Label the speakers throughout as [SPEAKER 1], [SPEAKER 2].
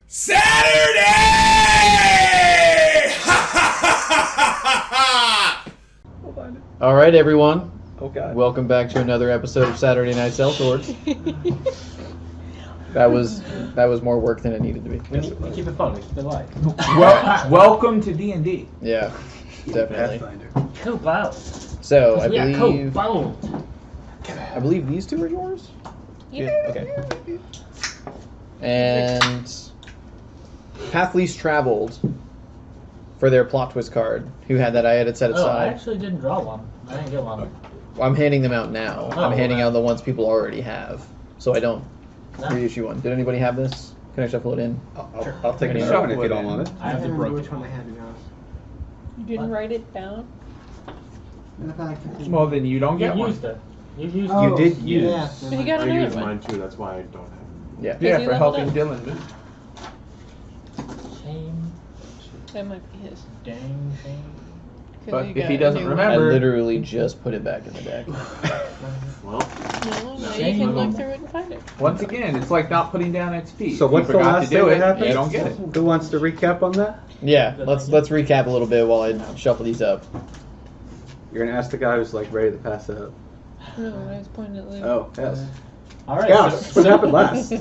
[SPEAKER 1] Saturday!
[SPEAKER 2] All right, everyone.
[SPEAKER 3] Oh God!
[SPEAKER 2] Welcome back to another episode of Saturday Night Cell Swords. That was more work than it needed to be.
[SPEAKER 4] We keep it fun. We keep it light.
[SPEAKER 5] Welcome to D&D.
[SPEAKER 2] Yeah, definitely.
[SPEAKER 6] Coop out.
[SPEAKER 2] So I
[SPEAKER 6] We are
[SPEAKER 2] believe
[SPEAKER 6] coop
[SPEAKER 2] these two are yours.
[SPEAKER 6] Yeah.
[SPEAKER 2] Okay. And Path Least Traveled for their plot twist card. Who had that? I had it set
[SPEAKER 6] Oh, I
[SPEAKER 2] aside.
[SPEAKER 6] actually didn't draw one. I didn't get one.
[SPEAKER 2] I'm handing them out now.
[SPEAKER 6] Oh,
[SPEAKER 2] I'm handing
[SPEAKER 6] okay.
[SPEAKER 2] out the ones people already have, so I don't
[SPEAKER 6] No.
[SPEAKER 2] reissue one. Did anybody have this? Can I shuffle it in?
[SPEAKER 3] I'll take a shot if you don't want it.
[SPEAKER 4] I have the
[SPEAKER 7] remember
[SPEAKER 4] broken
[SPEAKER 7] which one I
[SPEAKER 4] one.
[SPEAKER 7] had to be honest.
[SPEAKER 8] You didn't write it down?
[SPEAKER 7] And if I could-
[SPEAKER 5] Well, then you don't
[SPEAKER 6] You
[SPEAKER 5] get one.
[SPEAKER 6] used it. You used
[SPEAKER 3] You
[SPEAKER 6] it.
[SPEAKER 3] did use.
[SPEAKER 7] Yeah,
[SPEAKER 8] You got
[SPEAKER 4] I
[SPEAKER 8] another
[SPEAKER 4] use
[SPEAKER 8] one.
[SPEAKER 4] mine too. That's why I don't have
[SPEAKER 2] Yeah.
[SPEAKER 5] Yeah,
[SPEAKER 8] Is he
[SPEAKER 5] for
[SPEAKER 8] leveled
[SPEAKER 5] helping
[SPEAKER 8] up?
[SPEAKER 5] Dylan move.
[SPEAKER 6] Shame.
[SPEAKER 8] That might be his.
[SPEAKER 6] Dang shame.
[SPEAKER 8] 'Cause
[SPEAKER 5] But
[SPEAKER 8] you
[SPEAKER 5] if
[SPEAKER 8] got
[SPEAKER 5] he
[SPEAKER 8] a
[SPEAKER 5] doesn't
[SPEAKER 8] new
[SPEAKER 2] I
[SPEAKER 5] remember-
[SPEAKER 2] literally just put it back in the deck.
[SPEAKER 4] it. Well,
[SPEAKER 8] one. No, now you
[SPEAKER 6] Shame.
[SPEAKER 8] can look through it and find it.
[SPEAKER 5] Once again, it's like not putting down XP.
[SPEAKER 3] So
[SPEAKER 5] If
[SPEAKER 3] what's
[SPEAKER 5] you
[SPEAKER 3] the
[SPEAKER 5] forgot
[SPEAKER 3] last
[SPEAKER 5] to do
[SPEAKER 3] thing
[SPEAKER 5] it,
[SPEAKER 3] that happened?
[SPEAKER 5] you don't get it.
[SPEAKER 3] Who wants to recap on that?
[SPEAKER 2] Yeah, let's recap a little bit while I shuffle these up.
[SPEAKER 3] You're gonna ask the guy who's like ready to pass out.
[SPEAKER 8] No, I was pointing at Luke.
[SPEAKER 3] Oh, yes.
[SPEAKER 6] All right.
[SPEAKER 3] Yeah,
[SPEAKER 6] So,
[SPEAKER 3] what happened last?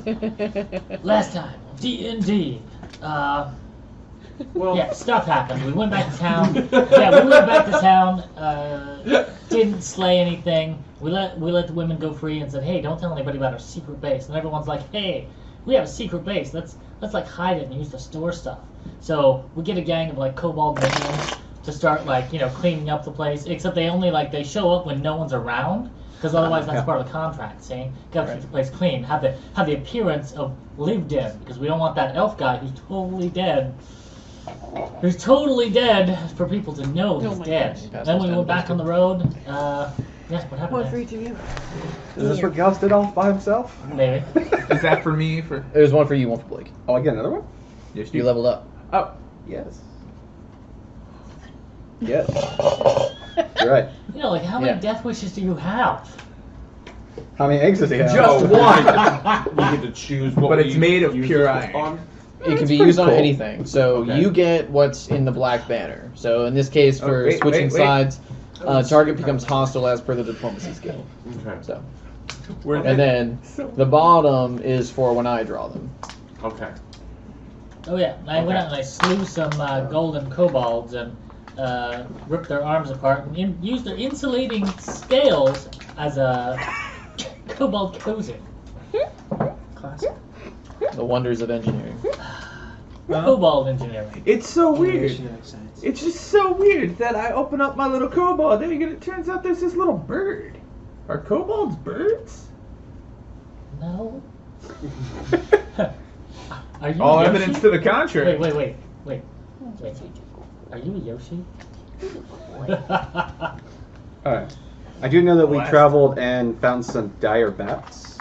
[SPEAKER 6] last time, D&D.
[SPEAKER 4] well,
[SPEAKER 6] Yeah, stuff happened. We went back to town. Yeah, we went back to town. Didn't slay anything. We let the women go free and said, "Hey, don't tell anybody about our secret base." And everyone's like, "Hey, we have a secret base. Let's like hide it and use to store stuff." So we get a gang of like kobold minions to start like cleaning up the place. Except they only they show up when no one's around. Because otherwise, that's
[SPEAKER 3] Yeah.
[SPEAKER 6] part of the contract. See, gotta keep the place clean. Have the appearance of lived in. Because we don't want that elf guy who's totally dead. Who's totally dead for people to know he's
[SPEAKER 8] my
[SPEAKER 6] dead.
[SPEAKER 8] gosh.
[SPEAKER 2] Pass
[SPEAKER 6] Then
[SPEAKER 2] those
[SPEAKER 6] we
[SPEAKER 2] down
[SPEAKER 6] went
[SPEAKER 2] to
[SPEAKER 6] back on the road. Yeah, what happened?
[SPEAKER 8] One for
[SPEAKER 6] there?
[SPEAKER 8] each of you.
[SPEAKER 3] Is this what Gauss did all by himself?
[SPEAKER 6] Maybe.
[SPEAKER 5] Is that for me? For
[SPEAKER 2] There's one for you, one for Blake.
[SPEAKER 3] Oh, I get another one?
[SPEAKER 5] yes,
[SPEAKER 2] You leveled up.
[SPEAKER 5] Oh,
[SPEAKER 3] Yes. Yes. You're right.
[SPEAKER 6] How many
[SPEAKER 2] Yeah.
[SPEAKER 6] death wishes do you have?
[SPEAKER 3] How many eggs does he have?
[SPEAKER 5] just
[SPEAKER 4] Oh,
[SPEAKER 5] one.
[SPEAKER 4] we get to choose what
[SPEAKER 5] But
[SPEAKER 4] we
[SPEAKER 5] it's made of
[SPEAKER 4] use
[SPEAKER 5] pure
[SPEAKER 4] this
[SPEAKER 5] iron.
[SPEAKER 4] on.
[SPEAKER 2] It can
[SPEAKER 3] That's
[SPEAKER 2] be
[SPEAKER 3] pretty
[SPEAKER 2] used on
[SPEAKER 3] cool.
[SPEAKER 2] anything. So
[SPEAKER 4] Okay.
[SPEAKER 2] you get what's in the black banner. So in this case, for
[SPEAKER 5] wait,
[SPEAKER 2] switching
[SPEAKER 5] wait.
[SPEAKER 2] sides, target becomes hostile as per the diplomacy skill.
[SPEAKER 4] Okay.
[SPEAKER 2] So,
[SPEAKER 5] Where
[SPEAKER 2] and then the bottom is for when I draw them.
[SPEAKER 4] Okay.
[SPEAKER 6] Oh yeah, I went out and I slew some golden kobolds and ripped their arms apart and used their insulating scales as a kobold cozy.
[SPEAKER 5] Classic.
[SPEAKER 2] The wonders of engineering.
[SPEAKER 6] Kobold engineering.
[SPEAKER 5] It's so weird.
[SPEAKER 7] Genetic science.
[SPEAKER 5] It's just so weird that I open up my little kobold, then it turns out there's this little bird. Are kobolds birds?
[SPEAKER 6] No. Are you
[SPEAKER 5] All
[SPEAKER 6] a
[SPEAKER 5] evidence
[SPEAKER 6] Yoshi?
[SPEAKER 5] to the contrary.
[SPEAKER 6] Wait. Are you a Yoshi?
[SPEAKER 3] Alright. I do know that we
[SPEAKER 5] Last-
[SPEAKER 3] traveled and found some dire bats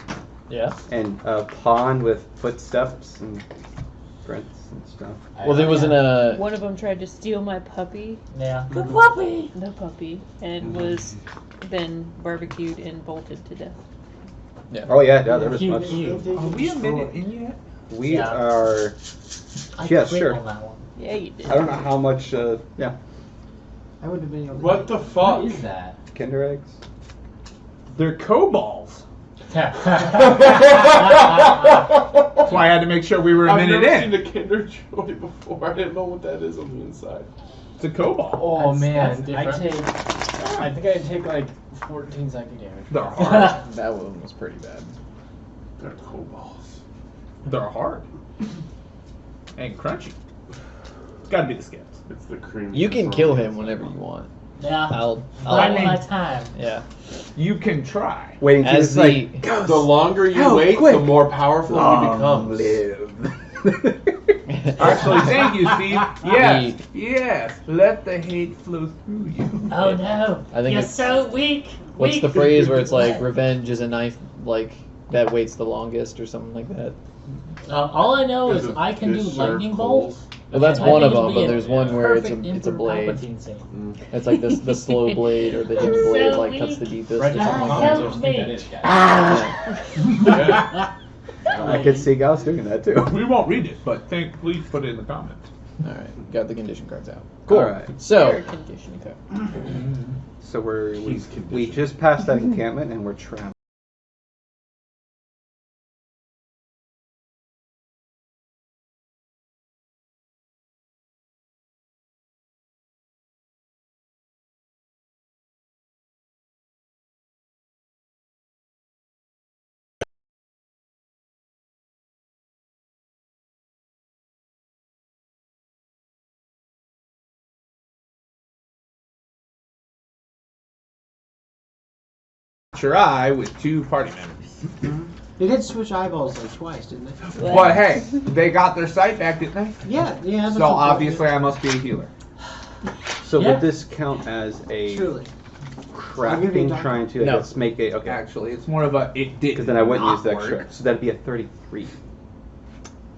[SPEAKER 2] Yeah.
[SPEAKER 3] and a pond with footsteps and prints and stuff.
[SPEAKER 2] Well, there wasn't a.
[SPEAKER 8] One of them tried to steal my puppy,
[SPEAKER 6] Yeah. The puppy.
[SPEAKER 8] the puppy, and was then barbecued and bolted to death.
[SPEAKER 3] Oh yeah, there was
[SPEAKER 6] Cute,
[SPEAKER 3] much.
[SPEAKER 6] cute.
[SPEAKER 5] Are we a minute in yet?
[SPEAKER 3] We
[SPEAKER 6] Yeah.
[SPEAKER 3] are.
[SPEAKER 6] I
[SPEAKER 3] Yeah,
[SPEAKER 6] quit
[SPEAKER 3] sure.
[SPEAKER 6] on that one.
[SPEAKER 8] Yeah, you did.
[SPEAKER 3] I don't know how much. Yeah,
[SPEAKER 7] I would have been able to.
[SPEAKER 4] What the fuck?
[SPEAKER 6] What is that?
[SPEAKER 3] Kinder eggs.
[SPEAKER 5] They're kobolds.
[SPEAKER 6] That's
[SPEAKER 5] That's why I had to make sure we were a
[SPEAKER 4] I've
[SPEAKER 5] minute
[SPEAKER 4] never
[SPEAKER 5] in.
[SPEAKER 4] seen a Kinder Joy before. I didn't know what that is on the inside.
[SPEAKER 5] It's a kobold.
[SPEAKER 4] Oh
[SPEAKER 6] That's
[SPEAKER 4] man,
[SPEAKER 6] different.
[SPEAKER 4] I think I take like 14 psychic damage.
[SPEAKER 5] They're hard.
[SPEAKER 2] That one was pretty bad.
[SPEAKER 4] They're kobolds.
[SPEAKER 5] They're hard. And crunchy. It's gotta be the scales.
[SPEAKER 4] It's the cream.
[SPEAKER 2] You can kill him whenever you want.
[SPEAKER 6] Yeah.
[SPEAKER 2] I'll
[SPEAKER 6] Biding my time.
[SPEAKER 2] yeah.
[SPEAKER 5] You can try.
[SPEAKER 3] Waiting to
[SPEAKER 2] As
[SPEAKER 3] just like
[SPEAKER 4] The longer you
[SPEAKER 3] Help,
[SPEAKER 4] wait,
[SPEAKER 3] quick.
[SPEAKER 4] the more powerful he becomes.
[SPEAKER 3] live.
[SPEAKER 5] Actually, thank you, Steve. Yes,
[SPEAKER 2] Neat.
[SPEAKER 5] yes. Let the hate flow through you.
[SPEAKER 6] Oh no.
[SPEAKER 2] I think
[SPEAKER 6] You're
[SPEAKER 2] it's-
[SPEAKER 6] so weak.
[SPEAKER 2] What's
[SPEAKER 6] weak.
[SPEAKER 2] the phrase where it's like revenge is a knife that waits the longest or something like that?
[SPEAKER 6] All I know is
[SPEAKER 4] There's a
[SPEAKER 6] I can do
[SPEAKER 4] dish
[SPEAKER 6] lightning
[SPEAKER 4] served
[SPEAKER 6] bolts.
[SPEAKER 2] Well, that's
[SPEAKER 6] I
[SPEAKER 2] one
[SPEAKER 6] think
[SPEAKER 2] of
[SPEAKER 6] it'll
[SPEAKER 2] them,
[SPEAKER 6] be
[SPEAKER 2] but
[SPEAKER 6] a
[SPEAKER 2] there's one where it's
[SPEAKER 6] perfect
[SPEAKER 2] a
[SPEAKER 6] Emperor
[SPEAKER 2] blade.
[SPEAKER 6] Palpatine scene.
[SPEAKER 2] It's like the slow blade or the hidden
[SPEAKER 6] So
[SPEAKER 2] blade like
[SPEAKER 6] weak.
[SPEAKER 2] cuts the deepest
[SPEAKER 4] Right,
[SPEAKER 2] or something
[SPEAKER 6] Ah,
[SPEAKER 2] like that.
[SPEAKER 6] help me.
[SPEAKER 4] Yeah.
[SPEAKER 3] I could see Gauss doing that too.
[SPEAKER 5] We won't read it, but please put it in the comments.
[SPEAKER 2] All right, got the condition cards out. Cool.
[SPEAKER 3] All right.
[SPEAKER 2] So
[SPEAKER 8] Air conditioning card.
[SPEAKER 3] So we
[SPEAKER 4] conditioned.
[SPEAKER 3] just passed that encampment and we're traveling.
[SPEAKER 5] Your eye with 2 party members.
[SPEAKER 7] They did switch eyeballs like twice, didn't they?
[SPEAKER 5] But hey, they got their sight back, didn't they?
[SPEAKER 7] Yeah. That's
[SPEAKER 5] So
[SPEAKER 7] what-
[SPEAKER 5] obviously I must be a healer.
[SPEAKER 3] So
[SPEAKER 6] Yeah.
[SPEAKER 3] would this count as a
[SPEAKER 7] Truly. I'll give you a
[SPEAKER 3] crafting
[SPEAKER 7] doctor.
[SPEAKER 3] trying to, I
[SPEAKER 2] No.
[SPEAKER 3] guess, make it, okay.
[SPEAKER 5] Actually, it's more of a it did.
[SPEAKER 3] Because then I wouldn't
[SPEAKER 5] not
[SPEAKER 3] use the
[SPEAKER 5] work.
[SPEAKER 3] extra. So that'd be a 33.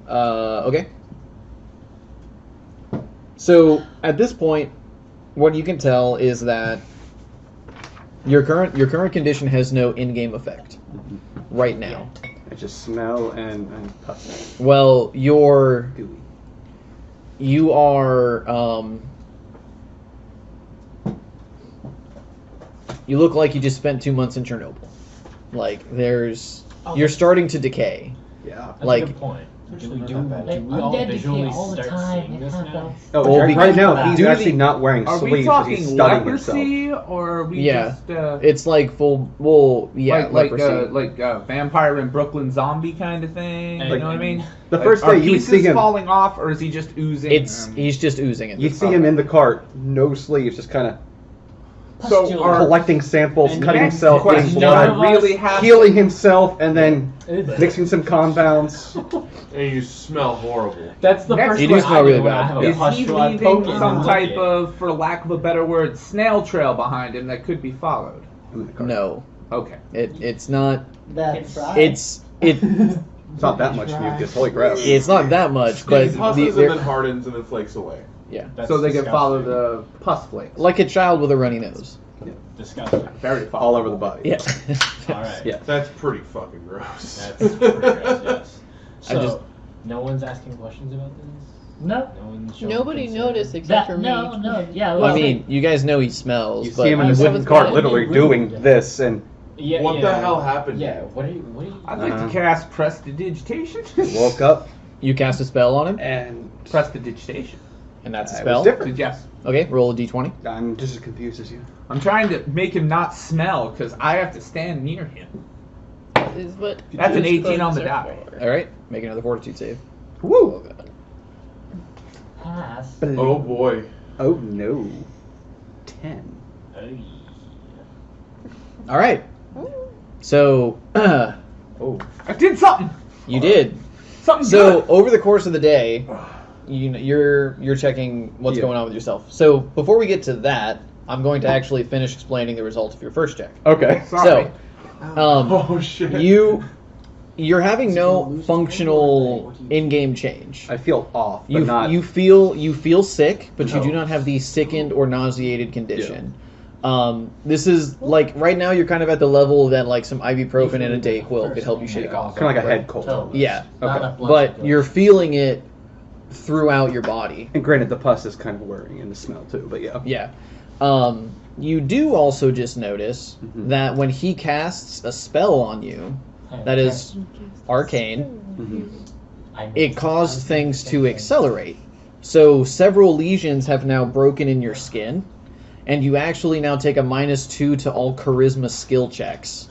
[SPEAKER 2] okay. So at this point, what you can tell is that your current condition has no in-game effect right now.
[SPEAKER 3] I just smell and puff.
[SPEAKER 2] Well, you are you look like you just spent 2 months in Chernobyl. Like you're starting to decay.
[SPEAKER 3] Yeah.
[SPEAKER 1] That's
[SPEAKER 2] Like-
[SPEAKER 1] a good point. Do we
[SPEAKER 6] Like,
[SPEAKER 1] we all
[SPEAKER 6] undead decay
[SPEAKER 1] visually
[SPEAKER 6] all the
[SPEAKER 1] start
[SPEAKER 6] time.
[SPEAKER 1] seeing
[SPEAKER 6] It
[SPEAKER 1] this
[SPEAKER 6] happens.
[SPEAKER 1] now?
[SPEAKER 3] Oh,
[SPEAKER 2] Well,
[SPEAKER 3] right
[SPEAKER 2] because
[SPEAKER 3] now he's
[SPEAKER 2] due to
[SPEAKER 3] actually
[SPEAKER 2] the-
[SPEAKER 3] not wearing
[SPEAKER 5] Are we
[SPEAKER 3] sleeves because he's
[SPEAKER 5] talking
[SPEAKER 3] studying himself.
[SPEAKER 5] leprosy, or are we
[SPEAKER 2] Yeah.
[SPEAKER 5] just
[SPEAKER 2] It's like full. Well, yeah,
[SPEAKER 5] like
[SPEAKER 2] leprosy.
[SPEAKER 5] vampire in Brooklyn zombie kind of thing? You
[SPEAKER 1] Like-
[SPEAKER 5] know what I mean?
[SPEAKER 3] The
[SPEAKER 5] Like,
[SPEAKER 3] first
[SPEAKER 5] are
[SPEAKER 3] day you would see
[SPEAKER 5] pieces
[SPEAKER 3] him,
[SPEAKER 5] falling off, or is he just oozing?
[SPEAKER 2] He's just oozing it.
[SPEAKER 3] you'd see him in the cart, no sleeves, just kind of
[SPEAKER 5] So
[SPEAKER 6] Pustular.
[SPEAKER 5] are
[SPEAKER 3] collecting samples,
[SPEAKER 1] And
[SPEAKER 3] cutting
[SPEAKER 5] next
[SPEAKER 3] himself,
[SPEAKER 5] question,
[SPEAKER 3] getting
[SPEAKER 6] no,
[SPEAKER 3] blood,
[SPEAKER 6] no,
[SPEAKER 5] really have
[SPEAKER 3] healing himself, and then
[SPEAKER 1] It's-
[SPEAKER 3] mixing some compounds.
[SPEAKER 4] And you smell horrible.
[SPEAKER 1] That's the
[SPEAKER 5] Next
[SPEAKER 1] first
[SPEAKER 2] You do
[SPEAKER 1] one
[SPEAKER 2] smell
[SPEAKER 1] I
[SPEAKER 2] really
[SPEAKER 1] do when I
[SPEAKER 2] bad.
[SPEAKER 1] have a
[SPEAKER 5] Is he
[SPEAKER 1] pustule, I poke
[SPEAKER 5] leaving
[SPEAKER 1] it
[SPEAKER 5] some
[SPEAKER 1] and
[SPEAKER 5] type
[SPEAKER 1] lick it.
[SPEAKER 5] of, for lack of a better word, snail trail behind him that could be followed?
[SPEAKER 3] in the cart.
[SPEAKER 2] No,
[SPEAKER 5] Okay.
[SPEAKER 2] it's not.
[SPEAKER 7] That's right.
[SPEAKER 2] It's
[SPEAKER 3] It's not that much mucus, holy crap.
[SPEAKER 2] it's not that much, but
[SPEAKER 4] It pusses
[SPEAKER 2] they're-
[SPEAKER 4] and then hardens and then flakes away.
[SPEAKER 2] yeah,
[SPEAKER 1] That's
[SPEAKER 5] So they can
[SPEAKER 1] disgusting.
[SPEAKER 5] follow the pus flakes.
[SPEAKER 2] like a child with a runny nose.
[SPEAKER 1] Disgusting.
[SPEAKER 5] Very
[SPEAKER 3] All over the body.
[SPEAKER 2] Yeah.
[SPEAKER 1] All right.
[SPEAKER 3] Yeah.
[SPEAKER 4] That's pretty fucking gross.
[SPEAKER 1] That's pretty gross, yes.
[SPEAKER 2] I
[SPEAKER 1] So,
[SPEAKER 2] just-
[SPEAKER 1] no one's asking questions about this?
[SPEAKER 6] No.
[SPEAKER 1] No one's showing
[SPEAKER 8] Nobody
[SPEAKER 1] concern?
[SPEAKER 8] noticed except for me.
[SPEAKER 6] No, yeah.
[SPEAKER 2] I mean, you guys know he smells,
[SPEAKER 3] You
[SPEAKER 2] but
[SPEAKER 3] see him in
[SPEAKER 2] you
[SPEAKER 3] the
[SPEAKER 2] wouldn't-
[SPEAKER 3] wooden cart
[SPEAKER 8] Yeah.
[SPEAKER 3] literally doing this, and
[SPEAKER 1] Yeah,
[SPEAKER 4] What
[SPEAKER 1] yeah.
[SPEAKER 4] the hell happened?
[SPEAKER 1] Yeah, what are you...
[SPEAKER 5] I'd like
[SPEAKER 3] Uh-huh.
[SPEAKER 5] to cast prestidigitation.
[SPEAKER 3] woke up,
[SPEAKER 2] you cast a spell on him,
[SPEAKER 3] and
[SPEAKER 5] Prestidigitation.
[SPEAKER 2] and that's a
[SPEAKER 3] I was
[SPEAKER 2] spell.
[SPEAKER 3] different.
[SPEAKER 5] Yes.
[SPEAKER 2] Okay, roll a d20.
[SPEAKER 3] I'm just as confused as you.
[SPEAKER 5] I'm trying to make him not smell because I have to stand near him.
[SPEAKER 8] Is what
[SPEAKER 5] That's an
[SPEAKER 8] those
[SPEAKER 5] 18 on
[SPEAKER 8] bugs
[SPEAKER 5] the
[SPEAKER 8] are
[SPEAKER 5] die.
[SPEAKER 8] for.
[SPEAKER 2] All right, make another fortitude save.
[SPEAKER 5] Woo!
[SPEAKER 6] pass.
[SPEAKER 4] Oh boy.
[SPEAKER 3] Oh no. 10.
[SPEAKER 2] All right, so
[SPEAKER 3] Oh.
[SPEAKER 5] I did something.
[SPEAKER 2] you did.
[SPEAKER 5] Something
[SPEAKER 2] So
[SPEAKER 5] good.
[SPEAKER 2] over the course of the day, you're checking what's
[SPEAKER 3] Yeah.
[SPEAKER 2] going on with yourself. So before we get to that, I'm going to actually finish explaining the result of your first check.
[SPEAKER 3] Okay.
[SPEAKER 5] Sorry.
[SPEAKER 2] So,
[SPEAKER 4] Oh shit.
[SPEAKER 2] you're having no functional in-game change.
[SPEAKER 3] I feel off, but
[SPEAKER 2] You
[SPEAKER 3] not.
[SPEAKER 2] you feel sick, but you
[SPEAKER 3] No.
[SPEAKER 2] do not have the sickened or nauseated condition. This is like right now you're kind of at the level that like some ibuprofen and a Dayquil could help you shake off.
[SPEAKER 3] Kind of like a head cold.
[SPEAKER 6] Totally.
[SPEAKER 2] Yeah,
[SPEAKER 6] Not
[SPEAKER 3] Okay.
[SPEAKER 6] enough blood
[SPEAKER 2] but
[SPEAKER 6] circulation.
[SPEAKER 2] you're feeling it throughout your body.
[SPEAKER 3] And granted, the pus is kind of worrying, and the smell too. But yeah.
[SPEAKER 2] Yeah. You do also just notice
[SPEAKER 3] Mhm.
[SPEAKER 2] that when he casts a spell on you, that is arcane,
[SPEAKER 3] Mhm.
[SPEAKER 2] it caused things to accelerate. So several lesions have now broken in your skin, and you actually now take a -2 to all charisma skill checks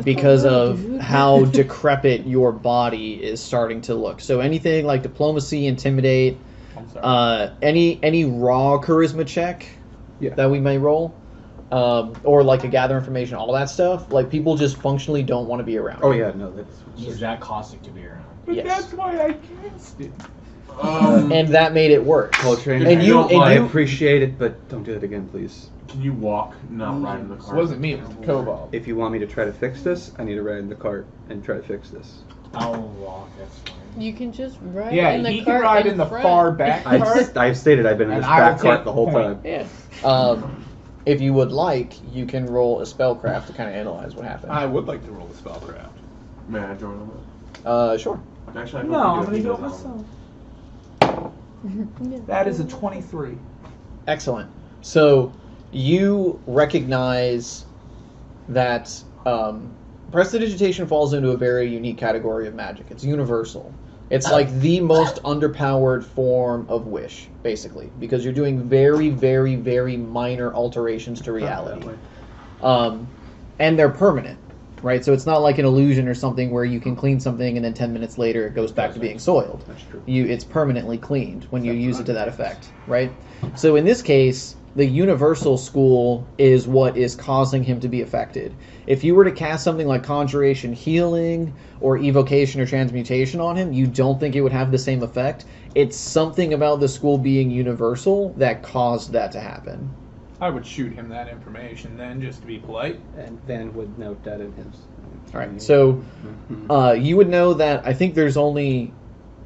[SPEAKER 2] because of how decrepit your body is starting to look. So anything like diplomacy, intimidate,
[SPEAKER 1] I'm sorry.
[SPEAKER 2] any raw charisma check
[SPEAKER 3] Yeah.
[SPEAKER 2] that we may roll, or like a gather information, all that stuff. Like people just functionally don't want to be around.
[SPEAKER 3] Oh
[SPEAKER 2] you.
[SPEAKER 3] yeah, no, that's.
[SPEAKER 1] Is that caustic to be around?
[SPEAKER 5] But
[SPEAKER 2] yes.
[SPEAKER 5] that's why I cast it.
[SPEAKER 2] And that made it worse.
[SPEAKER 3] Coltrane,
[SPEAKER 2] And you
[SPEAKER 3] I
[SPEAKER 2] and you
[SPEAKER 3] appreciate it, but don't do it again, please.
[SPEAKER 4] Can you walk, not ride in the
[SPEAKER 5] It
[SPEAKER 4] car?
[SPEAKER 5] wasn't me, it was the Cobalt.
[SPEAKER 3] If you want me to try to fix this, I need to ride in the cart and try to fix this.
[SPEAKER 1] I'll walk, that's fine.
[SPEAKER 8] You can just ride
[SPEAKER 5] Yeah,
[SPEAKER 8] in the
[SPEAKER 5] he
[SPEAKER 8] cart
[SPEAKER 5] can ride in the
[SPEAKER 8] front.
[SPEAKER 5] far back cart.
[SPEAKER 3] I've stated I've been in
[SPEAKER 5] And
[SPEAKER 3] this
[SPEAKER 5] I will
[SPEAKER 3] back cart
[SPEAKER 5] take
[SPEAKER 3] the whole
[SPEAKER 5] point.
[SPEAKER 3] time.
[SPEAKER 8] Yeah.
[SPEAKER 2] if you would like, you can roll a spellcraft to kind of analyze what happened.
[SPEAKER 5] I would like to roll a spellcraft.
[SPEAKER 4] May I join on
[SPEAKER 2] Sure.
[SPEAKER 4] Actually, I
[SPEAKER 5] No, I'm gonna do it myself. That is a 23.
[SPEAKER 2] Excellent. So you recognize that prestidigitation falls into a very unique category of magic. It's universal. It's like the most underpowered form of wish, basically, because you're doing very, very, very minor alterations to reality. And they're permanent, right? So it's not like an illusion or something where you can clean something and then 10 minutes later it goes back to being soiled.
[SPEAKER 3] That's true.
[SPEAKER 2] It's permanently cleaned when you use it to that effect, right? So in this case, the universal school is what is causing him to be affected. If you were to cast something like Conjuration Healing or Evocation or Transmutation on him, you don't think it would have the same effect. It's something about the school being universal that caused that to happen.
[SPEAKER 5] I would shoot him that information then, just to be polite.
[SPEAKER 3] And Van would note that in his.
[SPEAKER 2] All right, so you would know that I think there's only,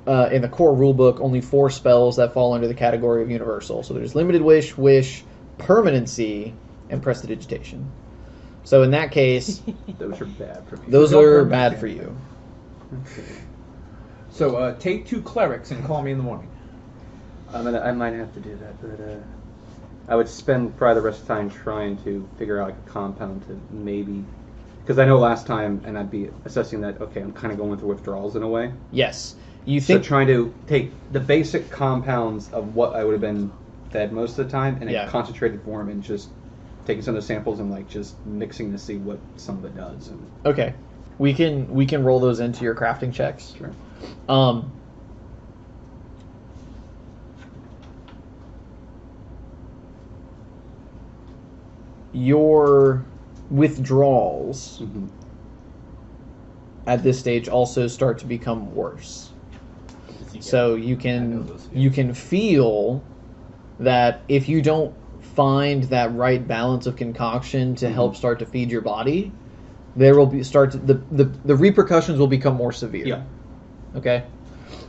[SPEAKER 2] in the core rulebook, only 4 spells that fall under the category of universal. So there's Limited Wish, Wish, Permanency, and Prestidigitation. So in that case,
[SPEAKER 3] Those are bad for me.
[SPEAKER 2] those
[SPEAKER 5] No
[SPEAKER 2] are
[SPEAKER 5] permanency.
[SPEAKER 2] bad for you.
[SPEAKER 3] Okay.
[SPEAKER 5] So take 2 clerics and call me in the morning.
[SPEAKER 3] I might have to do that, but I would spend probably the rest of the time trying to figure out like a compound to maybe, because I know last time, and I'd be assessing that. Okay, I'm kind of going through withdrawals in a way.
[SPEAKER 2] Yes. You
[SPEAKER 3] So
[SPEAKER 2] think
[SPEAKER 3] trying to take the basic compounds of what I would have been fed most of the time in
[SPEAKER 2] Yeah.
[SPEAKER 3] a concentrated form and just taking some of the samples and like just mixing to see what some of it does. And
[SPEAKER 2] okay. We can roll those into your crafting checks.
[SPEAKER 3] sure.
[SPEAKER 2] Your withdrawals
[SPEAKER 3] Mm-hmm.
[SPEAKER 2] at this stage also start to become worse. So you can feel that if you don't find that right balance of concoction to help start to feed your body, there will be the repercussions will become more severe.
[SPEAKER 3] Yeah.
[SPEAKER 2] Okay.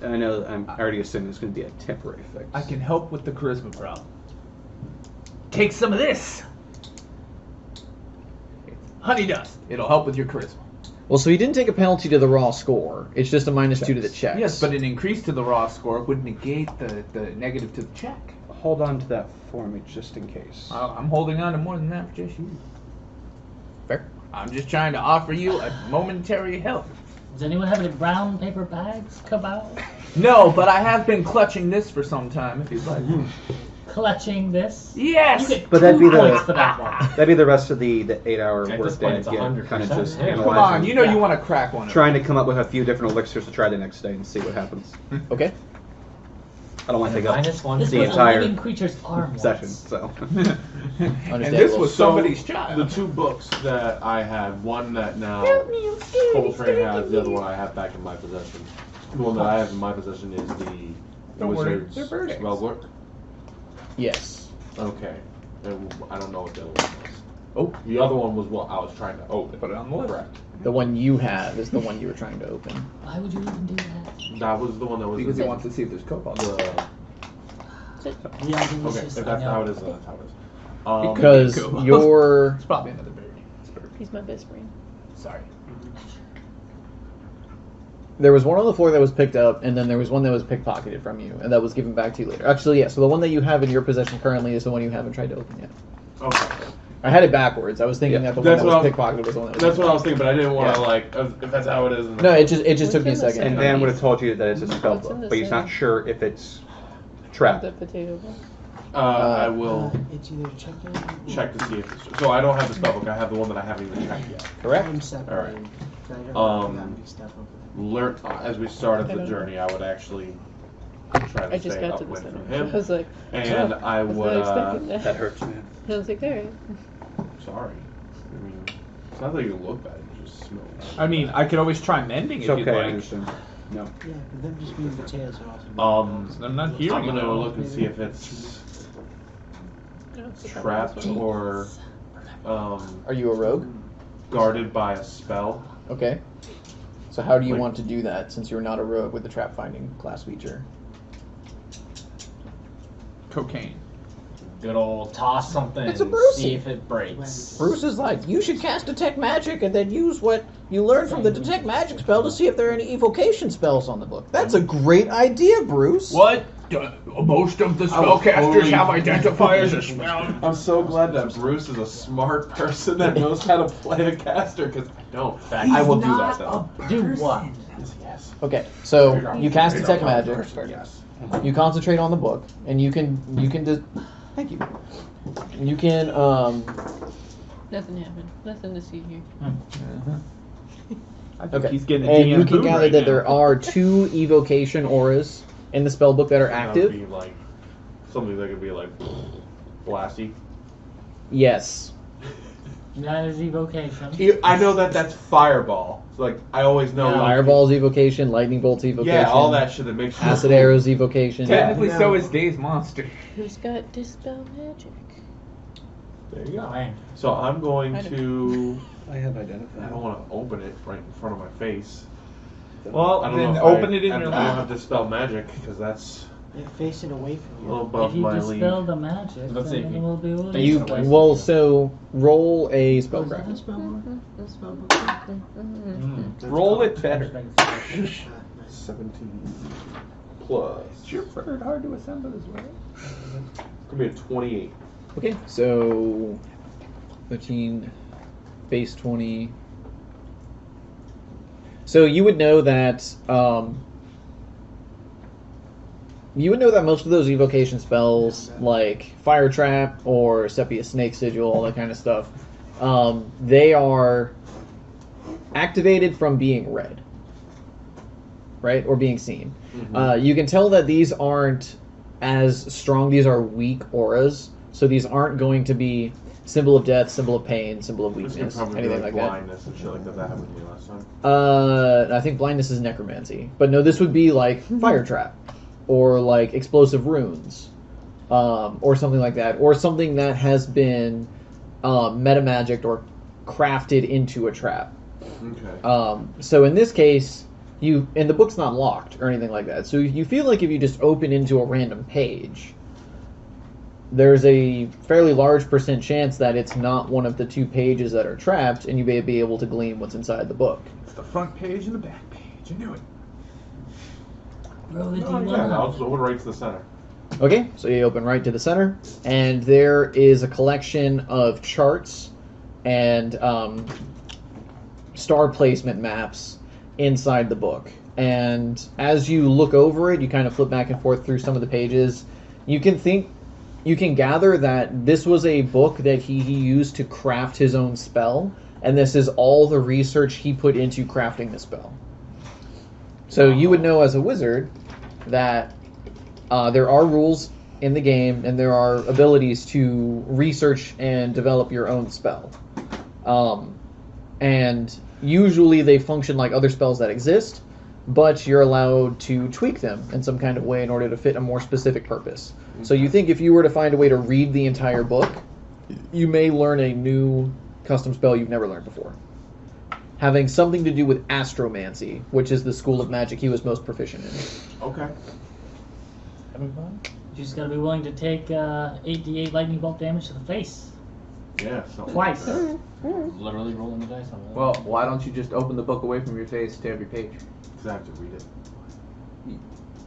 [SPEAKER 3] I know. I already assumed it's going to be a temporary fix.
[SPEAKER 5] I can help with the charisma problem. Take some of this. Honey dust. It'll help with your charisma.
[SPEAKER 2] Well, so he didn't take a penalty to the raw score. It's just a -2 to the checks.
[SPEAKER 5] Yes, but an increase to the raw score would negate the negative to the check.
[SPEAKER 3] Hold on to that for me just in case.
[SPEAKER 5] I'm holding on to more than that for just you.
[SPEAKER 2] Fair.
[SPEAKER 5] I'm just trying to offer you a momentary help.
[SPEAKER 6] Does anyone have any brown paper bags come out?
[SPEAKER 5] No, but I have been clutching this for some time, if you'd like.
[SPEAKER 6] Clutching this?
[SPEAKER 5] Yes!
[SPEAKER 6] You get
[SPEAKER 3] But that'd be
[SPEAKER 6] 2 points
[SPEAKER 3] the
[SPEAKER 6] for that one.
[SPEAKER 3] that'd be the rest of the 8-hour
[SPEAKER 1] At this
[SPEAKER 3] work
[SPEAKER 1] point,
[SPEAKER 3] day.
[SPEAKER 1] it's
[SPEAKER 3] Again,
[SPEAKER 1] 100%.
[SPEAKER 3] kind of just
[SPEAKER 1] Yeah.
[SPEAKER 5] Come on,
[SPEAKER 3] analyzing,
[SPEAKER 5] you know you want to crack one.
[SPEAKER 3] trying to come up with a few different elixirs to try the next day and see what happens.
[SPEAKER 2] Okay.
[SPEAKER 3] I don't want to take up
[SPEAKER 1] -1
[SPEAKER 6] This
[SPEAKER 3] the
[SPEAKER 6] was
[SPEAKER 3] entire
[SPEAKER 6] a living creature's arm
[SPEAKER 3] session.
[SPEAKER 6] once.
[SPEAKER 3] So
[SPEAKER 5] And this was
[SPEAKER 4] So,
[SPEAKER 5] somebody's child.
[SPEAKER 4] The 2 books that I have, one that now Coltrane has, the other one I have back in my possession. The one that I have in my possession is the
[SPEAKER 5] Don't worry,
[SPEAKER 4] Wizard's
[SPEAKER 5] they're bird eggs.
[SPEAKER 4] Spellbook.
[SPEAKER 2] Yes.
[SPEAKER 4] Okay. And I don't know what the other one was.
[SPEAKER 5] Oh,
[SPEAKER 4] The other one was what I was trying to open.
[SPEAKER 5] put it on the list.
[SPEAKER 4] Correct.
[SPEAKER 2] The one you have is the one you were trying to open.
[SPEAKER 6] Why would you even do that?
[SPEAKER 4] That was the one that was
[SPEAKER 5] Because he
[SPEAKER 4] in
[SPEAKER 5] wants to see if there's cobalt.
[SPEAKER 4] the.
[SPEAKER 6] Yeah,
[SPEAKER 4] Okay, if that's how it is, then that's how it is.
[SPEAKER 2] Because
[SPEAKER 5] Cool.
[SPEAKER 2] your
[SPEAKER 5] It's probably another bird.
[SPEAKER 8] He's my best friend.
[SPEAKER 5] Sorry.
[SPEAKER 2] there was one on the floor that was picked up, and then there was one that was pickpocketed from you, and that was given back to you later. Actually, yeah. So the one that you have in your possession currently is the one you haven't tried to open yet.
[SPEAKER 4] Okay.
[SPEAKER 2] I had it backwards. I was thinking that the one
[SPEAKER 4] That's
[SPEAKER 2] that was
[SPEAKER 4] what I
[SPEAKER 2] pickpocketed was the one that was.
[SPEAKER 4] That's what I was thinking, but I didn't want to
[SPEAKER 2] Yeah.
[SPEAKER 4] like if that's how it is. Then
[SPEAKER 2] No, it just took me a
[SPEAKER 8] What's in the
[SPEAKER 2] second.
[SPEAKER 3] and Van would have told you that it's a spell
[SPEAKER 8] What's in
[SPEAKER 3] book,
[SPEAKER 8] the
[SPEAKER 3] but he's not
[SPEAKER 8] center?
[SPEAKER 3] sure if it's trapped.
[SPEAKER 8] The potato bowl.
[SPEAKER 4] I will
[SPEAKER 7] It's either check in
[SPEAKER 4] check to see if it's. So I don't have the spellbook. I have the one that I haven't even checked yet.
[SPEAKER 2] Correct.
[SPEAKER 7] I'm separated.
[SPEAKER 4] Alright.
[SPEAKER 7] I don't
[SPEAKER 4] Um,
[SPEAKER 7] got mixed up over
[SPEAKER 4] Learn as we started
[SPEAKER 8] I
[SPEAKER 4] the
[SPEAKER 8] don't
[SPEAKER 4] journey. I would actually try to
[SPEAKER 8] I just
[SPEAKER 4] stay
[SPEAKER 8] got to the
[SPEAKER 4] upwind
[SPEAKER 8] center.
[SPEAKER 4] from
[SPEAKER 8] I
[SPEAKER 4] him,
[SPEAKER 8] was like,
[SPEAKER 4] and
[SPEAKER 8] oh,
[SPEAKER 4] I
[SPEAKER 8] was
[SPEAKER 4] would.
[SPEAKER 8] not expecting that.
[SPEAKER 3] That hurts, man.
[SPEAKER 8] I was like, alright.
[SPEAKER 4] Sorry. I mean, it's not that you look bad. You just smell.
[SPEAKER 5] I mean, I could always try mending
[SPEAKER 3] It's
[SPEAKER 5] if you'd
[SPEAKER 3] okay, I
[SPEAKER 5] like.
[SPEAKER 3] understand. No.
[SPEAKER 7] there. Yeah, but them just being potatoes are awesome.
[SPEAKER 5] I'm not hearing
[SPEAKER 4] I'm gonna
[SPEAKER 5] it.
[SPEAKER 4] look and see if it's
[SPEAKER 8] No, it's the
[SPEAKER 4] trapped
[SPEAKER 8] one.
[SPEAKER 4] or
[SPEAKER 2] Are you a rogue?
[SPEAKER 4] guarded by a spell.
[SPEAKER 2] Okay. So how do you
[SPEAKER 4] Like-
[SPEAKER 2] want to do that since you're not a rogue with the trap finding class feature?
[SPEAKER 5] Cocaine.
[SPEAKER 1] good old toss something
[SPEAKER 2] It's a
[SPEAKER 1] and
[SPEAKER 2] Brucey.
[SPEAKER 1] see if it breaks.
[SPEAKER 2] Bruce is like, you should cast Detect Magic and then use what you learned from the Detect Magic spell to see if there are any evocation spells on the book. That's a great idea, Bruce.
[SPEAKER 5] What? Most of the spellcasters
[SPEAKER 4] totally-
[SPEAKER 5] have identifiers as spell.
[SPEAKER 4] I'm so glad that Bruce is a smart person that knows how to play a caster, because I don't. I will do that, though.
[SPEAKER 6] Do what?
[SPEAKER 4] Yes.
[SPEAKER 2] Okay, so you cast Detect Magic.
[SPEAKER 4] Yes.
[SPEAKER 2] You concentrate on the book, and you can thank you. You can
[SPEAKER 8] Nothing happened. Nothing to see here.
[SPEAKER 5] I think
[SPEAKER 2] okay,
[SPEAKER 5] he's getting a
[SPEAKER 2] and
[SPEAKER 5] DM
[SPEAKER 2] you can
[SPEAKER 5] boom
[SPEAKER 2] gather
[SPEAKER 5] right
[SPEAKER 2] that
[SPEAKER 5] now.
[SPEAKER 2] there are 2 evocation auras in the spellbook that are
[SPEAKER 4] That would
[SPEAKER 2] active.
[SPEAKER 4] be like something that could be like blasty.
[SPEAKER 2] Yes.
[SPEAKER 6] That is evocation.
[SPEAKER 4] I know that that's fireball. So like I always know.
[SPEAKER 6] Yeah.
[SPEAKER 2] Fireball's evocation, lightning bolt's evocation.
[SPEAKER 4] Yeah, all that shit that makes you
[SPEAKER 2] Acid arrows evocation.
[SPEAKER 5] Technically,
[SPEAKER 7] Yeah.
[SPEAKER 5] so is Dave's monster.
[SPEAKER 8] Who's got dispel magic?
[SPEAKER 4] There you go.
[SPEAKER 6] Fine.
[SPEAKER 4] So I'm going
[SPEAKER 8] I don't-
[SPEAKER 4] to.
[SPEAKER 3] I have
[SPEAKER 4] I
[SPEAKER 3] identified.
[SPEAKER 4] don't want to open it right in front of my face.
[SPEAKER 5] Well,
[SPEAKER 4] I don't
[SPEAKER 5] then
[SPEAKER 4] know if
[SPEAKER 5] open
[SPEAKER 4] I,
[SPEAKER 5] it in
[SPEAKER 4] I
[SPEAKER 5] your
[SPEAKER 4] don't
[SPEAKER 5] mouth.
[SPEAKER 4] have dispel magic because that's
[SPEAKER 7] Yeah, face it away from
[SPEAKER 4] a
[SPEAKER 7] you.
[SPEAKER 4] little
[SPEAKER 6] If
[SPEAKER 4] above
[SPEAKER 6] you
[SPEAKER 4] my
[SPEAKER 6] dispel
[SPEAKER 4] league.
[SPEAKER 6] the magic,
[SPEAKER 1] Let's see if
[SPEAKER 6] then
[SPEAKER 1] you-
[SPEAKER 6] it will be able to
[SPEAKER 2] You
[SPEAKER 6] use it.
[SPEAKER 2] well, so roll a
[SPEAKER 7] Is that a
[SPEAKER 2] spellcraft.
[SPEAKER 7] spell book? That spell book? That's
[SPEAKER 5] Roll
[SPEAKER 7] called-
[SPEAKER 5] it better.
[SPEAKER 4] 17 plus.
[SPEAKER 5] Is your bird hard to assemble as well?
[SPEAKER 4] Could be a 28.
[SPEAKER 2] Okay, so 13, base 20. So you would know that most of those evocation spells, like Fire Trap or Sepia Snake Sigil, all that kind of stuff, they are activated from being read, right, or being seen. You can tell that these aren't as strong. These are weak auras, so these aren't going to be symbol of death, symbol of pain, symbol of
[SPEAKER 4] This could
[SPEAKER 2] weakness,
[SPEAKER 4] probably be
[SPEAKER 2] anything
[SPEAKER 4] like
[SPEAKER 2] like that.
[SPEAKER 4] blindness and shit like that. That happened to me last time.
[SPEAKER 2] I think blindness is necromancy, but no, this would be like fire trap, or like explosive runes, or something like that, or something that has been metamagicked or crafted into a trap.
[SPEAKER 4] Okay.
[SPEAKER 2] So in this case, and the book's not locked or anything like that. So you feel like if you just open into a random page, there's a fairly large % chance that it's not one of the 2 pages that are trapped, and you may be able to glean what's inside the book.
[SPEAKER 5] It's the front page and the back page. I knew it.
[SPEAKER 6] Roll the
[SPEAKER 4] Oh, yeah, I'll
[SPEAKER 6] D1.
[SPEAKER 4] just open right to the center.
[SPEAKER 2] Okay, so you open right to the center, and there is a collection of charts and star placement maps inside the book. And as you look over it, you kind of flip back and forth through some of the pages. You can gather that this was a book that he used to craft his own spell, and this is all the research he put into crafting the spell. So you would know as a wizard that there are rules in the game, and there are abilities to research and develop your own spell. And usually they function like other spells that exist, but you're allowed to tweak them in some kind of way in order to fit a more specific purpose. So you think if you were to find a way to read the entire book, you may learn a new custom spell you've never learned before, having something to do with astromancy, which is the school of magic he was most proficient in.
[SPEAKER 4] Okay.
[SPEAKER 6] You just gotta be willing to take 8d8 lightning bolt damage to the face.
[SPEAKER 4] Yeah. something
[SPEAKER 6] Twice.
[SPEAKER 4] Like
[SPEAKER 1] Literally rolling the dice on that.
[SPEAKER 5] Well, why don't you just open the book away from your face to every page?
[SPEAKER 4] that. 'Cause I have to read it.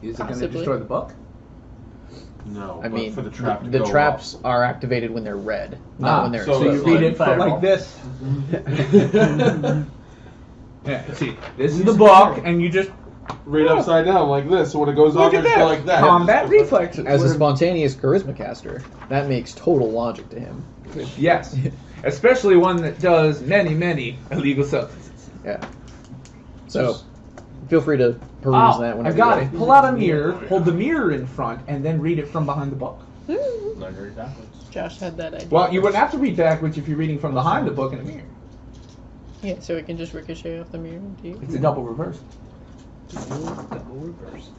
[SPEAKER 5] Is it going to
[SPEAKER 8] Possibly.
[SPEAKER 5] destroy the book?
[SPEAKER 4] No.
[SPEAKER 2] I
[SPEAKER 4] but
[SPEAKER 2] mean,
[SPEAKER 4] for the trap to
[SPEAKER 2] the
[SPEAKER 4] go
[SPEAKER 2] traps
[SPEAKER 4] off.
[SPEAKER 2] are activated when they're read, not when they're
[SPEAKER 4] so
[SPEAKER 5] So you
[SPEAKER 4] it's
[SPEAKER 5] read
[SPEAKER 4] like
[SPEAKER 5] it from
[SPEAKER 6] fireball.
[SPEAKER 5] like this. Yeah, see, this is the book, and you just
[SPEAKER 4] Read upside down like this. So when it goes off,
[SPEAKER 5] look at
[SPEAKER 4] it's
[SPEAKER 5] that.
[SPEAKER 4] like that.
[SPEAKER 5] Combat reflexes.
[SPEAKER 2] As a spontaneous charisma caster, that makes total logic to him.
[SPEAKER 5] Yes, especially one that does many, many illegal substances.
[SPEAKER 2] Yeah. So, feel free to peruse
[SPEAKER 5] Oh,
[SPEAKER 2] that
[SPEAKER 5] I
[SPEAKER 2] whenever
[SPEAKER 5] got
[SPEAKER 2] you're
[SPEAKER 5] it.
[SPEAKER 2] ready.
[SPEAKER 5] Pull out a mirror, hold the mirror in front, and then read it from behind the book.
[SPEAKER 1] Learn to read backwards.
[SPEAKER 8] Josh had that idea.
[SPEAKER 5] Well, you wouldn't have to read backwards if you're reading from behind the book in a mirror.
[SPEAKER 8] Yeah, so it can just ricochet off the mirror. Do you?
[SPEAKER 5] It's a double reverse.
[SPEAKER 7] Double reverse.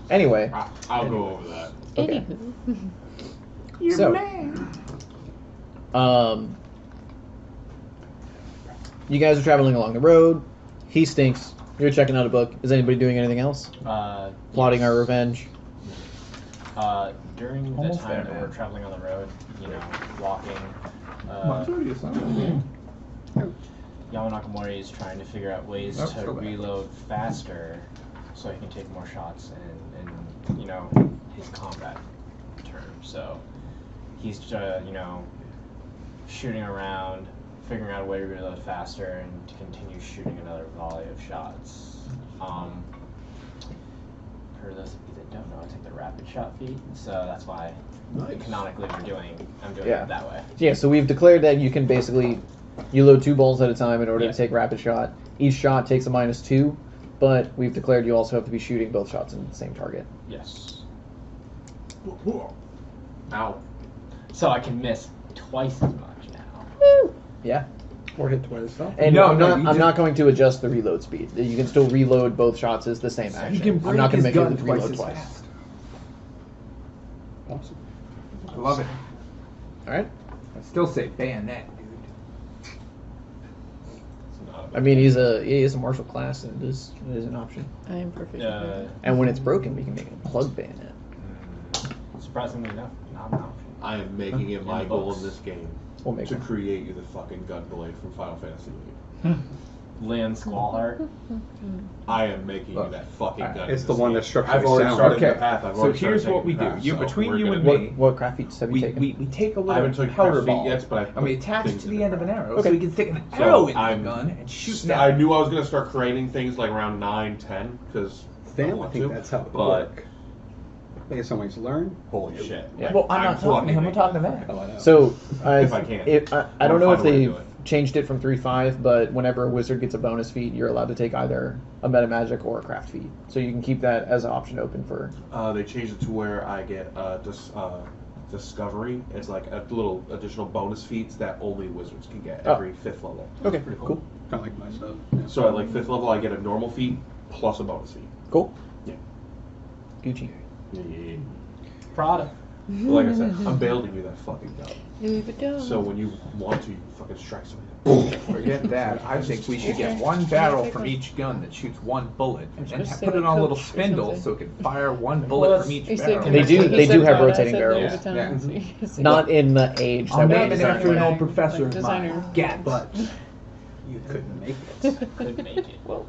[SPEAKER 2] Anyway,
[SPEAKER 4] I'll go over that.
[SPEAKER 2] Okay.
[SPEAKER 8] Anywho.
[SPEAKER 2] So, you guys are traveling along the road. He stinks. You're checking out a book. Is anybody doing anything else? Plotting
[SPEAKER 1] yes.
[SPEAKER 2] our revenge.
[SPEAKER 1] During the
[SPEAKER 5] Almost
[SPEAKER 1] time
[SPEAKER 5] there,
[SPEAKER 1] that
[SPEAKER 5] man.
[SPEAKER 1] we're traveling on the road, walking,
[SPEAKER 5] Mine's already assigned.
[SPEAKER 1] Yama Nakamori is trying to figure out ways
[SPEAKER 5] Nope,
[SPEAKER 1] to
[SPEAKER 5] still back.
[SPEAKER 1] reload faster so he can take more shots and his combat term. So he's shooting around, figuring out a way to reload faster and to continue shooting another volley of shots. For those of you that don't know, I take the rapid shot feat, so that's why canonically I'm doing it that way.
[SPEAKER 2] Yeah, so we've declared that you can basically you load 2 balls at a time in order
[SPEAKER 1] Yeah.
[SPEAKER 2] to take rapid shot. Each shot takes a -2, but we've declared you also have to be shooting both shots in the same target.
[SPEAKER 1] Yes.
[SPEAKER 4] Ow.
[SPEAKER 1] So I can miss twice as much now.
[SPEAKER 2] Yeah.
[SPEAKER 3] Or hit twice.
[SPEAKER 2] And
[SPEAKER 5] No,
[SPEAKER 2] I'm,
[SPEAKER 5] no,
[SPEAKER 2] not,
[SPEAKER 5] you
[SPEAKER 2] I'm
[SPEAKER 5] just-
[SPEAKER 2] not going to adjust the reload speed. You can still reload both shots as the same action.
[SPEAKER 5] You can
[SPEAKER 2] I'm
[SPEAKER 5] break
[SPEAKER 2] not going
[SPEAKER 5] his
[SPEAKER 2] to make
[SPEAKER 5] gun
[SPEAKER 2] it reload
[SPEAKER 5] as
[SPEAKER 2] twice.
[SPEAKER 5] fast.
[SPEAKER 3] Awesome.
[SPEAKER 5] I love it.
[SPEAKER 2] Alright?
[SPEAKER 5] I still say bayonet, dude.
[SPEAKER 1] It's not
[SPEAKER 2] I mean, he is a martial class, and it is an option.
[SPEAKER 8] I am proficient.
[SPEAKER 2] And when it's broken, we can make it a plug bayonet.
[SPEAKER 1] surprisingly enough, not an option.
[SPEAKER 4] I am making it
[SPEAKER 1] In
[SPEAKER 4] my
[SPEAKER 1] the
[SPEAKER 4] goal
[SPEAKER 1] books.
[SPEAKER 4] in this game
[SPEAKER 2] We'll make
[SPEAKER 4] to
[SPEAKER 2] one.
[SPEAKER 4] create you the fucking gunblade from Final Fantasy VIII.
[SPEAKER 1] Lynn Squallheart.
[SPEAKER 4] I am making you
[SPEAKER 5] Look,
[SPEAKER 4] that fucking gun.
[SPEAKER 3] It's
[SPEAKER 4] in
[SPEAKER 3] the
[SPEAKER 4] this
[SPEAKER 3] one
[SPEAKER 4] game.
[SPEAKER 3] that's structurally
[SPEAKER 4] I've already
[SPEAKER 3] sound.
[SPEAKER 4] started
[SPEAKER 5] Okay,
[SPEAKER 4] the path. I've
[SPEAKER 5] so
[SPEAKER 4] already started
[SPEAKER 5] here's what we
[SPEAKER 4] taking
[SPEAKER 5] do.
[SPEAKER 4] the
[SPEAKER 5] You
[SPEAKER 4] path, so
[SPEAKER 5] between
[SPEAKER 4] we're
[SPEAKER 5] you
[SPEAKER 4] gonna
[SPEAKER 5] and
[SPEAKER 4] do
[SPEAKER 2] What,
[SPEAKER 5] me,
[SPEAKER 2] what craft feats have you taken?
[SPEAKER 5] we take a
[SPEAKER 4] I
[SPEAKER 5] little
[SPEAKER 4] haven't taken
[SPEAKER 5] powder
[SPEAKER 4] craft feet
[SPEAKER 5] ball
[SPEAKER 4] yet, but I
[SPEAKER 5] and we
[SPEAKER 4] put
[SPEAKER 5] attach it
[SPEAKER 4] things
[SPEAKER 5] to
[SPEAKER 4] in
[SPEAKER 5] the end of an arrow
[SPEAKER 2] Okay.
[SPEAKER 5] so we can stick an
[SPEAKER 4] So
[SPEAKER 5] arrow into
[SPEAKER 4] I'm-
[SPEAKER 5] the gun and shoot
[SPEAKER 4] So
[SPEAKER 5] that.
[SPEAKER 4] I knew I was gonna start creating things like around 9, 10, because
[SPEAKER 3] Damn, I think that's how it
[SPEAKER 4] but
[SPEAKER 3] works. Based on what he's learned.
[SPEAKER 4] holy shit!
[SPEAKER 2] Yeah.
[SPEAKER 5] Well, I'm not talking to him. I'm
[SPEAKER 4] fucking
[SPEAKER 5] talking to them.
[SPEAKER 3] Oh, I know.
[SPEAKER 2] So,
[SPEAKER 4] If I can.
[SPEAKER 2] I don't know if
[SPEAKER 4] Find a way to
[SPEAKER 2] they
[SPEAKER 4] do it.
[SPEAKER 2] changed it from 3-5, but whenever a wizard gets a bonus feat, you're allowed to take either a meta magic or a craft feat. So you can keep that as an option open for.
[SPEAKER 4] They changed it to where I get discovery. It's like a little additional bonus feats that only wizards can get every 5th level.
[SPEAKER 2] Okay,
[SPEAKER 1] Pretty
[SPEAKER 2] cool.
[SPEAKER 3] Kind of like my stuff.
[SPEAKER 4] So at like 5th level, I get a normal feat plus a bonus feat.
[SPEAKER 2] Cool.
[SPEAKER 4] Yeah.
[SPEAKER 2] Gucci.
[SPEAKER 4] Yeah.
[SPEAKER 1] Prada.
[SPEAKER 4] Like I said, I'm building you that fucking gun.
[SPEAKER 8] Louis Vuitton.
[SPEAKER 4] So when you want to, you fucking strike something.
[SPEAKER 5] Forget that. I think we should get one barrel from each gun that shoots one bullet, and then
[SPEAKER 8] Just say
[SPEAKER 5] put it
[SPEAKER 8] like
[SPEAKER 5] on a little
[SPEAKER 8] Coach or
[SPEAKER 5] spindle
[SPEAKER 8] something.
[SPEAKER 5] so it can fire one bullet from each
[SPEAKER 8] He said
[SPEAKER 5] barrel.
[SPEAKER 2] They do-
[SPEAKER 8] he
[SPEAKER 2] they
[SPEAKER 8] said
[SPEAKER 2] do have
[SPEAKER 8] Prada, I
[SPEAKER 2] rotating
[SPEAKER 8] said
[SPEAKER 2] barrels.
[SPEAKER 8] Louis Vuitton.
[SPEAKER 5] Yeah.
[SPEAKER 8] He said-
[SPEAKER 2] Not in the age
[SPEAKER 5] I'll
[SPEAKER 2] that
[SPEAKER 5] name
[SPEAKER 2] we're
[SPEAKER 5] it after an
[SPEAKER 2] designing.
[SPEAKER 5] old professor
[SPEAKER 8] Like
[SPEAKER 5] of mine.
[SPEAKER 8] designer.
[SPEAKER 5] Gat butt.
[SPEAKER 3] You couldn't make it.
[SPEAKER 1] Couldn't make it.
[SPEAKER 8] Whoa.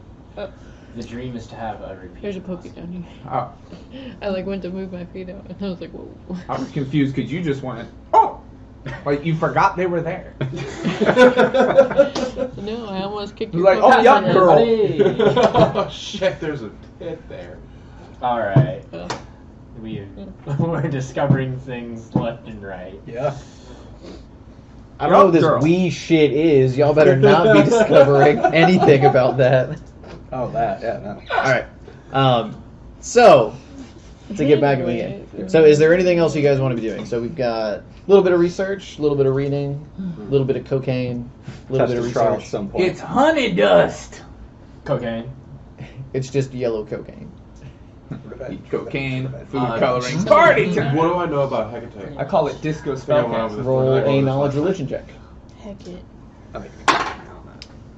[SPEAKER 1] The dream is to have a repeat.
[SPEAKER 8] There's a poke down here.
[SPEAKER 5] Oh,
[SPEAKER 8] I like went to move my feet out, and I was like, whoa.
[SPEAKER 5] I was confused because you just went, oh! Like you forgot they were there.
[SPEAKER 8] No, I almost kicked
[SPEAKER 5] You're
[SPEAKER 8] your
[SPEAKER 5] like,
[SPEAKER 8] poke
[SPEAKER 5] oh,
[SPEAKER 8] in
[SPEAKER 5] yup,
[SPEAKER 8] the head.
[SPEAKER 5] girl.
[SPEAKER 4] Oh shit, there's a pit there.
[SPEAKER 1] All right.
[SPEAKER 8] Oh.
[SPEAKER 1] We're discovering things left and right.
[SPEAKER 3] Yeah.
[SPEAKER 2] I don't know what this
[SPEAKER 5] Girl.
[SPEAKER 2] wee shit is. Y'all better not be discovering anything about that.
[SPEAKER 3] Oh, that. Yeah. No.
[SPEAKER 2] All right. So, to get back in the game. So, is there anything else you guys want to be doing? So, we've got a little bit of research, a little bit of reading, a little bit of cocaine, a little
[SPEAKER 3] Test
[SPEAKER 2] bit of
[SPEAKER 3] the trial at
[SPEAKER 2] research.
[SPEAKER 3] some point.
[SPEAKER 5] It's honey dust.
[SPEAKER 1] Cocaine.
[SPEAKER 2] It's just yellow cocaine.
[SPEAKER 5] Eat cocaine, food
[SPEAKER 1] Uh,
[SPEAKER 5] coloring, party time.
[SPEAKER 4] What do I know about Hecate?
[SPEAKER 5] I call it disco
[SPEAKER 4] Yeah, when I was
[SPEAKER 5] spellcasting.
[SPEAKER 4] a-
[SPEAKER 2] Roll
[SPEAKER 4] I rolled
[SPEAKER 2] a
[SPEAKER 4] this
[SPEAKER 2] knowledge
[SPEAKER 4] last night.
[SPEAKER 2] religion check.
[SPEAKER 8] Heck it.
[SPEAKER 3] I mean,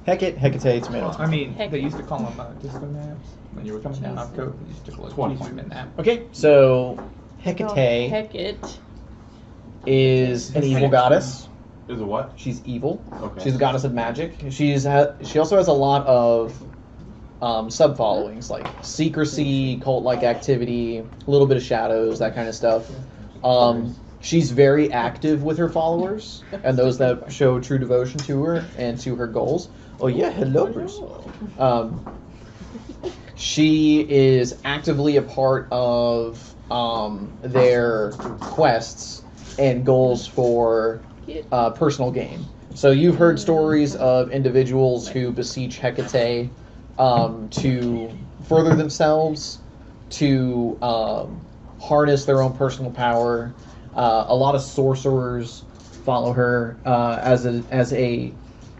[SPEAKER 2] Hecate, Hecate, tomato.
[SPEAKER 5] I mean,
[SPEAKER 8] Heck.
[SPEAKER 5] they used to call them disco naps. When you were coming down off coke, they used to call it
[SPEAKER 4] 20.
[SPEAKER 5] appointment nap.
[SPEAKER 2] Okay, so
[SPEAKER 8] Oh,
[SPEAKER 2] Hecate
[SPEAKER 8] heck it.
[SPEAKER 2] is an evil goddess.
[SPEAKER 4] Is it what?
[SPEAKER 2] She's evil.
[SPEAKER 4] Okay.
[SPEAKER 2] She's a goddess of magic. She also has a lot of sub followings like secrecy, cult like activity, a little bit of shadows, that kind of stuff. She's very active with her followers and those that show true devotion to her and to her goals. Oh yeah, hello, Bruce. She is actively a part of their quests and goals for personal gain. So you've heard stories of individuals who beseech Hecate to further themselves, to harness their own personal power. A lot of sorcerers follow her as a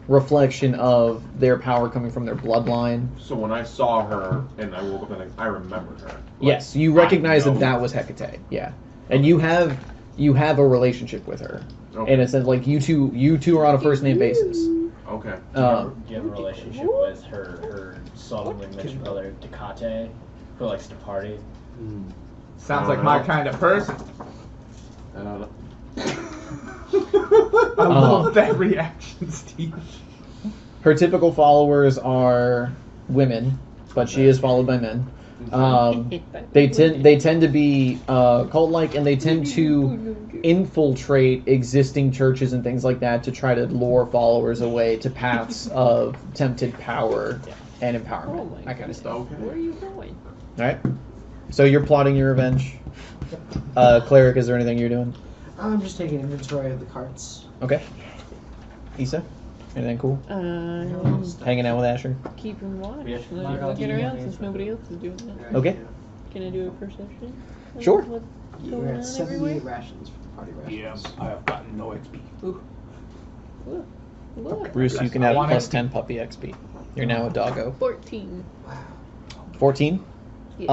[SPEAKER 2] reflection of their power coming from their bloodline.
[SPEAKER 4] So when I saw her and I woke up and I remembered her. Like,
[SPEAKER 2] Yes, you recognize
[SPEAKER 4] I
[SPEAKER 2] that
[SPEAKER 4] know.
[SPEAKER 2] that was Hecate. Yeah, and you have a relationship with her,
[SPEAKER 4] Okay.
[SPEAKER 2] and it says like you two are on a first name basis.
[SPEAKER 4] Okay.
[SPEAKER 1] Do you have a relationship with her seldomly mentioned brother, Decate, who likes to party?
[SPEAKER 5] Sounds like my kind of person.
[SPEAKER 4] I don't know.
[SPEAKER 5] I love that reaction, Steve.
[SPEAKER 2] Her typical followers are women, but she is followed by men. They tend to be cult-like, and they tend to infiltrate existing churches and things like that to try to lure followers away to paths of tempted power and empowerment,
[SPEAKER 8] Oh my
[SPEAKER 2] that kind of stuff.
[SPEAKER 4] Okay.
[SPEAKER 8] Where are you going?
[SPEAKER 2] All right. So you're plotting your revenge. Cleric, is there anything you're doing?
[SPEAKER 7] I'm just taking inventory of the carts.
[SPEAKER 2] Okay. Issa, anything cool? Hanging out with Asher.
[SPEAKER 8] Keeping watch.
[SPEAKER 1] We have to
[SPEAKER 8] Let
[SPEAKER 1] mark
[SPEAKER 8] it
[SPEAKER 1] out
[SPEAKER 8] look
[SPEAKER 1] the
[SPEAKER 8] around
[SPEAKER 1] emails.
[SPEAKER 8] since nobody else is doing that.
[SPEAKER 2] Okay.
[SPEAKER 8] Can I do a perception?
[SPEAKER 2] Sure.
[SPEAKER 8] What's
[SPEAKER 7] We're
[SPEAKER 8] going on
[SPEAKER 7] at 78
[SPEAKER 8] everywhere?
[SPEAKER 7] rations for the party rations.
[SPEAKER 5] I have gotten no XP.
[SPEAKER 8] Look,
[SPEAKER 2] Bruce, you can
[SPEAKER 5] I
[SPEAKER 2] have
[SPEAKER 5] want
[SPEAKER 2] plus
[SPEAKER 5] it.
[SPEAKER 2] 10 puppy XP. You're now a doggo.
[SPEAKER 8] 14.
[SPEAKER 2] 14?
[SPEAKER 8] Yes.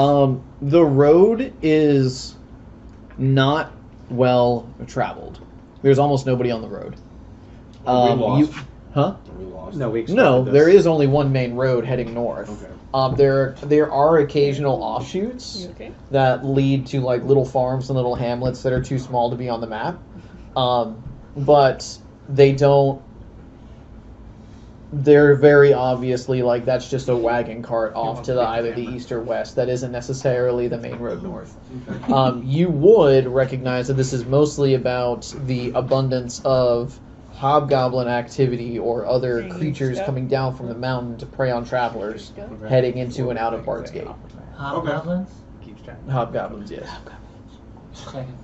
[SPEAKER 2] The road is not well traveled. There's almost nobody on the road.
[SPEAKER 4] We lost.
[SPEAKER 2] Huh?
[SPEAKER 4] We lost.
[SPEAKER 3] No, we
[SPEAKER 2] No,
[SPEAKER 3] expected
[SPEAKER 2] there
[SPEAKER 3] this.
[SPEAKER 2] is only one main road heading north.
[SPEAKER 4] Okay.
[SPEAKER 2] There are occasional offshoots
[SPEAKER 8] You okay?
[SPEAKER 2] that lead to like little farms and little hamlets that are too small to be on the map. But they don't. They're very obviously like that's just a wagon cart off to either the east or west. That isn't necessarily the main road north. You would recognize that this is mostly about the abundance of hobgoblin activity or other creatures coming down from the mountain to prey on travelers heading into and out of Bard's Gate.
[SPEAKER 6] Hobgoblins?
[SPEAKER 5] Keeps track.
[SPEAKER 2] Hobgoblins, yes.
[SPEAKER 6] Second.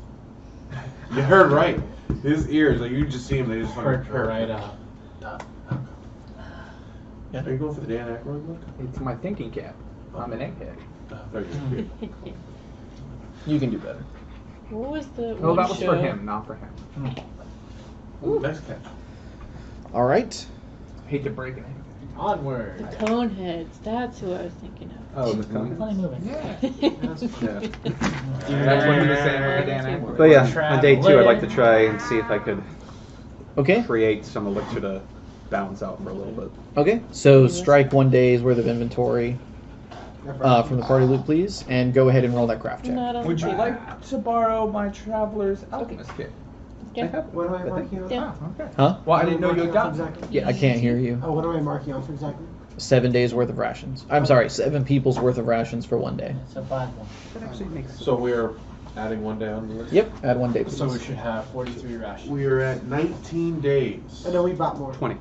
[SPEAKER 4] You heard right. His ears, like you just see him, they just
[SPEAKER 1] Perk
[SPEAKER 4] fucking
[SPEAKER 1] right up.
[SPEAKER 4] Are you going for the Dan Aykroyd look?
[SPEAKER 5] It's my thinking cap. I'm an egghead.
[SPEAKER 4] Very good.
[SPEAKER 2] You can do better.
[SPEAKER 8] What was the
[SPEAKER 5] No,
[SPEAKER 8] one
[SPEAKER 5] that was
[SPEAKER 8] show?
[SPEAKER 5] for him, not for him.
[SPEAKER 4] Ooh, nice catch.
[SPEAKER 2] All right.
[SPEAKER 5] Hate to break it.
[SPEAKER 1] Onward.
[SPEAKER 8] The Coneheads. That's who I was thinking of.
[SPEAKER 3] Oh, the comment.
[SPEAKER 6] Funny movie.
[SPEAKER 5] Yeah.
[SPEAKER 3] Yeah.
[SPEAKER 5] That's what he was saying with the Dan Aykroyd.
[SPEAKER 3] But yeah, on day 2, I'd like to try and see if I could
[SPEAKER 2] Okay.
[SPEAKER 3] create some elixir to balance out for a little bit.
[SPEAKER 2] Okay. So strike 1 day's worth of inventory from the party loot, please, and go ahead and roll that craft check.
[SPEAKER 8] Not on
[SPEAKER 5] Would
[SPEAKER 8] the
[SPEAKER 5] you
[SPEAKER 8] back.
[SPEAKER 5] like to borrow my traveler's alchemist kit?
[SPEAKER 8] Yeah.
[SPEAKER 7] What am I marking on?
[SPEAKER 8] Yeah.
[SPEAKER 5] Oh, okay.
[SPEAKER 2] Huh?
[SPEAKER 5] Well, I
[SPEAKER 7] What am
[SPEAKER 5] didn't know you
[SPEAKER 7] marking
[SPEAKER 5] had
[SPEAKER 7] on for
[SPEAKER 5] gotten
[SPEAKER 7] exactly?
[SPEAKER 2] Yeah, I can't hear you.
[SPEAKER 7] Oh, what am I marking on for exactly?
[SPEAKER 2] 7 days worth of rations. I'm sorry, 7 people's worth of rations for 1 day.
[SPEAKER 6] So 5 more.
[SPEAKER 5] That actually makes sense.
[SPEAKER 4] So we're adding 1 day on the list?
[SPEAKER 2] Yep. Add 1 day, please.
[SPEAKER 1] So we should have 43 rations.
[SPEAKER 4] We are at 19 days.
[SPEAKER 7] I know we bought more.
[SPEAKER 3] 20.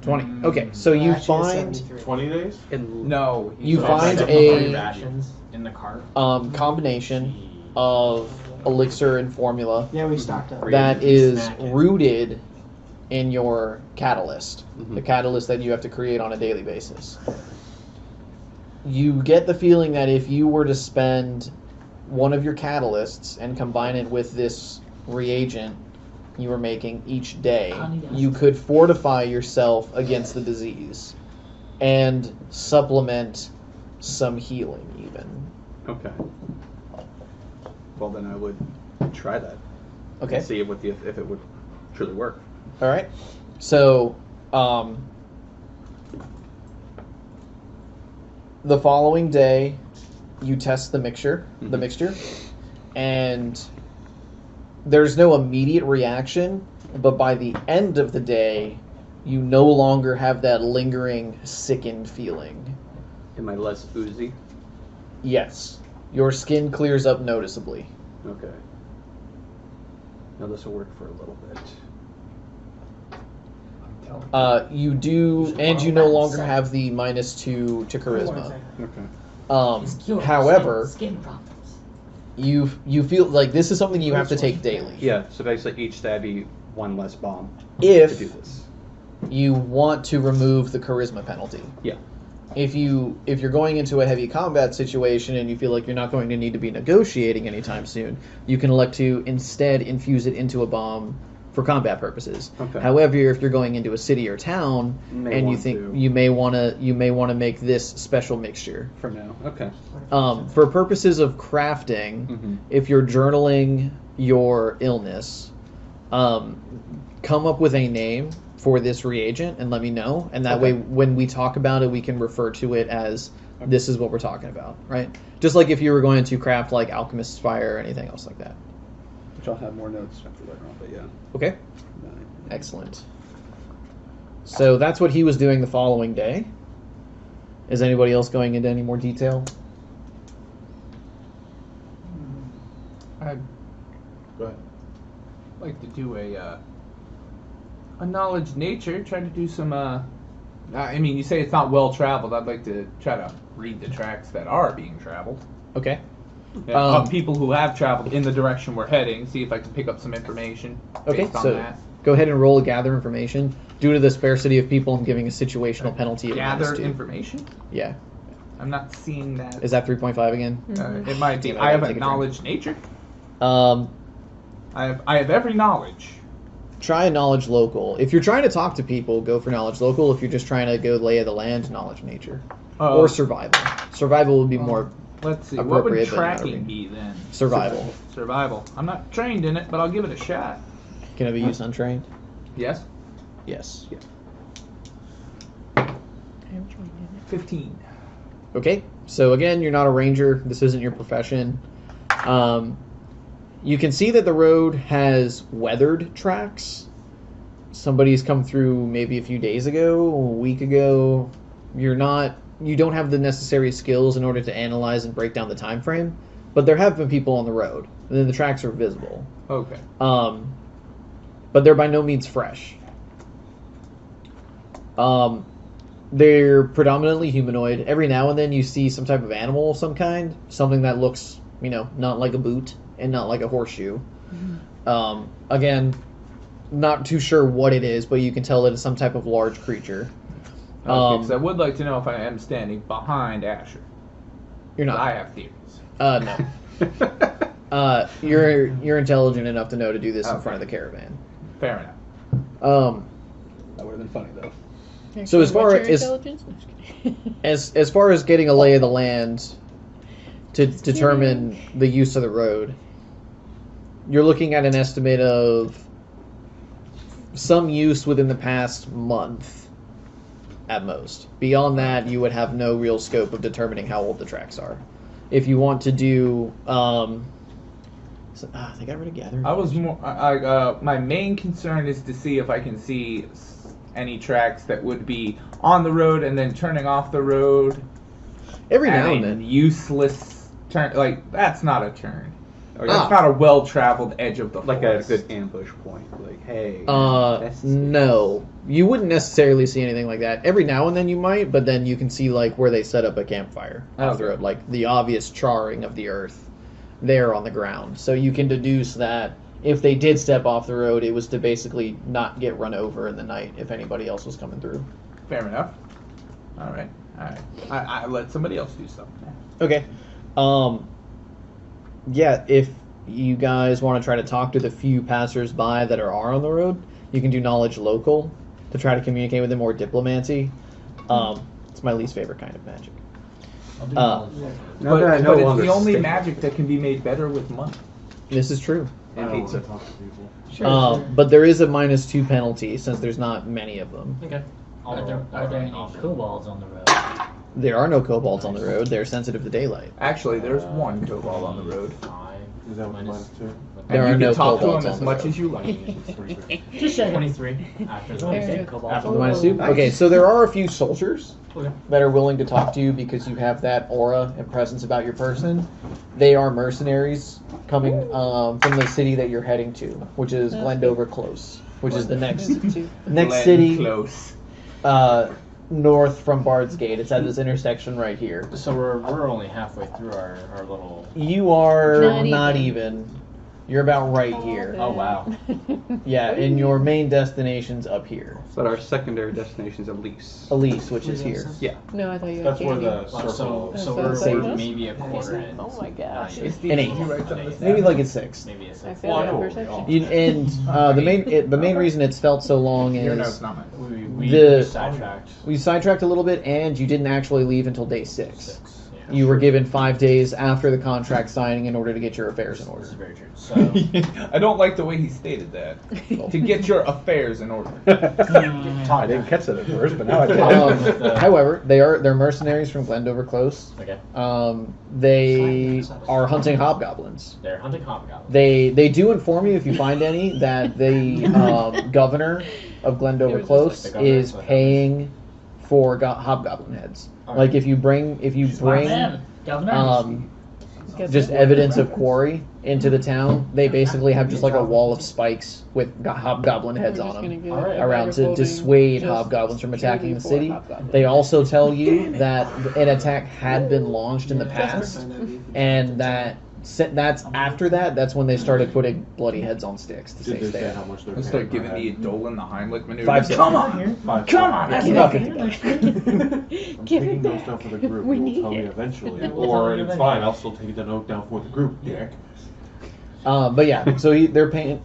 [SPEAKER 2] 20. Okay. So you
[SPEAKER 7] Actually, it's
[SPEAKER 2] find
[SPEAKER 7] 73.
[SPEAKER 4] 20 days?
[SPEAKER 3] In
[SPEAKER 5] No.
[SPEAKER 2] You
[SPEAKER 1] So
[SPEAKER 2] find
[SPEAKER 1] 73
[SPEAKER 2] a-
[SPEAKER 1] rations in the cart.
[SPEAKER 2] combination of elixir and formula
[SPEAKER 7] Yeah, we stocked up.
[SPEAKER 2] that is
[SPEAKER 1] Snack it.
[SPEAKER 2] rooted in your catalyst,
[SPEAKER 3] Mhm.
[SPEAKER 2] the catalyst that you have to create on a daily basis. You get the feeling that if you were to spend one of your catalysts and combine it with this reagent you were making each day, you could fortify yourself against the disease and supplement some healing even.
[SPEAKER 3] Okay. Well, then I would try that.
[SPEAKER 2] Okay.
[SPEAKER 3] And see if it would truly work.
[SPEAKER 2] All right. So, the following day, you test the mixture, and there's no immediate reaction. But by the end of the day, you no longer have that lingering, sickened feeling.
[SPEAKER 3] Am I less oozy?
[SPEAKER 2] Yes, your skin clears up noticeably.
[SPEAKER 3] Okay. Now this will work for a little bit.
[SPEAKER 2] You do, and you no longer have the -2 to charisma.
[SPEAKER 3] Okay.
[SPEAKER 6] It's cured
[SPEAKER 2] However,
[SPEAKER 6] skin problems.
[SPEAKER 2] you feel like this is something you have to take daily.
[SPEAKER 3] Yeah, so basically each day I'd be 1 less bomb to do
[SPEAKER 2] If
[SPEAKER 3] this.
[SPEAKER 2] you want to remove the charisma penalty.
[SPEAKER 3] Yeah.
[SPEAKER 2] If you're going into a heavy combat situation and you feel like you're not going to need to be negotiating anytime soon, you can elect to instead infuse it into a bomb for combat purposes.
[SPEAKER 3] Okay.
[SPEAKER 2] However, if you're going into a city or town
[SPEAKER 3] May
[SPEAKER 2] and you
[SPEAKER 3] want
[SPEAKER 2] think
[SPEAKER 3] to.
[SPEAKER 2] you may want to make this special mixture.
[SPEAKER 3] For now. Okay.
[SPEAKER 2] For purposes of crafting,
[SPEAKER 3] Mhm.
[SPEAKER 2] if you're journaling your illness, come up with a name for this reagent and let me know. And that way, when we talk about it, we can refer to it as this is what we're talking about, right? Just like if you were going to craft like Alchemist's Fire or anything else like that.
[SPEAKER 3] Which I'll have more notes after later on, but yeah.
[SPEAKER 2] Okay. Excellent. So that's what he was doing the following day. Is anybody else going into any more detail?
[SPEAKER 5] I'd
[SPEAKER 4] Go ahead.
[SPEAKER 5] like to do a knowledge nature. Try to do some. I mean, you say it's not well traveled. I'd like to try to read the tracks that are being traveled.
[SPEAKER 2] Okay.
[SPEAKER 5] Yeah,
[SPEAKER 2] Um,
[SPEAKER 5] people who have traveled in the direction we're heading. See if I can pick up some information
[SPEAKER 2] Okay,
[SPEAKER 5] based on
[SPEAKER 2] so
[SPEAKER 5] that.
[SPEAKER 2] go ahead and roll a gather information. Due to the sparsity of people, I'm giving a situational penalty of
[SPEAKER 5] Gather
[SPEAKER 2] -2.
[SPEAKER 5] information.
[SPEAKER 2] Yeah.
[SPEAKER 5] I'm not seeing that.
[SPEAKER 2] Is that 3.5 again?
[SPEAKER 5] It might be.
[SPEAKER 2] Damn it,
[SPEAKER 5] I have
[SPEAKER 2] take
[SPEAKER 5] a
[SPEAKER 2] a drink.
[SPEAKER 5] knowledge nature.
[SPEAKER 2] Um,
[SPEAKER 5] I have every knowledge.
[SPEAKER 2] try a knowledge local. If you're trying to talk to people, go for knowledge local. If you're just trying to go lay of the land, knowledge nature. Or survival. Survival would be more
[SPEAKER 5] Let's see. What would
[SPEAKER 2] appropriate than
[SPEAKER 5] tracking
[SPEAKER 2] knowing.
[SPEAKER 5] be then?
[SPEAKER 2] Survival.
[SPEAKER 5] Survival. I'm not trained in it, but I'll give it a shot.
[SPEAKER 2] Can it be used untrained?
[SPEAKER 5] Yes.
[SPEAKER 2] Yes.
[SPEAKER 5] 15.
[SPEAKER 2] Okay, so again, you're not a ranger. This isn't your profession. You can see that the road has weathered tracks. Somebody's come through maybe a few days ago, a week ago. You don't have the necessary skills in order to analyze and break down the time frame, but there have been people on the road, and then the tracks are visible.
[SPEAKER 5] Okay.
[SPEAKER 2] But they're by no means fresh. They're predominantly humanoid. Every now and then you see some type of animal of some kind, something that looks, not like a boot and not like a horseshoe. Again, not too sure what it is, but you can tell it is some type of large creature.
[SPEAKER 5] Okay, 'cause I would like to know if I am standing behind Asher.
[SPEAKER 2] You're not.
[SPEAKER 5] I have theories.
[SPEAKER 2] No. You're intelligent enough to know to do this in
[SPEAKER 5] Okay.
[SPEAKER 2] front of the caravan.
[SPEAKER 5] Fair enough.
[SPEAKER 3] That would have been funny though.
[SPEAKER 2] So as far
[SPEAKER 8] What's your
[SPEAKER 2] as-
[SPEAKER 8] intelligence? No, just kidding.
[SPEAKER 2] As far as getting a lay of the land to determine the use of the road, you're looking at an estimate of some use within the past month at most. Beyond that, you would have no real scope of determining how old the tracks are. If you want to do, they got rid of gathering.
[SPEAKER 5] I was more. My main concern is to see if I can see any tracks that would be on the road and then turning off the road.
[SPEAKER 2] Every now
[SPEAKER 5] at
[SPEAKER 2] and
[SPEAKER 5] a
[SPEAKER 2] then.
[SPEAKER 5] useless turn. Like that's not a turn. Or that's
[SPEAKER 2] Ah.
[SPEAKER 5] not a well-traveled edge of the
[SPEAKER 3] Like a
[SPEAKER 5] forest.
[SPEAKER 3] good ambush point. Like, hey. that's-
[SPEAKER 2] No. You wouldn't necessarily see anything like that. Every now and then you might, but then you can see like where they set up a campfire off the
[SPEAKER 5] Okay.
[SPEAKER 2] road, like the obvious charring of the earth there on the ground. So you can deduce that if they did step off the road, it was to basically not get run over in the night if anybody else was coming through.
[SPEAKER 5] Fair enough. All right. I let somebody else do something.
[SPEAKER 2] Okay. Yeah, if you guys want to try to talk to the few passers-by that are on the road, you can do knowledge local to try to communicate with them, or diplomancy. It's my least favorite kind of magic.
[SPEAKER 6] I'll do
[SPEAKER 2] Uh,
[SPEAKER 6] knowledge.
[SPEAKER 3] Now that I
[SPEAKER 5] But
[SPEAKER 3] no
[SPEAKER 5] it's
[SPEAKER 3] longer
[SPEAKER 5] the only
[SPEAKER 3] stink.
[SPEAKER 5] magic that can be made better with money
[SPEAKER 2] This is true.
[SPEAKER 4] I
[SPEAKER 5] and
[SPEAKER 4] don't want
[SPEAKER 5] pizza.
[SPEAKER 4] to talk to people.
[SPEAKER 7] Sure.
[SPEAKER 2] But there is a -2 penalty since there's not many of them.
[SPEAKER 6] Okay. Are there any kobolds on the road?
[SPEAKER 2] There are no kobolds on the road. They're sensitive to daylight.
[SPEAKER 5] Actually, there's one kobold on the road.
[SPEAKER 1] 5
[SPEAKER 4] Is that what
[SPEAKER 1] minus
[SPEAKER 4] -2?
[SPEAKER 2] There
[SPEAKER 5] and
[SPEAKER 2] are
[SPEAKER 5] you
[SPEAKER 2] no
[SPEAKER 5] can talk to
[SPEAKER 2] kobolds
[SPEAKER 5] him
[SPEAKER 2] on
[SPEAKER 5] as
[SPEAKER 2] the
[SPEAKER 5] much
[SPEAKER 2] road.
[SPEAKER 5] as you like.
[SPEAKER 6] Just checking.
[SPEAKER 1] 23 after the
[SPEAKER 8] There
[SPEAKER 1] minus
[SPEAKER 8] you
[SPEAKER 1] two.
[SPEAKER 8] go.
[SPEAKER 1] After
[SPEAKER 2] The
[SPEAKER 1] the
[SPEAKER 2] -2?
[SPEAKER 3] Nice.
[SPEAKER 2] Okay, so there are a few soldiers
[SPEAKER 6] Okay.
[SPEAKER 2] that are willing to talk to you because you have that aura and presence about your person. They are mercenaries coming from the city that you're heading to, which is Glendover Close, which is the next
[SPEAKER 5] Glenn
[SPEAKER 2] city
[SPEAKER 5] Close.
[SPEAKER 2] north from Bard's Gate. It's at this intersection right here.
[SPEAKER 1] So we're only halfway through our little.
[SPEAKER 2] You are
[SPEAKER 8] Not
[SPEAKER 2] not
[SPEAKER 8] even.
[SPEAKER 2] even. You're about right here.
[SPEAKER 1] Oh, wow.
[SPEAKER 2] Yeah, and your main destination's up here.
[SPEAKER 3] But our secondary destination is Elise.
[SPEAKER 2] Elise, which is here.
[SPEAKER 3] Yeah.
[SPEAKER 8] No, I thought you had
[SPEAKER 4] That's where
[SPEAKER 8] candy.
[SPEAKER 4] the
[SPEAKER 1] So,
[SPEAKER 4] circle.
[SPEAKER 1] so
[SPEAKER 8] That's
[SPEAKER 1] we're
[SPEAKER 8] what it
[SPEAKER 1] maybe a quarter in.
[SPEAKER 8] Oh my gosh.
[SPEAKER 5] Is
[SPEAKER 2] An eight. Maybe like it's 6.
[SPEAKER 1] Maybe a
[SPEAKER 8] I
[SPEAKER 1] six.
[SPEAKER 8] failed that
[SPEAKER 4] Well,
[SPEAKER 8] perception.
[SPEAKER 2] And the main reason it's felt so long
[SPEAKER 5] Your
[SPEAKER 2] is
[SPEAKER 5] note's not mine.
[SPEAKER 1] We
[SPEAKER 2] The-
[SPEAKER 1] sidetracked.
[SPEAKER 2] we sidetracked a little bit, and you didn't actually leave until day 6.
[SPEAKER 1] 6. Yeah.
[SPEAKER 2] You were given 5 days after the contract signing in order to get your affairs in
[SPEAKER 1] This
[SPEAKER 2] order.
[SPEAKER 1] is very true. So,
[SPEAKER 5] I don't like the way he stated that. To get your affairs in order.
[SPEAKER 3] I didn't catch that at first, but now I can.
[SPEAKER 2] However, they're mercenaries from Glendover Close.
[SPEAKER 1] okay,
[SPEAKER 2] They are hunting hobgoblins.
[SPEAKER 1] they're hunting hobgoblins.
[SPEAKER 2] They do inform you, if you find any, that the governor of Glendover Close
[SPEAKER 1] like the governor of
[SPEAKER 2] is
[SPEAKER 1] Glendover.
[SPEAKER 2] paying for hobgoblin heads.
[SPEAKER 1] Alright.
[SPEAKER 2] Like if you bring
[SPEAKER 6] Man, Governor.
[SPEAKER 2] just evidence of quarry into the town, they basically have just like a wall of spikes with hobgoblin heads on them
[SPEAKER 1] Alright.
[SPEAKER 2] around to dissuade hobgoblins from attacking the city. They also tell you that an attack had been launched in the past, and that's after that's when they started putting bloody heads on sticks to
[SPEAKER 4] Did
[SPEAKER 2] say
[SPEAKER 4] they
[SPEAKER 2] stay
[SPEAKER 4] say
[SPEAKER 2] out.
[SPEAKER 4] how much they're
[SPEAKER 5] Let's
[SPEAKER 4] paying
[SPEAKER 5] start
[SPEAKER 4] per
[SPEAKER 5] giving
[SPEAKER 4] head?
[SPEAKER 5] the Dolan the Heimlich maneuver.
[SPEAKER 2] 5 seconds.
[SPEAKER 5] Come on!
[SPEAKER 4] Five
[SPEAKER 5] Come
[SPEAKER 4] cents.
[SPEAKER 5] on!
[SPEAKER 2] Keep up
[SPEAKER 8] Give
[SPEAKER 2] it.
[SPEAKER 4] I'm
[SPEAKER 8] Give
[SPEAKER 4] taking
[SPEAKER 8] it
[SPEAKER 4] notes
[SPEAKER 8] back.
[SPEAKER 4] down for the group.
[SPEAKER 8] We
[SPEAKER 4] You'll
[SPEAKER 8] need
[SPEAKER 4] tell me
[SPEAKER 8] it.
[SPEAKER 4] eventually.
[SPEAKER 6] We'll tell
[SPEAKER 4] Or
[SPEAKER 6] you
[SPEAKER 4] it's
[SPEAKER 6] eventually.
[SPEAKER 4] fine, I'll still take the note down for the group, dick.
[SPEAKER 2] But yeah, so they're paying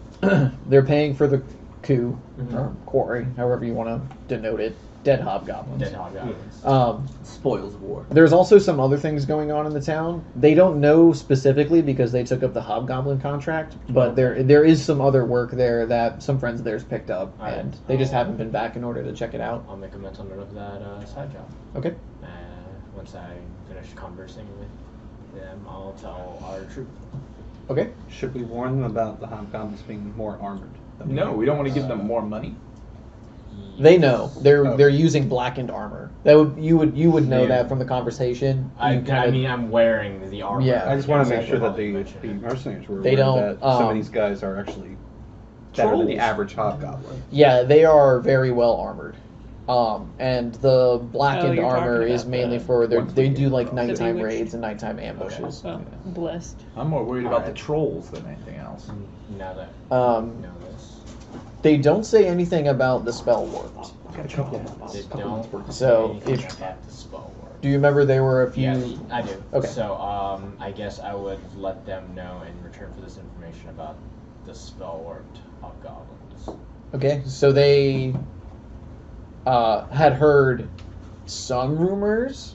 [SPEAKER 2] they're paying for the coup or quarry, however you want to denote it. Dead hobgoblins.
[SPEAKER 1] Dead hobgoblins.
[SPEAKER 5] Spoils of war.
[SPEAKER 2] There's also some other things going on in the town. They don't know specifically because they took up the hobgoblin contract, but there is some other work there that some friends of theirs picked up,
[SPEAKER 1] Alright.
[SPEAKER 2] and they just haven't been back in order to check it out.
[SPEAKER 1] I'll make a mental note of that side job.
[SPEAKER 2] Okay.
[SPEAKER 1] Once I finish conversing with them, I'll tell our troop.
[SPEAKER 2] Okay.
[SPEAKER 3] Should we warn them about the hobgoblins being more armored?
[SPEAKER 5] No, we don't want to give them more money.
[SPEAKER 2] They know they're using blackened armor. You would know that from the conversation.
[SPEAKER 1] I
[SPEAKER 2] You kinda-
[SPEAKER 1] mean, I'm wearing the armor.
[SPEAKER 2] Yeah.
[SPEAKER 3] I just want to make
[SPEAKER 1] Exactly.
[SPEAKER 3] sure that
[SPEAKER 1] Mention
[SPEAKER 3] the
[SPEAKER 1] it.
[SPEAKER 3] mercenaries were
[SPEAKER 2] They
[SPEAKER 3] aware
[SPEAKER 2] don't,
[SPEAKER 3] that some
[SPEAKER 2] um,
[SPEAKER 3] of these guys are actually better than the
[SPEAKER 5] Trolls.
[SPEAKER 3] average hobgoblin.
[SPEAKER 2] Yeah, they are very well armored. And the blackened
[SPEAKER 8] you're
[SPEAKER 2] armor
[SPEAKER 8] talking
[SPEAKER 2] is
[SPEAKER 8] about
[SPEAKER 2] mainly
[SPEAKER 8] the
[SPEAKER 2] for
[SPEAKER 3] ones
[SPEAKER 2] they
[SPEAKER 3] we
[SPEAKER 2] do
[SPEAKER 3] get
[SPEAKER 2] like
[SPEAKER 3] from-
[SPEAKER 2] nighttime
[SPEAKER 8] City Witch.
[SPEAKER 2] raids and nighttime ambushes.
[SPEAKER 8] Oh, blessed.
[SPEAKER 5] I'm more worried about the
[SPEAKER 1] Alright.
[SPEAKER 5] trolls than anything else.
[SPEAKER 1] Now that
[SPEAKER 2] Um,
[SPEAKER 1] you know this,
[SPEAKER 2] They don't say anything about the spell warped.
[SPEAKER 3] Got a couple
[SPEAKER 1] they
[SPEAKER 3] of
[SPEAKER 1] don't
[SPEAKER 2] So,
[SPEAKER 1] say anything
[SPEAKER 2] if-
[SPEAKER 1] about the spell word.
[SPEAKER 2] Do you remember there were a few?
[SPEAKER 1] Yes, I do.
[SPEAKER 2] Okay.
[SPEAKER 1] So, I guess I would let them know in return for this information about the spell warped hobgoblins.
[SPEAKER 2] Okay, so they had heard some rumors.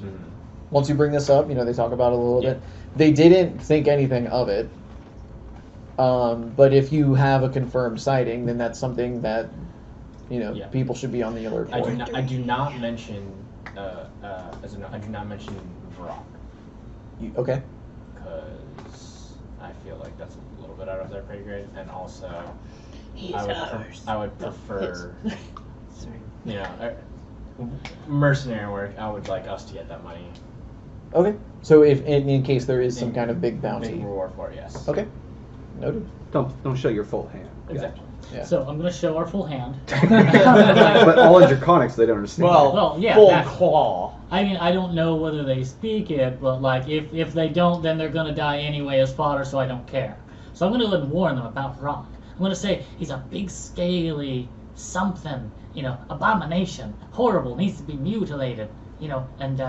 [SPEAKER 2] Once you bring this up, they talk about it a little
[SPEAKER 1] Yeah.
[SPEAKER 2] bit. They didn't think anything of it. But if you have a confirmed sighting, then that's something that
[SPEAKER 1] Yeah.
[SPEAKER 2] people should be on the alert
[SPEAKER 1] I
[SPEAKER 2] for.
[SPEAKER 1] do not mention I do not mention Vrock
[SPEAKER 2] Okay.
[SPEAKER 1] because I feel like that's a little bit out of their pay grade, and also
[SPEAKER 8] He's
[SPEAKER 1] I would
[SPEAKER 8] ours.
[SPEAKER 1] I would prefer
[SPEAKER 8] Sorry.
[SPEAKER 1] mercenary work. I would like us to get that money.
[SPEAKER 2] Okay. So if in case there is some kind of big
[SPEAKER 1] Big
[SPEAKER 2] bounty.
[SPEAKER 1] reward for it, yes.
[SPEAKER 2] Okay. Noted.
[SPEAKER 3] Don't show your full hand.
[SPEAKER 1] Exactly.
[SPEAKER 2] Yeah.
[SPEAKER 6] So I'm going to show our full hand.
[SPEAKER 3] But all in Draconics, they don't understand.
[SPEAKER 6] Well, yeah,
[SPEAKER 5] full
[SPEAKER 6] that-
[SPEAKER 5] claw.
[SPEAKER 6] I mean, I don't know whether they speak it, but like if they don't, then they're gonna die anyway as fodder, so I don't care. So I'm gonna warn them about Rock. I'm gonna say he's a big, scaly something, abomination, horrible, needs to be mutilated, and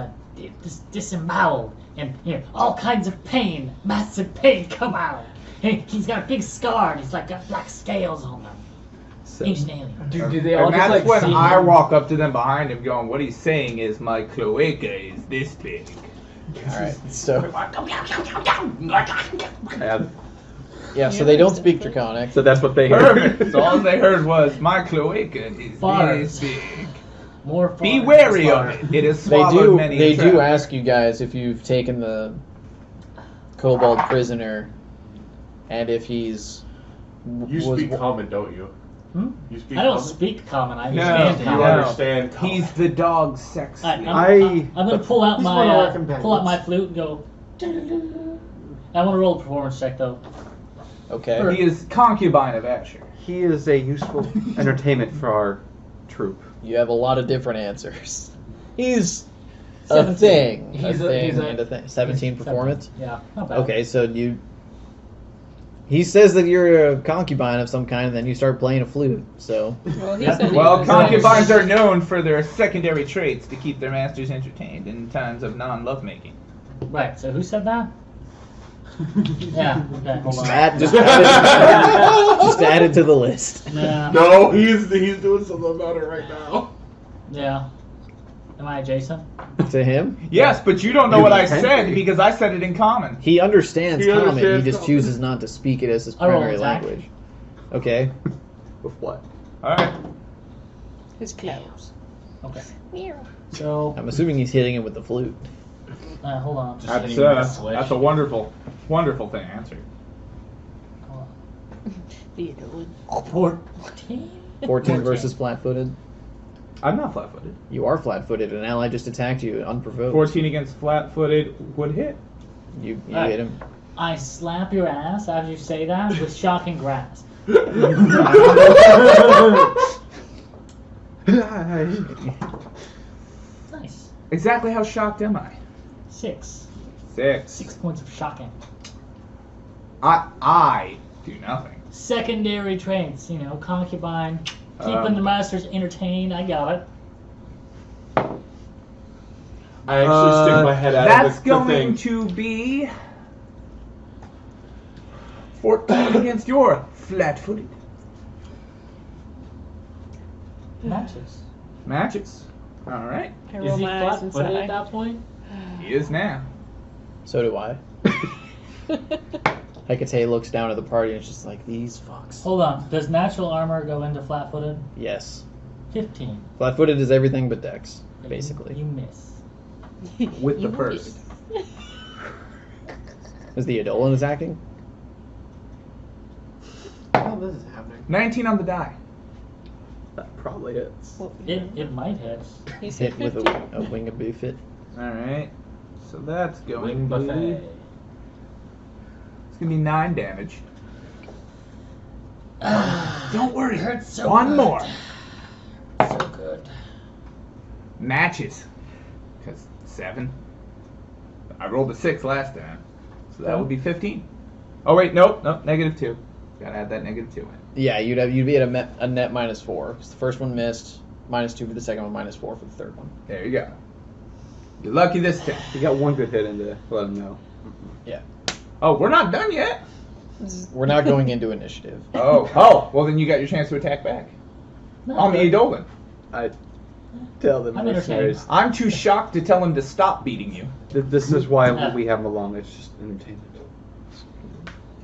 [SPEAKER 6] disemboweled, and all kinds of pain, massive pain come out. And he's got a big scar, and he's like got black scales on him. Ancient alien.
[SPEAKER 5] Do they all
[SPEAKER 6] just,
[SPEAKER 5] that's
[SPEAKER 6] like,
[SPEAKER 5] when
[SPEAKER 6] see
[SPEAKER 5] I
[SPEAKER 6] him?
[SPEAKER 5] walk up to them behind him going, what he's saying is my cloaca is this big.
[SPEAKER 2] All right. So
[SPEAKER 3] Yeah,
[SPEAKER 2] yeah. So they don't speak Draconic.
[SPEAKER 3] so that's what they hear.
[SPEAKER 5] Perfect. So all they heard was my cloaca is
[SPEAKER 6] Farts.
[SPEAKER 5] this big.
[SPEAKER 6] More
[SPEAKER 5] Be
[SPEAKER 6] farts.
[SPEAKER 5] wary of it. It has
[SPEAKER 2] They
[SPEAKER 5] swallowed
[SPEAKER 2] do.
[SPEAKER 5] many
[SPEAKER 2] They
[SPEAKER 5] a
[SPEAKER 2] do
[SPEAKER 5] trap.
[SPEAKER 2] ask you guys if you've taken the kobold prisoner, and if he's
[SPEAKER 4] You speak common, don't you?
[SPEAKER 6] Hmm?
[SPEAKER 4] You speak
[SPEAKER 6] I don't
[SPEAKER 4] common?
[SPEAKER 6] speak common. I
[SPEAKER 5] No,
[SPEAKER 6] understand
[SPEAKER 4] You
[SPEAKER 6] common.
[SPEAKER 5] No.
[SPEAKER 4] understand common.
[SPEAKER 5] He's the dog sex.
[SPEAKER 6] I'm
[SPEAKER 3] I-
[SPEAKER 6] gonna pull out
[SPEAKER 7] He's one of our
[SPEAKER 6] my
[SPEAKER 7] companions.
[SPEAKER 6] pull out my flute and go. I want to roll a performance check though.
[SPEAKER 2] okay.
[SPEAKER 5] He is concubine of Asher.
[SPEAKER 3] He is a useful entertainment for our troop.
[SPEAKER 2] You have a lot of different answers. He's a
[SPEAKER 6] 17.
[SPEAKER 2] thing.
[SPEAKER 6] He's
[SPEAKER 2] a
[SPEAKER 6] a-
[SPEAKER 2] thing
[SPEAKER 6] he's a-
[SPEAKER 2] and a thing. 17 performance.
[SPEAKER 6] Yeah, not bad.
[SPEAKER 2] Okay, so you. He says that you're a concubine of some kind, and then you start playing a flute. So
[SPEAKER 8] Well, he
[SPEAKER 6] Yeah.
[SPEAKER 8] said he
[SPEAKER 5] Well,
[SPEAKER 8] was-
[SPEAKER 5] concubines are known for their secondary traits to keep their masters entertained in times of non-lovemaking.
[SPEAKER 6] Right. So who said that? Yeah. Okay.
[SPEAKER 2] just add it to the list.
[SPEAKER 6] Yeah.
[SPEAKER 4] No, he's doing something about it right now.
[SPEAKER 6] Yeah. Am I adjacent?
[SPEAKER 2] To him,
[SPEAKER 5] Yes, but you don't know what I said because I said it in common.
[SPEAKER 2] he understands
[SPEAKER 3] He
[SPEAKER 2] common.
[SPEAKER 3] understands
[SPEAKER 2] He just
[SPEAKER 3] common.
[SPEAKER 2] chooses not to speak it as his
[SPEAKER 6] I roll
[SPEAKER 2] primary
[SPEAKER 6] attack.
[SPEAKER 2] language. Okay.
[SPEAKER 3] With what?
[SPEAKER 5] All right.
[SPEAKER 8] His clothes.
[SPEAKER 6] Okay.
[SPEAKER 8] Meow.
[SPEAKER 6] So,
[SPEAKER 2] I'm assuming he's hitting him with the flute.
[SPEAKER 6] hold on.
[SPEAKER 1] Just
[SPEAKER 5] That's
[SPEAKER 1] hitting with a switch.
[SPEAKER 5] that's a wonderful thing to answer.
[SPEAKER 6] Hold on.
[SPEAKER 8] Theodore.
[SPEAKER 6] 14?
[SPEAKER 2] 14 versus flat-footed.
[SPEAKER 5] I'm not flat-footed.
[SPEAKER 2] You are flat-footed. An ally just attacked you unprovoked.
[SPEAKER 5] 14 against flat-footed would hit.
[SPEAKER 2] You
[SPEAKER 6] Alright.
[SPEAKER 2] hit him.
[SPEAKER 6] I slap your ass after you say that with shocking grasp. Nice.
[SPEAKER 5] Exactly how shocked am I?
[SPEAKER 6] 6.
[SPEAKER 5] 6.
[SPEAKER 6] 6 points of shocking.
[SPEAKER 5] I do nothing.
[SPEAKER 6] Secondary traits, concubine, keeping the masters entertained. I got it.
[SPEAKER 4] I actually stick my head out
[SPEAKER 5] That's
[SPEAKER 4] of the
[SPEAKER 5] going
[SPEAKER 4] thing.
[SPEAKER 5] to be 14 against your flat-footed.
[SPEAKER 6] Matches.
[SPEAKER 5] Matches. All right.
[SPEAKER 8] I
[SPEAKER 6] Is
[SPEAKER 8] roll
[SPEAKER 6] he
[SPEAKER 8] my eyes
[SPEAKER 6] flat-footed at
[SPEAKER 8] inside.
[SPEAKER 6] that point?
[SPEAKER 5] He is now.
[SPEAKER 2] So do I. Hecate looks down at the party and is just like, these fucks.
[SPEAKER 6] Hold on. Does natural armor go into flat-footed?
[SPEAKER 2] Yes.
[SPEAKER 6] 15.
[SPEAKER 2] Flat-footed is everything but dex, basically.
[SPEAKER 6] You miss.
[SPEAKER 5] With the
[SPEAKER 8] You
[SPEAKER 5] first.
[SPEAKER 8] would.
[SPEAKER 2] Is the Edolan attacking?
[SPEAKER 7] Oh, this is happening.
[SPEAKER 5] 19 on the die.
[SPEAKER 3] That probably is.
[SPEAKER 8] What-
[SPEAKER 6] It might hit.
[SPEAKER 8] He said
[SPEAKER 2] Hit with
[SPEAKER 8] 15.
[SPEAKER 2] a wing of buffet.
[SPEAKER 5] All right. So that's
[SPEAKER 1] Wing
[SPEAKER 5] going to
[SPEAKER 1] buffet.
[SPEAKER 5] It's going to be 9 damage.
[SPEAKER 6] Don't worry, hurts so
[SPEAKER 5] One
[SPEAKER 6] good.
[SPEAKER 5] more.
[SPEAKER 6] So good.
[SPEAKER 5] Matches. Because 7. I rolled a 6 last time. So that would be 15. Oh, wait. Nope. -2. Got to add that -2 in.
[SPEAKER 2] Yeah, you'd be at a net -4. 'Cause the first one missed, -2 for the second one, -4 for the third one.
[SPEAKER 5] There you go. You're lucky this time.
[SPEAKER 3] You got one good hit in to let him know.
[SPEAKER 5] Oh, we're not done yet.
[SPEAKER 2] We're not going into initiative.
[SPEAKER 5] Oh. Well, then you got your chance to attack back.
[SPEAKER 6] No,
[SPEAKER 5] On the Edolan.
[SPEAKER 3] I tell the
[SPEAKER 6] I'm
[SPEAKER 3] mercenaries.
[SPEAKER 5] I'm too shocked to tell him to stop beating you.
[SPEAKER 3] This is why we have him along. It's just entertainment.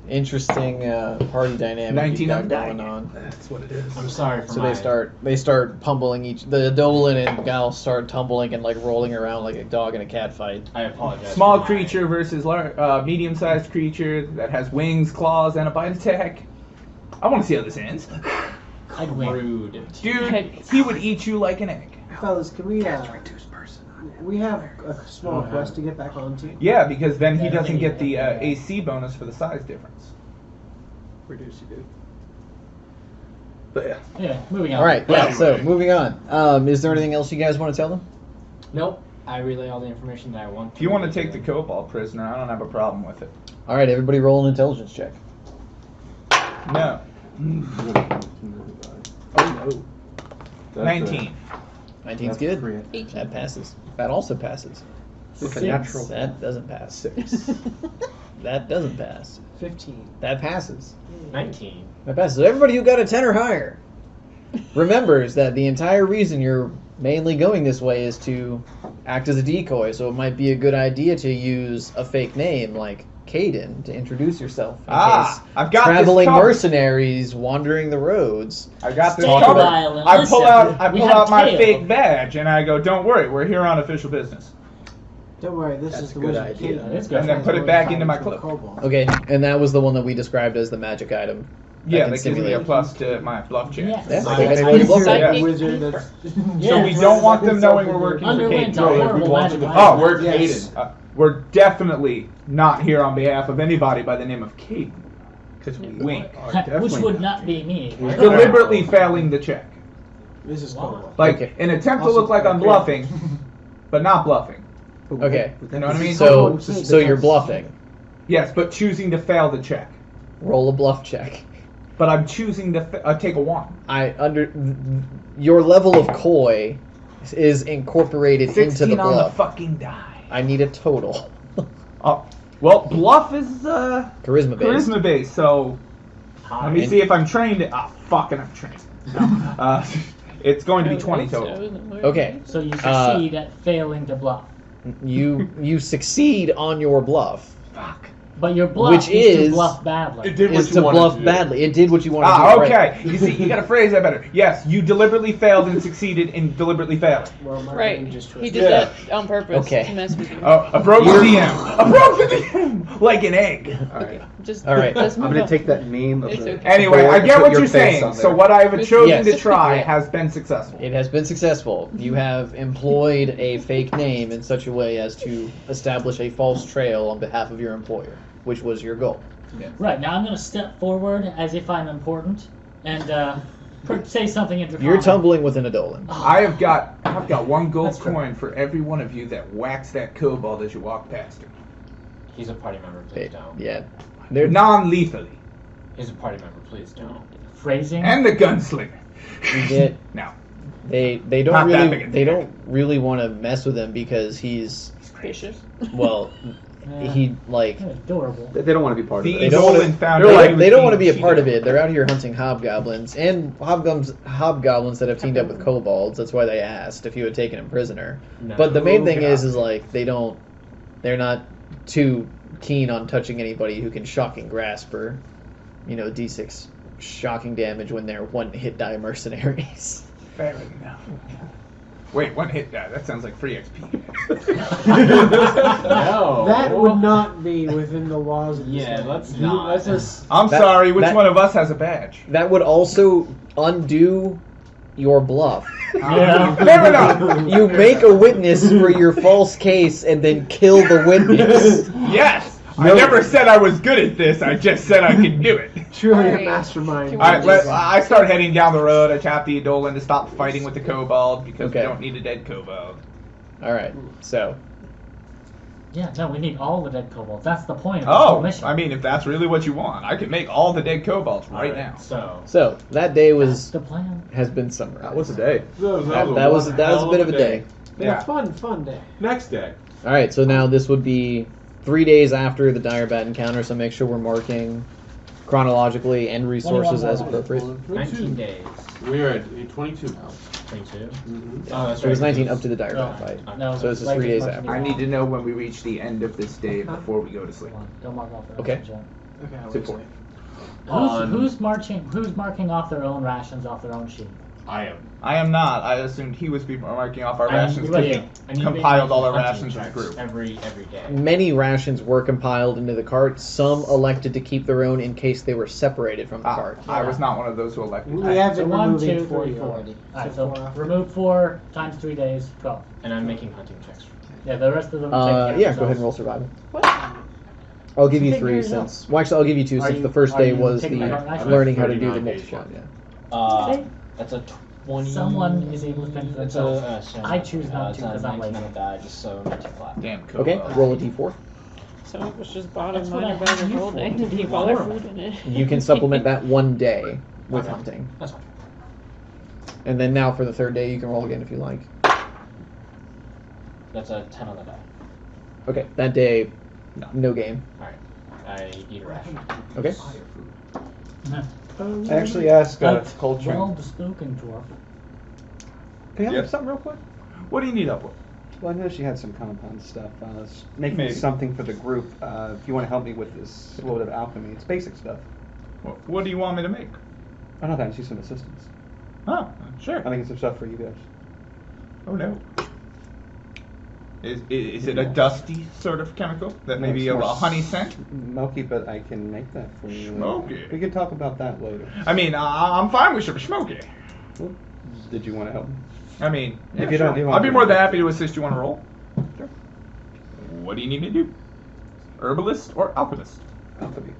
[SPEAKER 2] Interesting party dynamic
[SPEAKER 5] 19
[SPEAKER 2] you've got
[SPEAKER 5] on die.
[SPEAKER 2] going on.
[SPEAKER 3] That's what it is.
[SPEAKER 1] I'm sorry for
[SPEAKER 2] So
[SPEAKER 1] my...
[SPEAKER 2] they start pummeling each. The Dolan and Gal start tumbling and like rolling around like a dog in a cat fight.
[SPEAKER 1] I apologize.
[SPEAKER 5] Small
[SPEAKER 1] for my-
[SPEAKER 5] creature versus medium-sized creature that has wings, claws, and a bite attack. I want to see how this ends.
[SPEAKER 6] I'd win.
[SPEAKER 1] Rude.
[SPEAKER 5] Dude, he would eat you like an egg.
[SPEAKER 7] Fellas, can we have a small
[SPEAKER 1] Okay.
[SPEAKER 7] quest to get back onto?
[SPEAKER 5] Yeah, because then he
[SPEAKER 6] Yeah,
[SPEAKER 5] doesn't
[SPEAKER 6] then
[SPEAKER 5] get the
[SPEAKER 6] you-
[SPEAKER 5] AC bonus for the size difference.
[SPEAKER 3] Reduce you do. But yeah.
[SPEAKER 6] Yeah, moving on.
[SPEAKER 2] All right, yeah. So moving on. Is there anything else you guys want to tell them?
[SPEAKER 1] Nope. I relay all the information that I want.
[SPEAKER 5] If you want to take the cobalt prisoner, I don't have a problem with it.
[SPEAKER 2] All right, everybody, roll an intelligence check.
[SPEAKER 5] No.
[SPEAKER 3] Oh no.
[SPEAKER 5] 19.
[SPEAKER 2] 19's good.
[SPEAKER 8] 18.
[SPEAKER 2] That passes. That also passes.
[SPEAKER 3] With a
[SPEAKER 6] 6.
[SPEAKER 3] natural
[SPEAKER 2] That doesn't pass.
[SPEAKER 3] 6.
[SPEAKER 2] That doesn't pass.
[SPEAKER 7] 15.
[SPEAKER 2] That passes.
[SPEAKER 1] 19.
[SPEAKER 2] That passes. So everybody who got a 10 or higher remembers that the entire reason you're mainly going this way is to act as a decoy. So it might be a good idea to use a fake name like Caden to introduce yourself in case
[SPEAKER 5] I've got
[SPEAKER 2] traveling
[SPEAKER 5] this covered.
[SPEAKER 2] mercenaries wandering the roads.
[SPEAKER 5] I got this
[SPEAKER 6] Stay
[SPEAKER 5] covered.
[SPEAKER 6] violent.
[SPEAKER 5] I pull
[SPEAKER 6] Listen, we have
[SPEAKER 5] out my
[SPEAKER 6] tail.
[SPEAKER 5] fake badge and I go, "Don't worry, we're here on official business."
[SPEAKER 7] Don't worry, this
[SPEAKER 3] That's
[SPEAKER 7] is
[SPEAKER 3] a
[SPEAKER 7] the
[SPEAKER 3] good
[SPEAKER 7] wizard
[SPEAKER 3] idea.
[SPEAKER 7] king.
[SPEAKER 6] That's good.
[SPEAKER 5] And then put it back into my clip.
[SPEAKER 2] Okay, and that was the one that we described as the magic item.
[SPEAKER 5] Yeah,
[SPEAKER 2] can
[SPEAKER 5] that gives me a
[SPEAKER 2] simulate.
[SPEAKER 5] plus to my bluff check.
[SPEAKER 6] Yes.
[SPEAKER 2] Yeah,
[SPEAKER 1] I-
[SPEAKER 2] okay,
[SPEAKER 1] I-
[SPEAKER 2] maybe we'll
[SPEAKER 8] Psychic
[SPEAKER 2] go.
[SPEAKER 5] Yeah.
[SPEAKER 7] Wizard that's
[SPEAKER 6] Yeah.
[SPEAKER 5] So we don't want them knowing we're working for
[SPEAKER 6] Underwent a
[SPEAKER 5] Caden.
[SPEAKER 6] horrible magic
[SPEAKER 5] Oh,
[SPEAKER 6] item.
[SPEAKER 5] we're
[SPEAKER 7] Yes.
[SPEAKER 5] Caden. We're definitely not here on behalf of anybody by the name of Caden.
[SPEAKER 3] Because we
[SPEAKER 5] Wink.
[SPEAKER 3] are
[SPEAKER 6] Which
[SPEAKER 3] definitely
[SPEAKER 6] would not be me.
[SPEAKER 5] Deliberately failing the check.
[SPEAKER 7] This is
[SPEAKER 6] Wow.
[SPEAKER 7] cool.
[SPEAKER 5] Like,
[SPEAKER 2] Okay.
[SPEAKER 5] an attempt to
[SPEAKER 7] Also,
[SPEAKER 5] look like I'm
[SPEAKER 7] okay.
[SPEAKER 5] bluffing, but not bluffing.
[SPEAKER 2] Okay.
[SPEAKER 5] You know what I mean?
[SPEAKER 2] So,
[SPEAKER 7] Oh,
[SPEAKER 2] so you're bluffing.
[SPEAKER 5] Yes, but choosing to fail the check.
[SPEAKER 2] Roll a bluff check.
[SPEAKER 5] But I'm choosing to take a 1.
[SPEAKER 2] Your level of coy is incorporated into
[SPEAKER 5] 16
[SPEAKER 2] the
[SPEAKER 5] on the
[SPEAKER 2] bluff.
[SPEAKER 5] fucking die.
[SPEAKER 2] I need a total.
[SPEAKER 5] Oh, well, bluff is
[SPEAKER 2] Charisma based.
[SPEAKER 5] charisma based, so let me
[SPEAKER 2] And-
[SPEAKER 5] see if I'm trained. Ah, fucking I'm trained. No. It's going to be
[SPEAKER 8] I would
[SPEAKER 5] 20
[SPEAKER 8] hope so,
[SPEAKER 5] total.
[SPEAKER 8] isn't it?
[SPEAKER 2] Okay.
[SPEAKER 6] So you succeed at failing to bluff.
[SPEAKER 2] You succeed on your bluff.
[SPEAKER 5] Fuck.
[SPEAKER 6] But your bluff
[SPEAKER 2] Which
[SPEAKER 6] is
[SPEAKER 2] is-
[SPEAKER 6] to bluff badly.
[SPEAKER 4] It did what
[SPEAKER 2] Is
[SPEAKER 4] you
[SPEAKER 2] to
[SPEAKER 4] wanted
[SPEAKER 2] bluff
[SPEAKER 4] to do.
[SPEAKER 2] badly. It did what you wanted to do.
[SPEAKER 5] Okay.
[SPEAKER 2] Right.
[SPEAKER 5] You see, you gotta phrase that better. Yes, you deliberately failed and succeeded in deliberately failing.
[SPEAKER 7] Well, my
[SPEAKER 8] Right.
[SPEAKER 7] brain just
[SPEAKER 8] He
[SPEAKER 7] twisted.
[SPEAKER 8] did
[SPEAKER 4] Yeah.
[SPEAKER 8] that on purpose
[SPEAKER 2] Okay.
[SPEAKER 8] to mess with you.
[SPEAKER 5] Oh, a broke DM. A broke DM! Like an egg.
[SPEAKER 3] Alright.
[SPEAKER 8] Just
[SPEAKER 2] All right.
[SPEAKER 8] let's
[SPEAKER 3] I'm
[SPEAKER 8] move
[SPEAKER 3] gonna
[SPEAKER 8] on.
[SPEAKER 3] take that meme of
[SPEAKER 8] It's
[SPEAKER 3] the
[SPEAKER 8] okay.
[SPEAKER 5] Anyway,
[SPEAKER 3] board
[SPEAKER 5] I
[SPEAKER 3] and
[SPEAKER 5] get
[SPEAKER 3] put
[SPEAKER 5] what
[SPEAKER 3] your
[SPEAKER 5] you're
[SPEAKER 3] face
[SPEAKER 5] saying.
[SPEAKER 3] on
[SPEAKER 5] So
[SPEAKER 3] there.
[SPEAKER 5] what I've chosen
[SPEAKER 2] Yes.
[SPEAKER 5] to try
[SPEAKER 2] Yeah.
[SPEAKER 5] has been successful.
[SPEAKER 2] It has been successful. You have employed a fake name in such a way as to establish a false trail on behalf of your employer, which was your goal.
[SPEAKER 6] Right, now I'm going to step forward as if I'm important and say something into
[SPEAKER 2] You're tumbling with an Adolin.
[SPEAKER 5] I've got one gold
[SPEAKER 6] That's correct.
[SPEAKER 5] coin for every one of you that whacks that kobold as you walk past him.
[SPEAKER 1] He's a party member. Please don't.
[SPEAKER 2] Yeah. They're
[SPEAKER 5] Non-lethally.
[SPEAKER 1] He's a party member. Please don't.
[SPEAKER 6] Phrasing.
[SPEAKER 5] And the gunslinger.
[SPEAKER 2] you get
[SPEAKER 5] No.
[SPEAKER 2] they
[SPEAKER 5] Not
[SPEAKER 2] don't
[SPEAKER 5] that
[SPEAKER 2] really
[SPEAKER 5] big a
[SPEAKER 2] they
[SPEAKER 5] deal.
[SPEAKER 2] don't really want to mess with him because he's
[SPEAKER 8] Vicious.
[SPEAKER 2] well he like
[SPEAKER 6] You're adorable.
[SPEAKER 3] They don't want to be part of
[SPEAKER 5] The
[SPEAKER 3] it.
[SPEAKER 2] they don't
[SPEAKER 5] Nolan
[SPEAKER 2] want to
[SPEAKER 5] found
[SPEAKER 2] they're
[SPEAKER 5] out
[SPEAKER 2] like
[SPEAKER 5] he
[SPEAKER 2] they
[SPEAKER 5] was
[SPEAKER 2] don't want to be
[SPEAKER 5] being
[SPEAKER 2] a part of
[SPEAKER 5] cheated.
[SPEAKER 2] it. They're out here hunting hobgoblins and hobgoblins that have teamed up with kobolds. That's why they asked if you had taken him prisoner.
[SPEAKER 1] No.
[SPEAKER 2] But the main thing
[SPEAKER 5] Yeah.
[SPEAKER 2] is like they're not too keen on touching anybody who can shocking grasp or D6 shocking damage when they're one hit die mercenaries.
[SPEAKER 5] Fair enough. Wait, one hit die. That sounds like free XP.
[SPEAKER 1] No.
[SPEAKER 7] That would not be within the laws of this
[SPEAKER 1] Yeah,
[SPEAKER 7] land.
[SPEAKER 1] let's
[SPEAKER 7] You-
[SPEAKER 1] not.
[SPEAKER 7] Let's just.
[SPEAKER 5] I'm
[SPEAKER 2] That-
[SPEAKER 5] sorry, which
[SPEAKER 2] that-
[SPEAKER 5] one of us has a badge?
[SPEAKER 2] That would also undo your bluff.
[SPEAKER 6] Yeah.
[SPEAKER 5] Fair enough.
[SPEAKER 2] You make a witness for your false case and then kill the witness.
[SPEAKER 5] Yes.
[SPEAKER 2] No.
[SPEAKER 5] I never said I was good at this. I just said I could do it.
[SPEAKER 7] Truly a
[SPEAKER 8] Alright.
[SPEAKER 7] mastermind.
[SPEAKER 8] Can
[SPEAKER 5] All right,
[SPEAKER 8] we
[SPEAKER 5] let,
[SPEAKER 8] just-
[SPEAKER 5] I start heading down the road. I tap the Adolin to stop fighting with the kobold because
[SPEAKER 2] Okay.
[SPEAKER 5] we don't need a dead kobold.
[SPEAKER 2] All right, so
[SPEAKER 6] Yeah, no, we need all the dead kobolds. That's the point of the whole
[SPEAKER 5] Oh,
[SPEAKER 6] mission.
[SPEAKER 5] I mean, if that's really what you want, I can make all the dead kobolds right now.
[SPEAKER 1] So
[SPEAKER 2] that day
[SPEAKER 6] That's the plan.
[SPEAKER 2] has been summarized.
[SPEAKER 3] That was a day.
[SPEAKER 2] That was a bit of a day.
[SPEAKER 7] Yeah, fun day.
[SPEAKER 4] Next day.
[SPEAKER 2] All right, so now this would be 3 days after the dire bat encounter. So make sure we're marking chronologically and resources as appropriate.
[SPEAKER 1] 19 days.
[SPEAKER 4] We're at 22 now.
[SPEAKER 1] 22.
[SPEAKER 4] Mm-hmm.
[SPEAKER 1] Oh, that's
[SPEAKER 2] It was
[SPEAKER 1] right.
[SPEAKER 2] 19 up to the dire bat
[SPEAKER 6] No,
[SPEAKER 2] fight.
[SPEAKER 6] no,
[SPEAKER 2] So this is
[SPEAKER 6] like
[SPEAKER 2] 3 days
[SPEAKER 6] as much
[SPEAKER 2] after.
[SPEAKER 6] as
[SPEAKER 5] I
[SPEAKER 6] you
[SPEAKER 5] need to
[SPEAKER 6] want.
[SPEAKER 5] know when we reach the end of this day before we go to sleep.
[SPEAKER 6] Don't mark off the
[SPEAKER 2] Okay.
[SPEAKER 6] rations yet.
[SPEAKER 7] Okay,
[SPEAKER 3] It's important.
[SPEAKER 6] Who's marking off their own rations off their own sheet?
[SPEAKER 4] I am.
[SPEAKER 5] I am not. I assumed he was be marking off our rations
[SPEAKER 6] what
[SPEAKER 5] because
[SPEAKER 6] about
[SPEAKER 5] he
[SPEAKER 1] I need to make
[SPEAKER 5] compiled all our
[SPEAKER 1] hunting
[SPEAKER 5] rations as a
[SPEAKER 1] checks
[SPEAKER 5] group.
[SPEAKER 1] every day.
[SPEAKER 2] Many rations were compiled into the cart. Some elected to keep their own in case they were separated from the cart.
[SPEAKER 5] I was not one of those who elected.
[SPEAKER 7] We have
[SPEAKER 6] So
[SPEAKER 7] been
[SPEAKER 6] 1,
[SPEAKER 7] removing
[SPEAKER 6] 2,
[SPEAKER 7] 4
[SPEAKER 6] 3,
[SPEAKER 7] you
[SPEAKER 6] 4.
[SPEAKER 7] already.
[SPEAKER 6] Alright,
[SPEAKER 7] So
[SPEAKER 6] so
[SPEAKER 7] 4
[SPEAKER 6] remove 4 times 3 days, 12.
[SPEAKER 1] And I'm making hunting checks.
[SPEAKER 6] Yeah, the rest of them take care of
[SPEAKER 2] Yeah, go ahead and roll
[SPEAKER 6] themselves.
[SPEAKER 2] survival.
[SPEAKER 8] What?
[SPEAKER 2] I'll give you
[SPEAKER 6] Figure
[SPEAKER 2] 3
[SPEAKER 6] it out.
[SPEAKER 2] since. Well, actually, I'll give you 2
[SPEAKER 6] Are
[SPEAKER 2] since
[SPEAKER 6] you-
[SPEAKER 2] the first
[SPEAKER 6] are
[SPEAKER 2] day
[SPEAKER 6] you
[SPEAKER 2] was
[SPEAKER 6] taking
[SPEAKER 2] the
[SPEAKER 6] my rations?
[SPEAKER 2] learning how to do
[SPEAKER 4] 39
[SPEAKER 2] the
[SPEAKER 4] days.
[SPEAKER 2] multi-shot. Yeah.
[SPEAKER 6] Okay.
[SPEAKER 1] That's a 20.
[SPEAKER 6] Someone is able to fend for
[SPEAKER 1] It's
[SPEAKER 6] themselves. I choose not
[SPEAKER 1] it's
[SPEAKER 6] to
[SPEAKER 1] a
[SPEAKER 6] 'cause I'm
[SPEAKER 1] 19
[SPEAKER 6] lazy.
[SPEAKER 1] on the die, just so not too flat.
[SPEAKER 5] Damn kobold.
[SPEAKER 2] Okay, roll a d4.
[SPEAKER 8] Some of us just bought a
[SPEAKER 6] That's what
[SPEAKER 8] minor
[SPEAKER 6] I
[SPEAKER 8] bag
[SPEAKER 6] have
[SPEAKER 8] of
[SPEAKER 6] you
[SPEAKER 8] gold
[SPEAKER 6] for.
[SPEAKER 8] and
[SPEAKER 6] You
[SPEAKER 8] keep all our
[SPEAKER 6] want
[SPEAKER 8] food in it.
[SPEAKER 2] You can supplement that 1 day with
[SPEAKER 1] Okay.
[SPEAKER 2] hunting.
[SPEAKER 1] That's fine.
[SPEAKER 2] And then now for the 3rd day, you can roll again if you like.
[SPEAKER 1] That's a 10 on the die.
[SPEAKER 2] Okay, that day, no game.
[SPEAKER 1] Alright. I eat a ration.
[SPEAKER 2] Okay.
[SPEAKER 3] I actually asked Coltrane.
[SPEAKER 6] Well spoken, dwarf.
[SPEAKER 3] Can I
[SPEAKER 5] Yep.
[SPEAKER 3] have something real quick?
[SPEAKER 5] What do you need up with?
[SPEAKER 3] Well, I know she had some compound stuff. Making
[SPEAKER 5] Maybe.
[SPEAKER 3] something for the group. If you want to help me with this little bit of alchemy, it's basic stuff.
[SPEAKER 5] What do you want me to make?
[SPEAKER 3] I don't know. I just need some assistance.
[SPEAKER 5] Oh, sure.
[SPEAKER 3] I'm making some stuff for you guys.
[SPEAKER 5] Oh no. Is it a dusty sort of chemical that
[SPEAKER 3] No,
[SPEAKER 5] maybe
[SPEAKER 3] it's
[SPEAKER 5] a
[SPEAKER 3] more
[SPEAKER 5] honey scent?
[SPEAKER 3] Smoky, but I can make that for you.
[SPEAKER 5] Smoky.
[SPEAKER 3] We can talk about that later.
[SPEAKER 5] I mean, I'm fine with smoky.
[SPEAKER 3] Well, did you want to help me?
[SPEAKER 5] I mean,
[SPEAKER 3] If
[SPEAKER 5] yeah,
[SPEAKER 3] you don't-
[SPEAKER 5] sure.
[SPEAKER 3] you want
[SPEAKER 5] I'd be
[SPEAKER 3] to-
[SPEAKER 5] more than happy to assist you on a roll. Sure. What do you need me to do? Herbalist or alchemist?
[SPEAKER 3] Alchemy.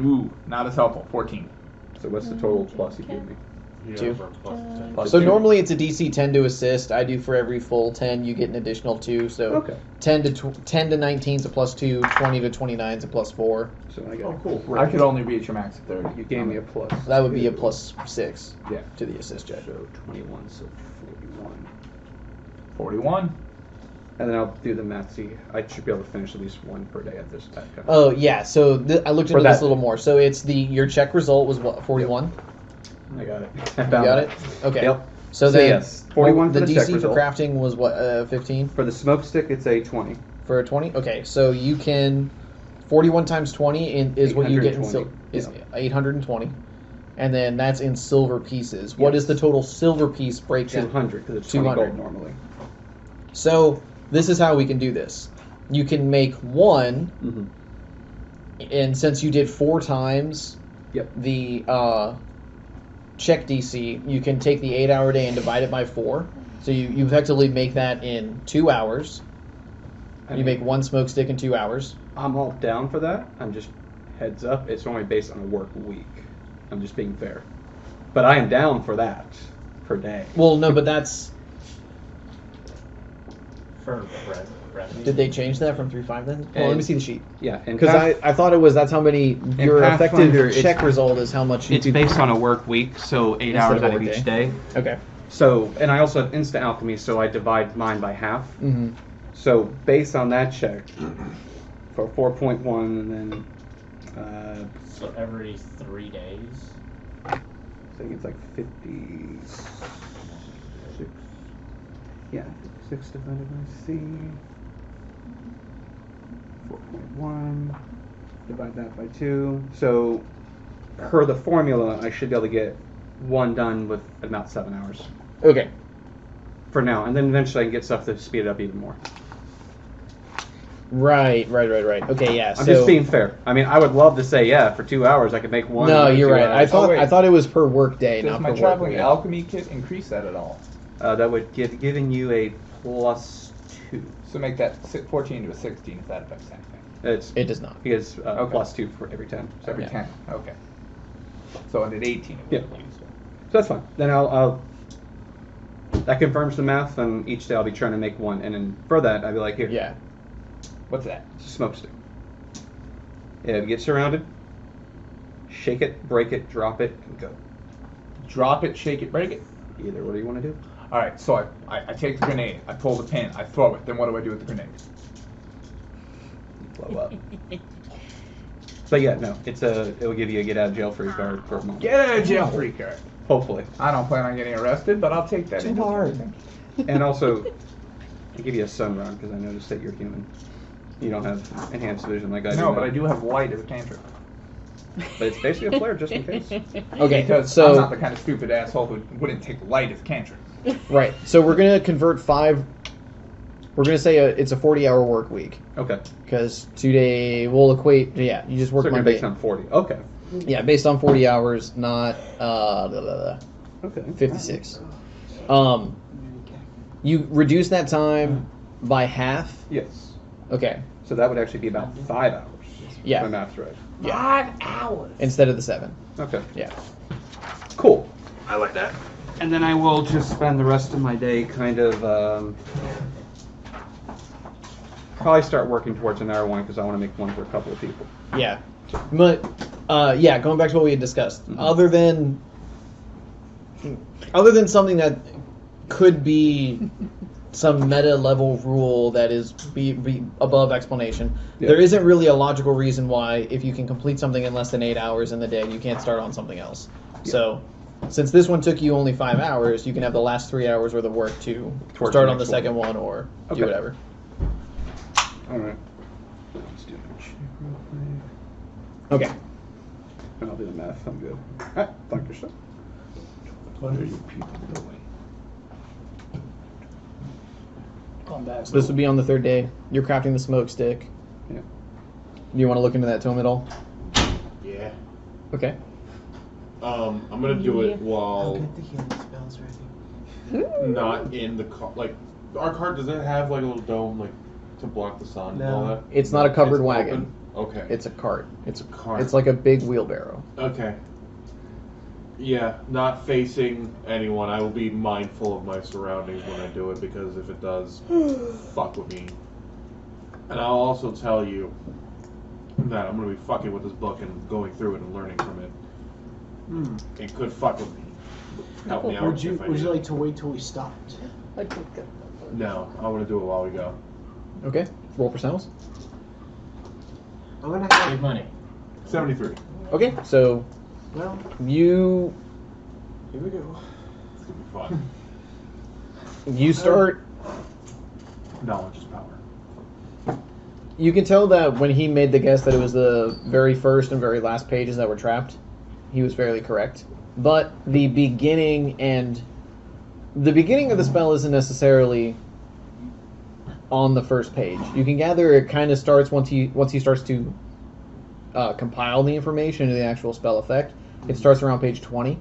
[SPEAKER 5] Ooh, not as helpful. 14.
[SPEAKER 3] So what's the total plus you give me?
[SPEAKER 4] Yeah,
[SPEAKER 2] 2.
[SPEAKER 4] for plus 10.
[SPEAKER 3] Plus
[SPEAKER 2] So
[SPEAKER 3] 2.
[SPEAKER 2] normally it's a DC 10 to assist. I do for every full 10, you get an additional 2. So
[SPEAKER 3] Okay.
[SPEAKER 2] 10 to 19 is a plus 2, 20 to 29 is a plus 4.
[SPEAKER 3] So I got
[SPEAKER 4] Oh, cool.
[SPEAKER 5] I could only reach a max of 30.
[SPEAKER 3] You gave me a plus.
[SPEAKER 2] That would be a plus 6
[SPEAKER 5] Yeah.
[SPEAKER 2] to the assist check.
[SPEAKER 3] So 21, so 41.
[SPEAKER 5] 41.
[SPEAKER 3] And then I'll do the math. See, I should be able to finish at least one per day at this.
[SPEAKER 2] Oh yeah, so I looked
[SPEAKER 3] For
[SPEAKER 2] into this
[SPEAKER 3] that
[SPEAKER 2] a little
[SPEAKER 3] day.
[SPEAKER 2] more. So it's your check result was what, 41?
[SPEAKER 3] I got it.
[SPEAKER 2] You got it? Okay.
[SPEAKER 3] Yep.
[SPEAKER 2] So then
[SPEAKER 3] yes, 41
[SPEAKER 2] the
[SPEAKER 3] for the
[SPEAKER 2] DC
[SPEAKER 3] check
[SPEAKER 2] for
[SPEAKER 3] result.
[SPEAKER 2] crafting was what, 15?
[SPEAKER 3] For the smoke stick, it's a 20.
[SPEAKER 2] For a 20? Okay, so you can 41 times 20 is what you get in
[SPEAKER 3] 820,
[SPEAKER 2] 820. And then that's in silver pieces. What is the total silver piece breakdown?
[SPEAKER 3] 200 because it's 20
[SPEAKER 2] 200.
[SPEAKER 3] gold normally.
[SPEAKER 2] So this is how we can do this. You can make one, and since you did 4 times
[SPEAKER 3] Yep.
[SPEAKER 2] the check DC, you can take the 8-hour day and divide it by 4. So you effectively make that in 2 hours. You make one smoke stick in 2 hours.
[SPEAKER 3] I'm all down for that. I'm just heads up. It's only based on a work week. I'm just being fair. But I am down for that per day.
[SPEAKER 2] Well, no, but that's...
[SPEAKER 1] For bread.
[SPEAKER 2] Did they change that from 3.5 then? Well, let me see the sheet.
[SPEAKER 3] Yeah, and
[SPEAKER 2] Because I thought that's how many... Your
[SPEAKER 3] Pathfinder,
[SPEAKER 2] effective check result is how much you
[SPEAKER 3] it's
[SPEAKER 2] could...
[SPEAKER 3] based on a work week, so 8
[SPEAKER 2] Instead
[SPEAKER 3] hours
[SPEAKER 2] of a
[SPEAKER 3] out of
[SPEAKER 2] work
[SPEAKER 3] each day.
[SPEAKER 2] Okay.
[SPEAKER 3] So, and I also have instant alchemy, so I divide mine by half.
[SPEAKER 2] Mm-hmm.
[SPEAKER 3] So based on that check, for 4.1, and then
[SPEAKER 1] So every 3 days.
[SPEAKER 3] I think it's like 56. Yeah, 56 divided by C. 4.1. Divide that by 2. So per the formula, I should be able to get one done with about 7 hours.
[SPEAKER 2] Okay.
[SPEAKER 3] For now, and then eventually I can get stuff to speed it up even more.
[SPEAKER 2] Right. Okay, yeah.
[SPEAKER 3] I'm just being fair. I mean, I would love to say, yeah, for 2 hours I could make one.
[SPEAKER 2] No,
[SPEAKER 3] in
[SPEAKER 2] you're
[SPEAKER 3] 2
[SPEAKER 2] right.
[SPEAKER 3] hours.
[SPEAKER 2] I thought it was per work day,
[SPEAKER 5] Does
[SPEAKER 2] not
[SPEAKER 5] my
[SPEAKER 2] per work
[SPEAKER 5] traveling
[SPEAKER 2] week.
[SPEAKER 5] alchemy kit increase that at all?
[SPEAKER 3] That would given you a +2.
[SPEAKER 5] So make that 14 to a 16 if that affects anything.
[SPEAKER 2] It does not.
[SPEAKER 3] Because
[SPEAKER 5] Okay.
[SPEAKER 3] +2 for every 10. So
[SPEAKER 5] Every
[SPEAKER 2] Yeah.
[SPEAKER 5] 10. Okay. So at 18 it would
[SPEAKER 3] Yeah.
[SPEAKER 5] use.
[SPEAKER 3] So that's fine. Then I'll that confirms the math, and each day I'll be trying to make one, and then for that I'll be like, here,
[SPEAKER 2] Yeah.
[SPEAKER 5] What's that?
[SPEAKER 3] it's a smoke stick. Yeah, get surrounded, shake it, break it, drop it, and go.
[SPEAKER 5] Drop it, shake it, break it.
[SPEAKER 3] Either what do you want to do?
[SPEAKER 5] All right. So I take the grenade. I pull the pin. I throw it. Then what do I do with the grenade?
[SPEAKER 3] Blow up. But yeah, no, it'll give you a get out of jail free card for a moment.
[SPEAKER 5] Get out of jail free card.
[SPEAKER 3] Hopefully.
[SPEAKER 5] I don't plan on getting arrested, but I'll take that.
[SPEAKER 2] Too
[SPEAKER 5] into
[SPEAKER 2] hard.
[SPEAKER 5] account.
[SPEAKER 3] And also, I give you a sun round because I noticed that you're human. You don't have enhanced vision like I do.
[SPEAKER 5] No, but
[SPEAKER 3] now.
[SPEAKER 5] I do have light as a cantrip.
[SPEAKER 3] But it's basically a flare just in case.
[SPEAKER 2] Okay,
[SPEAKER 5] Because
[SPEAKER 2] so...
[SPEAKER 5] I'm not the kind of stupid asshole who wouldn't take light as cantrip.
[SPEAKER 2] Right. So we're going to convert 5... We're going to say it's a 40-hour work week.
[SPEAKER 3] Okay.
[SPEAKER 2] Because 2 day will equate... Yeah, you just work
[SPEAKER 3] So you're
[SPEAKER 2] Monday.
[SPEAKER 3] based on 40. Okay.
[SPEAKER 2] Yeah, based on 40 hours, not
[SPEAKER 3] Okay.
[SPEAKER 2] 56. You reduce that time by half.
[SPEAKER 3] Yes.
[SPEAKER 2] Okay.
[SPEAKER 3] So that would actually be about 5 hours.
[SPEAKER 2] Yeah.
[SPEAKER 3] If my math's right.
[SPEAKER 2] Yeah.
[SPEAKER 6] 5 hours.
[SPEAKER 2] Instead of the 7.
[SPEAKER 3] Okay.
[SPEAKER 2] Yeah.
[SPEAKER 3] Cool. I like that. And then I will just spend the rest of my day kind of probably start working towards an hour one because I want to make one for a couple of people.
[SPEAKER 2] Yeah. But yeah, going back to what we had discussed.
[SPEAKER 3] Mhm.
[SPEAKER 2] Other than something that could be some meta level rule that is be above explanation,
[SPEAKER 3] Yeah.
[SPEAKER 2] there isn't really a logical reason why if you can complete something in less than 8 hours in the day, you can't start on something else.
[SPEAKER 3] Yeah.
[SPEAKER 2] So since this one took you only 5 hours, you can have the last 3 hours worth of work to
[SPEAKER 3] Towards
[SPEAKER 2] start
[SPEAKER 3] the
[SPEAKER 2] on the
[SPEAKER 3] next
[SPEAKER 2] second one or
[SPEAKER 3] Okay.
[SPEAKER 2] do whatever.
[SPEAKER 3] All right. Let's do that check real quick.
[SPEAKER 2] Okay.
[SPEAKER 3] And I'll do the math. I'm good. All right. Thank you, sir.
[SPEAKER 5] What are you people doing?
[SPEAKER 6] Going back.
[SPEAKER 2] So this would be on the 3rd day. You're crafting the smoke stick.
[SPEAKER 3] Yeah.
[SPEAKER 2] Do you want to look into that tome at all?
[SPEAKER 4] Yeah.
[SPEAKER 2] Okay.
[SPEAKER 4] I'm gonna do it while
[SPEAKER 7] Get the healing spells ready.
[SPEAKER 4] not in the car. Like, our car, does it have like a little dome like to block the sun and all
[SPEAKER 7] No.
[SPEAKER 4] that?
[SPEAKER 2] It's not a covered
[SPEAKER 4] It's
[SPEAKER 2] wagon.
[SPEAKER 4] open? Okay.
[SPEAKER 2] It's a cart. It's a
[SPEAKER 4] cart.
[SPEAKER 2] It's like a big wheelbarrow.
[SPEAKER 4] Okay. Yeah, not facing anyone. I will be mindful of my surroundings when I do it because if it does, fuck with me. And I'll also tell you that I'm going to be fucking with this book and going through it and learning from it. It could fuck with me. Help me out
[SPEAKER 7] Would you
[SPEAKER 4] if I
[SPEAKER 7] Would
[SPEAKER 4] need
[SPEAKER 7] you
[SPEAKER 4] it.
[SPEAKER 7] like to wait till we stopped?
[SPEAKER 4] No, I want to do it while we go.
[SPEAKER 2] Okay. Roll percentals.
[SPEAKER 7] I'm gonna
[SPEAKER 6] Big
[SPEAKER 7] have.
[SPEAKER 6] money.
[SPEAKER 4] 73.
[SPEAKER 2] Okay, so
[SPEAKER 7] Well,
[SPEAKER 2] you
[SPEAKER 7] here we go.
[SPEAKER 4] It's gonna be fun.
[SPEAKER 2] start.
[SPEAKER 4] Knowledge is power.
[SPEAKER 2] You can tell that when he made the guess that it was the very first and very last pages that were trapped, he was fairly correct. But the beginning of the spell isn't necessarily on the first page. You can gather it kind of starts once he starts to compile the information into the actual spell effect. It starts around page 20.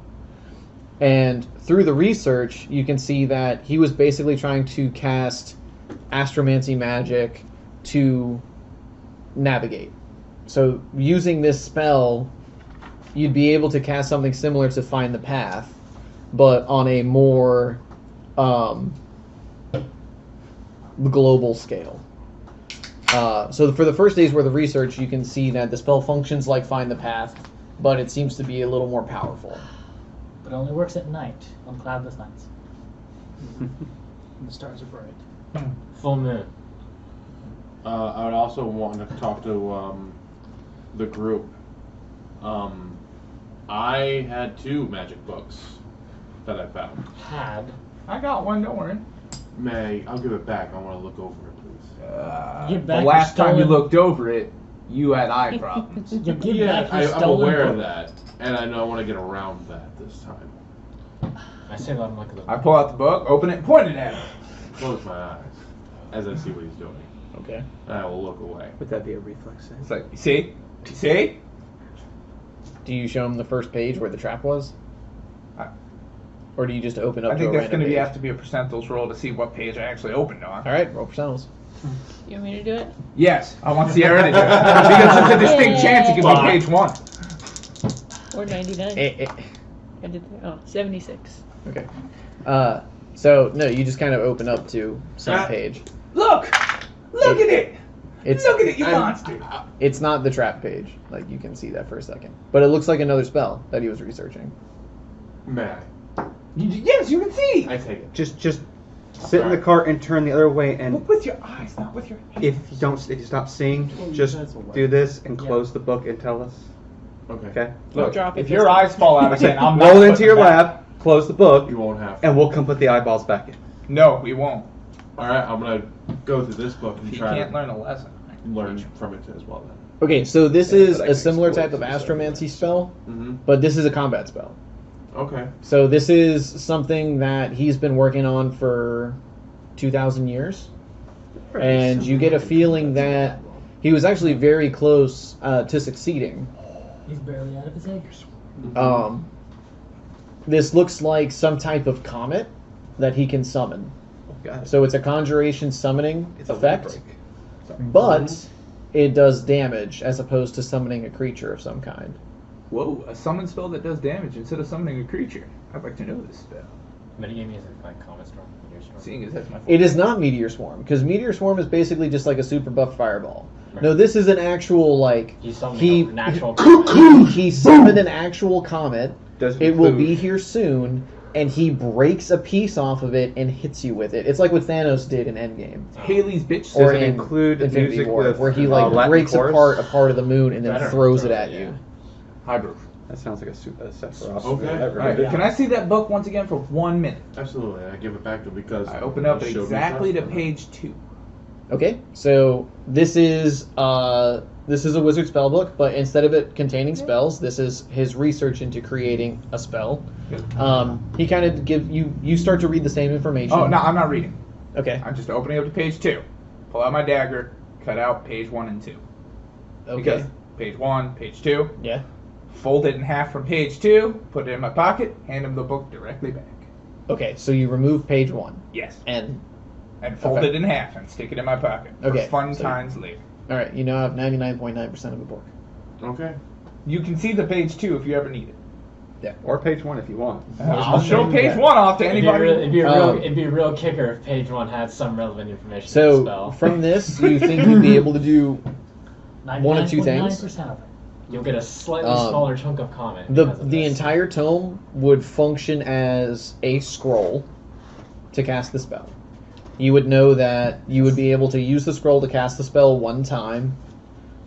[SPEAKER 2] And through the research, you can see that he was basically trying to cast astromancy magic to navigate. So using this spell, you'd be able to cast something similar to Find the Path, but on a more global scale. So for the first days worth of research, you can see that the spell functions like Find the Path, but it seems to be a little more powerful.
[SPEAKER 6] But it only works at night, on cloudless nights.
[SPEAKER 7] The stars are bright.
[SPEAKER 6] Full moon.
[SPEAKER 4] I would also want to talk to the group. I had 2 magic books that I found.
[SPEAKER 6] Had.
[SPEAKER 5] I got one, don't worry.
[SPEAKER 4] May, I'll give it back. I want to look over it, please.
[SPEAKER 6] Give
[SPEAKER 5] The
[SPEAKER 6] back
[SPEAKER 5] last
[SPEAKER 6] your
[SPEAKER 5] time you
[SPEAKER 6] stolen-
[SPEAKER 5] looked over it, you had eye problems.
[SPEAKER 6] You give
[SPEAKER 4] Yeah,
[SPEAKER 6] back your
[SPEAKER 4] I'm
[SPEAKER 6] stolen
[SPEAKER 4] aware of
[SPEAKER 6] book.
[SPEAKER 4] that, and I know I want to get around that this time.
[SPEAKER 1] I say let him look at the
[SPEAKER 5] I pull out the book, open it, and point it at him.
[SPEAKER 4] Close my eyes as I see what he's doing,
[SPEAKER 2] Okay.
[SPEAKER 4] and I will look away.
[SPEAKER 3] Would that be a reflex save?
[SPEAKER 5] It's like, you see? You see?
[SPEAKER 2] Do you show him the first page where the trap was?
[SPEAKER 5] I-
[SPEAKER 2] Or do you just open up
[SPEAKER 5] I think
[SPEAKER 2] to a
[SPEAKER 5] that's going
[SPEAKER 2] random
[SPEAKER 5] to
[SPEAKER 2] page?
[SPEAKER 5] have to be a percentiles roll to see what page I actually opened on.
[SPEAKER 2] Alright, roll percentals.
[SPEAKER 8] You want me to do it?
[SPEAKER 5] Yes, I want Sierra to do it. Because there's a distinct chance it could be page 1.
[SPEAKER 8] Or 99.
[SPEAKER 2] Eh.
[SPEAKER 8] I did. 76.
[SPEAKER 2] Okay. So, no, you just kind of open up to some page.
[SPEAKER 5] Look! Look at it!
[SPEAKER 2] It's
[SPEAKER 5] Look at it, you
[SPEAKER 4] I'm-
[SPEAKER 5] monster!
[SPEAKER 2] it's not the trap page. Like, you can see that for a second. But it looks like another spell that he was researching.
[SPEAKER 4] May I?
[SPEAKER 5] Yes, you can see!
[SPEAKER 4] I take it.
[SPEAKER 3] Just sit in the cart and turn the other way, and
[SPEAKER 5] Look with your eyes, not with your hands.
[SPEAKER 3] if you stop seeing, just do this and close the book and tell us.
[SPEAKER 4] Okay.
[SPEAKER 3] Okay.
[SPEAKER 8] Don't
[SPEAKER 5] Look,
[SPEAKER 8] drop it
[SPEAKER 5] if
[SPEAKER 8] this
[SPEAKER 5] your
[SPEAKER 8] time.
[SPEAKER 5] eyes fall out again, I'm not
[SPEAKER 3] Roll
[SPEAKER 5] putting
[SPEAKER 3] into your
[SPEAKER 5] them back.
[SPEAKER 3] lap, close the book,
[SPEAKER 4] You won't have to.
[SPEAKER 3] and we'll come put the eyeballs back in.
[SPEAKER 5] No, we won't.
[SPEAKER 4] All right, I'm gonna go through this book and
[SPEAKER 5] He
[SPEAKER 4] try
[SPEAKER 5] can't
[SPEAKER 4] to
[SPEAKER 5] learn a lesson.
[SPEAKER 4] learn from it as well. Then.
[SPEAKER 2] Okay, so this
[SPEAKER 3] Yeah,
[SPEAKER 2] is
[SPEAKER 3] but I
[SPEAKER 2] a
[SPEAKER 3] can
[SPEAKER 2] similar
[SPEAKER 3] explore
[SPEAKER 2] type of
[SPEAKER 3] it, so-
[SPEAKER 2] astromancy spell,
[SPEAKER 4] Mm-hmm.
[SPEAKER 2] but this is a combat spell.
[SPEAKER 4] Okay.
[SPEAKER 2] So this is something that he's been working on for 2,000 years. And you get a feeling that he was actually very close to succeeding.
[SPEAKER 6] He's barely out of his egg.
[SPEAKER 2] This looks like some type of comet that he can summon.
[SPEAKER 3] Got it.
[SPEAKER 2] So it's a conjuration summoning
[SPEAKER 3] It's a
[SPEAKER 2] effect,
[SPEAKER 3] break.
[SPEAKER 2] but it does damage as opposed to summoning a creature of some kind.
[SPEAKER 5] Whoa, a summon spell that does damage instead of summoning a creature. I'd like to know this spell.
[SPEAKER 1] Metagame is like Comet Storm. Meteor Storm.
[SPEAKER 5] Seeing as that's my
[SPEAKER 2] It is not Meteor Swarm, because Meteor Swarm is basically just like a super buff fireball.
[SPEAKER 1] Right.
[SPEAKER 2] No, this is an actual, like,
[SPEAKER 1] He's summoning
[SPEAKER 2] he,
[SPEAKER 1] a natural.
[SPEAKER 2] he summoned an actual comet.
[SPEAKER 3] Does
[SPEAKER 2] It will
[SPEAKER 3] include-
[SPEAKER 2] be here soon, and he breaks a piece off of it and hits you with it. It's like what Thanos did in Endgame.
[SPEAKER 5] Haley's bitch
[SPEAKER 2] Or
[SPEAKER 3] Does it
[SPEAKER 2] in
[SPEAKER 3] include
[SPEAKER 2] Infinity
[SPEAKER 3] music
[SPEAKER 2] War,
[SPEAKER 3] with,
[SPEAKER 2] where he like
[SPEAKER 3] Latin
[SPEAKER 2] breaks
[SPEAKER 3] chorus?
[SPEAKER 2] apart a part of the moon and then
[SPEAKER 1] Better.
[SPEAKER 2] throws it
[SPEAKER 1] Throw
[SPEAKER 2] at
[SPEAKER 1] it,
[SPEAKER 2] you.
[SPEAKER 1] yeah.
[SPEAKER 5] High proof.
[SPEAKER 3] That sounds like a Sephiroth.
[SPEAKER 4] Okay.
[SPEAKER 5] Alright,
[SPEAKER 1] Yeah.
[SPEAKER 5] can I see that book once again for 1 minute?
[SPEAKER 4] Absolutely. I give it back to him because
[SPEAKER 5] I open up
[SPEAKER 4] he showed me
[SPEAKER 5] exactly to
[SPEAKER 4] trust.
[SPEAKER 5] page 2.
[SPEAKER 2] Okay, so this is a wizard spell book, but instead of it containing spells, this is his research into creating a spell. He kind of you start to read the same information.
[SPEAKER 5] Oh, no, I'm not reading.
[SPEAKER 2] Okay.
[SPEAKER 5] I'm just opening up to page 2. Pull out my dagger, cut out page 1 and 2.
[SPEAKER 2] Okay.
[SPEAKER 5] Because page 1, page 2,
[SPEAKER 2] Yeah.
[SPEAKER 5] fold it in half from page 2, put it in my pocket, hand him the book directly back.
[SPEAKER 2] Okay, so you remove page 1
[SPEAKER 5] Yes.
[SPEAKER 2] and
[SPEAKER 5] And fold
[SPEAKER 2] Okay.
[SPEAKER 5] it in half and stick it in my pocket.
[SPEAKER 2] Okay,
[SPEAKER 5] For fun
[SPEAKER 2] so-
[SPEAKER 5] times later.
[SPEAKER 2] all right, you now have 99.9% of a book.
[SPEAKER 4] Okay.
[SPEAKER 5] You can see the page 2 if you ever need it.
[SPEAKER 3] Or page 1 if you want.
[SPEAKER 5] I'll show page 1 off to anybody.
[SPEAKER 1] It'd be a real kicker if page 1 had some relevant information. in the
[SPEAKER 2] So
[SPEAKER 1] spell.
[SPEAKER 2] from this, you think you'd be able to do 1 of 2 things?
[SPEAKER 6] 99.9% of it.
[SPEAKER 1] You'll get a slightly
[SPEAKER 2] Um,
[SPEAKER 1] smaller chunk of comet.
[SPEAKER 2] The
[SPEAKER 1] because of
[SPEAKER 2] the
[SPEAKER 1] this.
[SPEAKER 2] entire tome would function as a scroll to cast the spell. you would know that you would be able to use the scroll to cast the spell one time,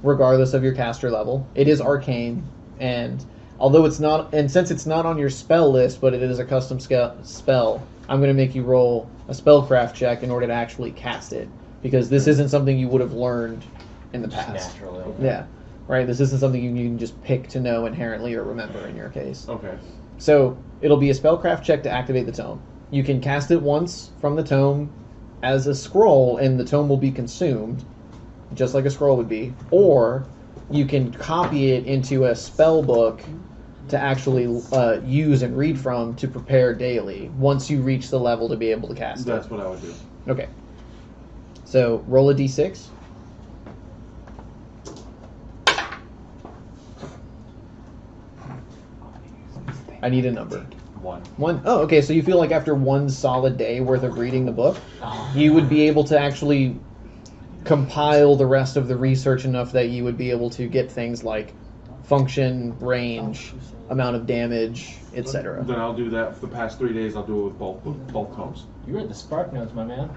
[SPEAKER 2] regardless of your caster level. It is arcane, and although it's not, and since it's not on your spell list, but it is a custom spell, I'm going to make you roll a spellcraft check in order to actually cast it, because this isn't something you would have learned in the
[SPEAKER 1] Just
[SPEAKER 2] past.
[SPEAKER 1] naturally.
[SPEAKER 2] Yeah, right. This isn't something you can just pick to know inherently or remember in your case.
[SPEAKER 4] Okay.
[SPEAKER 2] So it'll be a spellcraft check to activate the tome. You can cast it once from the tome as a scroll, and the tome will be consumed, just like a scroll would be. Or you can copy it into a spell book to actually use and read from to prepare daily once you reach the level to be able to cast
[SPEAKER 4] That's
[SPEAKER 2] it.
[SPEAKER 4] what I would do.
[SPEAKER 2] Okay. So roll a d6. I need a number.
[SPEAKER 1] 1.
[SPEAKER 2] One. Oh, okay. So you feel like after one solid day worth of reading the book, you would be able to actually compile the rest of the research enough that you would be able to get things like function, range, amount of damage, etc.
[SPEAKER 4] Then I'll do that for the past 3 days. I'll do it with both tomes.
[SPEAKER 1] You read the Spark Notes, my man.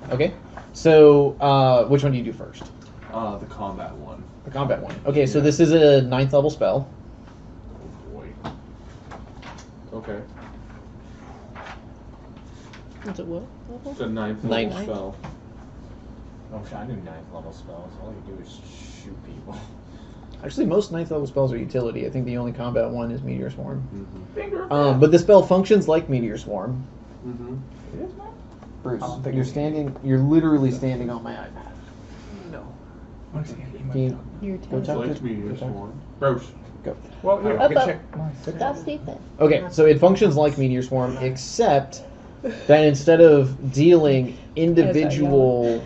[SPEAKER 2] Okay. So which one do you do first?
[SPEAKER 4] The combat one.
[SPEAKER 2] The combat one. Okay. So this is a 9th level spell.
[SPEAKER 4] Oh boy. Okay.
[SPEAKER 8] Is it what?
[SPEAKER 4] It's a 9th level
[SPEAKER 2] Ninth.
[SPEAKER 4] spell.
[SPEAKER 1] Oh, shit, I knew 9th level spells. All you do is shoot people.
[SPEAKER 2] Actually, most 9th level spells are utility. I think the only combat one is Meteor Swarm.
[SPEAKER 4] Mm-hmm.
[SPEAKER 2] But the spell functions like Meteor Swarm.
[SPEAKER 4] Mm-hmm.
[SPEAKER 2] Bruce,
[SPEAKER 5] I don't think
[SPEAKER 2] you're
[SPEAKER 5] it's-
[SPEAKER 2] standing. You're literally standing on my iPad. Can you
[SPEAKER 8] Your
[SPEAKER 2] go
[SPEAKER 8] turn.
[SPEAKER 2] talk
[SPEAKER 4] Like
[SPEAKER 2] to
[SPEAKER 4] Meteor
[SPEAKER 2] Swarm?
[SPEAKER 4] Swarm. Gross.
[SPEAKER 2] Go.
[SPEAKER 5] Well, here, I
[SPEAKER 8] Up,
[SPEAKER 5] can
[SPEAKER 8] up.
[SPEAKER 5] check.
[SPEAKER 8] Stop sleeping.
[SPEAKER 2] Okay, so it functions like Meteor Swarm, except that instead of dealing individual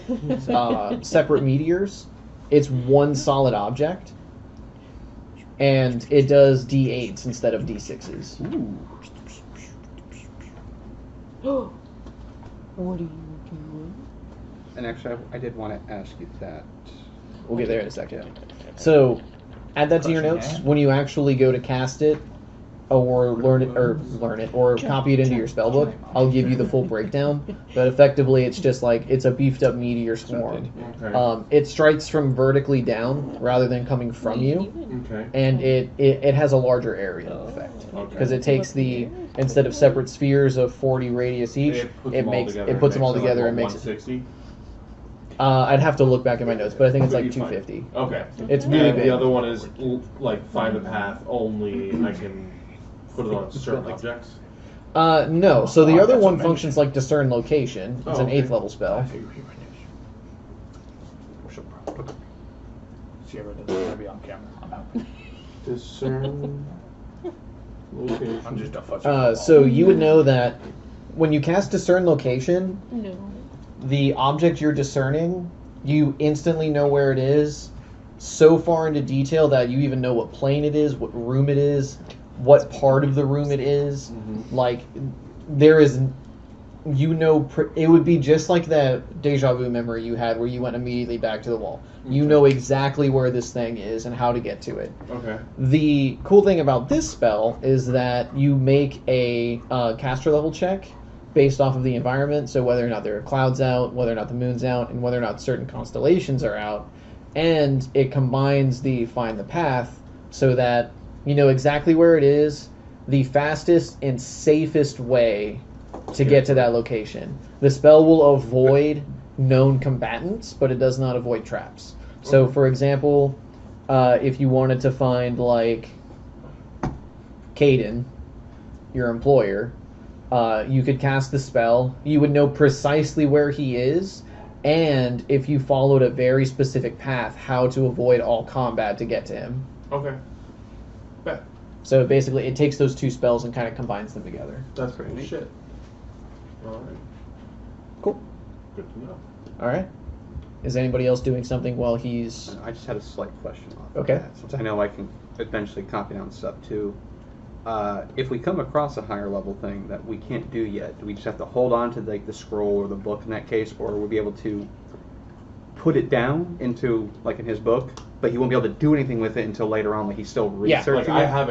[SPEAKER 2] separate meteors, it's one solid object, and it does D8s instead of D6s.
[SPEAKER 8] What are you doing?
[SPEAKER 3] And actually, I did want to ask you that.
[SPEAKER 2] We'll get there in a second. So, add that to your notes when you actually go to cast it, or learn it, or copy it into your spellbook. I'll give you the full breakdown, but effectively, it's just like it's a beefed up Meteor Swarm.
[SPEAKER 4] Okay.
[SPEAKER 2] It strikes from vertically down rather than coming from you,
[SPEAKER 4] Okay.
[SPEAKER 2] and it has a larger area effect because it takes instead of separate spheres of 40 radius each, it puts them all together and makes it.
[SPEAKER 4] 160.
[SPEAKER 2] I'd have to look back at my notes, but I think it's like 250.
[SPEAKER 4] Okay.
[SPEAKER 2] It's really
[SPEAKER 4] And
[SPEAKER 2] big.
[SPEAKER 4] the other one is like find the path only. I can put it on certain objects.
[SPEAKER 2] No. So the
[SPEAKER 5] Oh,
[SPEAKER 2] other
[SPEAKER 5] that's
[SPEAKER 2] one
[SPEAKER 5] amazing.
[SPEAKER 2] functions like discern location. It's
[SPEAKER 4] Oh,
[SPEAKER 2] an
[SPEAKER 4] okay.
[SPEAKER 2] 8th level spell.
[SPEAKER 5] She ever does gonna be on camera. I'm out.
[SPEAKER 4] Discern location.
[SPEAKER 5] I'm just a fudge.
[SPEAKER 2] So you would know that when you cast discern location,
[SPEAKER 8] No.
[SPEAKER 2] the object you're discerning, you instantly know where it is, so far into detail that you even know what plane it is, what room it is, what part of the room it is.
[SPEAKER 4] Mhm.
[SPEAKER 2] Like, there is, it would be just like that deja vu memory you had where you went immediately back to the wall. You know exactly where this thing is and how to get to it.
[SPEAKER 4] Okay.
[SPEAKER 2] The cool thing about this spell is that you make a caster level check based off of the environment, so whether or not there are clouds out, whether or not the moon's out, and whether or not certain constellations are out, and it combines the find the path so that you know exactly where it is, the fastest and safest way to get to that location. The spell will avoid known combatants, but it does not avoid traps. So, for example, if you wanted to find, like, Caden, your employer, you could cast the spell. You would know precisely where he is, and if you followed a very specific path, how to avoid all combat to get to him.
[SPEAKER 4] Okay. Bet.
[SPEAKER 2] So basically, it takes those two spells and kind of combines them together.
[SPEAKER 4] That's pretty neat. Shit. All right.
[SPEAKER 2] Cool.
[SPEAKER 4] Good to know.
[SPEAKER 2] All right. Is anybody else doing something while he's...
[SPEAKER 3] I just had a slight question on
[SPEAKER 2] Okay.
[SPEAKER 3] that, since I know I can eventually copy down stuff too. If we come across a higher level thing that we can't do yet, do we just have to hold on to like the scroll or the book in that case, or will we be able to put it down into like in his book but he won't be able to do anything with it until later on. Like he's still
[SPEAKER 2] Yeah.
[SPEAKER 3] researching.
[SPEAKER 4] Like I
[SPEAKER 3] it.
[SPEAKER 4] have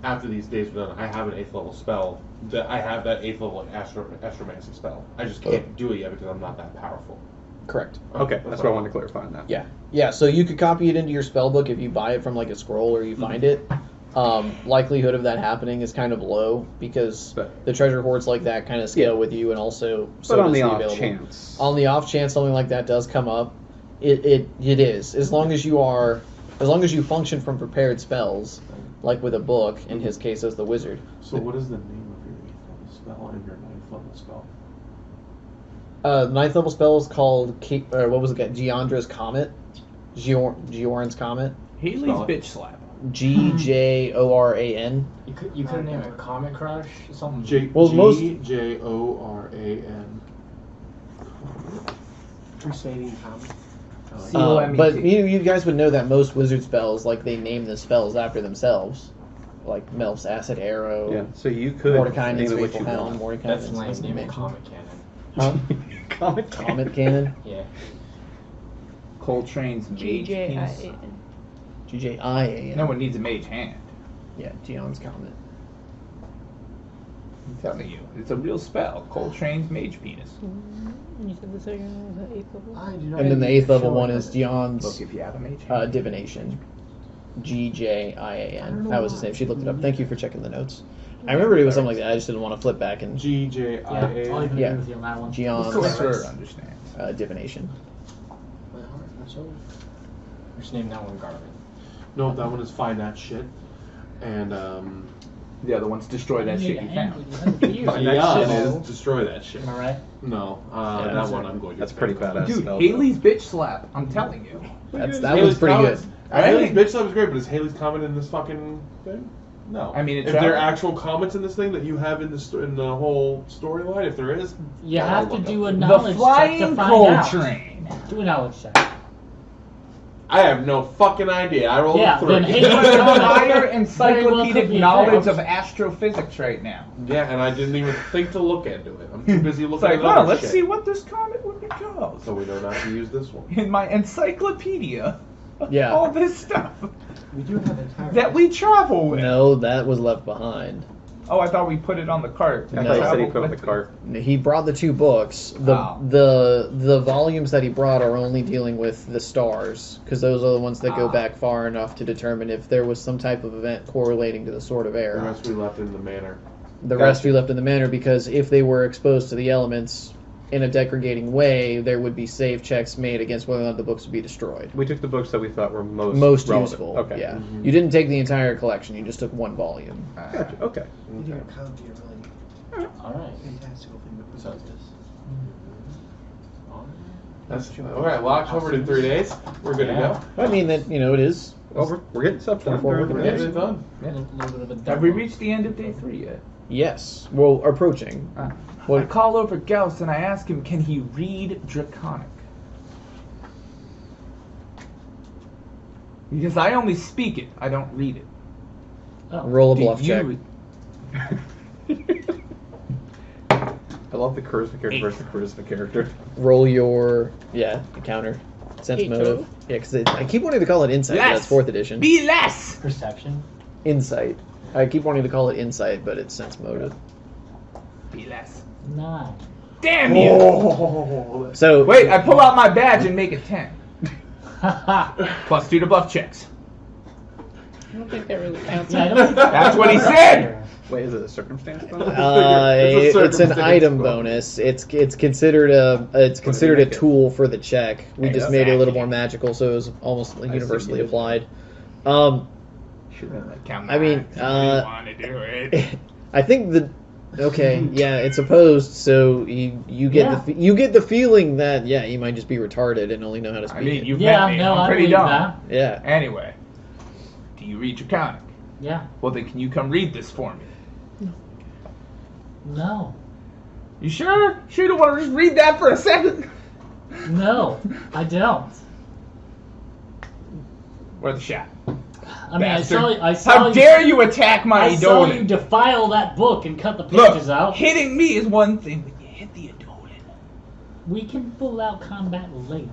[SPEAKER 4] after these days are done, I have an 8th level spell. That I have that 8th level astromancy spell. I just can't do it yet because I'm not that powerful.
[SPEAKER 2] Correct.
[SPEAKER 3] Okay, that's what I wanted to clarify on that.
[SPEAKER 2] Yeah. Yeah, so you could copy it into your spell book if you buy it from like a scroll or you find it. Likelihood of that happening is kind of low because
[SPEAKER 3] But-
[SPEAKER 2] the treasure hoards like that kind of scale with you, and also so
[SPEAKER 3] But on
[SPEAKER 2] does
[SPEAKER 3] the off
[SPEAKER 2] available.
[SPEAKER 3] chance.
[SPEAKER 2] On the off chance something like that does come up, it is as long as you function from prepared spells, like with a book. In his case, as the wizard.
[SPEAKER 4] So what is the name of your 8th level spell and your 9th level spell?
[SPEAKER 2] 9th level spell is called what was it? Giandra's Comet, Gioran's Comet,
[SPEAKER 5] Haley's
[SPEAKER 4] Spell it.
[SPEAKER 5] bitch slap.
[SPEAKER 2] Gjoran.
[SPEAKER 1] You could name it Comic Crush or something.
[SPEAKER 4] Joran.
[SPEAKER 1] Crusading Comic.
[SPEAKER 5] C-O-M-E-T.
[SPEAKER 2] But you guys would know that most wizard spells, like they name the spells after themselves, like Melf's Acid Arrow,
[SPEAKER 3] Yeah, so you could
[SPEAKER 2] Mordecai and
[SPEAKER 3] name it what
[SPEAKER 2] Faithful
[SPEAKER 3] you
[SPEAKER 2] Hound,
[SPEAKER 3] want.
[SPEAKER 2] Mordecai
[SPEAKER 1] That's
[SPEAKER 2] and
[SPEAKER 1] nice name.
[SPEAKER 2] Dimension.
[SPEAKER 1] Comic Cannon.
[SPEAKER 2] Huh?
[SPEAKER 3] Comet
[SPEAKER 2] Comet Cannon.
[SPEAKER 5] Coltrane's mage penis.
[SPEAKER 8] GJIAN.
[SPEAKER 2] GJIAN.
[SPEAKER 5] No one needs a mage hand.
[SPEAKER 2] Yeah, Gion's Comet.
[SPEAKER 5] I'm telling you, it's a real spell. Coltrane's mage penis.
[SPEAKER 8] You said the second one was the 8th level?
[SPEAKER 1] I do not
[SPEAKER 2] And then the
[SPEAKER 1] even
[SPEAKER 2] 8th level
[SPEAKER 1] show
[SPEAKER 2] one
[SPEAKER 1] it.
[SPEAKER 2] is Gion's
[SPEAKER 5] Look, if you have a mage hand.
[SPEAKER 2] Divination. GJIAN.
[SPEAKER 1] I don't know
[SPEAKER 2] That was his
[SPEAKER 1] why.
[SPEAKER 2] name. She looked it up. Thank you for checking the notes. I remember it was something like that. I just didn't want to flip back and
[SPEAKER 4] GJIA.
[SPEAKER 6] Yeah, I'll even
[SPEAKER 2] Yeah.
[SPEAKER 6] agree with you on that one.
[SPEAKER 2] Gion's
[SPEAKER 5] Sorcerer understands.
[SPEAKER 2] Divination.
[SPEAKER 1] My heart, my soul. Just name that one Garmin.
[SPEAKER 4] No, that one is find that shit. And
[SPEAKER 5] The other one's destroy that shit you found.
[SPEAKER 4] find that shit is destroy that shit.
[SPEAKER 6] Am I right?
[SPEAKER 4] No,
[SPEAKER 2] Yeah,
[SPEAKER 4] that
[SPEAKER 2] that's
[SPEAKER 4] one I'm going to.
[SPEAKER 3] That's pretty badass.
[SPEAKER 5] Dude,
[SPEAKER 3] spell,
[SPEAKER 5] Haley's bitch slap. I'm telling you.
[SPEAKER 2] That
[SPEAKER 4] Haley's
[SPEAKER 2] was pretty
[SPEAKER 4] Comet-
[SPEAKER 2] good.
[SPEAKER 4] Haley's bitch slap is great, but is Haley's Comet in this fucking thing? No.
[SPEAKER 5] I mean, it
[SPEAKER 4] if there are
[SPEAKER 5] travels.
[SPEAKER 4] actual comments in this thing that you have in the whole storyline, if there is,
[SPEAKER 6] You
[SPEAKER 4] I'll
[SPEAKER 6] have to
[SPEAKER 4] look
[SPEAKER 6] do
[SPEAKER 4] up.
[SPEAKER 6] a
[SPEAKER 5] The
[SPEAKER 6] knowledge check to
[SPEAKER 5] flying
[SPEAKER 6] find out.
[SPEAKER 5] Coltrane.
[SPEAKER 6] Do a knowledge check.
[SPEAKER 4] I have no fucking idea. I rolled
[SPEAKER 6] Yeah,
[SPEAKER 4] a 3.
[SPEAKER 6] then Haley's
[SPEAKER 5] Higher
[SPEAKER 6] Very well could
[SPEAKER 5] encyclopedic
[SPEAKER 6] be a
[SPEAKER 5] knowledge
[SPEAKER 6] fail.
[SPEAKER 5] of astrophysics right now.
[SPEAKER 4] Yeah, and I didn't even think to look into it. I'm too busy
[SPEAKER 5] It's
[SPEAKER 4] looking
[SPEAKER 5] like,
[SPEAKER 4] at
[SPEAKER 5] well,
[SPEAKER 4] other
[SPEAKER 5] let's
[SPEAKER 4] shit.
[SPEAKER 5] see what this comet would be called.
[SPEAKER 4] So we know not to use this one.
[SPEAKER 5] In my encyclopedia,
[SPEAKER 2] Yeah.
[SPEAKER 5] all this stuff
[SPEAKER 1] We do have entire.
[SPEAKER 5] that we travel with.
[SPEAKER 2] No, that was left behind.
[SPEAKER 5] Oh, I thought we put it on the cart.
[SPEAKER 3] I
[SPEAKER 2] No.
[SPEAKER 3] thought you said he
[SPEAKER 5] Travel
[SPEAKER 3] put it on the
[SPEAKER 5] with
[SPEAKER 3] cart.
[SPEAKER 2] He brought the 2 books.
[SPEAKER 5] Oh.
[SPEAKER 2] The volumes that he brought are only dealing with the stars, because those are the ones that go
[SPEAKER 5] Ah.
[SPEAKER 2] back far enough to determine if there was some type of event correlating to the Sword of
[SPEAKER 4] The
[SPEAKER 2] Air.
[SPEAKER 4] rest we left in the manor.
[SPEAKER 2] The rest we left in the manor because if they were exposed to the elements in a degrading way, there would be save checks made against whether or not the books would be destroyed.
[SPEAKER 3] We took the books that we thought were most relevant.
[SPEAKER 2] Useful.
[SPEAKER 3] Okay.
[SPEAKER 2] Yeah.
[SPEAKER 4] Mhm.
[SPEAKER 2] You didn't take the entire collection. You just took 1 volume.
[SPEAKER 3] Gotcha. Okay.
[SPEAKER 7] You do a copy of really
[SPEAKER 1] Alright.
[SPEAKER 7] fantastical thing that
[SPEAKER 1] So-
[SPEAKER 7] presents this.
[SPEAKER 4] That's alright. Well, October in 3 days. We're good
[SPEAKER 1] Yeah.
[SPEAKER 4] to
[SPEAKER 2] I mean that it is.
[SPEAKER 3] Well, we're getting stuff done.
[SPEAKER 2] 24
[SPEAKER 4] go.
[SPEAKER 2] working
[SPEAKER 4] We're
[SPEAKER 2] days.
[SPEAKER 4] getting it done.
[SPEAKER 6] A little bit of a
[SPEAKER 5] Have we
[SPEAKER 6] demo.
[SPEAKER 5] reached the end of day 3 yet?
[SPEAKER 2] Yes. Well, approaching.
[SPEAKER 5] I
[SPEAKER 2] What?
[SPEAKER 5] call over Gauss and I ask him, can he read Draconic? Because I only speak it, I don't read it.
[SPEAKER 6] Oh.
[SPEAKER 2] Roll a
[SPEAKER 5] Do
[SPEAKER 2] bluff
[SPEAKER 5] you
[SPEAKER 2] check.
[SPEAKER 3] I love the charisma character versus the charisma character.
[SPEAKER 2] Roll your encounter. Sense
[SPEAKER 8] Eight
[SPEAKER 2] motive.
[SPEAKER 8] total?
[SPEAKER 2] Yeah, because I keep wanting to call it insight. But
[SPEAKER 5] Yes!
[SPEAKER 2] that's 4th edition.
[SPEAKER 5] Be less!
[SPEAKER 6] Perception.
[SPEAKER 2] Insight. I keep wanting to call it insight, but it's sense motive.
[SPEAKER 5] Be less.
[SPEAKER 6] 9.
[SPEAKER 5] Damn you!
[SPEAKER 4] Oh,
[SPEAKER 2] So
[SPEAKER 5] Wait, I pull out my badge and make it 10. Plus 2 to buff checks.
[SPEAKER 8] I don't think that really counts.
[SPEAKER 6] Yeah, I don't think
[SPEAKER 5] That's what he said!
[SPEAKER 3] Wait, is it a circumstance bonus?
[SPEAKER 4] It's a
[SPEAKER 2] it's an
[SPEAKER 4] circumstance
[SPEAKER 2] item
[SPEAKER 4] bonus.
[SPEAKER 2] bonus. It's considered a
[SPEAKER 3] make it?
[SPEAKER 2] tool for the check. We
[SPEAKER 3] Hey,
[SPEAKER 2] just
[SPEAKER 3] that's
[SPEAKER 2] made it a little
[SPEAKER 5] actually-
[SPEAKER 2] more magical, so it was almost
[SPEAKER 3] see
[SPEAKER 2] universally
[SPEAKER 3] it.
[SPEAKER 2] applied.
[SPEAKER 5] Come
[SPEAKER 2] I mean,
[SPEAKER 5] on, somebody wanna do it.
[SPEAKER 2] I think it's opposed, so you get you get the feeling that you might just be retarded and only know how to speak
[SPEAKER 5] I mean,
[SPEAKER 2] it.
[SPEAKER 5] you
[SPEAKER 6] Yeah,
[SPEAKER 5] met me.
[SPEAKER 6] no,
[SPEAKER 5] I'm
[SPEAKER 6] I
[SPEAKER 5] pretty
[SPEAKER 6] believe
[SPEAKER 5] dumb.
[SPEAKER 6] that.
[SPEAKER 2] Yeah.
[SPEAKER 5] Anyway, do you read Draconic?
[SPEAKER 6] Yeah.
[SPEAKER 5] Well, then can you come read this for me?
[SPEAKER 6] No.
[SPEAKER 5] You sure? Sure you don't want to just read that for a second?
[SPEAKER 6] No, I don't.
[SPEAKER 5] Worth a shot.
[SPEAKER 6] I mean,
[SPEAKER 5] Bastard.
[SPEAKER 6] I saw
[SPEAKER 5] How
[SPEAKER 6] you.
[SPEAKER 5] dare you attack my
[SPEAKER 6] I saw you
[SPEAKER 5] Eidolon?
[SPEAKER 6] defile that book and cut the
[SPEAKER 5] Look,
[SPEAKER 6] pages out.
[SPEAKER 5] hitting me is one thing, but you hit the Eidolon.
[SPEAKER 6] We can pull out combat later.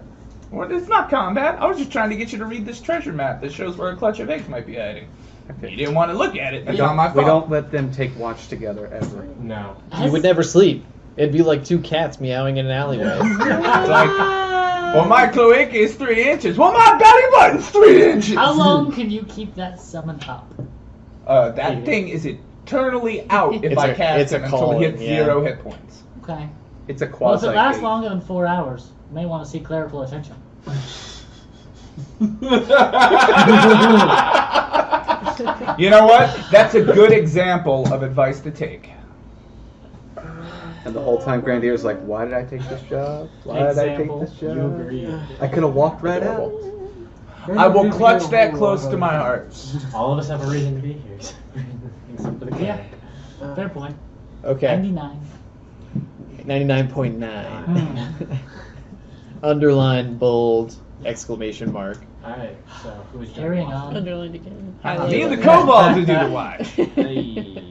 [SPEAKER 5] Well, it's not combat. I was just trying to get you to read this treasure map that shows where a clutch of eggs might be hiding.
[SPEAKER 3] Okay.
[SPEAKER 5] You didn't want to look at it. That's not my fault.
[SPEAKER 3] We don't let them take watch together ever.
[SPEAKER 1] No.
[SPEAKER 2] You would never sleep. It'd be like two cats meowing in an alleyway.
[SPEAKER 5] Like, well, my cloaca is 3 inches. Well, my belly button's 3 inches.
[SPEAKER 6] How long can you keep that summon up?
[SPEAKER 5] That thing is eternally out if
[SPEAKER 2] It's
[SPEAKER 5] I
[SPEAKER 2] a-
[SPEAKER 5] cast
[SPEAKER 2] it's a
[SPEAKER 5] it until it hits
[SPEAKER 2] calling, yeah.
[SPEAKER 5] 0 hit points.
[SPEAKER 6] Okay.
[SPEAKER 3] It's a
[SPEAKER 6] Well, if
[SPEAKER 3] quasi.
[SPEAKER 6] it lasts longer than 4 hours, you may want to seek clerical attention.
[SPEAKER 5] You know what? That's a good example of advice to take.
[SPEAKER 3] And the whole time Grandier's like, why did I take this job? Why did I take
[SPEAKER 6] Example.
[SPEAKER 3] this job?
[SPEAKER 1] You agree.
[SPEAKER 3] I could have walked right out.
[SPEAKER 5] I will clutch that close to my heart.
[SPEAKER 1] All of us have a reason to be here. Except for the
[SPEAKER 6] Yeah.
[SPEAKER 1] guy.
[SPEAKER 6] Fair point.
[SPEAKER 2] Okay.
[SPEAKER 6] 99.
[SPEAKER 2] 99.9. Underline, bold, exclamation mark.
[SPEAKER 1] Alright, so who's
[SPEAKER 6] Carrying on.
[SPEAKER 8] Underlined again.
[SPEAKER 5] Me and the kobolds will do the watch.
[SPEAKER 1] Hey.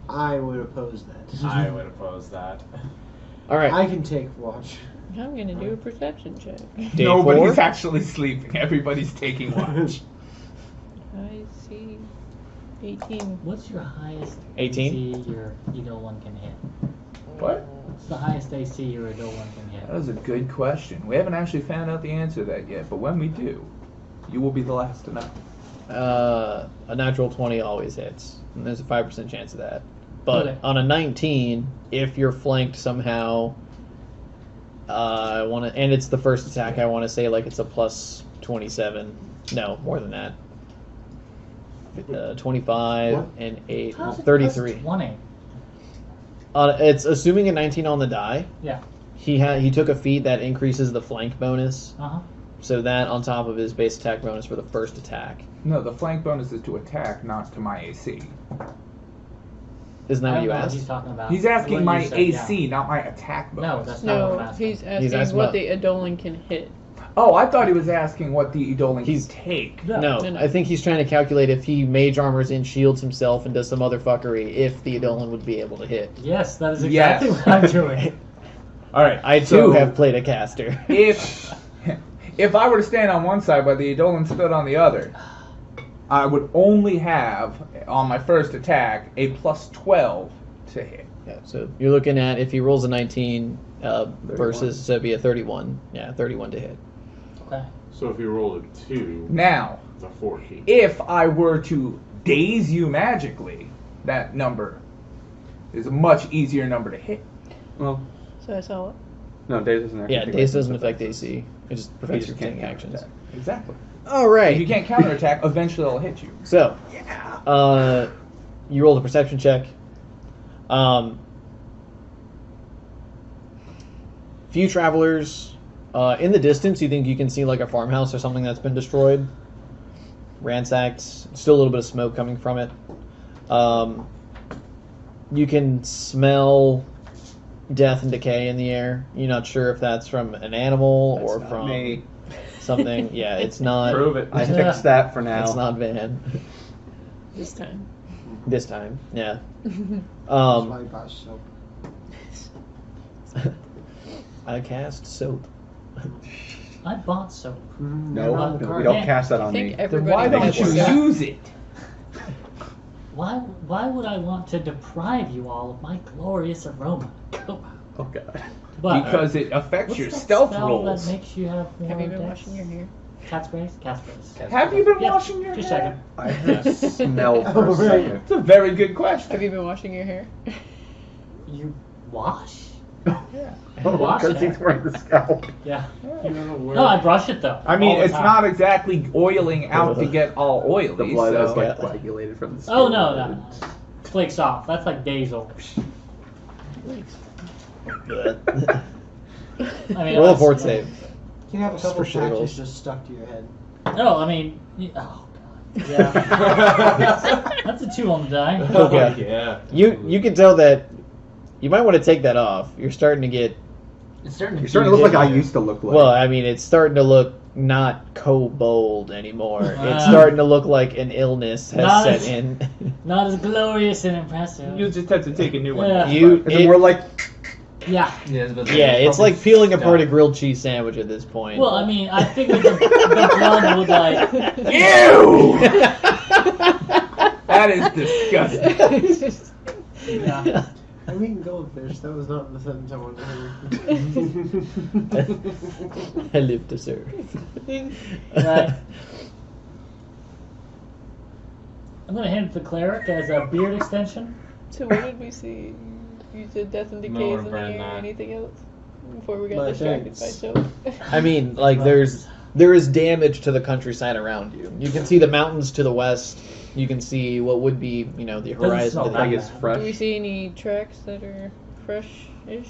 [SPEAKER 7] I would oppose that.
[SPEAKER 1] I would oppose that.
[SPEAKER 2] All right.
[SPEAKER 7] I can take watch.
[SPEAKER 8] I'm gonna do a perception check.
[SPEAKER 2] Day
[SPEAKER 5] Nobody's
[SPEAKER 2] 4.
[SPEAKER 5] actually sleeping. Everybody's taking watch.
[SPEAKER 8] I see 18.
[SPEAKER 6] What's your highest
[SPEAKER 2] 18?
[SPEAKER 6] AC your Eagle one can hit?
[SPEAKER 5] What?
[SPEAKER 6] What's the highest AC your Eagle one can hit?
[SPEAKER 5] That was a good question. We haven't actually found out the answer to that yet, but when we do, you will be the last to know.
[SPEAKER 2] A natural 20 always hits. And there's a 5% chance of that. But
[SPEAKER 6] Okay.
[SPEAKER 2] on a 19, if you're flanked somehow, I want to, and it's the first attack, I want to say like it's a plus 27. No, more than that. 25
[SPEAKER 7] What?
[SPEAKER 2] and 8,
[SPEAKER 6] How's it
[SPEAKER 2] 33.
[SPEAKER 6] plus 20?
[SPEAKER 2] It's assuming a 19 on the die.
[SPEAKER 6] Yeah.
[SPEAKER 2] He took a feat that increases the flank bonus.
[SPEAKER 6] Uh-huh.
[SPEAKER 2] So that on top of his base attack bonus for the first attack.
[SPEAKER 5] No, the flank bonus is to attack, not to my AC.
[SPEAKER 2] Isn't that
[SPEAKER 6] I
[SPEAKER 2] what
[SPEAKER 6] don't
[SPEAKER 2] you
[SPEAKER 6] know what
[SPEAKER 2] asked?
[SPEAKER 6] he's talking about.
[SPEAKER 5] He's asking
[SPEAKER 6] What
[SPEAKER 5] my
[SPEAKER 6] you said,
[SPEAKER 5] AC, not my attack
[SPEAKER 6] Yeah.
[SPEAKER 5] bonus.
[SPEAKER 6] No, that's not what I'm
[SPEAKER 8] No,
[SPEAKER 6] asking.
[SPEAKER 8] he's
[SPEAKER 2] He's
[SPEAKER 8] asking
[SPEAKER 2] asking
[SPEAKER 8] what
[SPEAKER 2] about-
[SPEAKER 8] the Edolan can hit.
[SPEAKER 5] Oh, I thought he was asking what the Edolan
[SPEAKER 2] He's-
[SPEAKER 5] can take.
[SPEAKER 6] No.
[SPEAKER 2] No, I think he's trying to calculate if he mage armors in, shields himself, and does some other fuckery, if the Edolan would be able to hit.
[SPEAKER 6] Yes, that is
[SPEAKER 5] Yes.
[SPEAKER 6] exactly what I'm doing.
[SPEAKER 5] All right,
[SPEAKER 2] I too
[SPEAKER 5] so
[SPEAKER 2] have played a caster.
[SPEAKER 5] if I were to stand on one side while the Edolan stood on the other, I would only have on my first attack a plus 12 to hit.
[SPEAKER 2] Yeah, so you're looking at if he rolls a 19 versus, so it'd be a 31. Yeah, 31 to hit.
[SPEAKER 6] Okay.
[SPEAKER 4] So if you roll a 2,
[SPEAKER 5] Now,
[SPEAKER 4] it's a 14.
[SPEAKER 5] if I were to daze you magically, that number is a much easier number to hit.
[SPEAKER 3] Well,
[SPEAKER 8] So I saw it.
[SPEAKER 3] no, Daze doesn't actually
[SPEAKER 2] Yeah,
[SPEAKER 3] take
[SPEAKER 2] Daze
[SPEAKER 3] like
[SPEAKER 2] doesn't
[SPEAKER 3] this
[SPEAKER 2] affect
[SPEAKER 3] effect.
[SPEAKER 2] AC. It just
[SPEAKER 3] He
[SPEAKER 2] prevents
[SPEAKER 3] just
[SPEAKER 2] your
[SPEAKER 3] can't
[SPEAKER 2] taking actions.
[SPEAKER 3] counterattack.
[SPEAKER 5] Exactly.
[SPEAKER 2] All
[SPEAKER 5] If
[SPEAKER 2] right.
[SPEAKER 5] you can't counterattack, eventually it'll hit you.
[SPEAKER 2] So, you rolled a perception check. Few travelers in the distance. You think you can see like a farmhouse or something that's been destroyed, ransacked. Still a little bit of smoke coming from it. You can smell death and decay in the air. You're not sure if that's from an animal or
[SPEAKER 3] That's not
[SPEAKER 2] from
[SPEAKER 3] me.
[SPEAKER 2] something. Yeah, it's not.
[SPEAKER 3] Prove it. I fixed that for now.
[SPEAKER 2] It's not Van.
[SPEAKER 8] This time.
[SPEAKER 2] This time, yeah.
[SPEAKER 7] That's why I bought soap.
[SPEAKER 2] I cast soap.
[SPEAKER 6] I bought soap.
[SPEAKER 3] No,
[SPEAKER 6] Never on the
[SPEAKER 3] no, we
[SPEAKER 6] card.
[SPEAKER 3] don't cast that
[SPEAKER 8] I
[SPEAKER 3] on me.
[SPEAKER 8] think
[SPEAKER 5] Then
[SPEAKER 8] everybody
[SPEAKER 5] why don't
[SPEAKER 8] has
[SPEAKER 5] you
[SPEAKER 8] that.
[SPEAKER 5] use it?
[SPEAKER 6] Why would I want to deprive you all of my glorious aroma? Go.
[SPEAKER 3] Oh god.
[SPEAKER 6] But
[SPEAKER 5] Because it affects
[SPEAKER 6] what's
[SPEAKER 5] your
[SPEAKER 6] that
[SPEAKER 5] stealth
[SPEAKER 6] spell
[SPEAKER 5] rolls.
[SPEAKER 6] that makes you have more
[SPEAKER 8] Have you been
[SPEAKER 6] dex?
[SPEAKER 8] washing your hair?
[SPEAKER 6] Cat sprays? Cat sprays.
[SPEAKER 5] Have you been
[SPEAKER 6] Yep,
[SPEAKER 5] washing your
[SPEAKER 6] just
[SPEAKER 5] hair?
[SPEAKER 6] checking.
[SPEAKER 3] I heard smell for a
[SPEAKER 7] Oh, right.
[SPEAKER 3] second.
[SPEAKER 5] It's a very good question.
[SPEAKER 8] Have you been washing your hair?
[SPEAKER 6] You wash?
[SPEAKER 8] Yeah.
[SPEAKER 6] Wash
[SPEAKER 3] Because
[SPEAKER 6] it.
[SPEAKER 3] he's wearing the scalp.
[SPEAKER 6] Yeah.
[SPEAKER 4] You don't know where.
[SPEAKER 6] No, I brush it though.
[SPEAKER 5] I mean,
[SPEAKER 6] all the
[SPEAKER 5] it's
[SPEAKER 6] time.
[SPEAKER 5] not exactly oiling out to get all oily.
[SPEAKER 3] The blood
[SPEAKER 5] so.
[SPEAKER 3] is like coagulated from the skin.
[SPEAKER 6] Oh no. Flakes off. That's like basil. I mean,
[SPEAKER 2] Roll a
[SPEAKER 6] that's-
[SPEAKER 2] fort save.
[SPEAKER 7] You can have a couple
[SPEAKER 2] For shittles.
[SPEAKER 7] patches just stuck to your head.
[SPEAKER 6] No, I mean, oh god. Yeah. That's a 2 on the die.
[SPEAKER 2] Okay.
[SPEAKER 1] Yeah.
[SPEAKER 2] You can tell that you might want to take that off. You're starting to get
[SPEAKER 6] It's starting to.
[SPEAKER 3] You're starting to look like I used to look like.
[SPEAKER 2] well. I mean, it's starting to look not kobold anymore. It's
[SPEAKER 6] Ah.
[SPEAKER 2] starting to look like an illness has
[SPEAKER 6] Not
[SPEAKER 2] set
[SPEAKER 6] as-
[SPEAKER 2] in.
[SPEAKER 6] Not as glorious and impressive.
[SPEAKER 5] You just have to take a new one.
[SPEAKER 6] Yeah.
[SPEAKER 2] You
[SPEAKER 3] Is it more like
[SPEAKER 6] Yeah.
[SPEAKER 2] Yeah, it's like peeling apart a grilled cheese sandwich at this point.
[SPEAKER 6] Well, I mean, I figured the blonde would like.
[SPEAKER 5] Ew! That is disgusting.
[SPEAKER 6] Yeah.
[SPEAKER 7] I'm eating goldfish. That was not the sentence I wanted to hear.
[SPEAKER 2] I live to serve.
[SPEAKER 6] Right. I'm gonna hand it to the cleric as a beard extension.
[SPEAKER 8] So what did we see? You said death and decay is in the air. Anything else? Before we got
[SPEAKER 7] My
[SPEAKER 8] distracted by
[SPEAKER 7] thanks.
[SPEAKER 8] Joe.
[SPEAKER 2] I mean, like there is damage to the countryside around you. You can see the mountains to the west. You can see what would be, the horizon
[SPEAKER 6] smell
[SPEAKER 2] to the
[SPEAKER 3] I
[SPEAKER 6] bad.
[SPEAKER 3] guess fresh.
[SPEAKER 8] Do we see any tracks that are fresh-ish?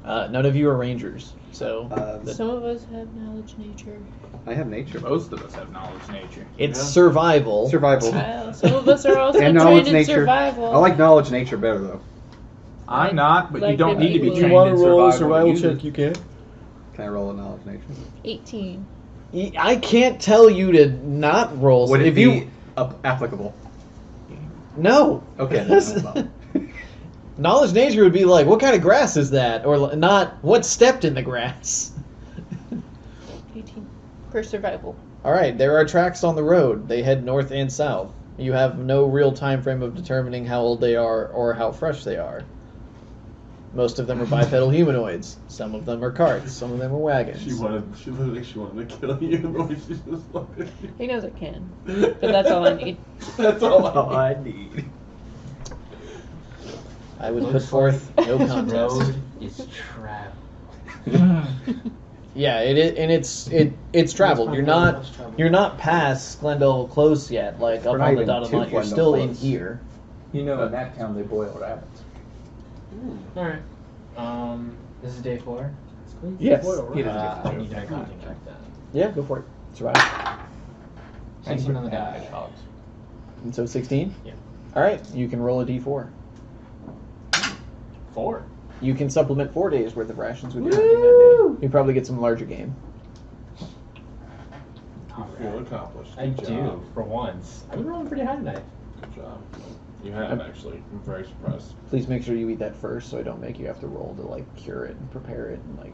[SPEAKER 2] None of you are rangers, so
[SPEAKER 8] Some of us have knowledge nature.
[SPEAKER 3] I have nature.
[SPEAKER 5] Most of us have knowledge nature.
[SPEAKER 2] it's survival.
[SPEAKER 3] Survival.
[SPEAKER 8] Wow, some of us are also
[SPEAKER 3] And
[SPEAKER 8] trained
[SPEAKER 3] knowledge
[SPEAKER 8] in
[SPEAKER 3] nature.
[SPEAKER 8] survival.
[SPEAKER 3] I like knowledge nature better though.
[SPEAKER 5] I'm not, but you
[SPEAKER 8] Like
[SPEAKER 5] don't
[SPEAKER 8] the
[SPEAKER 5] need to be
[SPEAKER 8] people-
[SPEAKER 5] trained
[SPEAKER 8] You
[SPEAKER 5] in survival. to use it.
[SPEAKER 2] you can.
[SPEAKER 3] Can I roll a knowledge nature?
[SPEAKER 8] 18.
[SPEAKER 2] I can't tell you to not roll.
[SPEAKER 3] Would it
[SPEAKER 2] if
[SPEAKER 3] be
[SPEAKER 2] you
[SPEAKER 3] applicable?
[SPEAKER 2] no.
[SPEAKER 3] Okay.
[SPEAKER 2] That's- Knowledge nature would be like, what kind of grass is that, or not what stepped in the grass.
[SPEAKER 8] 18. For survival.
[SPEAKER 2] All right, there are tracks on the road. They head north and south. You have no real time frame of determining how old they are or how fresh they are. Most of them are bipedal humanoids. Some of them are carts. Some of them are wagons.
[SPEAKER 4] She literally wanted to kill you. The way she just wanted you.
[SPEAKER 8] He knows I can. But that's all I need.
[SPEAKER 4] That's all
[SPEAKER 3] All
[SPEAKER 4] I
[SPEAKER 3] I need.
[SPEAKER 2] I would put forth no contest.
[SPEAKER 1] Road is travel.
[SPEAKER 2] Yeah, it's traveled. You're not past Glendale Close yet, like
[SPEAKER 3] We're
[SPEAKER 2] up
[SPEAKER 3] not
[SPEAKER 2] on the
[SPEAKER 3] even
[SPEAKER 2] dotted
[SPEAKER 3] to
[SPEAKER 2] line. You're
[SPEAKER 3] Glendale
[SPEAKER 2] still in
[SPEAKER 3] Close.
[SPEAKER 2] here.
[SPEAKER 5] You know, in that town they boil rabbits.
[SPEAKER 1] Alright. This is day 4.
[SPEAKER 2] Yes.
[SPEAKER 5] He doesn't get the
[SPEAKER 1] I
[SPEAKER 5] joke.
[SPEAKER 1] need to contact that.
[SPEAKER 2] Yeah, go for it. Survive.
[SPEAKER 1] 16 on the
[SPEAKER 5] And
[SPEAKER 1] die.
[SPEAKER 5] hedgehogs.
[SPEAKER 2] And so 16?
[SPEAKER 1] Yeah.
[SPEAKER 2] All right, you can roll a d4.
[SPEAKER 1] 4.
[SPEAKER 2] You can supplement 4 days worth of rations with your hunting that day. You probably get some larger game.
[SPEAKER 4] feel accomplished.
[SPEAKER 1] I
[SPEAKER 4] Good
[SPEAKER 1] do,
[SPEAKER 4] job.
[SPEAKER 1] for once. I've been rolling pretty high tonight.
[SPEAKER 4] Good job. You have actually. I'm very surprised.
[SPEAKER 2] Please make sure you eat that first, so I don't make you have to roll to like cure it and prepare it and like.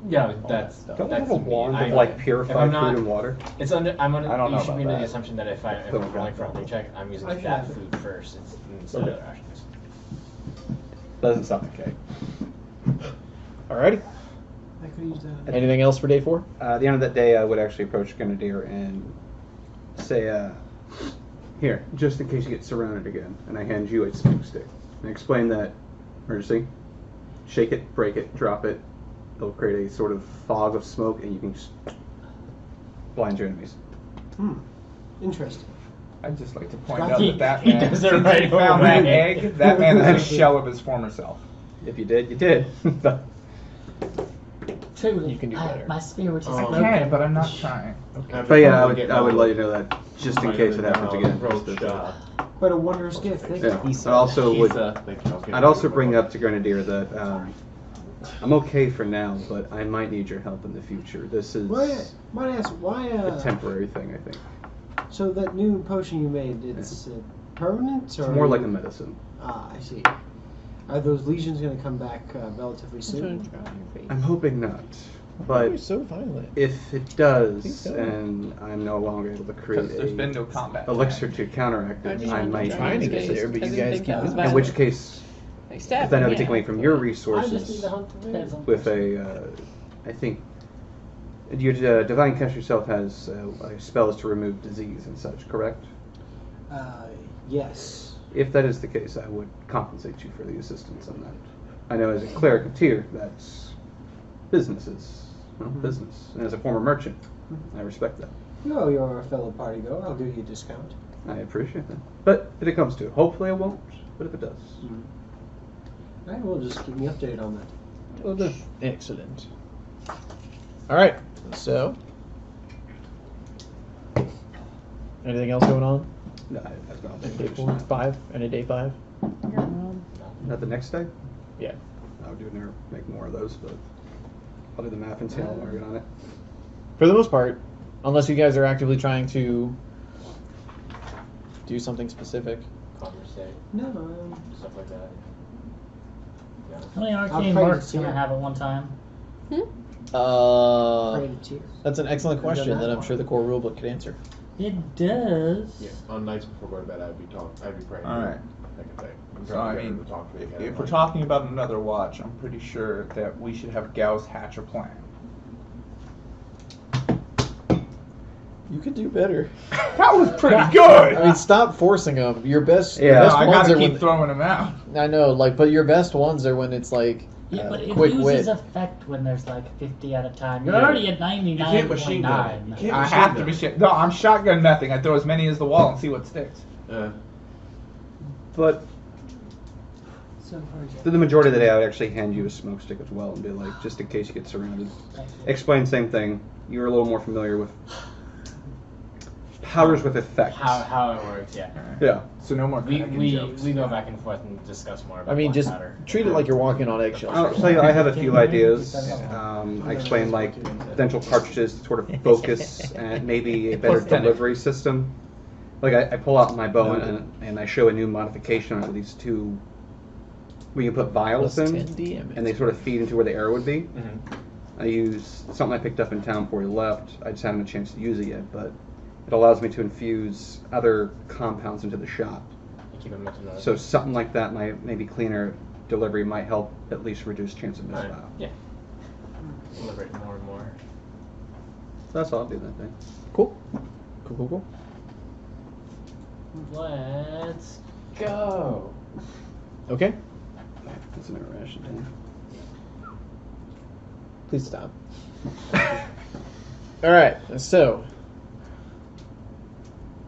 [SPEAKER 1] Yeah,
[SPEAKER 2] that
[SPEAKER 1] that's
[SPEAKER 2] stuff.
[SPEAKER 3] Don't we
[SPEAKER 1] that's
[SPEAKER 3] have a
[SPEAKER 1] me.
[SPEAKER 3] wand
[SPEAKER 1] I-
[SPEAKER 3] of like
[SPEAKER 1] if
[SPEAKER 3] purified
[SPEAKER 1] I'm not-
[SPEAKER 3] food and water?
[SPEAKER 1] It's under. I'm under.
[SPEAKER 3] I don't know
[SPEAKER 1] You should
[SPEAKER 3] about
[SPEAKER 1] be under the
[SPEAKER 3] that.
[SPEAKER 1] assumption that if I'm
[SPEAKER 3] Couldn't
[SPEAKER 1] rolling
[SPEAKER 3] grab
[SPEAKER 1] for a
[SPEAKER 3] that.
[SPEAKER 1] paycheck, I'm using
[SPEAKER 7] I should
[SPEAKER 1] that
[SPEAKER 7] have it.
[SPEAKER 1] food first instead of the rations.
[SPEAKER 3] Doesn't sound okay.
[SPEAKER 2] Alrighty.
[SPEAKER 7] I could use that.
[SPEAKER 2] Anything else for day 4?
[SPEAKER 3] At the end of that day, I would actually approach Grenadier and say, here, just in case you get surrounded again, and I hand you a smoke stick. And explain that emergency. Shake it, break it, drop it. It'll create a sort of fog of smoke, and you can just blind your enemies.
[SPEAKER 7] Interesting.
[SPEAKER 5] I'd just like to point
[SPEAKER 7] He-
[SPEAKER 5] out that that
[SPEAKER 1] he
[SPEAKER 5] man,
[SPEAKER 1] does it
[SPEAKER 5] since
[SPEAKER 1] right
[SPEAKER 5] he found
[SPEAKER 1] away.
[SPEAKER 5] that egg, that man is a shell of his former self.
[SPEAKER 3] If you did, you did.
[SPEAKER 6] Truly,
[SPEAKER 2] You can do better.
[SPEAKER 6] My spirit is
[SPEAKER 1] I
[SPEAKER 6] broken.
[SPEAKER 5] Okay, but I'm not trying.
[SPEAKER 3] But yeah, I would let you know that just in case it happens again.
[SPEAKER 4] Roach
[SPEAKER 3] just
[SPEAKER 4] shot.
[SPEAKER 7] But a wondrous gift. Thank
[SPEAKER 3] Yeah.
[SPEAKER 7] you.
[SPEAKER 3] I also would.
[SPEAKER 4] Thank you. I was getting
[SPEAKER 3] I'd also
[SPEAKER 4] ready
[SPEAKER 3] bring
[SPEAKER 4] for
[SPEAKER 3] up to Grenadier that I'm okay for now, but I might need your help in the future. This is
[SPEAKER 7] Might I ask why?
[SPEAKER 3] a temporary thing, I think.
[SPEAKER 7] So that new potion you made, it's permanent, or
[SPEAKER 3] It's more like a medicine.
[SPEAKER 7] Ah, I see. Are those lesions going to come back relatively soon?
[SPEAKER 3] I'm hoping not,
[SPEAKER 2] You're
[SPEAKER 3] but
[SPEAKER 2] so violent.
[SPEAKER 3] if it
[SPEAKER 2] Please
[SPEAKER 3] does,
[SPEAKER 2] don't.
[SPEAKER 3] and I'm no longer able to create
[SPEAKER 5] Because there's been
[SPEAKER 3] a
[SPEAKER 5] no combat.
[SPEAKER 3] elixir to counteract
[SPEAKER 8] I
[SPEAKER 3] it,
[SPEAKER 8] mean,
[SPEAKER 3] I
[SPEAKER 8] I'm
[SPEAKER 3] might
[SPEAKER 2] trying to
[SPEAKER 3] need
[SPEAKER 2] get there, but you
[SPEAKER 8] I didn't
[SPEAKER 2] guys
[SPEAKER 8] think
[SPEAKER 2] keep
[SPEAKER 8] that was
[SPEAKER 2] moving.
[SPEAKER 3] In
[SPEAKER 8] bad.
[SPEAKER 3] which case,
[SPEAKER 8] Like
[SPEAKER 3] if then I would take away from your
[SPEAKER 6] I just need
[SPEAKER 3] resources
[SPEAKER 6] to hunt the peasant.
[SPEAKER 3] with a, I think, your divine cast yourself has spells to remove disease and such, correct?
[SPEAKER 7] Yes.
[SPEAKER 3] If that is the case, I would compensate you for the assistance on that. I know as a cleric of Tyr, that's business is business. And as a former merchant, I respect that.
[SPEAKER 7] No, you're a fellow party goer. I'll give you a discount.
[SPEAKER 3] I appreciate that. But if it comes to it, hopefully I won't. But if it does,
[SPEAKER 7] All right, well, just keep me updated on that.
[SPEAKER 3] will do.
[SPEAKER 2] Excellent. All right. So, anything else going on?
[SPEAKER 3] No, that's not
[SPEAKER 2] Day 4, 5, and a day 5.
[SPEAKER 3] Not the next day?
[SPEAKER 2] Yeah.
[SPEAKER 3] I would never make more of those, but I'll do the math and see how long I get on it.
[SPEAKER 2] For the most part, unless you guys are actively trying to do something specific.
[SPEAKER 1] Conversate,
[SPEAKER 7] No,
[SPEAKER 1] stuff like that.
[SPEAKER 6] How many arcane
[SPEAKER 7] pray to
[SPEAKER 6] marks can I
[SPEAKER 7] cheer.
[SPEAKER 6] have at one time?
[SPEAKER 7] Pray to cheer.
[SPEAKER 2] That's an excellent question that I'm sure the core rulebook could answer.
[SPEAKER 6] It does.
[SPEAKER 4] Yeah, on nights before going to bed, I'd be praying.
[SPEAKER 5] All right.
[SPEAKER 4] That kind of thing. I'm
[SPEAKER 5] So,
[SPEAKER 4] trying
[SPEAKER 5] I
[SPEAKER 4] to get
[SPEAKER 5] mean,
[SPEAKER 4] him to talk to me again.
[SPEAKER 5] If we're talking about another watch, I'm pretty sure that we should have Gauss hatch a plan.
[SPEAKER 2] You could do better.
[SPEAKER 5] That was pretty good.
[SPEAKER 2] I mean, stop forcing them. Your best,
[SPEAKER 3] Yeah.
[SPEAKER 2] your
[SPEAKER 5] No,
[SPEAKER 2] best
[SPEAKER 5] I
[SPEAKER 2] ones
[SPEAKER 5] gotta
[SPEAKER 2] are
[SPEAKER 5] keep
[SPEAKER 2] when.
[SPEAKER 5] throwing them out.
[SPEAKER 2] I know, like, but your best ones are when it's like
[SPEAKER 6] Yeah, but it
[SPEAKER 2] quick
[SPEAKER 6] loses
[SPEAKER 2] wit.
[SPEAKER 6] effect when there's like 50 at a time. You're
[SPEAKER 4] Yeah.
[SPEAKER 6] already at
[SPEAKER 4] You can't machine gun it. You
[SPEAKER 6] 99.9.
[SPEAKER 4] can't
[SPEAKER 5] I
[SPEAKER 4] machine
[SPEAKER 5] have to
[SPEAKER 4] gun
[SPEAKER 5] be
[SPEAKER 4] it.
[SPEAKER 5] shit. No, I'm shotgun nothing. I throw as many as the wall and see what sticks.
[SPEAKER 3] But
[SPEAKER 7] So for example,
[SPEAKER 3] through the majority of the day, I would actually hand you a smoke stick as well and be like, just in case you get surrounded.
[SPEAKER 6] Thank you.
[SPEAKER 3] Explain same thing. You're a little more familiar with powers with effects.
[SPEAKER 1] How it works, yeah.
[SPEAKER 3] Yeah.
[SPEAKER 5] So no more
[SPEAKER 1] We
[SPEAKER 5] cracking
[SPEAKER 1] we,
[SPEAKER 5] jokes.
[SPEAKER 1] we go back and forth and discuss more about
[SPEAKER 2] I mean,
[SPEAKER 1] black
[SPEAKER 2] just
[SPEAKER 1] powder.
[SPEAKER 2] treat it like you're walking on eggshells.
[SPEAKER 3] I'll tell you, I have a few ideas. I explained like potential cartridges to sort of focus and maybe a better
[SPEAKER 5] Plus 10.
[SPEAKER 3] delivery system. Like I pull out my bow and I show a new modification on these two where you put vials
[SPEAKER 2] Plus
[SPEAKER 3] in
[SPEAKER 2] 10 DM.
[SPEAKER 3] and they sort of feed into where the arrow would be.
[SPEAKER 1] Mhm.
[SPEAKER 3] I use something I picked up in town before we left. I just haven't had a chance to use it yet, but it allows me to infuse other compounds into the shot.
[SPEAKER 1] And keep it mental note.
[SPEAKER 3] So something like that, maybe cleaner delivery might help at least reduce chance of
[SPEAKER 1] Alright,
[SPEAKER 3] misfire.
[SPEAKER 1] yeah. Deliberate more and more.
[SPEAKER 3] So that's all I'll do that day.
[SPEAKER 2] Cool. Cool.
[SPEAKER 1] Let's go.
[SPEAKER 2] Okay.
[SPEAKER 3] That's an interaction thing.
[SPEAKER 2] Please stop. All right. So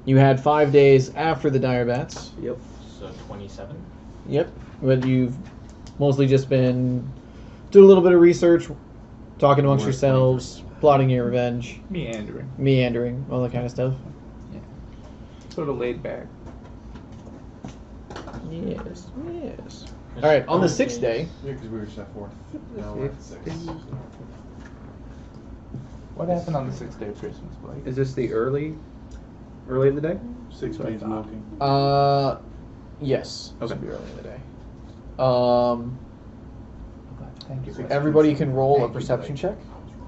[SPEAKER 2] you had 5 days after the dire bats.
[SPEAKER 3] Yep.
[SPEAKER 1] So 27.
[SPEAKER 2] Yep. But you've mostly just been doing a little bit of research, talking amongst
[SPEAKER 3] More
[SPEAKER 2] yourselves, plotting your revenge,
[SPEAKER 5] Meandering.
[SPEAKER 2] all that kind of stuff.
[SPEAKER 5] Sort of laid back.
[SPEAKER 2] Yes. All right. On the 6th day,
[SPEAKER 4] Yeah, because we were set forth. Now we're at 6.
[SPEAKER 5] What happened on the 6th day of Christmas, Blake?
[SPEAKER 3] Is this the early in the day?
[SPEAKER 4] 6 days milking.
[SPEAKER 2] yes,
[SPEAKER 3] Okay.
[SPEAKER 2] should be early in the day.
[SPEAKER 5] Thank you.
[SPEAKER 2] Everybody can roll a
[SPEAKER 5] Thank you,
[SPEAKER 2] perception
[SPEAKER 5] Blake.
[SPEAKER 2] check.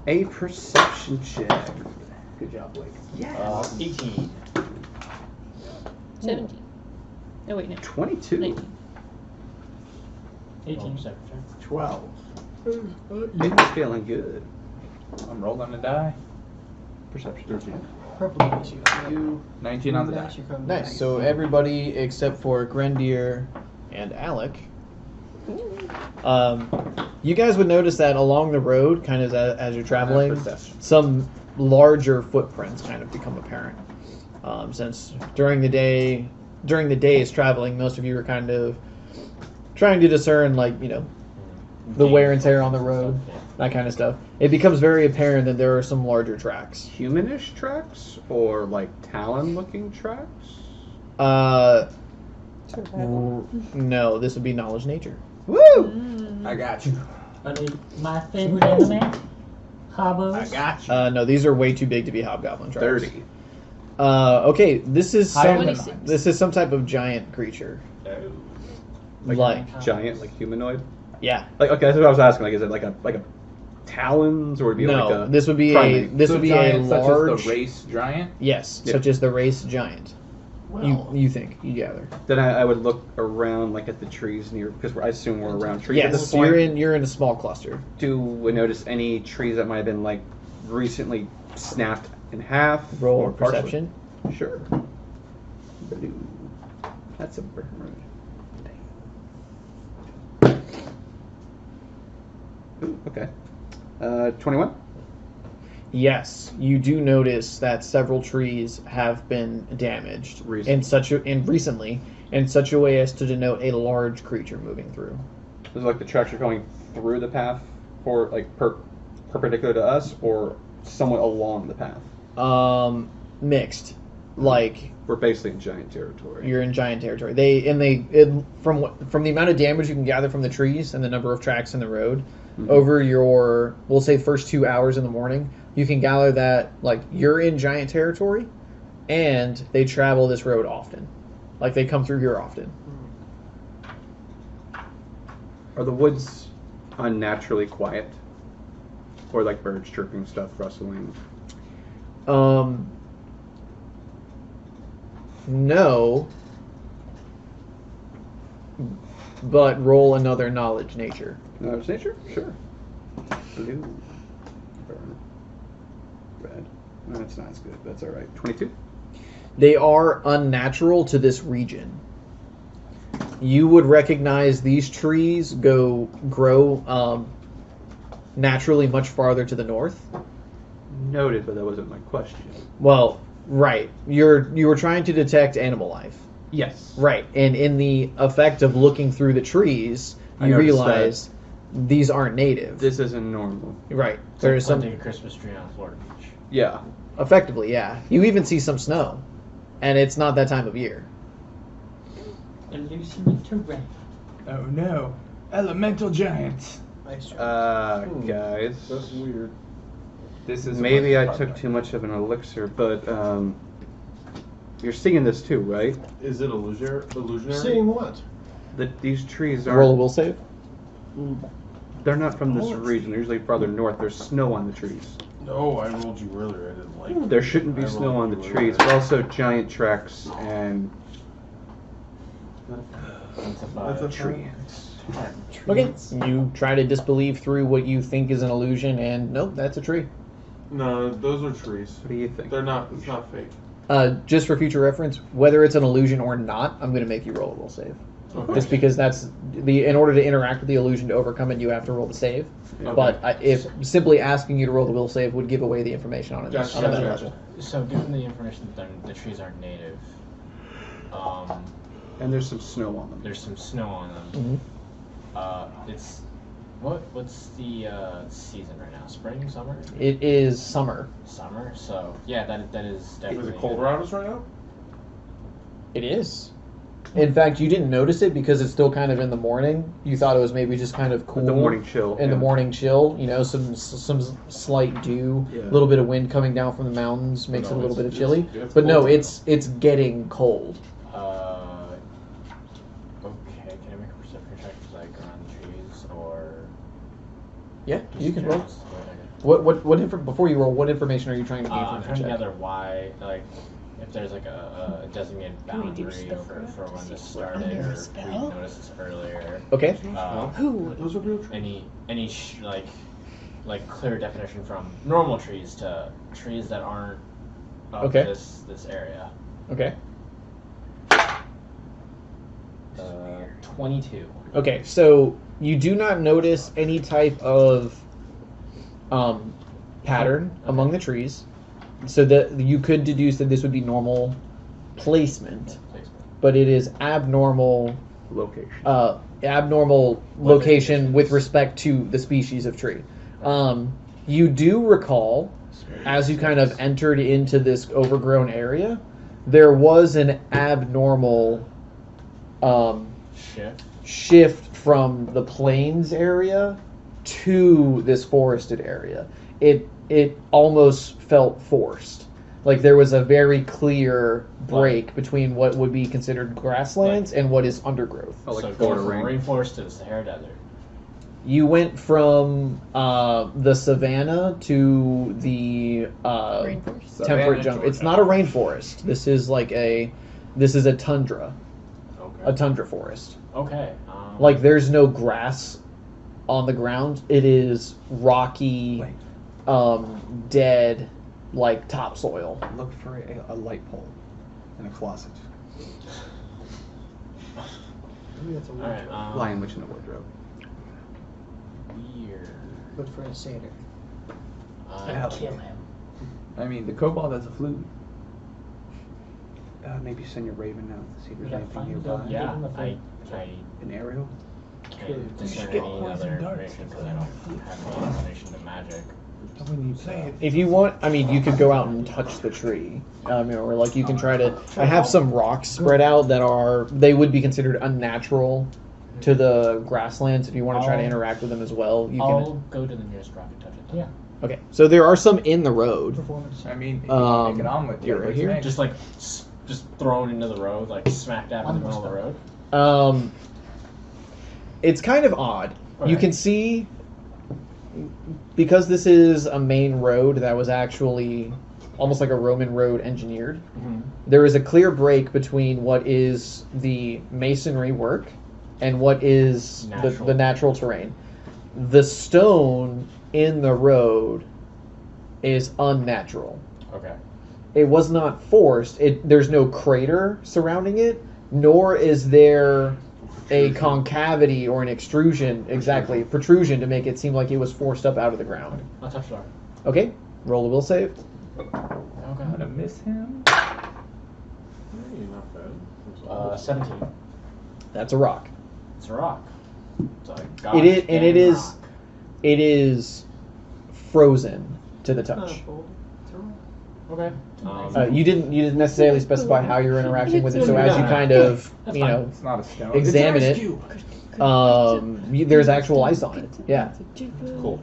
[SPEAKER 3] A perception check.
[SPEAKER 5] Good job, Blake.
[SPEAKER 1] 18.
[SPEAKER 8] 17. Oh, wait, no.
[SPEAKER 3] 22.
[SPEAKER 8] 19.
[SPEAKER 6] 18.
[SPEAKER 5] 12.
[SPEAKER 3] It's feeling good.
[SPEAKER 5] I'm rolling a die.
[SPEAKER 3] Perception.
[SPEAKER 4] 13.
[SPEAKER 7] purple makes you
[SPEAKER 5] 19 on the die.
[SPEAKER 7] Makes you come
[SPEAKER 2] Nice.
[SPEAKER 7] back.
[SPEAKER 2] So everybody except for Grendier and Alec. You guys would notice that along the road, kind of as you're traveling,
[SPEAKER 3] Perception.
[SPEAKER 2] some larger footprints kind of become apparent. Since during the day's traveling, most of you are kind of trying to discern, like, the wear and tear on the road, that kind of stuff. It becomes very apparent that there are some larger tracks.
[SPEAKER 3] Humanish tracks or like Talon-looking tracks?
[SPEAKER 2] No, this would be knowledge nature.
[SPEAKER 3] Woo!
[SPEAKER 5] I got you.
[SPEAKER 6] My favorite anime, Habos.
[SPEAKER 5] I got you.
[SPEAKER 2] No, these are way too big to be hobgoblin tracks.
[SPEAKER 3] 30.
[SPEAKER 2] Okay, this is
[SPEAKER 5] Higher
[SPEAKER 2] some,
[SPEAKER 5] than
[SPEAKER 8] 26.
[SPEAKER 2] this is some type of giant creature. Like
[SPEAKER 3] Giant, like humanoid?
[SPEAKER 2] yeah.
[SPEAKER 3] Like, okay, that's what I was asking. Like, is it like a talons, or would it be
[SPEAKER 2] No,
[SPEAKER 3] like a
[SPEAKER 2] this would be
[SPEAKER 3] primate?
[SPEAKER 2] this
[SPEAKER 5] So
[SPEAKER 2] would be
[SPEAKER 5] giant
[SPEAKER 2] a
[SPEAKER 5] such
[SPEAKER 2] large
[SPEAKER 5] as the race giant.
[SPEAKER 2] yes,
[SPEAKER 3] Yeah.
[SPEAKER 2] such as the race giant.
[SPEAKER 7] Well,
[SPEAKER 2] You think you gather?
[SPEAKER 3] Then I would look around, like at the trees near, because I assume we're around trees at this
[SPEAKER 2] Yes,
[SPEAKER 3] point.
[SPEAKER 2] you're in a small cluster.
[SPEAKER 3] Do we notice any trees that might have been like recently snapped in half?
[SPEAKER 2] Roll
[SPEAKER 3] or partially?
[SPEAKER 2] perception.
[SPEAKER 3] Sure. Blue. That's a bird. Ooh, okay. 21?
[SPEAKER 2] Yes, you do notice that several trees have been damaged recently in such a way as to denote a large creature moving through.
[SPEAKER 3] Is it like the tracks are going through the path, or like perpendicular to us, or somewhat along the path?
[SPEAKER 2] Mixed. Like
[SPEAKER 3] We're basically in giant territory.
[SPEAKER 2] you're in giant territory. From the amount of damage you can gather from the trees and the number of tracks in the road, over your, we'll say, first 2 hours in the morning, you can gather that like you're in giant territory, and they travel this road often. Like they come through here often.
[SPEAKER 3] Are the woods unnaturally quiet? Or like birds chirping, stuff rustling?
[SPEAKER 2] No. But roll another knowledge nature.
[SPEAKER 3] Knowledge nature? Sure. Blue. Burn. Red. No, that's not as good. That's alright. 22?
[SPEAKER 2] They are unnatural to this region. You would recognize these trees grow naturally much farther to the north.
[SPEAKER 3] Noted, but that wasn't my question.
[SPEAKER 2] Well, right. You were trying to detect animal life.
[SPEAKER 3] Yes.
[SPEAKER 2] Right. And in the effect of looking through the trees,
[SPEAKER 3] I
[SPEAKER 2] you
[SPEAKER 3] noticed
[SPEAKER 2] realize these aren't native.
[SPEAKER 3] This isn't normal.
[SPEAKER 2] Right.
[SPEAKER 1] It's
[SPEAKER 2] There's
[SPEAKER 1] like
[SPEAKER 2] some
[SPEAKER 1] planting a Christmas tree on a Florida beach.
[SPEAKER 3] Yeah.
[SPEAKER 2] effectively, yeah. You even see some snow. And it's not that time of year.
[SPEAKER 6] Illusion terrain.
[SPEAKER 5] Oh no. Elemental giants.
[SPEAKER 3] Guys.
[SPEAKER 4] That's weird.
[SPEAKER 5] This is
[SPEAKER 3] Maybe I took too much of an elixir, but you're seeing this too, right?
[SPEAKER 4] Is it illusionary?
[SPEAKER 7] Seeing what?
[SPEAKER 3] That these trees
[SPEAKER 2] Roll a
[SPEAKER 3] aren't.
[SPEAKER 2] will save.
[SPEAKER 3] They're not from this region. They're usually farther north. There's snow on the trees.
[SPEAKER 4] No, I rolled you earlier. I didn't like it.
[SPEAKER 3] There shouldn't be
[SPEAKER 4] I
[SPEAKER 3] snow
[SPEAKER 4] rolled
[SPEAKER 3] on the
[SPEAKER 4] you
[SPEAKER 3] trees,
[SPEAKER 4] earlier.
[SPEAKER 3] but also giant tracks and
[SPEAKER 1] That's a
[SPEAKER 7] That's a
[SPEAKER 3] tree.
[SPEAKER 2] Okay. You try to disbelieve through what you think is an illusion, and nope, that's a tree.
[SPEAKER 4] No, those are trees.
[SPEAKER 3] What do you think?
[SPEAKER 4] They're not. It's not fake.
[SPEAKER 2] Just for future reference, whether it's an illusion or not, I'm going to make you roll a will save.
[SPEAKER 4] Okay.
[SPEAKER 2] Just because that's in order to interact with the illusion to overcome it, you have to roll the save.
[SPEAKER 4] Okay.
[SPEAKER 2] But if simply asking you to roll the will save would give away the information on it.
[SPEAKER 4] Gotcha,
[SPEAKER 2] on that
[SPEAKER 4] gotcha,
[SPEAKER 2] level.
[SPEAKER 4] gotcha.
[SPEAKER 1] So, given the information that the trees aren't native,
[SPEAKER 3] And there's some snow on them.
[SPEAKER 1] there's some snow on them.
[SPEAKER 2] Mhm.
[SPEAKER 1] It's what's the season right now? Spring, summer?
[SPEAKER 2] It is summer.
[SPEAKER 1] Summer. So yeah, that is
[SPEAKER 4] Is
[SPEAKER 1] definitely.
[SPEAKER 4] it cold around us right now?
[SPEAKER 2] It is. In fact, you didn't notice it because it's still kind of in the morning. You thought it was maybe just kind of cool.
[SPEAKER 3] The morning chill.
[SPEAKER 2] In the
[SPEAKER 3] yeah.
[SPEAKER 2] morning chill, you know, some slight dew, a
[SPEAKER 3] Yeah.
[SPEAKER 2] little bit of wind coming down from the mountains makes it a little bit of chilly.
[SPEAKER 4] it's
[SPEAKER 2] But no,
[SPEAKER 4] cold
[SPEAKER 2] it's getting cold.
[SPEAKER 1] Okay. Can I make a perception check like around the trees or?
[SPEAKER 2] Yeah,
[SPEAKER 1] just
[SPEAKER 2] you can roll.
[SPEAKER 1] curious?
[SPEAKER 2] Before you roll, what information are you trying to gain
[SPEAKER 1] I'm
[SPEAKER 2] from
[SPEAKER 1] trying
[SPEAKER 2] that
[SPEAKER 1] to
[SPEAKER 2] check?
[SPEAKER 1] gather why, like, if there's like a designated
[SPEAKER 8] Can we do
[SPEAKER 1] boundary
[SPEAKER 8] spellcraft
[SPEAKER 1] for
[SPEAKER 8] to
[SPEAKER 1] when
[SPEAKER 8] see
[SPEAKER 1] this
[SPEAKER 8] if we're
[SPEAKER 1] started,
[SPEAKER 8] under a
[SPEAKER 1] or we
[SPEAKER 8] spell?
[SPEAKER 1] noticed this earlier.
[SPEAKER 2] Okay.
[SPEAKER 8] Who?
[SPEAKER 4] Those are real trees.
[SPEAKER 1] Any like clear definition from normal trees to trees that aren't of
[SPEAKER 2] Okay.
[SPEAKER 1] this area.
[SPEAKER 2] Okay.
[SPEAKER 1] 22.
[SPEAKER 2] Okay, so you do not notice any type of pattern among the trees, so that you could deduce that this would be normal placement, but it is abnormal location with respect to the species of tree. You do recall, as you kind of entered into this overgrown area, there was an abnormal shift from the plains area to this forested area. It almost felt forced. Like there was a very clear break between what would be considered grasslands and what is undergrowth.
[SPEAKER 3] Oh, like
[SPEAKER 1] So
[SPEAKER 3] Florida
[SPEAKER 1] going from
[SPEAKER 3] rain.
[SPEAKER 1] rainforest to the Sahara Desert.
[SPEAKER 2] You went from the savannah to the
[SPEAKER 8] Rainforest.
[SPEAKER 2] temperate jungle. It's not a rainforest. This is a tundra,
[SPEAKER 1] Okay.
[SPEAKER 2] a tundra forest.
[SPEAKER 1] Okay.
[SPEAKER 2] Like there's no grass on the ground. It is rocky, dead, like topsoil.
[SPEAKER 3] Look for a light pole in a closet.
[SPEAKER 7] Maybe that's a weird
[SPEAKER 1] Alright.
[SPEAKER 7] joke.
[SPEAKER 3] Lion witch in a wardrobe.
[SPEAKER 1] Weird.
[SPEAKER 7] Look for a satyr.
[SPEAKER 6] Kill him.
[SPEAKER 5] I mean, the kobold has a flute.
[SPEAKER 3] Maybe send your raven out to see if
[SPEAKER 6] We
[SPEAKER 3] there's
[SPEAKER 6] gotta
[SPEAKER 3] anything
[SPEAKER 6] find
[SPEAKER 3] nearby.
[SPEAKER 1] Yeah,
[SPEAKER 6] in the
[SPEAKER 1] I
[SPEAKER 3] An aerial?
[SPEAKER 1] can't
[SPEAKER 5] We should
[SPEAKER 1] discern
[SPEAKER 5] get
[SPEAKER 1] any
[SPEAKER 5] poison
[SPEAKER 1] other
[SPEAKER 5] darts.
[SPEAKER 1] information because I don't have any inclination to magic.
[SPEAKER 5] But when you play it,
[SPEAKER 2] If you want, I mean, you could go out and touch the tree, or like you can try to. I have some rocks spread out that they would be considered unnatural to the grasslands. If you want to try to interact with them as well, you
[SPEAKER 1] I'll go to the nearest rock and touch it.
[SPEAKER 6] Yeah.
[SPEAKER 2] can. Okay, so there are some in the road.
[SPEAKER 6] Performance.
[SPEAKER 5] I mean, if you want to make an omelet,
[SPEAKER 2] you're right here.
[SPEAKER 1] Just like just thrown into the road, like smack dab in the middle of the road.
[SPEAKER 2] It's kind of odd. You
[SPEAKER 1] Okay.
[SPEAKER 2] can see, because this is a main road that was actually almost like a Roman road engineered, there is a clear break between what is the masonry work and what is
[SPEAKER 1] Natural.
[SPEAKER 2] the natural terrain. The stone in the road is unnatural.
[SPEAKER 1] Okay.
[SPEAKER 2] It was not forced. There's no crater surrounding it, nor is there a concavity or an extrusion, protrusion to make it seem like it was forced up out of the ground.
[SPEAKER 6] I'll touch the
[SPEAKER 2] Okay, roll a will save.
[SPEAKER 5] I'm gonna miss him.
[SPEAKER 4] Hey, not bad.
[SPEAKER 1] 17.
[SPEAKER 2] That's a rock.
[SPEAKER 1] It's a rock. It's a
[SPEAKER 2] It is, and
[SPEAKER 1] goddamn
[SPEAKER 2] it is,
[SPEAKER 1] rock.
[SPEAKER 2] it is frozen to the touch.
[SPEAKER 1] Okay.
[SPEAKER 2] You didn't necessarily specify how you're interacting with it, so as you kind of
[SPEAKER 6] That's
[SPEAKER 2] you
[SPEAKER 6] fine.
[SPEAKER 2] know
[SPEAKER 5] It's not a stone.
[SPEAKER 2] examine it, there's actual ice on it. Yeah.
[SPEAKER 1] Cool.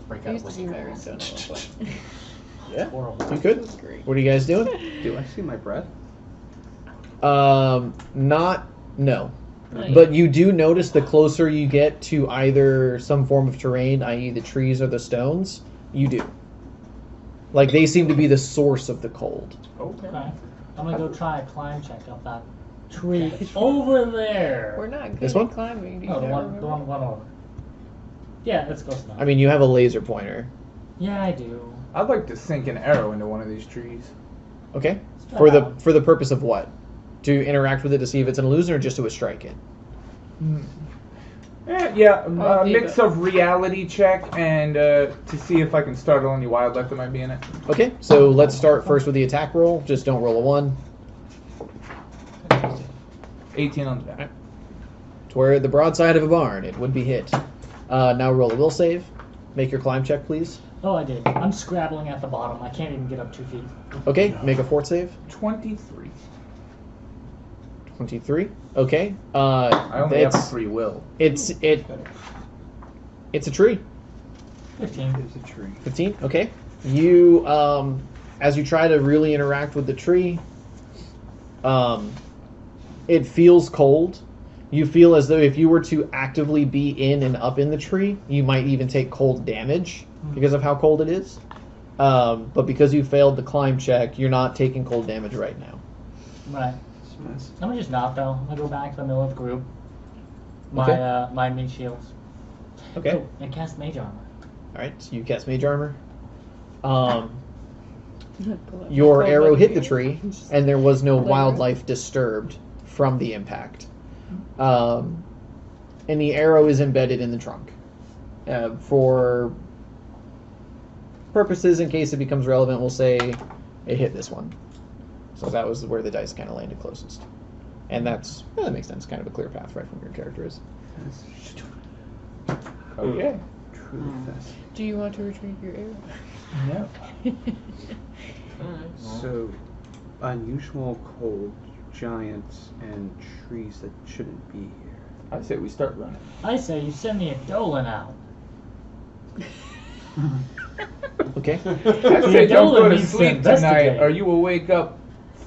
[SPEAKER 1] Break
[SPEAKER 8] I
[SPEAKER 1] out
[SPEAKER 8] used to be
[SPEAKER 1] with
[SPEAKER 8] married, so no.
[SPEAKER 2] Yeah.
[SPEAKER 1] Horrible.
[SPEAKER 2] You could. What are you guys doing?
[SPEAKER 3] Do I see my breath?
[SPEAKER 2] Not no. But you do notice the closer you get to either some form of terrain, i.e. the trees or the stones, you do. Like they seem to be the source of the cold.
[SPEAKER 6] Okay. I'm gonna go try a climb check up that tree over there.
[SPEAKER 8] We're not good
[SPEAKER 2] This
[SPEAKER 8] at
[SPEAKER 2] one?
[SPEAKER 8] climbing. Do you
[SPEAKER 6] Oh, the
[SPEAKER 8] not
[SPEAKER 6] one over. Yeah, that's close enough.
[SPEAKER 2] I mean, you have a laser pointer.
[SPEAKER 6] Yeah, I do.
[SPEAKER 5] I'd like to sink an arrow into one of these trees.
[SPEAKER 2] Okay. For the purpose of what? To interact with it to see if it's an illusion, or just to strike it?
[SPEAKER 5] Yeah,
[SPEAKER 8] I'll
[SPEAKER 5] a
[SPEAKER 8] leave
[SPEAKER 5] mix
[SPEAKER 8] it.
[SPEAKER 5] of reality check and to see if I can startle any wildlife that might be in it.
[SPEAKER 2] Okay. So let's start first with the attack roll. Just don't roll a 1.
[SPEAKER 5] 18 on the die.
[SPEAKER 2] To where the broadside of a barn, it would be hit. Now roll a will save. Make your climb check, please.
[SPEAKER 6] Oh, I did. I'm scrabbling at the bottom. I can't even get up 2 feet.
[SPEAKER 2] Okay. Make a fort save.
[SPEAKER 5] 23.
[SPEAKER 2] 23. Okay.
[SPEAKER 5] I only have
[SPEAKER 2] it's
[SPEAKER 5] free will.
[SPEAKER 2] it's a tree.
[SPEAKER 6] 15.
[SPEAKER 3] It's a tree.
[SPEAKER 2] 15. Okay. You as you try to really interact with the tree, it feels cold. You feel as though if you were to actively be in and up in the tree, you might even take cold damage because of how cold it is. But because you failed the climb check, you're not taking cold damage right now.
[SPEAKER 6] Right. I'm gonna just not though. I'm gonna go back to the middle of the group. My
[SPEAKER 2] Okay.
[SPEAKER 6] my mid shields.
[SPEAKER 2] Okay.
[SPEAKER 6] Oh, and cast mage armor.
[SPEAKER 2] All right. So you cast mage armor.
[SPEAKER 8] Pull up
[SPEAKER 2] Your
[SPEAKER 8] my
[SPEAKER 2] arrow
[SPEAKER 8] cold
[SPEAKER 2] hit the
[SPEAKER 8] metal
[SPEAKER 2] tree,
[SPEAKER 8] and just
[SPEAKER 2] and there was no
[SPEAKER 8] let it
[SPEAKER 2] wildlife disturbed from the impact. And the arrow is embedded in the trunk. For purposes, in case it becomes relevant, we'll say it hit this one. So that was where the dice kind of landed closest. And that makes sense. Kind of a clear path right from your character is.
[SPEAKER 5] Okay.
[SPEAKER 3] Truly fast.
[SPEAKER 8] Do you want to retrieve your arrow?
[SPEAKER 5] Yeah.
[SPEAKER 3] So, unusual cold, giants, and trees that shouldn't be here.
[SPEAKER 5] I say we start running.
[SPEAKER 6] I say you send me a Dolan out.
[SPEAKER 2] Okay.
[SPEAKER 5] I say don't go to
[SPEAKER 6] needs to
[SPEAKER 5] sleep tonight,
[SPEAKER 6] investigate.
[SPEAKER 5] or you will wake up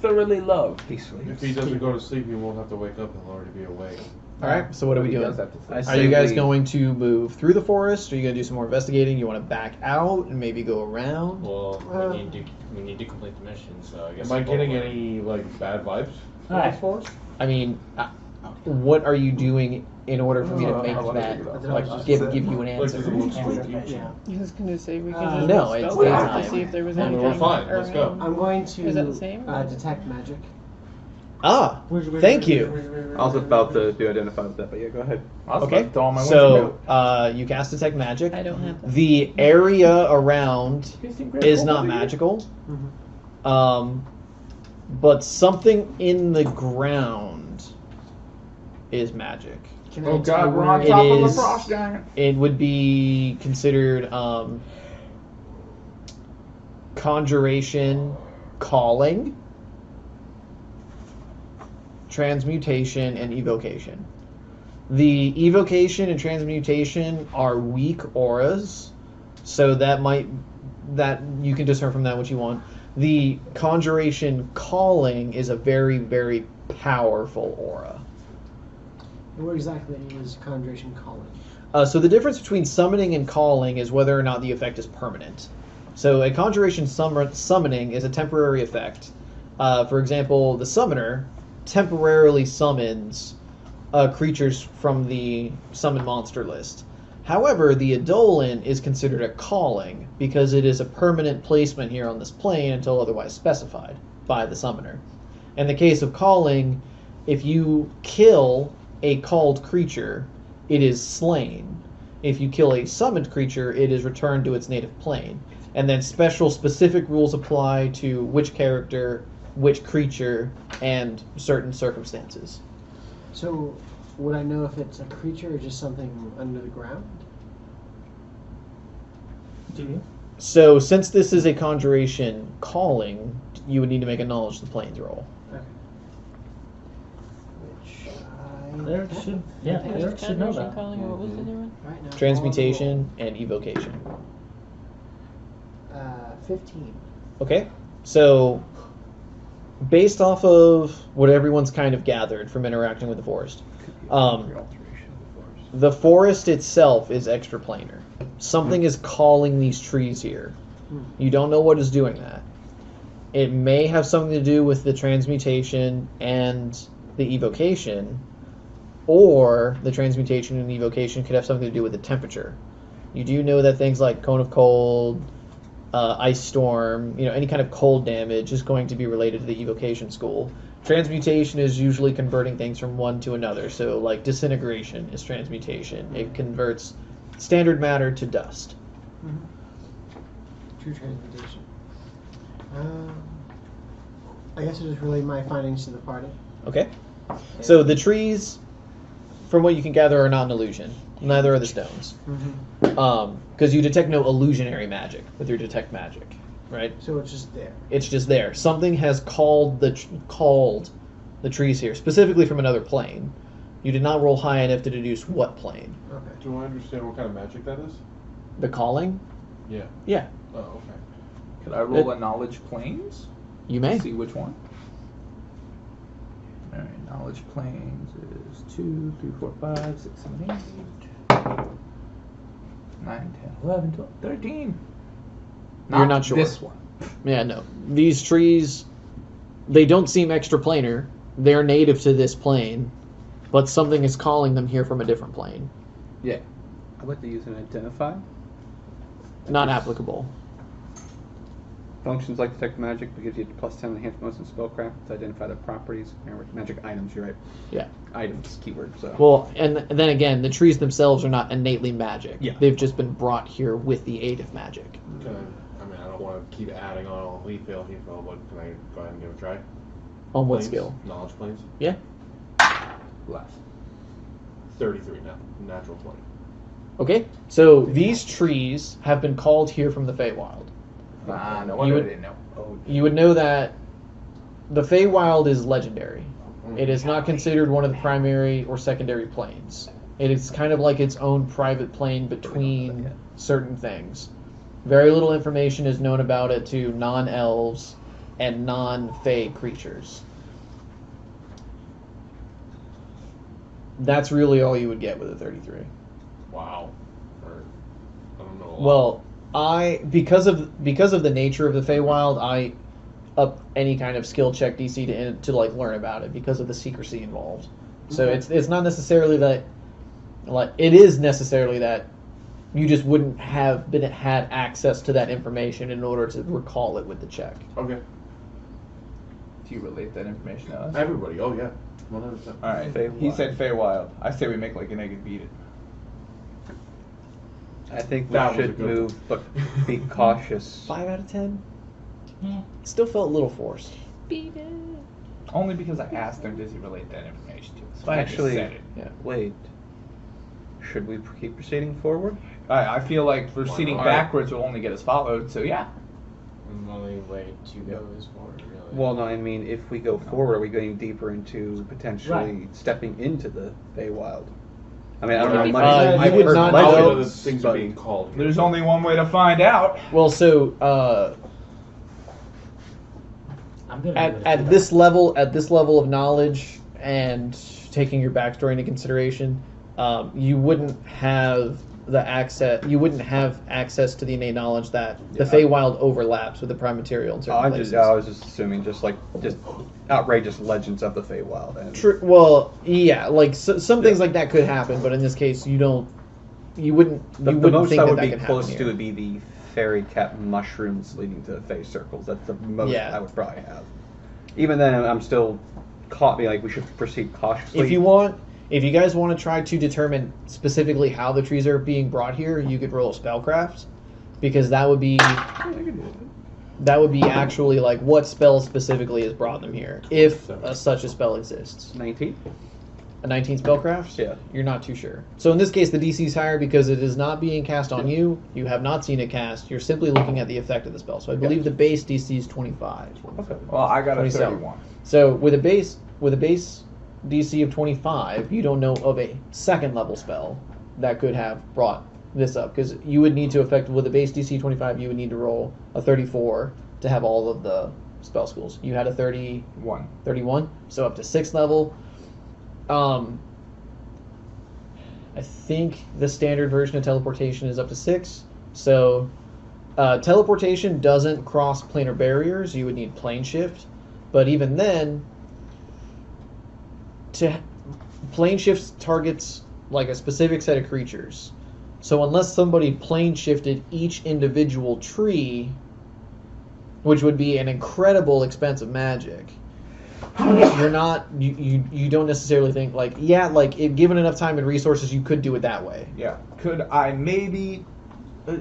[SPEAKER 5] thoroughly loved.
[SPEAKER 4] If he doesn't go to sleep, he won't have to wake up. He'll already be awake.
[SPEAKER 2] All right. So what are we
[SPEAKER 5] He
[SPEAKER 2] doing?
[SPEAKER 5] does have to
[SPEAKER 3] I
[SPEAKER 5] say.
[SPEAKER 2] Are you
[SPEAKER 3] say
[SPEAKER 2] guys
[SPEAKER 3] we-
[SPEAKER 2] going to move through the forest? Are you going to do some more investigating? You want to back out and maybe go around?
[SPEAKER 1] Well, we need to complete the mission, so I guess.
[SPEAKER 4] Am I
[SPEAKER 1] we'll
[SPEAKER 4] getting
[SPEAKER 1] go.
[SPEAKER 4] any bad vibes from
[SPEAKER 6] Alright.
[SPEAKER 4] this forest?
[SPEAKER 2] I mean, what are you doing in order for me to make
[SPEAKER 5] I wanna
[SPEAKER 2] that,
[SPEAKER 5] figure it out.
[SPEAKER 2] like, give you an
[SPEAKER 4] Like, does it
[SPEAKER 2] answer?
[SPEAKER 4] look spooky?
[SPEAKER 7] Yeah.
[SPEAKER 8] I was gonna say we could
[SPEAKER 6] Uh,
[SPEAKER 8] just
[SPEAKER 2] no,
[SPEAKER 8] spell
[SPEAKER 2] it's
[SPEAKER 8] check
[SPEAKER 2] daytime.
[SPEAKER 8] to see if there was
[SPEAKER 4] Well,
[SPEAKER 8] anything.
[SPEAKER 4] we're fine. Let's go.
[SPEAKER 8] around.
[SPEAKER 7] I'm going to
[SPEAKER 8] Is that the same?
[SPEAKER 7] detect magic.
[SPEAKER 2] Ah, thank you.
[SPEAKER 3] I was about to do identify with that, but yeah, go ahead.
[SPEAKER 5] I was
[SPEAKER 2] Okay,
[SPEAKER 5] about to throw all my
[SPEAKER 2] so you cast Detect Magic.
[SPEAKER 8] I don't have that.
[SPEAKER 2] The area around is not magical,
[SPEAKER 7] Mhm.
[SPEAKER 2] but something in the ground is magic.
[SPEAKER 7] Can I
[SPEAKER 5] Oh
[SPEAKER 7] tell
[SPEAKER 5] god, we're
[SPEAKER 7] where
[SPEAKER 5] on
[SPEAKER 2] It
[SPEAKER 5] top of the
[SPEAKER 2] is-
[SPEAKER 5] frost giant.
[SPEAKER 2] It would be considered conjuration, calling, transmutation, and evocation. The evocation and transmutation are weak auras, so that you can discern from that what you want. The conjuration calling is a very, very powerful aura.
[SPEAKER 7] And what exactly is conjuration calling?
[SPEAKER 2] So the difference between summoning and calling is whether or not the effect is permanent. So a conjuration summoning is a temporary effect. For example, the summoner temporarily summons creatures from the summon monster list. However, the Eidolon is considered a calling because it is a permanent placement here on this plane until otherwise specified by the summoner. In the case of calling, if you kill a called creature, it is slain. If you kill a summoned creature, it is returned to its native plane. And then specific rules apply to which character, which creature, and certain circumstances.
[SPEAKER 7] So, would I know if it's a creature or just something under the ground?
[SPEAKER 6] Do you?
[SPEAKER 2] So, since this is a conjuration calling, you would need to make a knowledge of the planes roll.
[SPEAKER 7] Okay. Which
[SPEAKER 6] Eric should, yeah, Eric should know
[SPEAKER 8] Conjuration
[SPEAKER 6] that.
[SPEAKER 8] calling, what was the other one?
[SPEAKER 7] Right now.
[SPEAKER 2] Transmutation and evocation.
[SPEAKER 7] 15.
[SPEAKER 2] Okay, so based off of what everyone's kind of gathered from interacting with the forest, the forest itself is extraplanar. Something is calling these trees here. You don't know what is doing that. It may have something to do with the transmutation and the evocation, or the transmutation and evocation could have something to do with the temperature. You do know that things like Cone of Cold, Ice Storm, any kind of cold damage is going to be related to the evocation school. Transmutation is usually converting things from one to another. So, like, disintegration is transmutation. It converts standard matter to dust.
[SPEAKER 7] True transmutation. I guess I'll just relay my findings to the party.
[SPEAKER 2] Okay. So the trees, from what you can gather, are not an illusion. Neither are the stones. Because you detect no illusionary magic with your detect magic, right?
[SPEAKER 7] So it's just there.
[SPEAKER 2] It's just there. Something has called the trees here, specifically from another plane. You did not roll high enough to deduce what plane.
[SPEAKER 7] Okay.
[SPEAKER 4] Do I understand what kind of magic that is?
[SPEAKER 2] The calling?
[SPEAKER 4] Yeah.
[SPEAKER 2] Yeah,
[SPEAKER 4] Oh, okay.
[SPEAKER 5] Could I roll a knowledge planes?
[SPEAKER 2] you may.
[SPEAKER 5] See which one. Alright, knowledge planes is 2, 3, 4, 5, 6, 7, 8, 9, 10, 11, 12, 13.
[SPEAKER 2] You're not sure.
[SPEAKER 5] This one.
[SPEAKER 2] Yeah, no. These trees, they don't seem extraplanar. They're native to this plane, but something is calling them here from a different plane.
[SPEAKER 5] Yeah.
[SPEAKER 3] I'd like to use an identify.
[SPEAKER 2] Not applicable.
[SPEAKER 3] Functions like detect magic, but gives you +10 enhanced bonus in spellcraft to identify the properties. Magic items, you're right.
[SPEAKER 2] Yeah.
[SPEAKER 3] Items, keyword. So.
[SPEAKER 2] Well, and then again, the trees themselves are not innately magic.
[SPEAKER 3] Yeah.
[SPEAKER 2] They've just been brought here with the aid of magic.
[SPEAKER 4] Can I don't want to keep adding on all he fail, but can I go ahead and give it a try?
[SPEAKER 2] On what
[SPEAKER 4] Planes?
[SPEAKER 2] skill?
[SPEAKER 4] Knowledge planes.
[SPEAKER 2] Yeah.
[SPEAKER 5] Less.
[SPEAKER 4] 33 now. Natural 20.
[SPEAKER 2] Okay. So these trees have been called here from the Feywild.
[SPEAKER 5] No wonder
[SPEAKER 2] would-
[SPEAKER 5] I didn't know.
[SPEAKER 2] You would know that the Feywild is legendary. It is not considered one of the primary or secondary planes. It is kind of like its own private plane between certain things. Very little information is known about it to non-elves and non-Fey creatures. That's really all you would get with a 33.
[SPEAKER 4] Wow. I don't know. A lot.
[SPEAKER 2] Well, because of the nature of the Feywild, I up any kind of skill check DC to like learn about it because of the secrecy involved. So it's not necessarily that, like, it is necessarily that you just wouldn't have had access to that information in order to recall it with the check.
[SPEAKER 4] Okay.
[SPEAKER 5] Do you relate that information to us?
[SPEAKER 4] Everybody. Oh yeah. 100%.
[SPEAKER 5] Alright.
[SPEAKER 3] Feywild.
[SPEAKER 5] He said Feywild. I say we make like an egg and beat it.
[SPEAKER 3] I think we
[SPEAKER 4] That was a
[SPEAKER 3] should
[SPEAKER 4] good
[SPEAKER 3] move, but be cautious.
[SPEAKER 2] 5 out of 10?
[SPEAKER 6] Yeah.
[SPEAKER 2] Still felt a little forced.
[SPEAKER 8] Beat it.
[SPEAKER 5] Only because I asked him, does he relate that information to us? So
[SPEAKER 3] Actually-
[SPEAKER 5] I just said it.
[SPEAKER 3] Wait. Should we keep proceeding forward?
[SPEAKER 5] I feel like proceeding
[SPEAKER 4] not?
[SPEAKER 5] backwards will only get us followed, so yeah.
[SPEAKER 1] And the only way to go is forward, really.
[SPEAKER 3] Well, no, I mean, if we go forward, are we going deeper into potentially stepping into the Feywild? I mean, I don't know much.
[SPEAKER 2] you would not
[SPEAKER 4] All
[SPEAKER 2] know-
[SPEAKER 4] of the things are being called. here.
[SPEAKER 5] There's only one way to find out.
[SPEAKER 2] Well, so
[SPEAKER 6] I'm gonna do it if
[SPEAKER 2] at
[SPEAKER 6] you
[SPEAKER 2] this level of knowledge and taking your backstory into consideration, you wouldn't have access to the innate knowledge that the Feywild overlaps with the Prime Material in certain places.
[SPEAKER 3] I was just assuming just outrageous legends of the Feywild. And
[SPEAKER 2] Well, yeah, like some things like that could happen, but in this case, you wouldn't
[SPEAKER 3] the most
[SPEAKER 2] think
[SPEAKER 3] I
[SPEAKER 2] that
[SPEAKER 3] would
[SPEAKER 2] that
[SPEAKER 3] be
[SPEAKER 2] could
[SPEAKER 3] close
[SPEAKER 2] happen
[SPEAKER 3] to
[SPEAKER 2] here.
[SPEAKER 3] would be the fairy cap mushrooms leading to the Fey circles. That's the most
[SPEAKER 2] Yeah.
[SPEAKER 3] I would probably have. Even then, I'm still caught. Like we should proceed cautiously.
[SPEAKER 2] If you guys want to try to determine specifically how the trees are being brought here, you could roll a spellcraft, because that would be actually like what spell specifically has brought them here, if such a spell exists.
[SPEAKER 3] 19.
[SPEAKER 2] A 19 spellcraft?
[SPEAKER 3] Yeah.
[SPEAKER 2] You're not too sure. So in this case, the DC is higher because it is not being cast on you. You have not seen it cast. You're simply looking at the effect of the spell. So I believe the base DC is 25.
[SPEAKER 3] Okay.
[SPEAKER 5] Well, I got a
[SPEAKER 2] 27.
[SPEAKER 5] 31.
[SPEAKER 2] So with a base DC of 25, you don't know of a second level spell that could have brought this up, because you would need to with a base DC 25, you would need to roll a 34 to have all of the spell schools. You had a 31, so up to 6th level. I think the standard version of teleportation is up to 6. So teleportation doesn't cross planar barriers. You would need plane shift, but even then, plane shift targets like a specific set of creatures. So unless somebody plane shifted each individual tree, which would be an incredible expense of magic, you don't necessarily think if given enough time and resources, you could do it that way.
[SPEAKER 5] Yeah. Could I maybe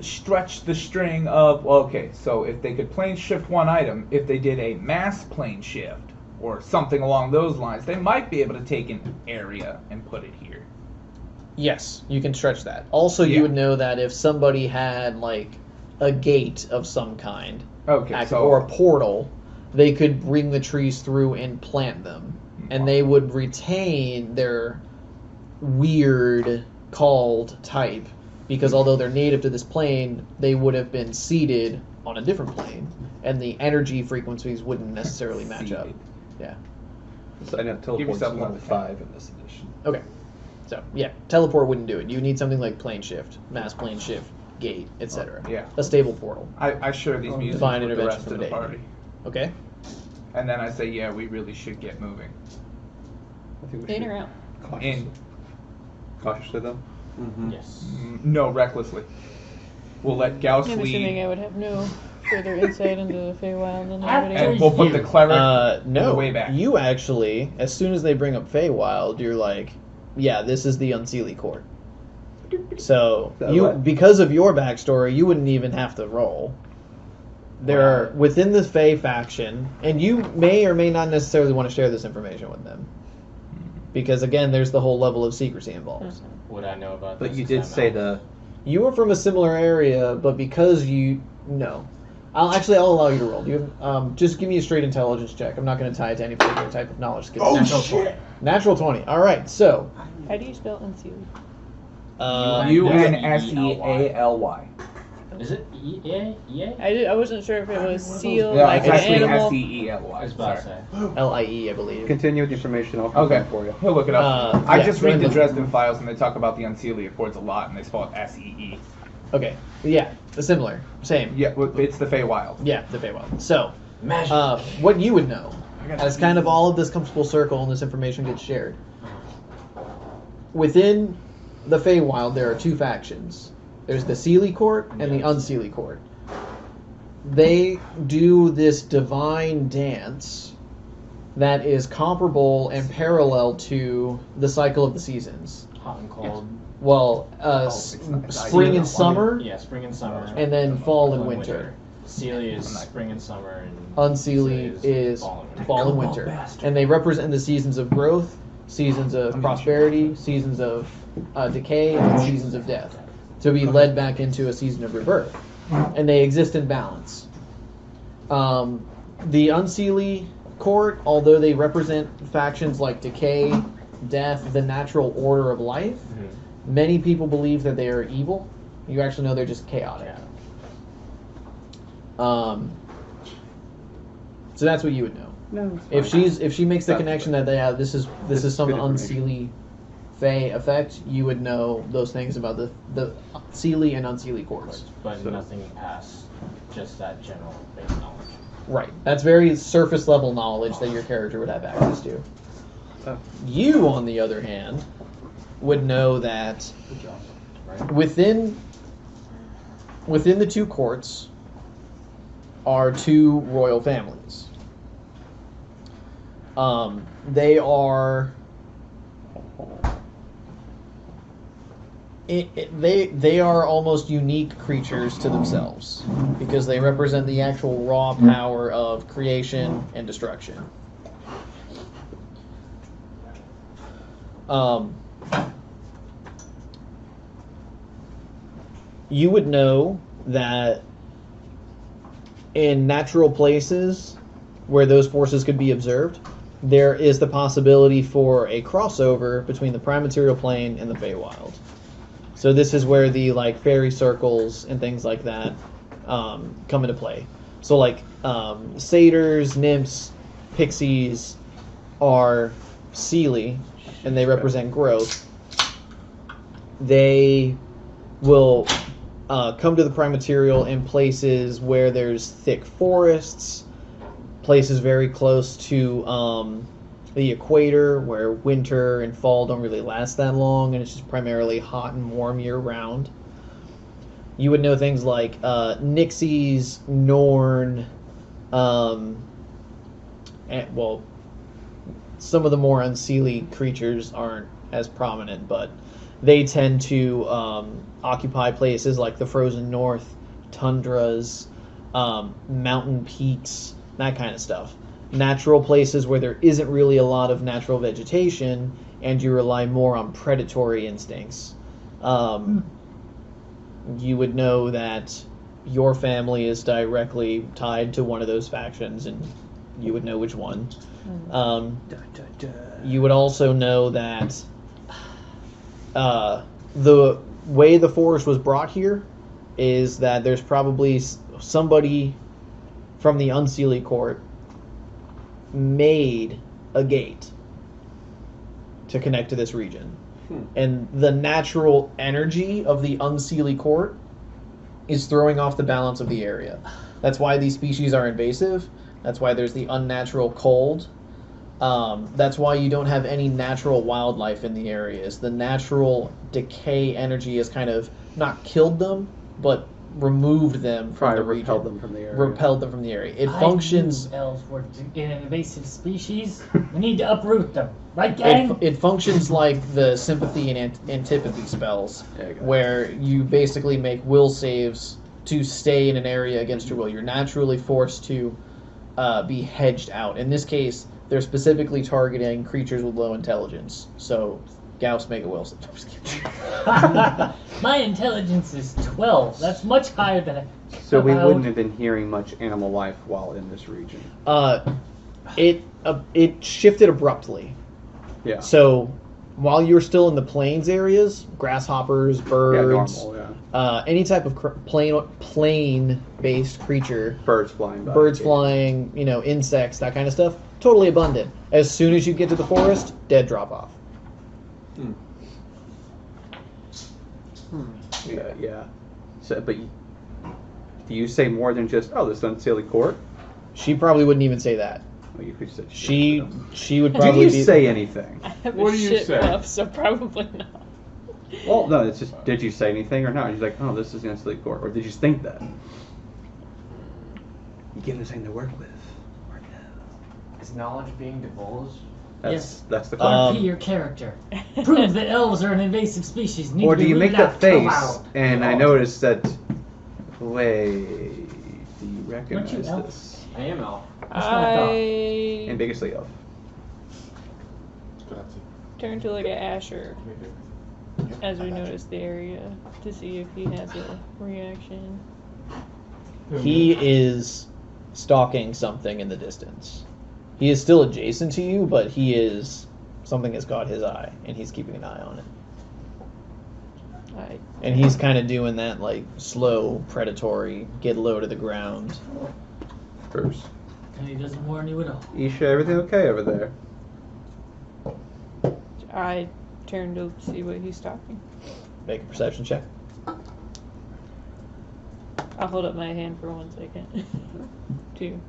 [SPEAKER 5] stretch the string of, okay, so if they could plane shift one item, if they did a mass plane shift or something along those lines, they might be able to take an area and put it here.
[SPEAKER 2] Yes, you can stretch that. Also, you would know that if somebody had like a gate of some kind, or a portal, they could bring the trees through and plant them, and they would retain their weird called type, because although they're native to this plane, they would have been seeded on a different plane, and the energy frequencies wouldn't necessarily match up. Yeah.
[SPEAKER 3] So I know teleport's
[SPEAKER 5] yourself
[SPEAKER 3] level
[SPEAKER 5] another
[SPEAKER 3] 5 in this edition.
[SPEAKER 2] Okay. So yeah, teleport wouldn't do it. You need something like plane shift, mass plane shift, gate, etc.
[SPEAKER 5] Yeah.
[SPEAKER 2] A stable portal.
[SPEAKER 5] I share these music
[SPEAKER 2] Divine
[SPEAKER 5] with the
[SPEAKER 2] intervention
[SPEAKER 5] rest
[SPEAKER 2] from
[SPEAKER 5] of the
[SPEAKER 2] the
[SPEAKER 5] party.
[SPEAKER 2] Okay.
[SPEAKER 5] And then I say, yeah, we really should get moving.
[SPEAKER 3] I think we
[SPEAKER 8] In
[SPEAKER 3] should
[SPEAKER 8] or out?
[SPEAKER 3] cautiously though.
[SPEAKER 4] Mm-hmm.
[SPEAKER 1] Yes.
[SPEAKER 5] No, recklessly. We'll let Gauss
[SPEAKER 8] I'm assuming
[SPEAKER 5] lead.
[SPEAKER 8] I would have no further insight into the Feywild than
[SPEAKER 6] After
[SPEAKER 8] anybody
[SPEAKER 5] And
[SPEAKER 8] else.
[SPEAKER 5] we'll put the cleric
[SPEAKER 2] No.
[SPEAKER 5] way back.
[SPEAKER 2] You actually, as soon as they bring up Feywild, you're like, yeah, this is the Unseelie Court. So because of your backstory, you wouldn't even have to roll. There are within the Fey faction, and you may or may not necessarily want to share this information with them, because again, there's the whole level of secrecy involved.
[SPEAKER 1] Would I know about
[SPEAKER 3] But
[SPEAKER 1] this?
[SPEAKER 3] you
[SPEAKER 1] Is
[SPEAKER 3] did
[SPEAKER 1] that
[SPEAKER 3] say
[SPEAKER 1] matter?
[SPEAKER 3] the.
[SPEAKER 2] You were from a similar area, but because no. I'll allow you to roll. You have, just give me a straight intelligence check. I'm not going to tie it to any particular type of knowledge skill.
[SPEAKER 1] Natural 20.
[SPEAKER 2] Natural 20. All right. So,
[SPEAKER 8] How do you spell unsealed?
[SPEAKER 5] UNSEALY.
[SPEAKER 1] Is it EA?
[SPEAKER 8] I wasn't sure if it was seal,
[SPEAKER 5] Yeah,
[SPEAKER 8] like
[SPEAKER 5] it's
[SPEAKER 8] an
[SPEAKER 5] actually
[SPEAKER 8] animal.
[SPEAKER 1] I
[SPEAKER 5] SEELY.
[SPEAKER 1] was about to
[SPEAKER 5] Sorry.
[SPEAKER 1] say.
[SPEAKER 2] LIE, I believe.
[SPEAKER 3] Continue with the information. I'll
[SPEAKER 5] Okay,
[SPEAKER 3] confirm for you.
[SPEAKER 5] he'll look it up. I
[SPEAKER 2] yeah,
[SPEAKER 5] just
[SPEAKER 2] go
[SPEAKER 5] read
[SPEAKER 2] ahead
[SPEAKER 5] the
[SPEAKER 2] and look.
[SPEAKER 5] Dresden Files, and they talk about the Unseelie Accords a lot, and they spell it SEE.
[SPEAKER 2] Okay. Yeah. Similar. Same.
[SPEAKER 5] Yeah, it's the Feywild.
[SPEAKER 2] Yeah. The Feywild. So,
[SPEAKER 1] Magic.
[SPEAKER 2] what you would know,
[SPEAKER 5] got
[SPEAKER 2] as
[SPEAKER 5] to
[SPEAKER 2] kind of all of this comes full circle and this information gets shared. Within the Feywild, there are two factions. There's the Seelie Court and the Unseelie Court. They do this divine dance that is comparable and parallel to the cycle of the seasons.
[SPEAKER 1] Hot and cold.
[SPEAKER 2] Well, spring and summer,
[SPEAKER 1] Yeah, spring and summer.
[SPEAKER 2] and then fall and winter.
[SPEAKER 1] Celia is spring and summer, and
[SPEAKER 2] Unseelie is fall and winter. And they represent the seasons of growth, seasons of prosperity, seasons of decay, and seasons of death. To be led back into a season of rebirth. And they exist in balance. The Unseelie Court, although they represent factions like decay, death, the natural order of life, many people believe that they are evil. You actually know they're just chaotic. So that's what you would know.
[SPEAKER 3] No, it's
[SPEAKER 2] If she makes the
[SPEAKER 3] That's
[SPEAKER 2] connection
[SPEAKER 3] good.
[SPEAKER 2] that this is some
[SPEAKER 3] good information.
[SPEAKER 2] unseelie Fey effect, you would know those things about the Seelie and unseelie courts.
[SPEAKER 1] But
[SPEAKER 3] So-
[SPEAKER 1] nothing past just that general base knowledge.
[SPEAKER 2] Right. That's very surface level knowledge that your character would have access to.
[SPEAKER 3] Oh.
[SPEAKER 2] You, on the other hand, would know that
[SPEAKER 1] Good job. Right?
[SPEAKER 2] within the two courts are two royal families. They are they are almost unique creatures to themselves because they represent the actual raw power of creation and destruction. You would know that in natural places where those forces could be observed, there is the possibility for a crossover between the prime material plane and the Feywild. So this is where the fairy circles and things like that come into play. So satyrs, nymphs, pixies are Seelie, and they represent growth. They will come to the prime material in places where there's thick forests, places very close to the equator where winter and fall don't really last that long and it's just primarily hot and warm year round. You would know things like Nixies, Norn, some of the more unseelie creatures aren't as prominent, but they tend to occupy places like the frozen north, tundras, mountain peaks, that kind of stuff. Natural places where there isn't really a lot of natural vegetation and you rely more on predatory instincts. You would know that your family is directly tied to one of those factions and you would know which one. You would also know that the way the forest was brought here is that there's probably somebody from the Unseelie court made a gate to connect to this region. And the natural energy of the Unseelie court is throwing off the balance of the area. That's why these species are invasive. That's why there's the unnatural cold. That's why you don't have any natural wildlife in the areas. The natural decay energy has kind of not killed them, but removed them from the region.
[SPEAKER 3] Repelled them from the area.
[SPEAKER 2] Repelled them from the area. It
[SPEAKER 6] I
[SPEAKER 2] functions.
[SPEAKER 6] knew elves were an invasive species. We need to uproot them, right, gang?
[SPEAKER 2] It functions like the sympathy and antipathy spells,
[SPEAKER 3] Yeah, I got it.
[SPEAKER 2] where you basically make will saves to stay in an area against your will. You're naturally forced to be hedged out. In this case, they're specifically targeting creatures with low intelligence. So, Gauss make a will save. I'm just kidding.
[SPEAKER 6] My intelligence is 12. That's much higher than
[SPEAKER 3] So we
[SPEAKER 6] about-
[SPEAKER 3] wouldn't have been hearing much animal life while in this region.
[SPEAKER 2] It shifted abruptly.
[SPEAKER 3] Yeah.
[SPEAKER 2] So, while you're still in the plains areas, grasshoppers, birds,
[SPEAKER 3] normal,
[SPEAKER 2] any type of plane-based creature,
[SPEAKER 3] Birds flying by.
[SPEAKER 2] birds flying, insects, that kind of stuff, totally abundant. As soon as you get to the forest, dead drop off.
[SPEAKER 3] Yeah. So, but do you say more than just, oh, this Unseelie court?
[SPEAKER 2] She probably wouldn't even say that.
[SPEAKER 3] Well, you could say
[SPEAKER 2] She would
[SPEAKER 3] Do
[SPEAKER 2] probably
[SPEAKER 3] you
[SPEAKER 2] be.
[SPEAKER 3] say anything?
[SPEAKER 8] I have
[SPEAKER 4] What
[SPEAKER 8] a
[SPEAKER 4] do you
[SPEAKER 8] shit
[SPEAKER 4] say?
[SPEAKER 8] buff, so probably not.
[SPEAKER 3] Well, no, it's just, did you say anything or not? He's like, oh, this is the Unseelie court. Or did you think that? You give him something to work with. Or no?
[SPEAKER 1] Is knowledge being divulged?
[SPEAKER 6] Yes.
[SPEAKER 3] That's the question.
[SPEAKER 6] RP your character. Prove that elves are an invasive species. Need
[SPEAKER 3] Or
[SPEAKER 6] to
[SPEAKER 3] do
[SPEAKER 6] be
[SPEAKER 3] you make
[SPEAKER 6] rooted
[SPEAKER 3] that
[SPEAKER 6] out
[SPEAKER 3] face
[SPEAKER 6] tomorrow.
[SPEAKER 3] and I noticed that, wait, do you recognize
[SPEAKER 6] Aren't you elf?
[SPEAKER 3] this?
[SPEAKER 1] I am elf.
[SPEAKER 6] That's what I thought.
[SPEAKER 3] And
[SPEAKER 8] I
[SPEAKER 3] biggestly elf.
[SPEAKER 8] turn to look at Asher as we notice the area to see if he has a reaction.
[SPEAKER 2] He is stalking something in the distance. He is still adjacent to you, but something has caught his eye, and he's keeping an eye on it. And he's kind of doing that, slow, predatory, get low to the ground.
[SPEAKER 3] First.
[SPEAKER 6] And he doesn't warn you at all.
[SPEAKER 3] Isha, everything okay over there?
[SPEAKER 8] I turn to see what he's talking.
[SPEAKER 2] Make a perception check.
[SPEAKER 8] I'll hold up my hand for 1 second. To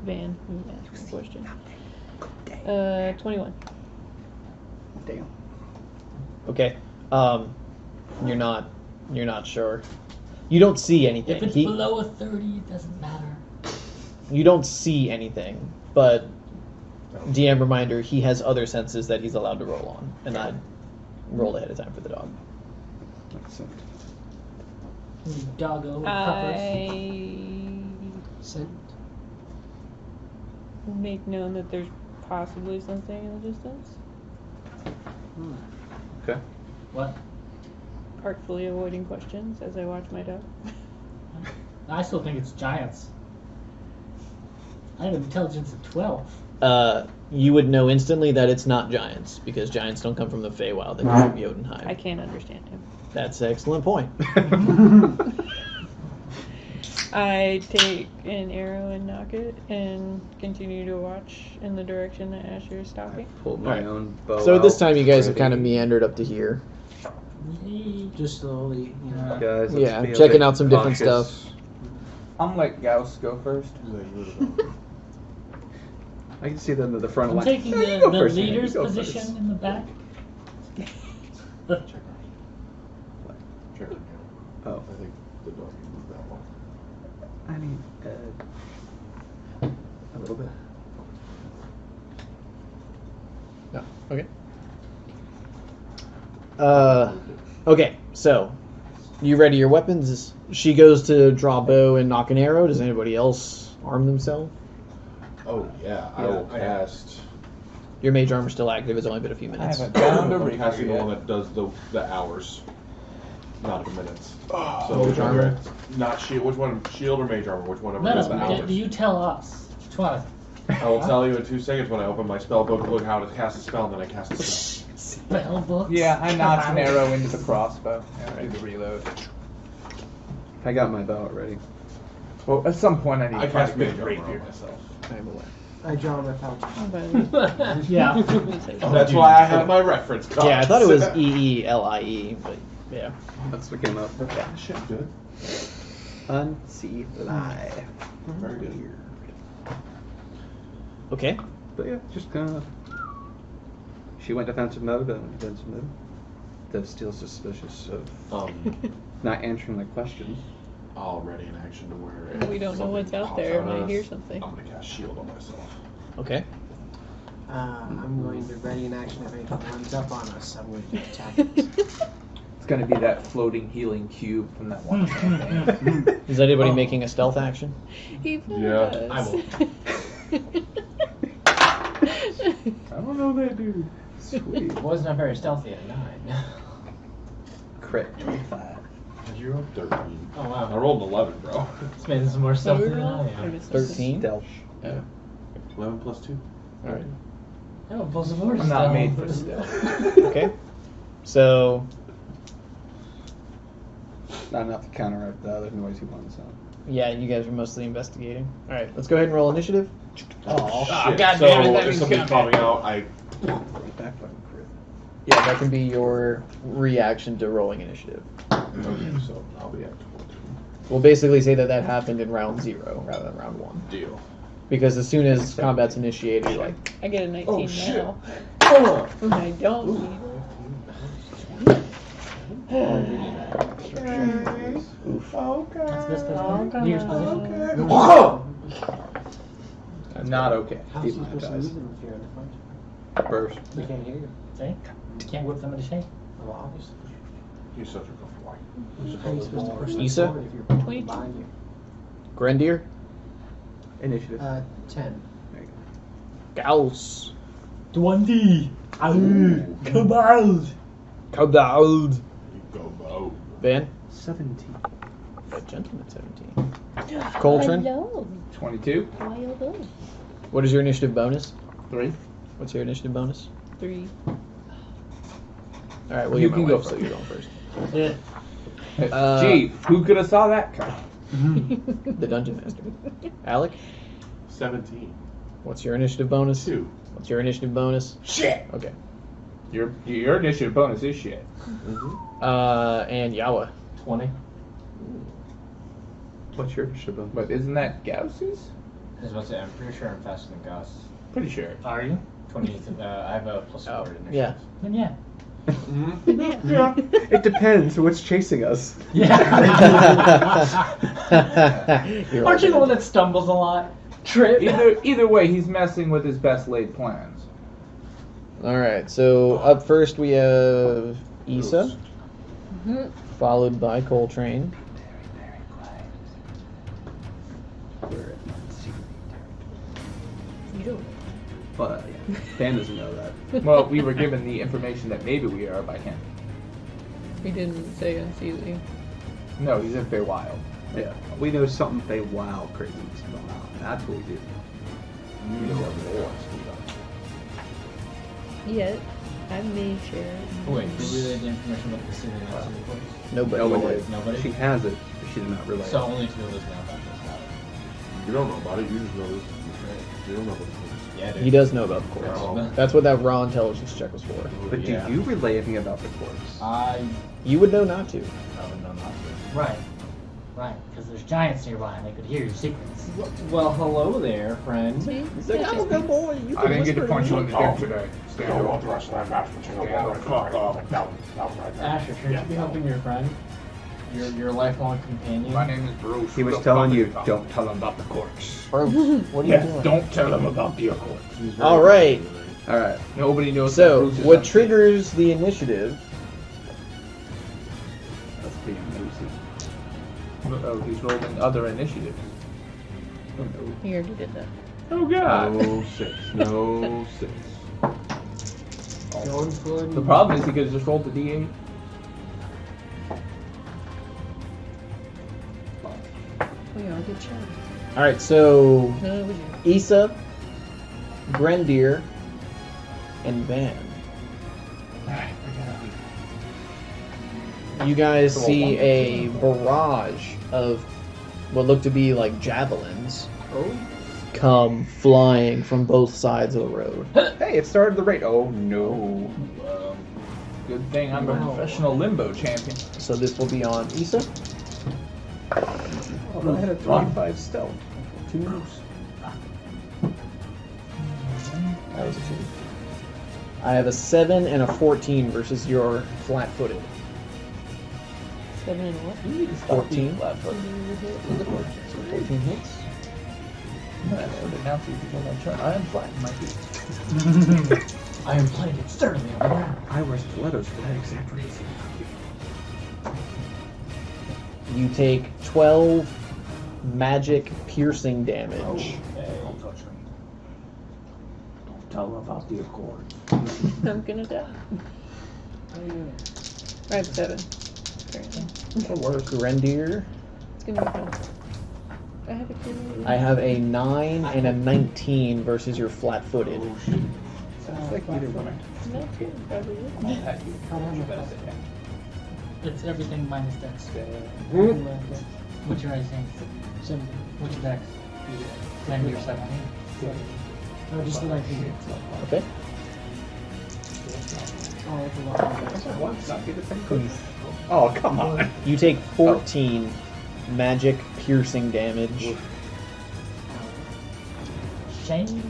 [SPEAKER 8] Van, who asked the question. 21.
[SPEAKER 3] Damn.
[SPEAKER 2] Okay. You're not sure. You don't see anything.
[SPEAKER 6] If it's below a 30, it doesn't matter.
[SPEAKER 2] You don't see anything, but DM reminder, he has other senses that he's allowed to roll on, and I rolled ahead of time for the dog.
[SPEAKER 3] Excellent.
[SPEAKER 6] Doggo.
[SPEAKER 7] Scent.
[SPEAKER 8] Make known that there's possibly something in the distance.
[SPEAKER 3] Okay.
[SPEAKER 6] What?
[SPEAKER 8] Artfully avoiding questions as I watch my dog.
[SPEAKER 6] I still think it's giants. I have intelligence of 12.
[SPEAKER 2] You would know instantly that it's not giants, because giants don't come from the Feywild, they come from Jotunheim.
[SPEAKER 8] I can't understand him.
[SPEAKER 2] That's an excellent point.
[SPEAKER 8] I take an arrow and knock it and continue to watch in the direction that Asher is stalking.
[SPEAKER 3] Pulled my own bow.
[SPEAKER 2] So this
[SPEAKER 3] out,
[SPEAKER 2] time you guys have
[SPEAKER 3] ready.
[SPEAKER 2] kind of meandered up to here.
[SPEAKER 7] Just slowly, you know.
[SPEAKER 3] Guys, let's
[SPEAKER 2] Yeah,
[SPEAKER 3] be a
[SPEAKER 2] checking
[SPEAKER 3] bit
[SPEAKER 2] out some different
[SPEAKER 3] cautious.
[SPEAKER 2] stuff.
[SPEAKER 5] I'm let Gauss go first.
[SPEAKER 3] I can see them at the front
[SPEAKER 6] I'm
[SPEAKER 3] line.
[SPEAKER 6] taking
[SPEAKER 3] No, you
[SPEAKER 6] the
[SPEAKER 3] go first, man.
[SPEAKER 6] leader's
[SPEAKER 3] You go
[SPEAKER 6] position
[SPEAKER 3] first.
[SPEAKER 6] in the back.
[SPEAKER 4] Check it
[SPEAKER 3] Oh,
[SPEAKER 4] out. I think the dog can move that one.
[SPEAKER 3] I mean, a little bit.
[SPEAKER 2] No. Okay. Okay, so you ready your weapons? She goes to draw bow and knock an arrow. Does anybody else arm themselves?
[SPEAKER 4] Oh yeah, I
[SPEAKER 3] Yeah,
[SPEAKER 4] will
[SPEAKER 3] I-
[SPEAKER 4] cast.
[SPEAKER 2] Your mage armor's still active. It's only been a few
[SPEAKER 5] I
[SPEAKER 2] minutes.
[SPEAKER 5] haven't down to
[SPEAKER 4] I'm
[SPEAKER 5] reach
[SPEAKER 4] casting the one
[SPEAKER 5] yet.
[SPEAKER 4] that does the hours, not the minutes.
[SPEAKER 2] Mage
[SPEAKER 4] which one-
[SPEAKER 2] armor?
[SPEAKER 4] Not shield. Which one? Shield or mage armor? Which one of them
[SPEAKER 6] No,
[SPEAKER 4] does the
[SPEAKER 6] no,
[SPEAKER 4] hours?
[SPEAKER 6] you tell us. Which one?
[SPEAKER 4] I will tell you in 2 seconds when I open my spell book. Look how to cast a spell, and then I cast a spell.
[SPEAKER 6] Spell books?
[SPEAKER 5] Yeah, I notch an arrow into the crossbow. Yeah, do the reload.
[SPEAKER 3] I got my bow ready.
[SPEAKER 5] Well, at some point I need
[SPEAKER 4] I
[SPEAKER 5] to find a
[SPEAKER 4] cast
[SPEAKER 5] good
[SPEAKER 4] mage armor
[SPEAKER 5] rapier.
[SPEAKER 4] on myself.
[SPEAKER 2] I'm aware.
[SPEAKER 7] I draw my pouch.
[SPEAKER 6] Yeah.
[SPEAKER 4] That's why I have my reference cards.
[SPEAKER 2] Yeah, I thought it was EELIE, but yeah.
[SPEAKER 3] That's what came up.
[SPEAKER 4] Okay, shit, good.
[SPEAKER 3] Unsee lie.
[SPEAKER 4] Very good.
[SPEAKER 2] Okay.
[SPEAKER 3] But yeah, just kind of. She went defensive mode, I went defensive mode. That's still suspicious of not answering my questions.
[SPEAKER 4] Already in action to where
[SPEAKER 8] We don't know
[SPEAKER 4] something
[SPEAKER 8] what's out
[SPEAKER 4] pops
[SPEAKER 8] there.
[SPEAKER 4] at
[SPEAKER 8] Might
[SPEAKER 4] us,
[SPEAKER 8] hear something.
[SPEAKER 4] I'm gonna cast shield on myself.
[SPEAKER 2] Okay.
[SPEAKER 7] I'm going to ready in action if anything runs up on us. I'm going to attack it.
[SPEAKER 5] It's gonna be that floating healing cube from that one campaign.
[SPEAKER 2] Is anybody making a stealth action?
[SPEAKER 8] He
[SPEAKER 4] Yeah,
[SPEAKER 8] does.
[SPEAKER 4] I will.
[SPEAKER 3] I don't know that dude. Sweet.
[SPEAKER 1] Was not very stealthy at 9.
[SPEAKER 3] Crit 25.
[SPEAKER 4] You rolled 13.
[SPEAKER 1] Oh
[SPEAKER 4] I
[SPEAKER 1] wow.
[SPEAKER 4] rolled an 11, bro.
[SPEAKER 1] This man is more stealthy than I am.
[SPEAKER 2] 13.
[SPEAKER 3] Stealth.
[SPEAKER 4] 11 plus 2.
[SPEAKER 2] Alright.
[SPEAKER 6] Oh, plus more
[SPEAKER 5] I'm not made for stealth.
[SPEAKER 2] Okay. So,
[SPEAKER 3] Not enough to counteract the other noisy ones, so.
[SPEAKER 2] yeah, you guys are mostly investigating. Alright, let's go ahead and roll initiative.
[SPEAKER 3] Oh,
[SPEAKER 4] Shit.
[SPEAKER 5] God
[SPEAKER 4] So
[SPEAKER 5] damn it, that
[SPEAKER 4] if
[SPEAKER 5] means
[SPEAKER 4] something's
[SPEAKER 5] combat.
[SPEAKER 4] popping out, I.
[SPEAKER 3] right back by the crit.
[SPEAKER 2] Yeah, that can be your reaction to rolling initiative.
[SPEAKER 4] Okay, so I'll be at 22.
[SPEAKER 2] We'll basically say that happened in round 0 rather than round 1.
[SPEAKER 4] Deal.
[SPEAKER 2] Because as soon as combat's initiated, you're like,
[SPEAKER 8] I get a 19
[SPEAKER 4] Oh, shit.
[SPEAKER 8] now. And I don't need
[SPEAKER 6] That's this position. Leader's position.
[SPEAKER 5] Not okay.
[SPEAKER 7] How's he
[SPEAKER 3] Keep my
[SPEAKER 7] supposed to
[SPEAKER 3] eyes.
[SPEAKER 7] move them if you're in the front?
[SPEAKER 3] First.
[SPEAKER 7] They can't hear you.
[SPEAKER 6] See? You can't whip them into shape.
[SPEAKER 7] Well, obviously.
[SPEAKER 4] He's such a good boy.
[SPEAKER 7] How are you supposed to push them
[SPEAKER 2] Issa?
[SPEAKER 7] forward if you're
[SPEAKER 8] 22.
[SPEAKER 7] behind you?
[SPEAKER 2] Grendir,
[SPEAKER 3] Initiative.
[SPEAKER 7] 10.
[SPEAKER 3] There you
[SPEAKER 2] Gauss,
[SPEAKER 6] 20. Cabal.
[SPEAKER 2] Cabald,
[SPEAKER 4] You go, Bo.
[SPEAKER 2] Van,
[SPEAKER 3] go. 17.
[SPEAKER 2] a gentleman 17. Coltrane,
[SPEAKER 8] Hello.
[SPEAKER 5] 22.
[SPEAKER 8] Hello.
[SPEAKER 2] what is your initiative bonus?
[SPEAKER 5] 3.
[SPEAKER 2] What's your initiative bonus?
[SPEAKER 8] 3.
[SPEAKER 2] Alright, well,
[SPEAKER 5] You
[SPEAKER 2] you're
[SPEAKER 5] can
[SPEAKER 2] my
[SPEAKER 5] go
[SPEAKER 2] wife, so
[SPEAKER 5] first.
[SPEAKER 2] you're going first.
[SPEAKER 5] Gee, who could have saw that coming?
[SPEAKER 2] The dungeon master. Alec,
[SPEAKER 4] 17.
[SPEAKER 2] What's your initiative bonus?
[SPEAKER 4] 2.
[SPEAKER 2] What's your initiative bonus?
[SPEAKER 5] Shit.
[SPEAKER 2] Okay.
[SPEAKER 5] Your initiative bonus is shit.
[SPEAKER 2] And Yawa.
[SPEAKER 1] 20.
[SPEAKER 3] What's your initiative?
[SPEAKER 5] But isn't that Gauss's?
[SPEAKER 1] I was about to say, I'm pretty sure I'm faster than Gus.
[SPEAKER 5] Pretty sure.
[SPEAKER 6] Are you?
[SPEAKER 1] 20. I have a +4
[SPEAKER 2] Oh,
[SPEAKER 1] initiative.
[SPEAKER 2] yeah.
[SPEAKER 6] Then yeah.
[SPEAKER 3] Yeah. It depends. What's chasing us?
[SPEAKER 2] You're
[SPEAKER 6] Aren't you the one that stumbles a lot? Trip.
[SPEAKER 5] Either way, he's messing with his best laid plans.
[SPEAKER 2] All right. So up first we have Issa, followed by Coltrane.
[SPEAKER 3] But Dan doesn't know that.
[SPEAKER 5] Well, we were given the information that maybe we are by him.
[SPEAKER 8] He didn't say unseelie.
[SPEAKER 5] No, he's in Feywild.
[SPEAKER 3] Yeah. We know something they wow crazy about. That's what we do.
[SPEAKER 4] You know what
[SPEAKER 8] Yet, I made sure.
[SPEAKER 1] Oh, wait, who relayed the information about the city and not city courts?
[SPEAKER 2] Nobody.
[SPEAKER 1] Nobody?
[SPEAKER 3] She has it, but she did not relay
[SPEAKER 1] So
[SPEAKER 3] it.
[SPEAKER 1] only 2 of us know about this now.
[SPEAKER 4] You don't know about it. You just know this. You don't know what it
[SPEAKER 1] Yeah, dude.
[SPEAKER 2] He does know about the courts.
[SPEAKER 4] Oh.
[SPEAKER 2] That's what that raw intelligence check was for.
[SPEAKER 4] is.
[SPEAKER 3] But do you relay anything about the corpse?
[SPEAKER 2] You would know not to.
[SPEAKER 1] I would know not to.
[SPEAKER 6] Right. Right. Because there's giants nearby and they could hear your secrets.
[SPEAKER 1] Well, hello there, friend.
[SPEAKER 2] He's like, I'm a good boy. You
[SPEAKER 5] I didn't get to punch you in the dick today.
[SPEAKER 1] Asher, shouldn't you be helping your friend? Your lifelong companion?
[SPEAKER 5] My name is Bruce.
[SPEAKER 3] He was
[SPEAKER 5] Don't
[SPEAKER 3] telling you,
[SPEAKER 5] talk
[SPEAKER 3] don't tell him about the corpse.
[SPEAKER 2] Bruce, what are you
[SPEAKER 5] Yes,
[SPEAKER 2] doing?
[SPEAKER 5] don't tell him about the occult.
[SPEAKER 2] All right.
[SPEAKER 3] All right.
[SPEAKER 5] Nobody knows. that
[SPEAKER 2] So,
[SPEAKER 5] Bruce is
[SPEAKER 2] what
[SPEAKER 5] unseelie.
[SPEAKER 2] triggers the initiative?
[SPEAKER 3] That's being nosy.
[SPEAKER 5] Oh, he's rolling other initiatives.
[SPEAKER 8] He already did that.
[SPEAKER 5] Oh God.
[SPEAKER 4] No 6. No 6.
[SPEAKER 1] Going for
[SPEAKER 5] The problem is he could have just rolled the D8.
[SPEAKER 8] We all get shot.
[SPEAKER 2] All right. So,
[SPEAKER 8] No, it was you.
[SPEAKER 2] Issa, Grendir, and Van. You guys see a barrage of what look to be like javelins come flying from both sides of the road.
[SPEAKER 3] Hey, it started the raid. Oh no.
[SPEAKER 5] Good thing I'm a professional limbo champion.
[SPEAKER 2] So this will be on Issa.
[SPEAKER 3] Oh, I had a 25 stealth. 2 moves.
[SPEAKER 2] That was a 2. I have a 7 and a 14 versus your flat-footed.
[SPEAKER 8] 7 and what?
[SPEAKER 2] 14.
[SPEAKER 5] Flat-footed.
[SPEAKER 2] 14 hits.
[SPEAKER 5] I should announce you before my turn. I am flat in my feet.
[SPEAKER 6] I am playing it sturdily over there.
[SPEAKER 3] I wear stilettos for that exact reason.
[SPEAKER 2] You take 12 magic piercing damage.
[SPEAKER 5] Don't touch me. Don't tell him about the accord.
[SPEAKER 8] I'm gonna die. I have 7. Apparently.
[SPEAKER 2] Grendir.
[SPEAKER 8] It's gonna be fun. I have a kid.
[SPEAKER 2] I have a 9 and a 19 versus your flat-footed.
[SPEAKER 3] Sounds like either one.
[SPEAKER 8] Not good, probably.
[SPEAKER 6] It's everything minus dex. What's your icing? What's your dex? 10 or 17? No, just the 19.
[SPEAKER 2] Okay.
[SPEAKER 6] Oh, that's a lot of dex.
[SPEAKER 3] Oh, come on.
[SPEAKER 2] You take 14 magic piercing damage.
[SPEAKER 6] Shame.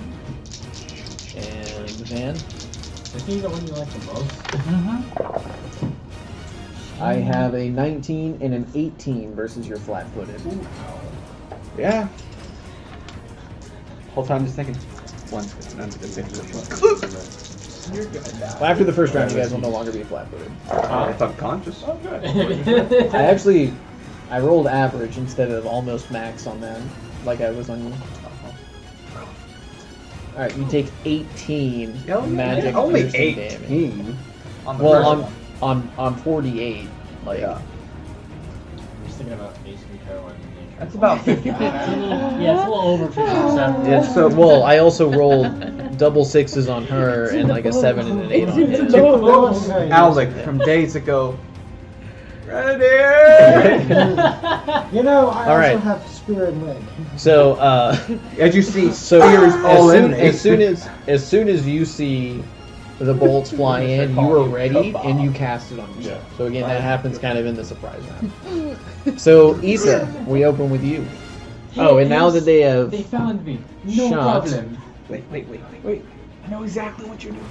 [SPEAKER 2] And Van.
[SPEAKER 1] Is he the one you like the most?
[SPEAKER 6] Mm-hmm.
[SPEAKER 2] I have a 19 and an 18 versus your flat-footed.
[SPEAKER 3] Yeah. Whole time just thinking. One's good. I'm just thinking.
[SPEAKER 2] Well, after the first round, you guys will no longer be flat-footed.
[SPEAKER 3] If I'm conscious.
[SPEAKER 5] Oh, good.
[SPEAKER 2] I rolled average instead of almost max on them, like I was on you. Alright, you take 18 magic
[SPEAKER 3] Only
[SPEAKER 2] piercing damage.
[SPEAKER 3] 18.
[SPEAKER 5] On the
[SPEAKER 2] Well,
[SPEAKER 5] first
[SPEAKER 2] on 48. Like,
[SPEAKER 3] Yeah.
[SPEAKER 1] I'm just thinking about Ace Ventura and Nature.
[SPEAKER 5] That's about 50-50.
[SPEAKER 6] Yeah, it's a little over 50%.
[SPEAKER 2] yeah, so, well, I also rolled double 6s on her and like a 7 and an 8 on him.
[SPEAKER 3] Alec from days ago. Ready?
[SPEAKER 7] You know, I
[SPEAKER 2] All right.
[SPEAKER 7] also have
[SPEAKER 6] spear and leg.
[SPEAKER 2] So,
[SPEAKER 3] As you see,
[SPEAKER 2] so
[SPEAKER 3] spears all in me.
[SPEAKER 2] as soon as you see the bolts fly in, you are ready and you cast it on yourself.
[SPEAKER 4] Yeah.
[SPEAKER 2] So again, that happens kind of in the surprise round. So Issa, we open with you. Oh, and now that they have
[SPEAKER 1] They found me. No
[SPEAKER 2] shots.
[SPEAKER 1] problem.
[SPEAKER 5] Wait. I know exactly what you're doing.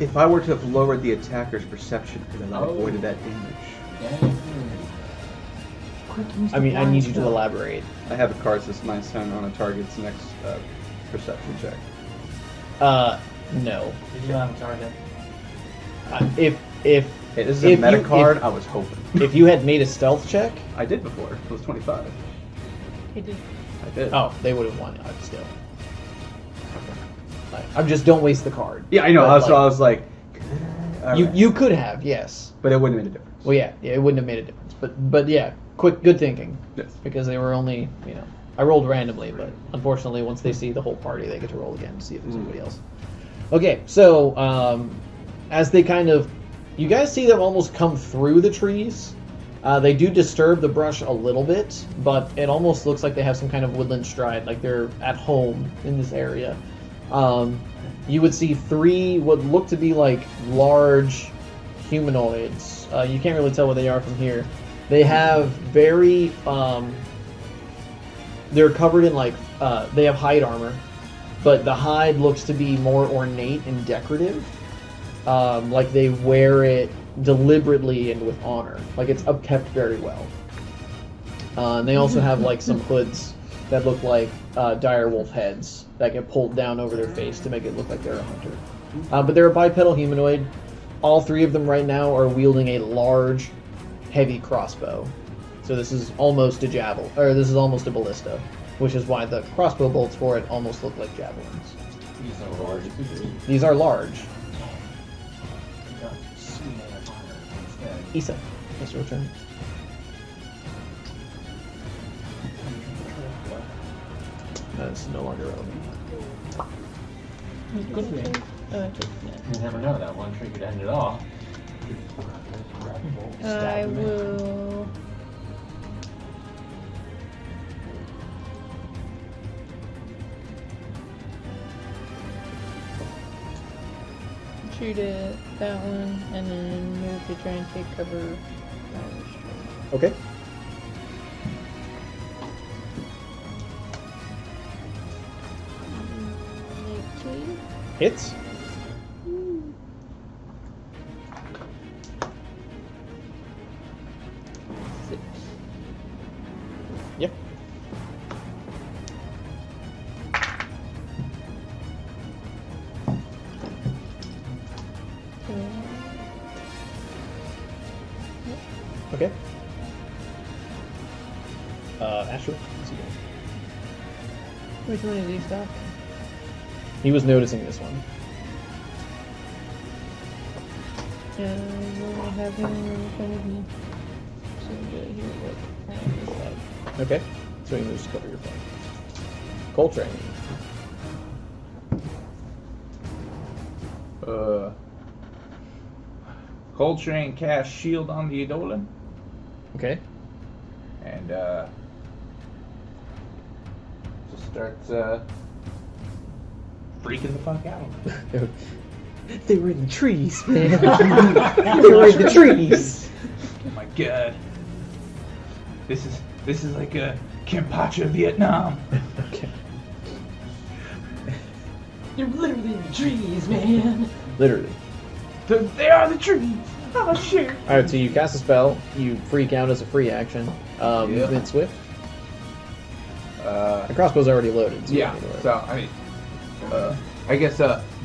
[SPEAKER 3] If I were to have lowered the attacker's perception, could I have avoided that damage?
[SPEAKER 2] I mean, I need you to elaborate.
[SPEAKER 3] I have a card that says -10 on a target's next perception check.
[SPEAKER 2] No.
[SPEAKER 6] Did you have a target?
[SPEAKER 2] If
[SPEAKER 3] Hey, this is a
[SPEAKER 2] If
[SPEAKER 3] meta
[SPEAKER 2] you-
[SPEAKER 3] card.
[SPEAKER 2] if-
[SPEAKER 3] I was hoping.
[SPEAKER 2] if you had made a stealth check,
[SPEAKER 3] I did before. It was 25.
[SPEAKER 8] He did.
[SPEAKER 3] I did.
[SPEAKER 2] oh, they would have won. Still. I'm just don't waste the card.
[SPEAKER 3] Yeah, I know.
[SPEAKER 2] But,
[SPEAKER 3] So I was like, all right.
[SPEAKER 2] You could have, yes.
[SPEAKER 3] But it wouldn't have made a difference.
[SPEAKER 2] Well, yeah, it wouldn't have made a difference. But yeah, good thinking.
[SPEAKER 3] Yes.
[SPEAKER 2] Because they were only, I rolled randomly, but unfortunately, once they see the whole party, they get to roll again to see if there's anybody else. Okay, so as they you guys see them almost come through the trees. They do disturb the brush a little bit, but it almost looks like they have some kind of woodland stride, like they're at home in this area. You would see 3 what look to be like large humanoids. You can't really tell what they are from here. They have very they're covered in they have hide armor, but the hide looks to be more ornate and decorative. Like they wear it deliberately and with honor. Like it's upkept very well. And they also have some hoods that look like dire wolf heads that get pulled down over their face to make it look like they're a hunter. But they're a bipedal humanoid. All 3 of them right now are wielding a large, heavy crossbow. So this is almost a javelin, or this is almost a ballista, which is why the crossbow bolts for it almost look like javelins.
[SPEAKER 1] These are large.
[SPEAKER 2] These are large. Issa, it's your turn. That's no longer relevant.
[SPEAKER 6] Could be. You never know. That one trick could end it all.
[SPEAKER 8] I will. Shoot at that one and then move to try and take cover.
[SPEAKER 2] Okay. Hits. Yep. Okay. Asher, what's he doing?
[SPEAKER 8] Which one is he stopping?
[SPEAKER 2] He was noticing this one.
[SPEAKER 8] We'll have him in front of me. So he will look on this side.
[SPEAKER 2] Okay. So you just cover your flank. Coltrane.
[SPEAKER 5] Coltrane cast shield on the Eidolon
[SPEAKER 2] Okay.
[SPEAKER 5] and just starts freaking the fuck out.
[SPEAKER 2] They were in the trees, man. They were in the trees.
[SPEAKER 5] Oh my god. This is like a Kampuchea, Vietnam.
[SPEAKER 2] Okay.
[SPEAKER 6] You're literally in the trees, man.
[SPEAKER 2] Literally.
[SPEAKER 5] They are the trees. Oh shit.
[SPEAKER 2] All right. So you cast a spell. You freak out as a free action. Movement swift. The crossbow's already loaded. So
[SPEAKER 5] Yeah.
[SPEAKER 2] you can do it.
[SPEAKER 5] So I mean, I guess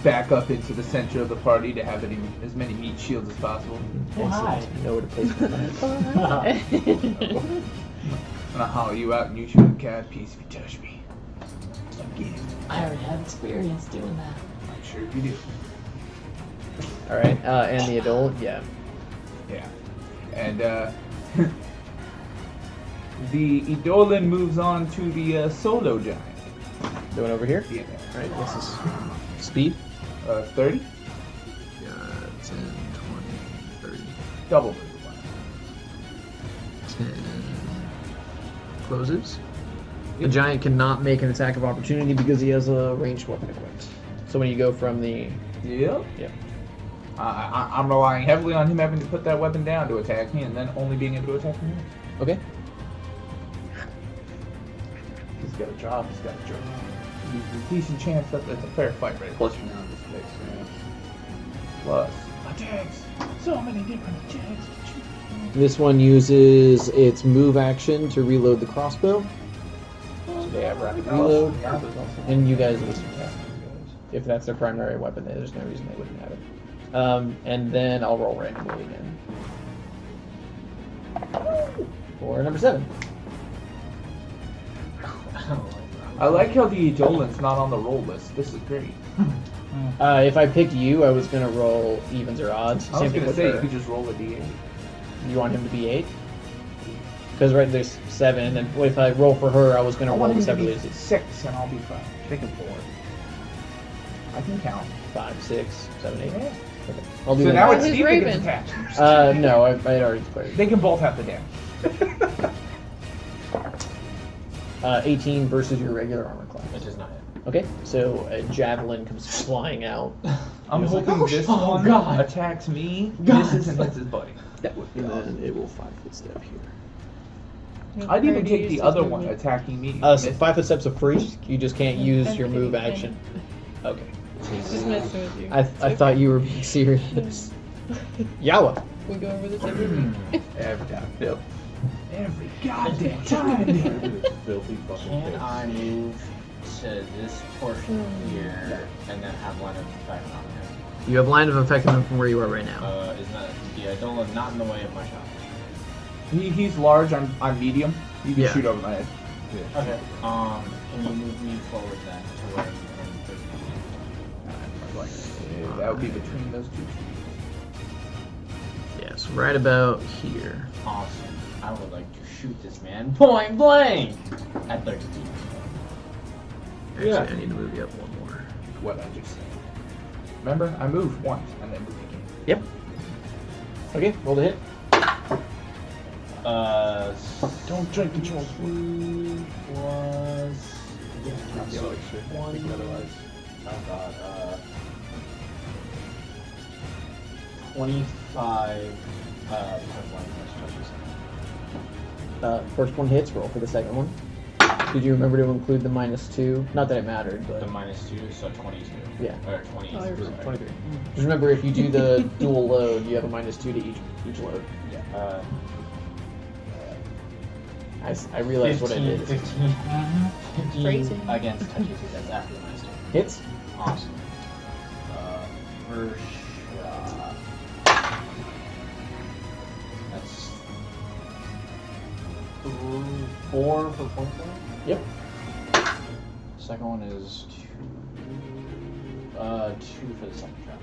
[SPEAKER 5] back up into the center of the party to have as many meat shields as possible.
[SPEAKER 6] Oh, hi.
[SPEAKER 2] Excellent. You know where to place them.
[SPEAKER 5] I'm gonna holler you out and you shoot a cat piece if you touch me. Again.
[SPEAKER 6] I already have experience doing that.
[SPEAKER 5] I'm sure you do.
[SPEAKER 2] All right. And the adult, yeah.
[SPEAKER 5] Yeah. And the Eidolon moves on to the solo giant.
[SPEAKER 2] Going over here.
[SPEAKER 5] Yeah.
[SPEAKER 2] All right. This is speed.
[SPEAKER 5] 30.
[SPEAKER 2] 10,
[SPEAKER 5] Double move.
[SPEAKER 2] 10 closes. The giant cannot make an attack of opportunity because he has a ranged weapon equipped. So when you go from the...
[SPEAKER 5] Yep.
[SPEAKER 2] Yep.
[SPEAKER 5] I'm relying heavily on him having to put that weapon down to attack me, and then only being able to attack me.
[SPEAKER 2] Okay.
[SPEAKER 5] He's got a job. He's got a job. Decent chance that it's a fair fight, right?
[SPEAKER 3] Plus you're not this fix, right?
[SPEAKER 5] Plus attacks. So many different attacks.
[SPEAKER 2] This one uses its move action to reload the crossbow.
[SPEAKER 5] So they have rapid
[SPEAKER 2] Reload.
[SPEAKER 5] cross.
[SPEAKER 2] And you guys would if that's their primary weapon, there's no reason they wouldn't have it. And then I'll roll randomly again. For number 7.
[SPEAKER 5] I like how the Dolan's not on the roll list. This is great.
[SPEAKER 2] If I picked you, I was going to roll evens or odds.
[SPEAKER 5] I was
[SPEAKER 2] thing
[SPEAKER 5] going to
[SPEAKER 2] with
[SPEAKER 5] say,
[SPEAKER 2] her.
[SPEAKER 5] you could just roll a d8.
[SPEAKER 2] You want him to be 8? Because right there's 7, and if I roll for her, I was going
[SPEAKER 5] I
[SPEAKER 2] to
[SPEAKER 5] want
[SPEAKER 2] roll
[SPEAKER 5] him
[SPEAKER 2] the
[SPEAKER 5] to
[SPEAKER 2] 7
[SPEAKER 5] be
[SPEAKER 2] loses.
[SPEAKER 5] 6, and I'll be fine.
[SPEAKER 2] Take him 4.
[SPEAKER 5] I can count.
[SPEAKER 2] 5, 6, 7, 8.
[SPEAKER 5] Yeah.
[SPEAKER 2] Okay. I'll do
[SPEAKER 5] So
[SPEAKER 2] that.
[SPEAKER 5] now
[SPEAKER 8] How's
[SPEAKER 5] it's
[SPEAKER 8] his
[SPEAKER 5] Steve that gets
[SPEAKER 8] Raven?
[SPEAKER 5] attacked.
[SPEAKER 2] No, I had already declared.
[SPEAKER 5] They can both have the damage.
[SPEAKER 2] 18 versus your regular armor class.
[SPEAKER 1] It does not hit.
[SPEAKER 2] Okay, so a javelin comes flying out.
[SPEAKER 5] I'm
[SPEAKER 1] He was
[SPEAKER 5] hoping
[SPEAKER 1] like,
[SPEAKER 5] this
[SPEAKER 1] "Oh,
[SPEAKER 5] one
[SPEAKER 1] God."
[SPEAKER 5] attacks me,
[SPEAKER 1] God.
[SPEAKER 5] misses, and hits his buddy.
[SPEAKER 2] And then it will 5-foot step here.
[SPEAKER 5] I'd even
[SPEAKER 8] Already
[SPEAKER 5] take
[SPEAKER 8] used
[SPEAKER 5] the
[SPEAKER 8] his
[SPEAKER 5] other one
[SPEAKER 8] movement.
[SPEAKER 5] attacking me.
[SPEAKER 2] So 5-foot steps are free. You just can't use your move action. Okay.
[SPEAKER 8] Just messing with you.
[SPEAKER 2] I thought you were being serious. Yawa.
[SPEAKER 8] We go over this every week.
[SPEAKER 3] Every time. Yep.
[SPEAKER 5] Every goddamn time.
[SPEAKER 4] Filthy fucking
[SPEAKER 1] Can
[SPEAKER 4] face.
[SPEAKER 1] I move to this portion here and then have line of effect on him?
[SPEAKER 2] You have line of effect on him from where you are right now.
[SPEAKER 1] Isn't that the Idola not in the way of my shot?
[SPEAKER 5] He's large. I'm medium. You can
[SPEAKER 2] Yeah.
[SPEAKER 5] shoot over my head.
[SPEAKER 1] Okay. Can you move me forward then to where you
[SPEAKER 5] That would be between those two trees.
[SPEAKER 2] Yes, right about here.
[SPEAKER 1] Awesome. I would like to shoot this man point blank at 30 feet.
[SPEAKER 2] Actually,
[SPEAKER 5] Yeah.
[SPEAKER 2] I need to move you up one more.
[SPEAKER 5] What I just said. Remember, I moved once and then moved again.
[SPEAKER 2] Yep. Okay, roll the hit.
[SPEAKER 5] Don't drink the juice.
[SPEAKER 1] Was
[SPEAKER 3] Not the other shit. I think otherwise.
[SPEAKER 1] oh god, 25 point blank touches.
[SPEAKER 2] First one hits, roll for the second one. Did you remember to include the -2? Not that it mattered, but
[SPEAKER 1] The -2, so 22.
[SPEAKER 2] Yeah.
[SPEAKER 1] Or 20.
[SPEAKER 8] Oh, you're
[SPEAKER 1] sorry.
[SPEAKER 2] 23. Just remember, if you do the dual load, you have a -2 to each load.
[SPEAKER 1] Yeah.
[SPEAKER 2] I realized what I did.
[SPEAKER 1] 15
[SPEAKER 8] Phrasing.
[SPEAKER 1] against touches. That's after the -2.
[SPEAKER 2] Hits.
[SPEAKER 1] Awesome. First shot. That's 4 for point blank.
[SPEAKER 2] Yep.
[SPEAKER 1] Second one is 2 for the second shot.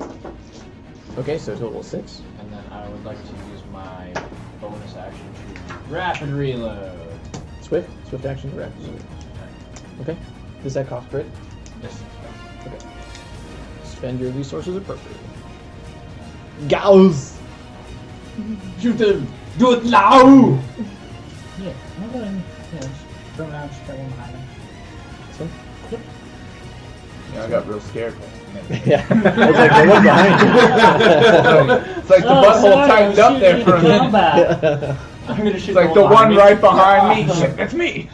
[SPEAKER 2] Okay, so total 6.
[SPEAKER 1] And then I would like to use my bonus action to rapid reload.
[SPEAKER 2] Swift action, rapid. Okay. Does that cost crit?
[SPEAKER 1] Yes.
[SPEAKER 2] Okay. Spend your resources appropriately. Gauss!
[SPEAKER 1] Shoot him! Do it now!
[SPEAKER 6] Yeah, I'm going to throw around, just got one behind him.
[SPEAKER 2] This one?
[SPEAKER 5] Yeah, I got real scared.
[SPEAKER 2] Yeah. I was like, the one behind
[SPEAKER 5] It's like the butthole tightened up there for a minute.
[SPEAKER 2] you.
[SPEAKER 1] I'm gonna shoot
[SPEAKER 5] It's like the one right behind me. Shit, that's me.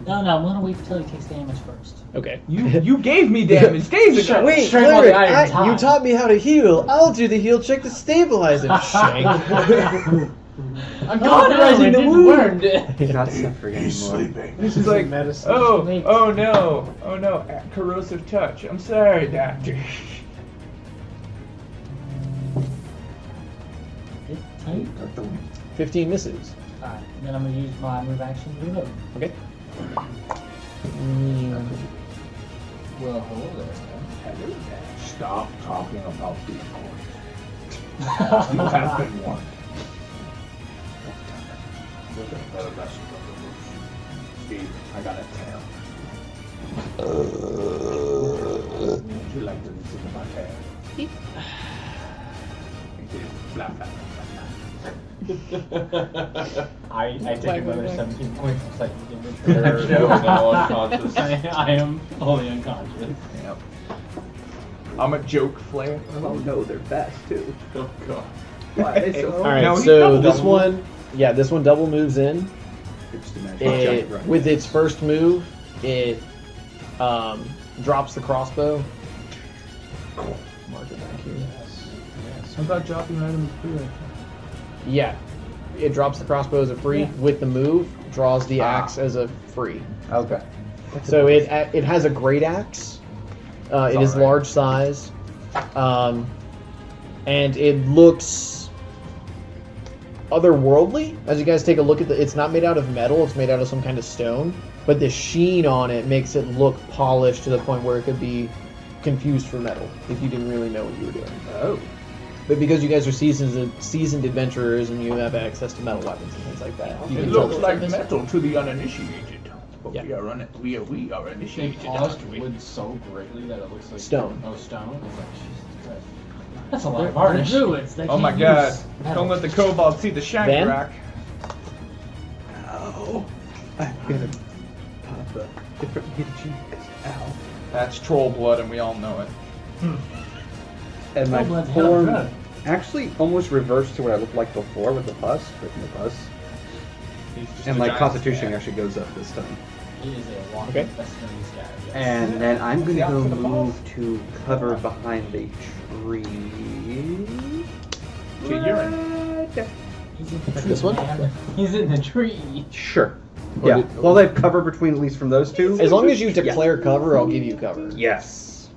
[SPEAKER 6] No, I'm gonna wait until he takes damage first.
[SPEAKER 2] Okay.
[SPEAKER 5] You gave me damage days ago.
[SPEAKER 2] Wait,
[SPEAKER 1] Straight while the
[SPEAKER 2] Larry,
[SPEAKER 1] iron's
[SPEAKER 2] you
[SPEAKER 1] hot.
[SPEAKER 2] taught me how to heal. I'll do the heal check to stabilize him. Shank.
[SPEAKER 1] I'm
[SPEAKER 6] no,
[SPEAKER 1] cauterizing
[SPEAKER 6] it
[SPEAKER 1] the
[SPEAKER 6] didn't
[SPEAKER 1] wound!
[SPEAKER 3] He's not suffering anymore.
[SPEAKER 5] She's like,
[SPEAKER 7] Medicine.
[SPEAKER 5] oh no, corrosive touch. I'm sorry, doctor.
[SPEAKER 6] 15?
[SPEAKER 2] 15 misses.
[SPEAKER 6] Alright, then I'm gonna use my move action to reload.
[SPEAKER 2] Okay.
[SPEAKER 1] Well, hello there, man.
[SPEAKER 5] Stop talking about these points. You have been warned. Steve, I got a tail. Would you like to listen to my tail?
[SPEAKER 8] Beep.
[SPEAKER 5] Flap, flap, flap, flap.
[SPEAKER 1] I take
[SPEAKER 8] Like,
[SPEAKER 1] another
[SPEAKER 8] like-
[SPEAKER 1] 17 points of psychic damage.
[SPEAKER 4] You're now unconscious.
[SPEAKER 1] I am fully unconscious.
[SPEAKER 5] Yep. I'm a joke flare.
[SPEAKER 3] Oh no, they're fast too.
[SPEAKER 4] Oh god.
[SPEAKER 3] Why are they so
[SPEAKER 2] All right,
[SPEAKER 5] No, he's
[SPEAKER 2] so
[SPEAKER 5] double
[SPEAKER 2] this
[SPEAKER 5] double.
[SPEAKER 2] one, yeah, this one double moves in.
[SPEAKER 3] Just imagine
[SPEAKER 2] It,
[SPEAKER 3] giant rock.
[SPEAKER 2] with its first move, it drops the crossbow. Mark it back here.
[SPEAKER 5] I thought dropping an item was free.
[SPEAKER 2] Yeah, it drops the crossbow as a free. With the move, draws the axe as a free.
[SPEAKER 5] Okay.
[SPEAKER 2] So it has a great axe. It is
[SPEAKER 5] alright.
[SPEAKER 2] large size, and it looks otherworldly. As you guys take a look at it's not made out of metal. It's made out of some kind of stone. But the sheen on it makes it look polished to the point where it could be confused for metal if you didn't really know what you were doing.
[SPEAKER 3] Oh.
[SPEAKER 2] But because you guys are seasoned adventurers and you have access to metal weapons and things like that, you
[SPEAKER 5] It
[SPEAKER 2] can tell
[SPEAKER 5] looks
[SPEAKER 2] the
[SPEAKER 5] like
[SPEAKER 2] difference.
[SPEAKER 5] metal to the uninitiated. But
[SPEAKER 2] Yeah.
[SPEAKER 5] we are
[SPEAKER 1] They
[SPEAKER 5] initiated.
[SPEAKER 1] polished
[SPEAKER 5] aren't we?
[SPEAKER 1] wood so greatly that it looks like
[SPEAKER 2] Stone.
[SPEAKER 1] Oh, stone. It's like Jesus Christ. That's a lot
[SPEAKER 6] They're
[SPEAKER 1] of varnish.
[SPEAKER 6] druids. They
[SPEAKER 5] Oh my
[SPEAKER 6] can't
[SPEAKER 5] god.
[SPEAKER 6] use metal.
[SPEAKER 5] Don't let the kobold see the shine
[SPEAKER 2] Van?
[SPEAKER 5] rack.
[SPEAKER 3] Ow. I'm gonna pop a different hit cheeks. Ow.
[SPEAKER 5] That's troll blood and we all know it.
[SPEAKER 3] And my
[SPEAKER 6] Troll blood's hell of a
[SPEAKER 3] form
[SPEAKER 6] drug.
[SPEAKER 3] actually almost reversed to what I looked like before with the pus,
[SPEAKER 5] He's just
[SPEAKER 3] and
[SPEAKER 5] a
[SPEAKER 3] my
[SPEAKER 5] giant
[SPEAKER 3] constitution
[SPEAKER 5] man.
[SPEAKER 3] actually goes up this time.
[SPEAKER 1] He is a walking
[SPEAKER 2] Okay.
[SPEAKER 1] specimen of these guys. Yes.
[SPEAKER 3] And then I'm
[SPEAKER 5] What's the
[SPEAKER 3] gonna go
[SPEAKER 5] opposite of
[SPEAKER 3] move to cover behind a tree.
[SPEAKER 5] Okay, you're in.
[SPEAKER 3] Right.
[SPEAKER 6] He's in the tree,
[SPEAKER 2] This one?
[SPEAKER 6] man.
[SPEAKER 1] He's in the tree.
[SPEAKER 3] Sure.
[SPEAKER 2] Or
[SPEAKER 3] Yeah.
[SPEAKER 2] did-
[SPEAKER 3] Well, they have cover between at least from those two.
[SPEAKER 2] As long as you declare cover, I'll give you cover.
[SPEAKER 3] Yes.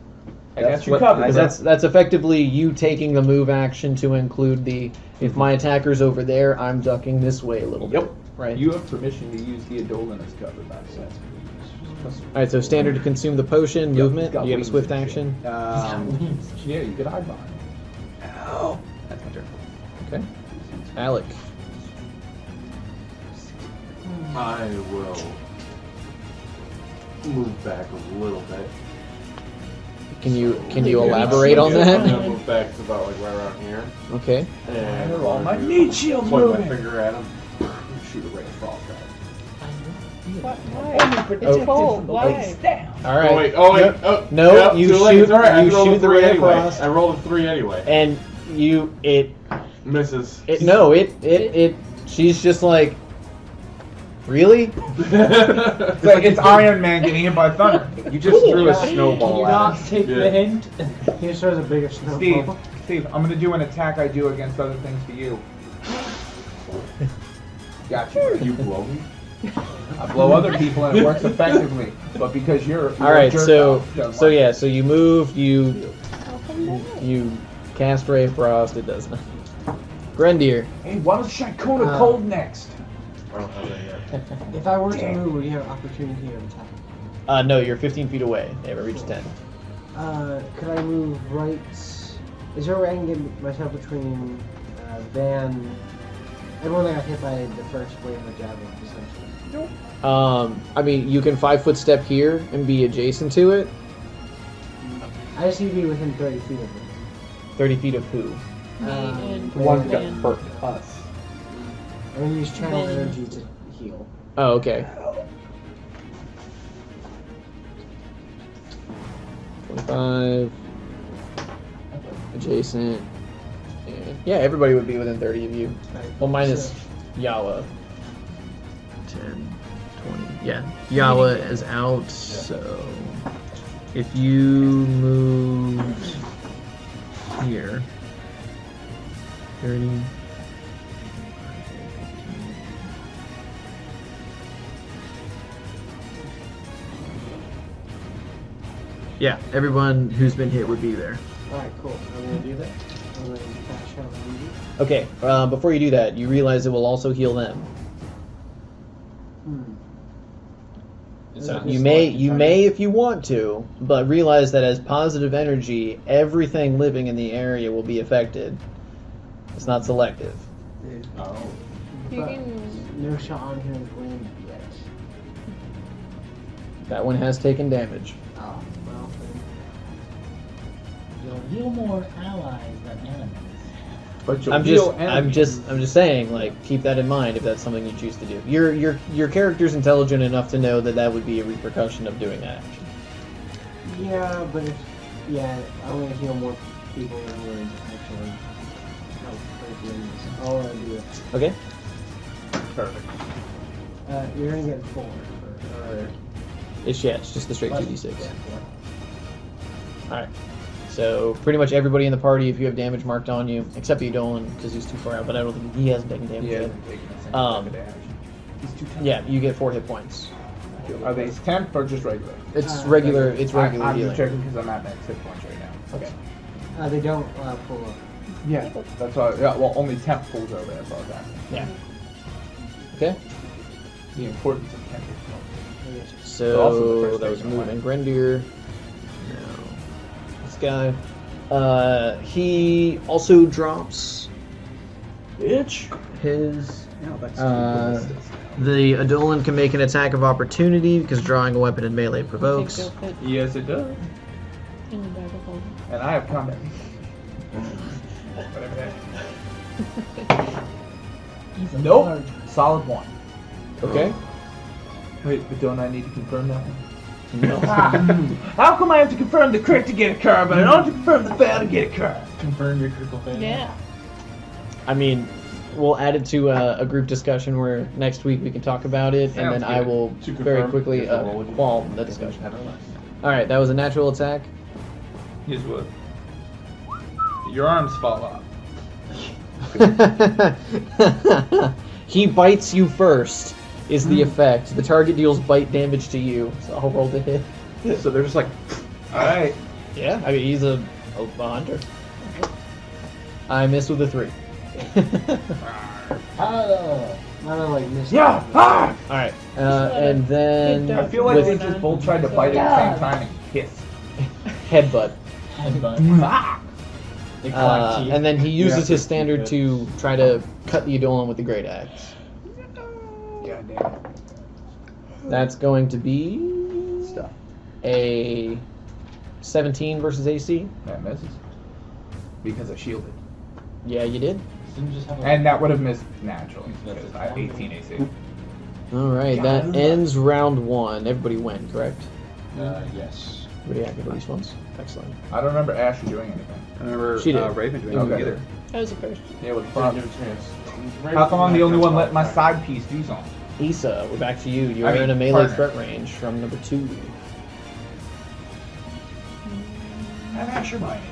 [SPEAKER 5] I got
[SPEAKER 3] That's
[SPEAKER 5] you
[SPEAKER 3] what
[SPEAKER 5] covered.
[SPEAKER 3] I-
[SPEAKER 2] Because that's effectively you taking the move action to include the if my attacker's over there, I'm ducking this way a little bit.
[SPEAKER 3] Yep.
[SPEAKER 2] Right.
[SPEAKER 5] You have permission to use the Edolan as cover, that's it.
[SPEAKER 2] All right. So standard to consume the potion,
[SPEAKER 3] Yep,
[SPEAKER 2] movement.
[SPEAKER 3] he's got
[SPEAKER 2] You have a
[SPEAKER 3] wings
[SPEAKER 2] swift
[SPEAKER 3] and
[SPEAKER 2] action.
[SPEAKER 5] Yeah, you could hide behind.
[SPEAKER 3] Ow. That's my turn.
[SPEAKER 2] Okay. Alec.
[SPEAKER 4] I will move back a little bit.
[SPEAKER 2] Can you elaborate on
[SPEAKER 4] I'm
[SPEAKER 2] that?
[SPEAKER 4] gonna move back to about like right around here.
[SPEAKER 2] Okay.
[SPEAKER 4] And
[SPEAKER 5] All
[SPEAKER 4] I'm
[SPEAKER 5] my
[SPEAKER 4] gonna
[SPEAKER 5] meat shields
[SPEAKER 4] point my
[SPEAKER 5] moving.
[SPEAKER 4] finger at him and shoot a ray of frost at him.
[SPEAKER 8] Why? It's cold. Why?
[SPEAKER 2] All right.
[SPEAKER 4] Oh wait, oh wait,
[SPEAKER 2] Nope.
[SPEAKER 4] oh,
[SPEAKER 2] No,
[SPEAKER 4] yep,
[SPEAKER 2] you
[SPEAKER 4] too late.
[SPEAKER 2] shoot-
[SPEAKER 4] It's all right. I
[SPEAKER 2] you
[SPEAKER 4] rolled
[SPEAKER 2] shoot
[SPEAKER 4] a
[SPEAKER 2] the
[SPEAKER 4] 3
[SPEAKER 2] ray of
[SPEAKER 4] anyway.
[SPEAKER 2] frost.
[SPEAKER 4] I rolled a 3 anyway.
[SPEAKER 2] And it
[SPEAKER 4] Misses.
[SPEAKER 2] she's just like, really?
[SPEAKER 5] It's like it's Iron Man getting hit by thunder.
[SPEAKER 3] You just threw a
[SPEAKER 1] Can you
[SPEAKER 3] snowball
[SPEAKER 1] not
[SPEAKER 3] at
[SPEAKER 1] take
[SPEAKER 4] Yeah.
[SPEAKER 1] the hint?
[SPEAKER 7] He just throws a bigger snowball.
[SPEAKER 5] Steve, I'm gonna do an attack I do against other things to you. Got you.
[SPEAKER 4] You blow me.
[SPEAKER 5] I blow other people and it works effectively, but because you're
[SPEAKER 2] All right.
[SPEAKER 5] a jerk
[SPEAKER 2] So
[SPEAKER 5] off, don't
[SPEAKER 2] so
[SPEAKER 5] like it.
[SPEAKER 2] yeah. So you move. You cast ray of frost. It does nothing. Grendier.
[SPEAKER 5] Hey, why does Shikona
[SPEAKER 7] Uh,
[SPEAKER 5] cold next?
[SPEAKER 4] I don't have that yet.
[SPEAKER 7] If I were to move, would you have opportunity of attack?
[SPEAKER 2] No, you're 15 feet away. They haven't reached 10.
[SPEAKER 7] Could I move right? Is there a way I can get myself between Van? Everyone that got hit by the first wave of javelin, essentially.
[SPEAKER 2] I mean, you can 5-foot step here and be adjacent to it.
[SPEAKER 7] I just need to be within 30 feet of it.
[SPEAKER 2] 30 feet of who?
[SPEAKER 8] And
[SPEAKER 3] The one who got
[SPEAKER 8] Van.
[SPEAKER 3] hurt us.
[SPEAKER 7] I'm gonna use channel
[SPEAKER 8] Van.
[SPEAKER 7] energy to heal.
[SPEAKER 2] Oh, okay. 25. Adjacent. And yeah, everybody would be within 30 of you. Well, minus Yawa. 10, 20. Yeah, Yawa is out, so if you moved here, 30. Yeah, everyone who's been hit would be there.
[SPEAKER 7] Alright, cool. I'm gonna do that. I'm gonna cast channel energy.
[SPEAKER 2] Okay, before you do that, you realize it will also heal them.
[SPEAKER 1] So
[SPEAKER 2] You may if you want to, but realize that as positive energy, everything living in the area will be affected. It's not selective.
[SPEAKER 1] Oh.
[SPEAKER 8] You
[SPEAKER 7] But
[SPEAKER 8] can.
[SPEAKER 7] no shot on him is landed yet.
[SPEAKER 2] That one has taken damage.
[SPEAKER 7] Oh, well then.
[SPEAKER 6] You'll heal more allies than enemies.
[SPEAKER 5] But you'll
[SPEAKER 2] I'm
[SPEAKER 5] heal
[SPEAKER 2] just
[SPEAKER 5] enemies.
[SPEAKER 2] saying, like, keep that in mind if that's something you choose to do. Your character's intelligent enough to know that that would be a repercussion of doing that action.
[SPEAKER 7] Yeah, but if I'm gonna heal more people than I'm going to actually help break the enemies. I'll do it.
[SPEAKER 2] Okay.
[SPEAKER 5] Perfect.
[SPEAKER 7] You're gonna get 4 or
[SPEAKER 2] It's just the straight 2d6.
[SPEAKER 7] Yeah,
[SPEAKER 2] All right. So pretty much everybody in the party, if you have damage marked on you, except Eudolin because he's too far out, but I don't think he hasn't taken damage
[SPEAKER 5] He
[SPEAKER 2] yet.
[SPEAKER 5] hasn't taken a single type of damage.
[SPEAKER 7] He's too tough.
[SPEAKER 2] Yeah, you get 4 hit points.
[SPEAKER 5] Are they temp or just regular?
[SPEAKER 2] It's regular. It's regular
[SPEAKER 5] I'm
[SPEAKER 2] healing.
[SPEAKER 5] just checking because I'm at max hit points right now.
[SPEAKER 2] Okay.
[SPEAKER 7] They don't pull up.
[SPEAKER 5] Yeah, that's why. Yeah, well, only temp pulls over. That's all that.
[SPEAKER 2] Yeah. Okay.
[SPEAKER 5] The importance of temp. Also the
[SPEAKER 2] So
[SPEAKER 5] first
[SPEAKER 2] that was
[SPEAKER 5] thing I
[SPEAKER 2] moving Grendir. Now this guy. He also drops
[SPEAKER 5] Bitch.
[SPEAKER 2] his.
[SPEAKER 3] No, that's
[SPEAKER 2] The Adolin can make an attack of opportunity because drawing a weapon in melee
[SPEAKER 8] I think
[SPEAKER 2] provokes.
[SPEAKER 8] they'll fit
[SPEAKER 5] Yes, it does.
[SPEAKER 8] in the bag of holding.
[SPEAKER 5] And I have combat. Whatever that.
[SPEAKER 6] He's a
[SPEAKER 5] Nope.
[SPEAKER 6] bard.
[SPEAKER 5] Solid 1.
[SPEAKER 2] Okay.
[SPEAKER 5] Wait, but don't I need to confirm that one?
[SPEAKER 2] No.
[SPEAKER 5] How come I have to confirm the crit to get a card, but I don't have to confirm the fail to get a card?
[SPEAKER 1] Confirm your critical failure.
[SPEAKER 8] Yeah.
[SPEAKER 2] I mean, we'll add it to a group discussion where next week we can talk about it, and
[SPEAKER 5] Sounds
[SPEAKER 2] then I
[SPEAKER 5] good.
[SPEAKER 2] will
[SPEAKER 4] To
[SPEAKER 2] very
[SPEAKER 4] confirm,
[SPEAKER 2] quickly
[SPEAKER 4] yes, what would you-
[SPEAKER 2] qualm the discussion. All right, that was a natural attack.
[SPEAKER 5] Here's what. Your arms fall off.
[SPEAKER 2] He bites you first. Is the effect. The target deals bite damage to you. So I'll roll to hit.
[SPEAKER 3] So they're just like,
[SPEAKER 5] Alright.
[SPEAKER 2] Yeah, I mean he's a hunter. I miss with a 3.
[SPEAKER 6] Oh.
[SPEAKER 7] Not like miss.
[SPEAKER 5] Yeah! Ah!
[SPEAKER 2] All right, and then
[SPEAKER 8] Good
[SPEAKER 5] I feel like
[SPEAKER 2] with
[SPEAKER 5] they just both tried to bite at the same time and kiss.
[SPEAKER 2] headbutt.
[SPEAKER 6] Headbutt.
[SPEAKER 5] Ah!
[SPEAKER 1] They collect teeth.
[SPEAKER 2] And then he uses
[SPEAKER 4] Yeah,
[SPEAKER 2] his standard
[SPEAKER 4] good.
[SPEAKER 2] to try to cut the Adolin with the great axe.
[SPEAKER 5] God damn it.
[SPEAKER 2] That's going to be
[SPEAKER 3] stuff.
[SPEAKER 2] a 17 versus AC.
[SPEAKER 5] That misses. Because I shielded.
[SPEAKER 2] Yeah, you did.
[SPEAKER 1] Didn't just have a-
[SPEAKER 5] And that would have missed naturally because I have 18 AC.
[SPEAKER 2] All right, that ends round 1. Everybody went, correct?
[SPEAKER 1] Yes.
[SPEAKER 2] Everybody active these ones. Excellent.
[SPEAKER 5] I don't remember Asher doing anything.
[SPEAKER 3] I remember
[SPEAKER 2] She did.
[SPEAKER 3] Raven doing
[SPEAKER 5] Okay.
[SPEAKER 3] it either.
[SPEAKER 8] That was the first.
[SPEAKER 5] Yeah, with
[SPEAKER 4] Didn't give a chance.
[SPEAKER 5] How come I'm the only one letting my side piece do something?
[SPEAKER 2] Issa, we're back to you. You
[SPEAKER 5] I
[SPEAKER 2] are
[SPEAKER 5] mean,
[SPEAKER 2] in a melee
[SPEAKER 5] partner.
[SPEAKER 2] threat range from number 2.
[SPEAKER 5] I'm Asher minded.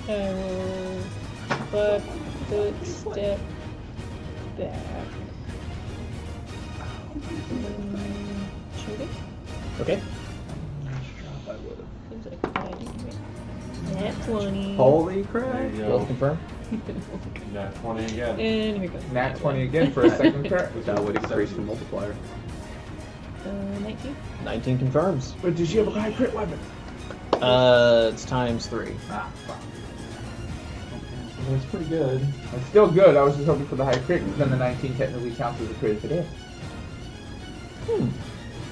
[SPEAKER 8] I will butt foot step back. Shoot it.
[SPEAKER 2] Okay.
[SPEAKER 8] Seems like Nat 20.
[SPEAKER 3] Holy
[SPEAKER 4] There
[SPEAKER 3] crap.
[SPEAKER 4] you
[SPEAKER 2] Both
[SPEAKER 4] go.
[SPEAKER 2] confirm.
[SPEAKER 4] Nat 20 again.
[SPEAKER 8] And here goes.
[SPEAKER 5] Nat 20 again for a second crit.
[SPEAKER 3] That would increase the multiplier.
[SPEAKER 8] 19.
[SPEAKER 2] 19 confirms.
[SPEAKER 5] But does she have a high crit weapon?
[SPEAKER 2] It's times 3.
[SPEAKER 5] Ah, fuck.
[SPEAKER 1] That's pretty good.
[SPEAKER 5] It's still good. I was just hoping for the high crit because then the 19 technically counts as a crit if it is.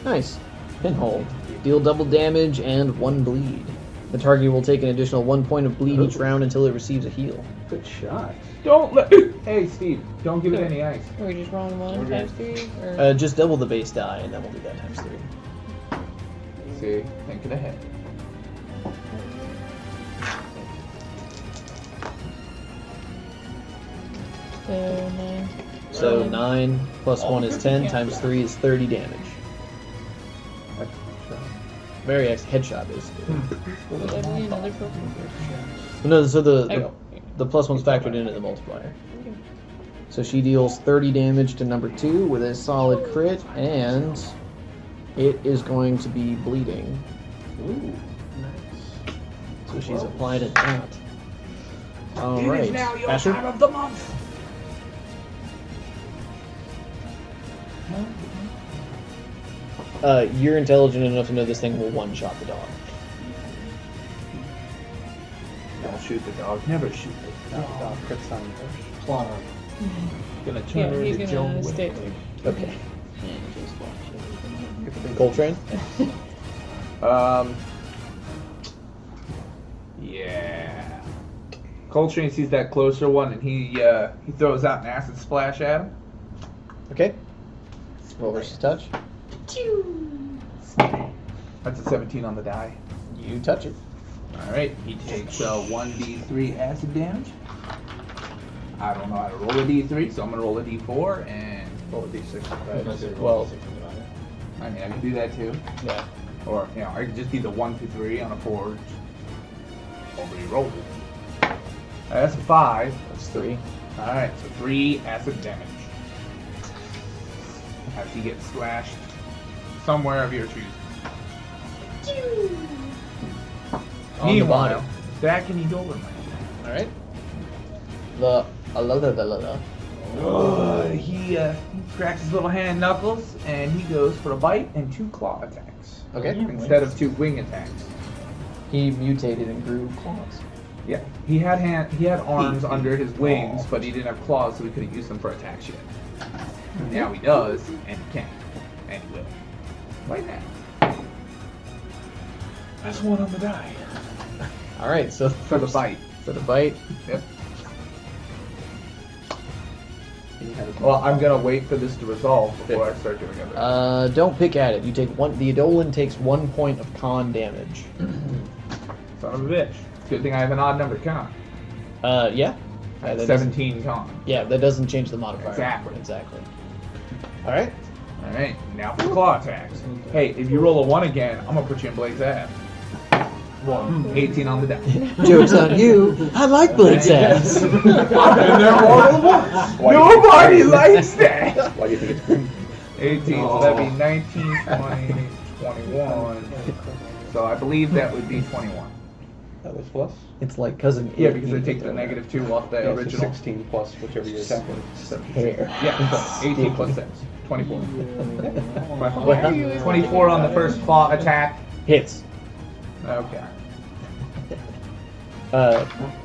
[SPEAKER 2] Nice. Pinhold. Deal double damage and 1 bleed. The target will take an additional 1 point of bleed each round until it receives a heal.
[SPEAKER 3] Good shot.
[SPEAKER 5] Don't let. Hey, Steve, don't give it any ice.
[SPEAKER 8] Are we just rolling 1
[SPEAKER 4] Okay.
[SPEAKER 8] times 3? Or
[SPEAKER 2] Just double the base die, and then we'll do that times 3.
[SPEAKER 5] See, think of the head.
[SPEAKER 8] so 9.
[SPEAKER 2] So 9 plus 1 is 10, times 3 is 30 damage. Very headshot, basically.
[SPEAKER 8] Would that be another Pokemon?
[SPEAKER 2] No, so
[SPEAKER 8] Oh.
[SPEAKER 2] the plus 1's factored into the multiplier. So she deals 30 damage to number 2 with a solid crit, and it is going to be bleeding.
[SPEAKER 1] Ooh, nice.
[SPEAKER 2] So she's applied at that. Alright. Asher?
[SPEAKER 5] of the month.
[SPEAKER 2] You're intelligent enough to know this thing will one-shot the dog.
[SPEAKER 5] Don't shoot the dog. Never shoot the dog.
[SPEAKER 3] Crits on first.
[SPEAKER 1] Plot on.
[SPEAKER 5] Gonna turn
[SPEAKER 8] Yeah,
[SPEAKER 5] her
[SPEAKER 8] he's
[SPEAKER 5] into
[SPEAKER 8] gonna
[SPEAKER 5] Joan
[SPEAKER 8] stay.
[SPEAKER 5] Wick.
[SPEAKER 2] Okay. Coltrane?
[SPEAKER 5] Yeah. Coltrane sees that closer one, and he throws out an acid splash at him.
[SPEAKER 2] Okay. Roll versus touch.
[SPEAKER 5] That's a 17 on the die.
[SPEAKER 2] You touch it.
[SPEAKER 5] All right, he takes 1d3 acid damage. I don't know how to roll a d3, so I'm gonna roll a d4 and
[SPEAKER 3] Roll a d6.
[SPEAKER 2] Well,
[SPEAKER 5] I mean I can do that too.
[SPEAKER 2] yeah.
[SPEAKER 5] Or I could just do the 1 through 3 on a 4. Already rolled it. That's a 5.
[SPEAKER 2] That's 3.
[SPEAKER 5] All right, so 3 acid damage. As he gets slashed somewhere of your choosing.
[SPEAKER 2] On the
[SPEAKER 5] Meanwhile,
[SPEAKER 2] bottom.
[SPEAKER 5] Zach and Edolan.
[SPEAKER 2] All right.
[SPEAKER 5] He cracks his little hand knuckles and he goes for a bite and 2 claw attacks
[SPEAKER 2] Okay.
[SPEAKER 5] instead of 2 wing attacks.
[SPEAKER 2] He mutated and grew claws.
[SPEAKER 5] Yeah, he had arms under his wings, but he didn't have claws, so he couldn't use them for attacks yet. Now he does, and he can, and he will. Right now. That's 1 on the die
[SPEAKER 2] All right. So
[SPEAKER 5] for the bite.
[SPEAKER 2] For the bite.
[SPEAKER 5] Yep. Well, I'm gonna wait for this to resolve before I start doing it.
[SPEAKER 2] Don't pick at it. You take one. The Edolan takes 1 point of con damage.
[SPEAKER 5] Son of a bitch. Good thing I have an odd number con.
[SPEAKER 2] Yeah.
[SPEAKER 5] I had
[SPEAKER 2] that
[SPEAKER 5] 17 con.
[SPEAKER 2] Yeah, that doesn't change the modifier.
[SPEAKER 5] Exactly.
[SPEAKER 2] Exactly. All right.
[SPEAKER 5] Alright, now for claw attacks. Hey, if you roll a 1 again, I'm gonna put you in Blake's ass. 18 on the die.
[SPEAKER 2] Joke's on you. I like Blake's ass.
[SPEAKER 5] And they're all ones. Nobody likes that.
[SPEAKER 3] Why do you think it's green?
[SPEAKER 5] 18, so that'd be 19, 20, 21. So I believe that would be 21.
[SPEAKER 3] That was plus?
[SPEAKER 2] It's like cousin.
[SPEAKER 5] Yeah, because I take the -2 off the
[SPEAKER 3] Yeah, so
[SPEAKER 5] original.
[SPEAKER 3] 16 plus whichever your attack was.
[SPEAKER 2] hair.
[SPEAKER 5] Yeah, 18 plus 6. 24.
[SPEAKER 2] What, huh?
[SPEAKER 5] 24 on the first claw attack.
[SPEAKER 2] Hits.
[SPEAKER 5] Okay.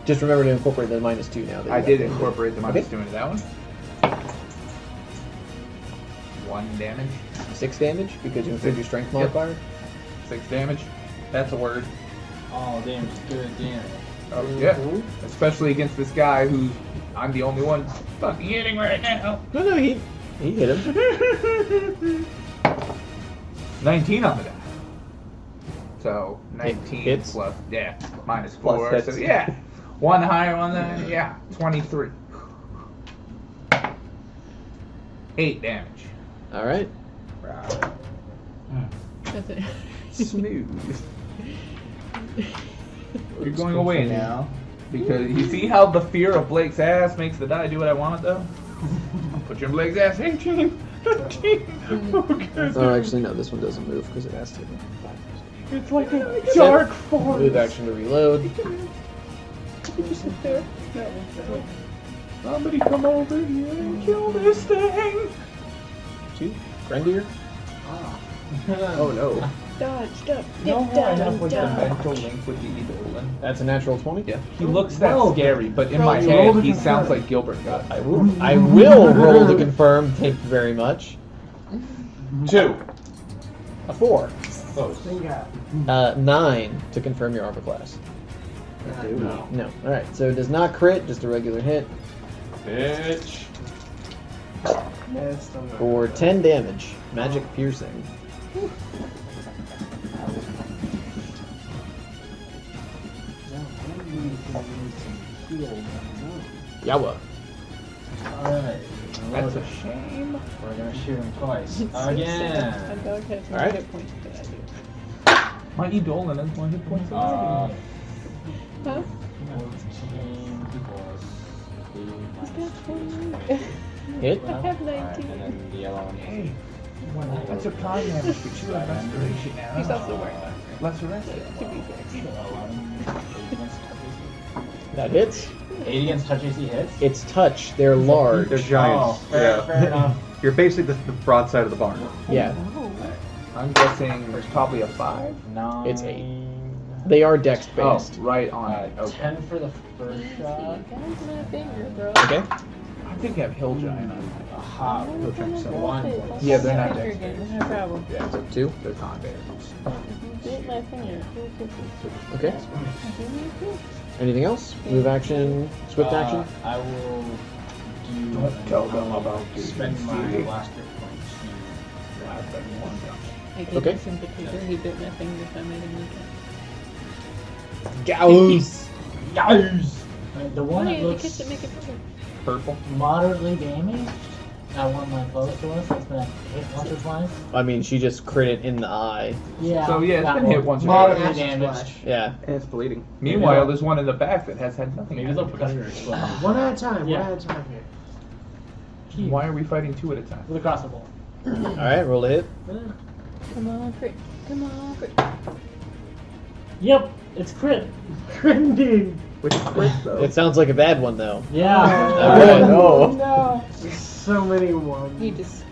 [SPEAKER 2] Just remember to incorporate the -2 now. that
[SPEAKER 5] I
[SPEAKER 2] you
[SPEAKER 5] did
[SPEAKER 2] got.
[SPEAKER 5] incorporate the
[SPEAKER 2] Okay.
[SPEAKER 5] -2 into that one. 1 damage.
[SPEAKER 2] 6 damage because you include your strength modifier.
[SPEAKER 5] 6 damage. That's a word.
[SPEAKER 1] Oh, damn, good damn.
[SPEAKER 5] Oh, yeah. Especially against this guy who I'm the only one fucking hitting right now.
[SPEAKER 2] No, he hit him.
[SPEAKER 5] 19 on the die. So 19
[SPEAKER 2] hits.
[SPEAKER 5] plus, yeah, -4.
[SPEAKER 3] Plus
[SPEAKER 5] So
[SPEAKER 3] hits.
[SPEAKER 5] yeah, 1 higher on the, yeah, 23. 8 damage.
[SPEAKER 2] All right.
[SPEAKER 8] That's it.
[SPEAKER 5] Smooth. You're going away now. Because you see how the fear of Blake's ass makes the die do what I want it though? I'll put you in Blake's ass. 18. 18. Okay.
[SPEAKER 2] Oh, actually, no. This one doesn't move because it has to.
[SPEAKER 5] It's like a dark force.
[SPEAKER 2] Move action to reload.
[SPEAKER 5] Somebody come over here and kill this thing.
[SPEAKER 2] 2. Grendier.
[SPEAKER 3] Oh no.
[SPEAKER 8] Dodge, duck,
[SPEAKER 5] No
[SPEAKER 8] dip,
[SPEAKER 5] more
[SPEAKER 8] down,
[SPEAKER 5] enough with the
[SPEAKER 8] down.
[SPEAKER 5] mental link with the Edolan.
[SPEAKER 2] That's a natural 20.
[SPEAKER 3] Yeah.
[SPEAKER 5] He looks that scary, but in my
[SPEAKER 7] you rolled
[SPEAKER 5] head
[SPEAKER 7] a
[SPEAKER 5] he
[SPEAKER 7] confirm.
[SPEAKER 5] sounds like Gilbert does.
[SPEAKER 2] I will roll to confirm. Thank you very much.
[SPEAKER 4] 2.
[SPEAKER 2] A 4.
[SPEAKER 4] Close.
[SPEAKER 2] 9 to confirm your armor class.
[SPEAKER 4] No.
[SPEAKER 2] No. All right. So it does not crit, just a regular hit
[SPEAKER 4] Bitch.
[SPEAKER 2] for 10 damage. Magic piercing. Yawa.
[SPEAKER 1] Alright.
[SPEAKER 5] That's a shame.
[SPEAKER 1] We're gonna shoot him twice.
[SPEAKER 8] A
[SPEAKER 1] Again.
[SPEAKER 8] dog has more
[SPEAKER 2] Alright.
[SPEAKER 8] hit points than I do.
[SPEAKER 5] My Edolan has more hit points than I do.
[SPEAKER 8] Huh?
[SPEAKER 1] 14 plus
[SPEAKER 8] Is that 20?
[SPEAKER 2] Hit.
[SPEAKER 8] I have
[SPEAKER 1] Alright,
[SPEAKER 8] 19.
[SPEAKER 1] and then the yellow one.
[SPEAKER 5] Hey, that's a con damage, but you have restoration now.
[SPEAKER 8] He's also wearing that.
[SPEAKER 5] Less arrested.
[SPEAKER 8] To be fair.
[SPEAKER 1] 11.
[SPEAKER 2] That hits.
[SPEAKER 1] 8 against touch AC hits?
[SPEAKER 2] It's touch. They're large.
[SPEAKER 3] They're giants.
[SPEAKER 1] Oh, fair enough.
[SPEAKER 3] You're basically the broadside of the barn.
[SPEAKER 2] Yeah.
[SPEAKER 5] I'm guessing there's probably a 5.
[SPEAKER 1] 9.
[SPEAKER 2] It's 8. They are dex
[SPEAKER 5] Oh,
[SPEAKER 2] based.
[SPEAKER 5] right on it. Okay.
[SPEAKER 1] 10 for the first shot.
[SPEAKER 8] Guys, my finger, bro.
[SPEAKER 2] Okay.
[SPEAKER 5] I think I have Hill Giant on.
[SPEAKER 1] Aha.
[SPEAKER 3] So
[SPEAKER 1] 1.
[SPEAKER 5] Yeah, they're not
[SPEAKER 8] Finger
[SPEAKER 5] dex
[SPEAKER 8] again,
[SPEAKER 5] based.
[SPEAKER 8] no problem.
[SPEAKER 2] Yeah. So 2.
[SPEAKER 5] They're con bears.
[SPEAKER 8] Bit my finger.
[SPEAKER 2] Okay.
[SPEAKER 8] Give me a kiss.
[SPEAKER 2] Anything else? Move action, swift action?
[SPEAKER 1] I will do.
[SPEAKER 5] Don't tell them about the
[SPEAKER 1] spend my
[SPEAKER 5] CD.
[SPEAKER 1] last hit point
[SPEAKER 8] I gave
[SPEAKER 2] Okay.
[SPEAKER 8] him sympathetic. He bit my finger, so I made him
[SPEAKER 2] Gauss!
[SPEAKER 6] The one that
[SPEAKER 8] the
[SPEAKER 6] looks
[SPEAKER 8] kids that make it better.
[SPEAKER 2] Purple.
[SPEAKER 6] moderately damaged. That one my closest to us. That's been hit once or twice.
[SPEAKER 2] I mean, she just crit it in the eye.
[SPEAKER 6] Yeah.
[SPEAKER 5] So, yeah, it's
[SPEAKER 6] that
[SPEAKER 5] been
[SPEAKER 6] one.
[SPEAKER 5] hit once or
[SPEAKER 6] Moderately
[SPEAKER 7] twice.
[SPEAKER 6] damaged.
[SPEAKER 2] Yeah.
[SPEAKER 3] And it's bleeding.
[SPEAKER 5] Meanwhile, there's one in the back that has had nothing.
[SPEAKER 1] Maybe they'll put her explode.
[SPEAKER 7] One at a time.
[SPEAKER 6] Yeah.
[SPEAKER 7] One at a time here.
[SPEAKER 5] Why are we fighting two at a time?
[SPEAKER 6] With a crossbow bolt.
[SPEAKER 2] Alright, roll a hit.
[SPEAKER 8] Come on, crit. Come on, crit.
[SPEAKER 6] Yep, it's crit.
[SPEAKER 7] Indeed.
[SPEAKER 3] Which crit though?
[SPEAKER 2] It sounds like a bad one, though.
[SPEAKER 6] Yeah.
[SPEAKER 2] Okay. No.
[SPEAKER 7] No. So many ones.
[SPEAKER 8] He just.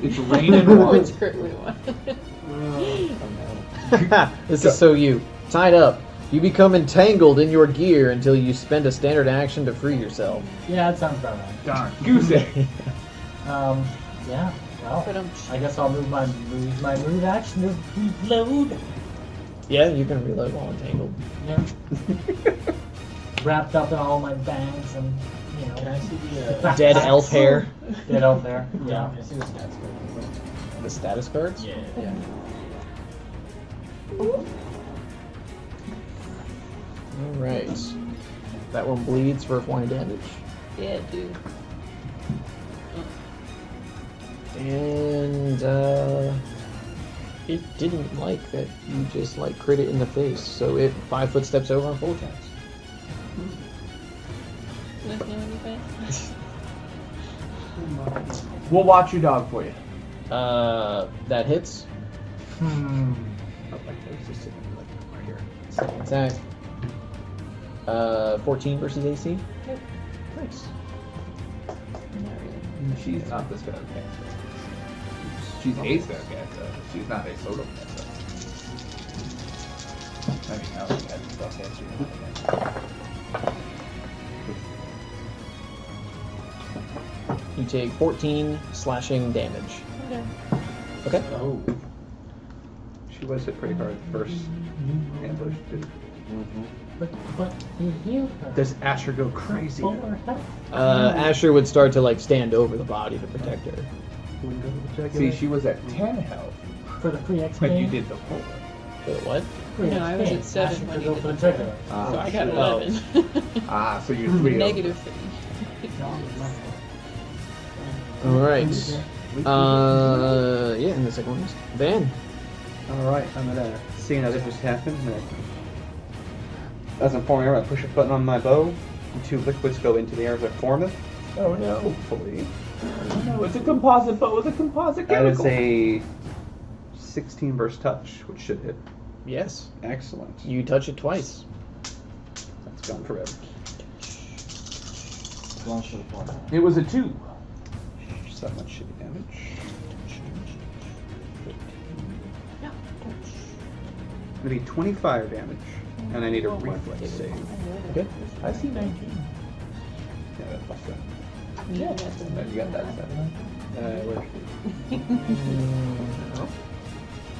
[SPEAKER 5] It's raining one.
[SPEAKER 8] It's crit we want.
[SPEAKER 2] This is so you. Tied up. You become entangled in your gear until you spend a standard action to free yourself.
[SPEAKER 6] Yeah, that sounds about right.
[SPEAKER 5] Darn. Goose egg.
[SPEAKER 6] Yeah. Well,
[SPEAKER 8] But
[SPEAKER 6] I guess I'll move my move action to reload.
[SPEAKER 2] Yeah, you can reload while entangled.
[SPEAKER 6] Yeah. Wrapped up in all my bags and
[SPEAKER 1] Can I see the
[SPEAKER 2] Dead elf hair.
[SPEAKER 6] Dead elf hair. Yeah.
[SPEAKER 1] Can I see the stats card?
[SPEAKER 2] The status cards?
[SPEAKER 1] Yeah.
[SPEAKER 2] Alright. That one bleeds for 4 damage.
[SPEAKER 8] Yeah, dude.
[SPEAKER 2] And it didn't like that you just like crit it in the face, so it 5 foot steps over and full attacks.
[SPEAKER 8] That's not anything.
[SPEAKER 5] We'll watch your dog for you.
[SPEAKER 2] That hits.
[SPEAKER 6] Hmm.
[SPEAKER 2] Second attack. 14 versus AC.
[SPEAKER 8] Nope.
[SPEAKER 2] Nice.
[SPEAKER 8] Not really.
[SPEAKER 5] She's not the spell caster. She's a spell caster. She's not a solo caster. I mean, now she has a spell caster.
[SPEAKER 2] You take 14 slashing damage.
[SPEAKER 8] Okay.
[SPEAKER 2] Okay.
[SPEAKER 3] Oh. She was hit pretty hard first ambush. Dude.
[SPEAKER 6] But you healed her.
[SPEAKER 3] Does Asher go crazy?
[SPEAKER 6] Full her health.
[SPEAKER 2] Asher would start to like stand over the body to protect her.
[SPEAKER 5] See, she was at 10 health
[SPEAKER 6] For the free XP.
[SPEAKER 5] when you did the pull.
[SPEAKER 2] What?
[SPEAKER 6] Free
[SPEAKER 8] No, I was
[SPEAKER 6] XP.
[SPEAKER 8] at 7
[SPEAKER 6] Asher
[SPEAKER 8] when
[SPEAKER 6] could
[SPEAKER 8] you
[SPEAKER 6] go
[SPEAKER 8] did
[SPEAKER 6] for the
[SPEAKER 8] the
[SPEAKER 6] trigger.
[SPEAKER 8] so I got
[SPEAKER 2] shit.
[SPEAKER 8] 11.
[SPEAKER 5] Ah, so you're 3
[SPEAKER 8] Negative 3.
[SPEAKER 2] Alright. Yeah, and the second one is Van.
[SPEAKER 3] Alright, I'm gonna see how this just happened. As I'm forming, I'm gonna push a button on my bow, and 2 liquids go into the air as I form it.
[SPEAKER 5] Oh no.
[SPEAKER 3] Hopefully.
[SPEAKER 5] No, it's a composite bow with a composite
[SPEAKER 3] That is
[SPEAKER 5] chemical.
[SPEAKER 3] a 16 burst touch, which should hit.
[SPEAKER 2] Yes.
[SPEAKER 3] Excellent.
[SPEAKER 2] You touch it twice.
[SPEAKER 3] That's gone forever.
[SPEAKER 1] Launch to the floor.
[SPEAKER 5] It was a 2.
[SPEAKER 3] Just that much shitty damage. Gonna be 25 damage, and I need a reflex save.
[SPEAKER 2] Okay.
[SPEAKER 5] I see 19.
[SPEAKER 3] Yeah, that plus that.
[SPEAKER 8] Yeah, that's
[SPEAKER 5] No, you got that 7.
[SPEAKER 3] Where?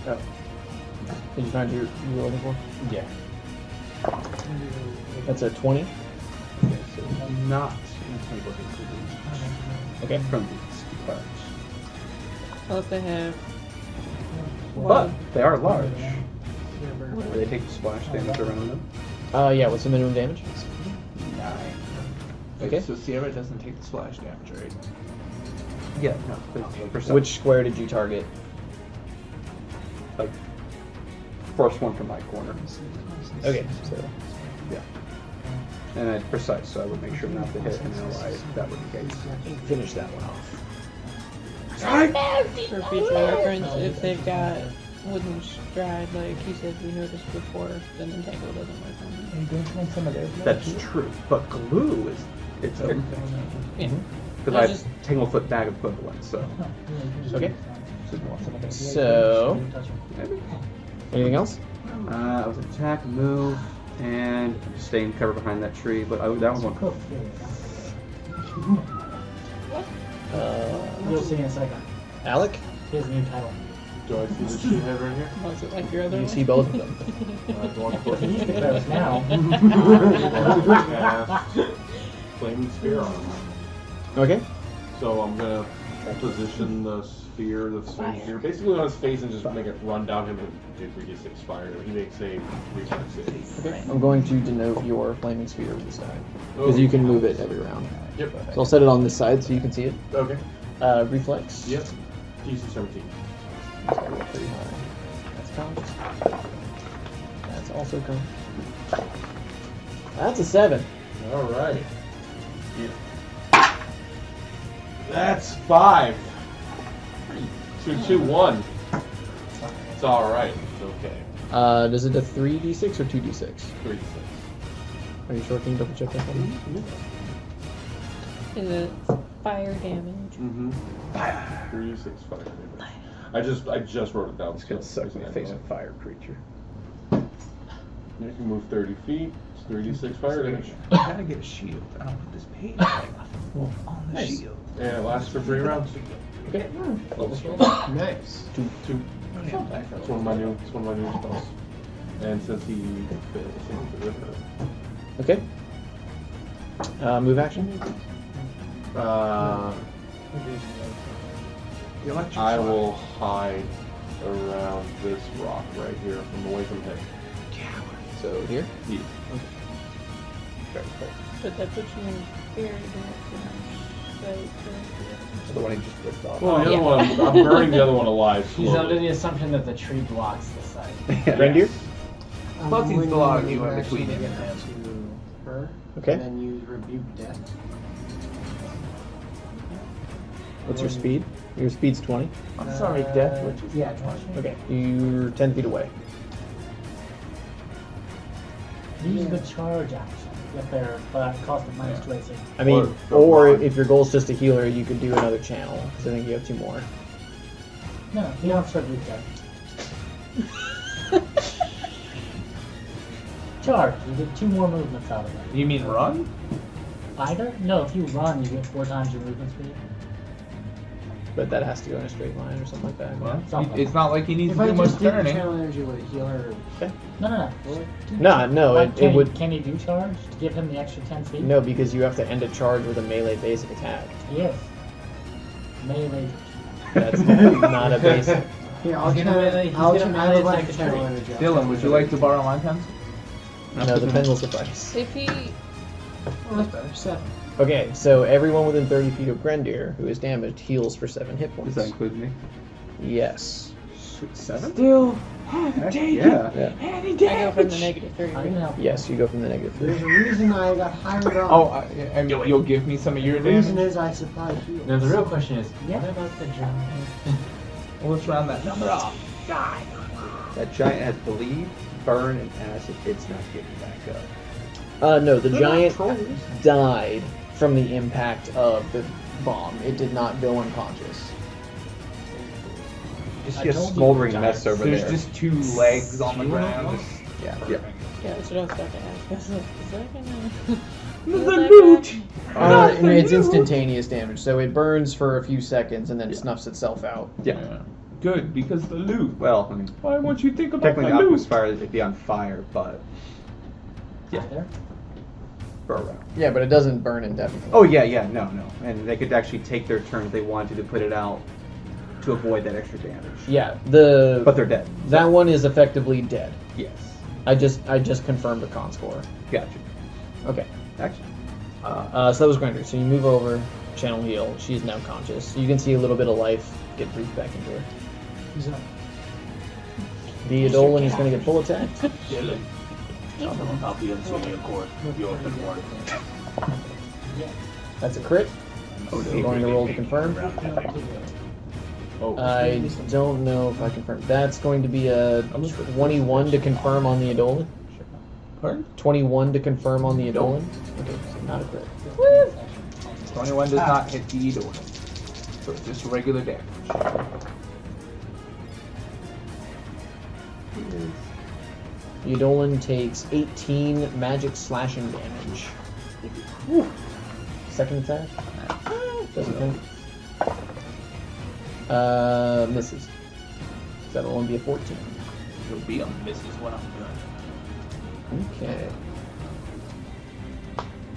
[SPEAKER 2] Oh. Did you find your rolling for?
[SPEAKER 1] Yeah.
[SPEAKER 2] That's a 20.
[SPEAKER 3] Okay, so not able to do
[SPEAKER 2] Okay.
[SPEAKER 3] from these cards.
[SPEAKER 8] Well, if they have.
[SPEAKER 3] But they are large. Where they take splash damage around them.
[SPEAKER 2] Yeah, what's the minimum damage?
[SPEAKER 3] 9.
[SPEAKER 2] Okay.
[SPEAKER 5] So Sierra doesn't take the splash damage, right?
[SPEAKER 3] Yeah, no. Percent.
[SPEAKER 2] Which square did you target?
[SPEAKER 3] Like, first one from my corner.
[SPEAKER 2] Okay, so
[SPEAKER 3] Yeah. And it's precise, so I would make sure not to hit an ally if that were the case.
[SPEAKER 2] finish that one off.
[SPEAKER 8] For future reference, if they've got wooden stride, like you said, we noticed before, then entangle doesn't work on them.
[SPEAKER 5] And don't find some of theirs.
[SPEAKER 3] That's true, but glue is its own thing.
[SPEAKER 8] Yeah.
[SPEAKER 3] Because
[SPEAKER 8] I
[SPEAKER 3] I have
[SPEAKER 8] just-
[SPEAKER 3] Tanglefoot bag equivalent, so.
[SPEAKER 2] Okay. So, anything else?
[SPEAKER 3] I was attack, move, and stay in cover behind that tree, but that was one.
[SPEAKER 6] You'll see in a second.
[SPEAKER 2] Alec?
[SPEAKER 6] His new title.
[SPEAKER 4] Do I see the shithead right here?
[SPEAKER 8] Was it like your other
[SPEAKER 2] You
[SPEAKER 8] one?
[SPEAKER 2] see both of them.
[SPEAKER 4] One foot.
[SPEAKER 6] He needs to close now.
[SPEAKER 4] Cast Flaming Spear on him.
[SPEAKER 2] Okay.
[SPEAKER 4] So I'm gonna position the sphere, the swing sphere, basically on his face and just make it run down him and do 3d6 fire. He makes a reflex save.
[SPEAKER 2] Okay. I'm going to denote your flaming sphere with the side. Because you can move it every round.
[SPEAKER 4] Yep.
[SPEAKER 2] So I'll set it on this side so you can see it.
[SPEAKER 4] Okay.
[SPEAKER 2] Reflex.
[SPEAKER 4] Yep. DC 17.
[SPEAKER 2] That's pretty high. That's conscious. That's also conscious. That's a 7.
[SPEAKER 4] All right. That's 5. 2, 2, 1. It's all right. It's okay.
[SPEAKER 2] Does it a 3d6 or 2d6?
[SPEAKER 4] 3d6.
[SPEAKER 2] Are you sure? Can you double check that for me?
[SPEAKER 8] Is it fire damage?
[SPEAKER 4] Mm-hmm. 3d6 fire damage. I just wrote it down.
[SPEAKER 3] It's gonna suck me face a fire creature.
[SPEAKER 4] You can move 30 feet. It's 3d6 fire damage.
[SPEAKER 5] I gotta get a shield. I don't put this page on the shield.
[SPEAKER 4] And it lasts for 3 rounds.
[SPEAKER 2] Okay.
[SPEAKER 7] Nice.
[SPEAKER 4] 2. It's one of my new spells. And since he failed to save the river.
[SPEAKER 2] Okay. Move action.
[SPEAKER 5] The electric
[SPEAKER 4] I
[SPEAKER 5] shock.
[SPEAKER 4] will hide around this rock right here, from away from him.
[SPEAKER 2] So here.
[SPEAKER 4] Yeah.
[SPEAKER 8] But that puts you in very damage.
[SPEAKER 3] The one he just ripped off.
[SPEAKER 4] Well, the
[SPEAKER 8] Yeah.
[SPEAKER 4] other one, I'm burning the other one alive.
[SPEAKER 1] He's under
[SPEAKER 4] slowly.
[SPEAKER 1] the assumption that the tree blocks the side.
[SPEAKER 2] Reindeer.
[SPEAKER 5] Plus he's
[SPEAKER 7] When you
[SPEAKER 5] blocking
[SPEAKER 7] move
[SPEAKER 5] you in
[SPEAKER 7] action
[SPEAKER 5] between
[SPEAKER 7] to
[SPEAKER 5] him
[SPEAKER 7] get
[SPEAKER 5] and him.
[SPEAKER 7] to her.
[SPEAKER 2] Okay.
[SPEAKER 7] And then use rebuke death.
[SPEAKER 2] What's your speed? Your speed's 20.
[SPEAKER 5] I'm sorry, Death. Which is
[SPEAKER 7] Yeah, 20.
[SPEAKER 2] Okay. You're 10 feet away.
[SPEAKER 6] Use the charge action. Get there, but cost of minus 2 AC.
[SPEAKER 2] I mean,
[SPEAKER 4] Or-
[SPEAKER 2] or if your goal's just a healer, you could do another channel. Because I think you have 2 more.
[SPEAKER 6] No, you don't have to rebuke that. Charge. You get 2 more movements out of it.
[SPEAKER 5] You mean run?
[SPEAKER 6] Either? No, if you run, you get 4 times your movement speed.
[SPEAKER 2] But that has to go in a straight line or something like that.
[SPEAKER 5] Well,
[SPEAKER 6] Something.
[SPEAKER 5] it's not like he needs
[SPEAKER 7] If
[SPEAKER 5] to
[SPEAKER 7] I
[SPEAKER 5] do much
[SPEAKER 7] just did the
[SPEAKER 5] turning.
[SPEAKER 7] channel energy with a healer,
[SPEAKER 6] No.
[SPEAKER 2] No,
[SPEAKER 6] Like,
[SPEAKER 2] it would.
[SPEAKER 6] Can he do charge to give him the extra 10 feet?
[SPEAKER 2] No, because you have to end a charge with a melee basic attack.
[SPEAKER 6] Yes. Melee.
[SPEAKER 2] That's not a basic.
[SPEAKER 7] here, I'll
[SPEAKER 1] He's gonna
[SPEAKER 7] channel.
[SPEAKER 1] melee- he's
[SPEAKER 7] I'll
[SPEAKER 1] gonna
[SPEAKER 7] channel. I
[SPEAKER 1] melee
[SPEAKER 7] would like
[SPEAKER 1] attack
[SPEAKER 7] to
[SPEAKER 1] the
[SPEAKER 7] channel
[SPEAKER 1] tree.
[SPEAKER 7] energy. I'll
[SPEAKER 5] Dylan,
[SPEAKER 7] channel
[SPEAKER 5] would you like to
[SPEAKER 7] energy.
[SPEAKER 5] borrow my pencil?
[SPEAKER 2] No, the pen will suffice.
[SPEAKER 8] If he
[SPEAKER 7] Oh, that's better. 7.
[SPEAKER 2] Okay, so everyone within 30 feet of Grendir who is damaged heals for 7 hit
[SPEAKER 3] Does
[SPEAKER 2] points.
[SPEAKER 3] that include me?
[SPEAKER 2] Yes.
[SPEAKER 3] 7?
[SPEAKER 5] Still,
[SPEAKER 3] Heck,
[SPEAKER 5] take
[SPEAKER 3] yeah.
[SPEAKER 2] Yeah.
[SPEAKER 8] I go from the -3.
[SPEAKER 6] I can help you.
[SPEAKER 2] Yes, you go from the -3.
[SPEAKER 7] There's a reason I got hired on.
[SPEAKER 5] Oh, and you'll give me some of your
[SPEAKER 7] the reason
[SPEAKER 5] damage?
[SPEAKER 7] is I supply heals.
[SPEAKER 1] Now the real question is,
[SPEAKER 6] Yeah.
[SPEAKER 1] what about the giant?
[SPEAKER 5] Well, let's round that number off.
[SPEAKER 3] That giant has bleed, burn, and acid. It's not getting back up.
[SPEAKER 2] No, the giant died from the impact of the bomb. It did not go unconscious.
[SPEAKER 3] Just
[SPEAKER 6] I
[SPEAKER 3] see a
[SPEAKER 6] told you
[SPEAKER 3] smoldering
[SPEAKER 6] giants.
[SPEAKER 3] mess over
[SPEAKER 5] There's
[SPEAKER 3] there.
[SPEAKER 5] just 2 legs on the ground.
[SPEAKER 2] Yeah.
[SPEAKER 3] Yeah.
[SPEAKER 8] Yeah, that's what I was about to ask. I was like, is that gonna...
[SPEAKER 5] The
[SPEAKER 8] Heal that
[SPEAKER 5] loot!
[SPEAKER 8] back?
[SPEAKER 2] It's instantaneous damage, so it burns for a few seconds and then
[SPEAKER 3] Yeah.
[SPEAKER 2] snuffs itself out.
[SPEAKER 3] Yeah.
[SPEAKER 5] Good, because the loot.
[SPEAKER 3] Well, I mean,
[SPEAKER 5] Why won't you think about
[SPEAKER 3] technically
[SPEAKER 5] the loot?
[SPEAKER 3] Optimus Fire would be on fire, but yeah,
[SPEAKER 6] There.
[SPEAKER 3] for a round.
[SPEAKER 2] Yeah, but it doesn't burn indefinitely.
[SPEAKER 3] Oh yeah, no, and they could actually take their turn if they wanted to put it out to avoid that extra damage.
[SPEAKER 2] Yeah,
[SPEAKER 3] But they're dead.
[SPEAKER 2] that one is effectively dead.
[SPEAKER 3] Yes.
[SPEAKER 2] I just confirmed the con score.
[SPEAKER 3] Gotcha.
[SPEAKER 2] Okay.
[SPEAKER 3] Action.
[SPEAKER 2] So that was Grinder. So you move over, channel heal. She's now conscious. You can see a little bit of life get breathed back into her.
[SPEAKER 7] He's up.
[SPEAKER 2] The Edolan is going to get full attack.
[SPEAKER 9] Dylan, I'll be in senior court. You're the one.
[SPEAKER 2] That's a crit. You're going to roll to confirm.
[SPEAKER 4] Oh,
[SPEAKER 2] I don't know if I confirm. That's going to be a 21 to confirm on the Edolan.
[SPEAKER 5] Pardon?
[SPEAKER 2] 21 to confirm on the Edolan. Okay, so not a crit.
[SPEAKER 5] 21 does not hit the Edolan. So it's just regular damage.
[SPEAKER 2] The Edolan takes 18 magic slashing damage. Whew. Second attack. Doesn't hit. Misses. That'll only be a 14.
[SPEAKER 5] It'll be a misses when I'm done.
[SPEAKER 2] Okay.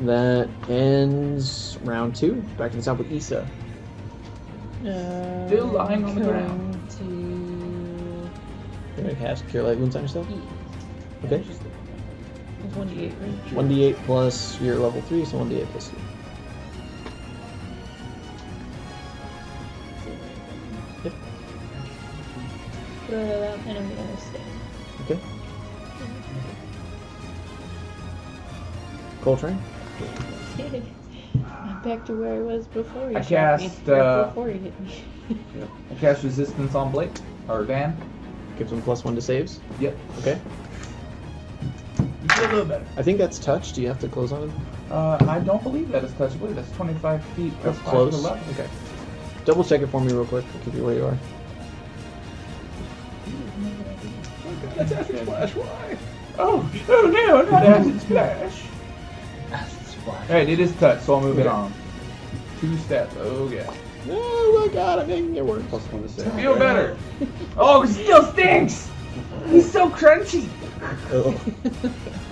[SPEAKER 2] That ends round 2. Back to the top with Issa.
[SPEAKER 5] Still lying on the ground.
[SPEAKER 2] You're going to cast Cure Light Wounds on yourself? Okay.
[SPEAKER 8] It's 1d8, right?
[SPEAKER 2] 1d8 plus your level 3, so 1d8 plus 2. Yep.
[SPEAKER 8] Throw that out, and I'm gonna stay.
[SPEAKER 2] Okay. Coltrane?
[SPEAKER 8] I'm back to where I was before he
[SPEAKER 5] I
[SPEAKER 8] shot
[SPEAKER 5] cast,
[SPEAKER 8] me. Or before he hit me.
[SPEAKER 5] I cast resistance on Blake. Or Van.
[SPEAKER 2] Gives him +1 to saves.
[SPEAKER 5] Yep.
[SPEAKER 2] Okay.
[SPEAKER 5] You feel a little better.
[SPEAKER 2] I think that's touch. Do you have to close on him?
[SPEAKER 5] I don't believe that is touch. I believe that's 25 feet plus 5 to
[SPEAKER 2] Close.
[SPEAKER 5] 11.
[SPEAKER 2] Okay. Double check it for me real quick. I'll keep you where you are.
[SPEAKER 5] That's acid splash. Why? Oh no, not acid splash.
[SPEAKER 1] Acid splash.
[SPEAKER 5] Alright, it is touch, so I'll move it
[SPEAKER 2] Okay.
[SPEAKER 5] on. 2 steps. Okay.
[SPEAKER 2] Oh my god, I'm making it work.
[SPEAKER 3] +1 to save.
[SPEAKER 5] Feel better. Oh, it still stinks. He's so crunchy.
[SPEAKER 2] Oh.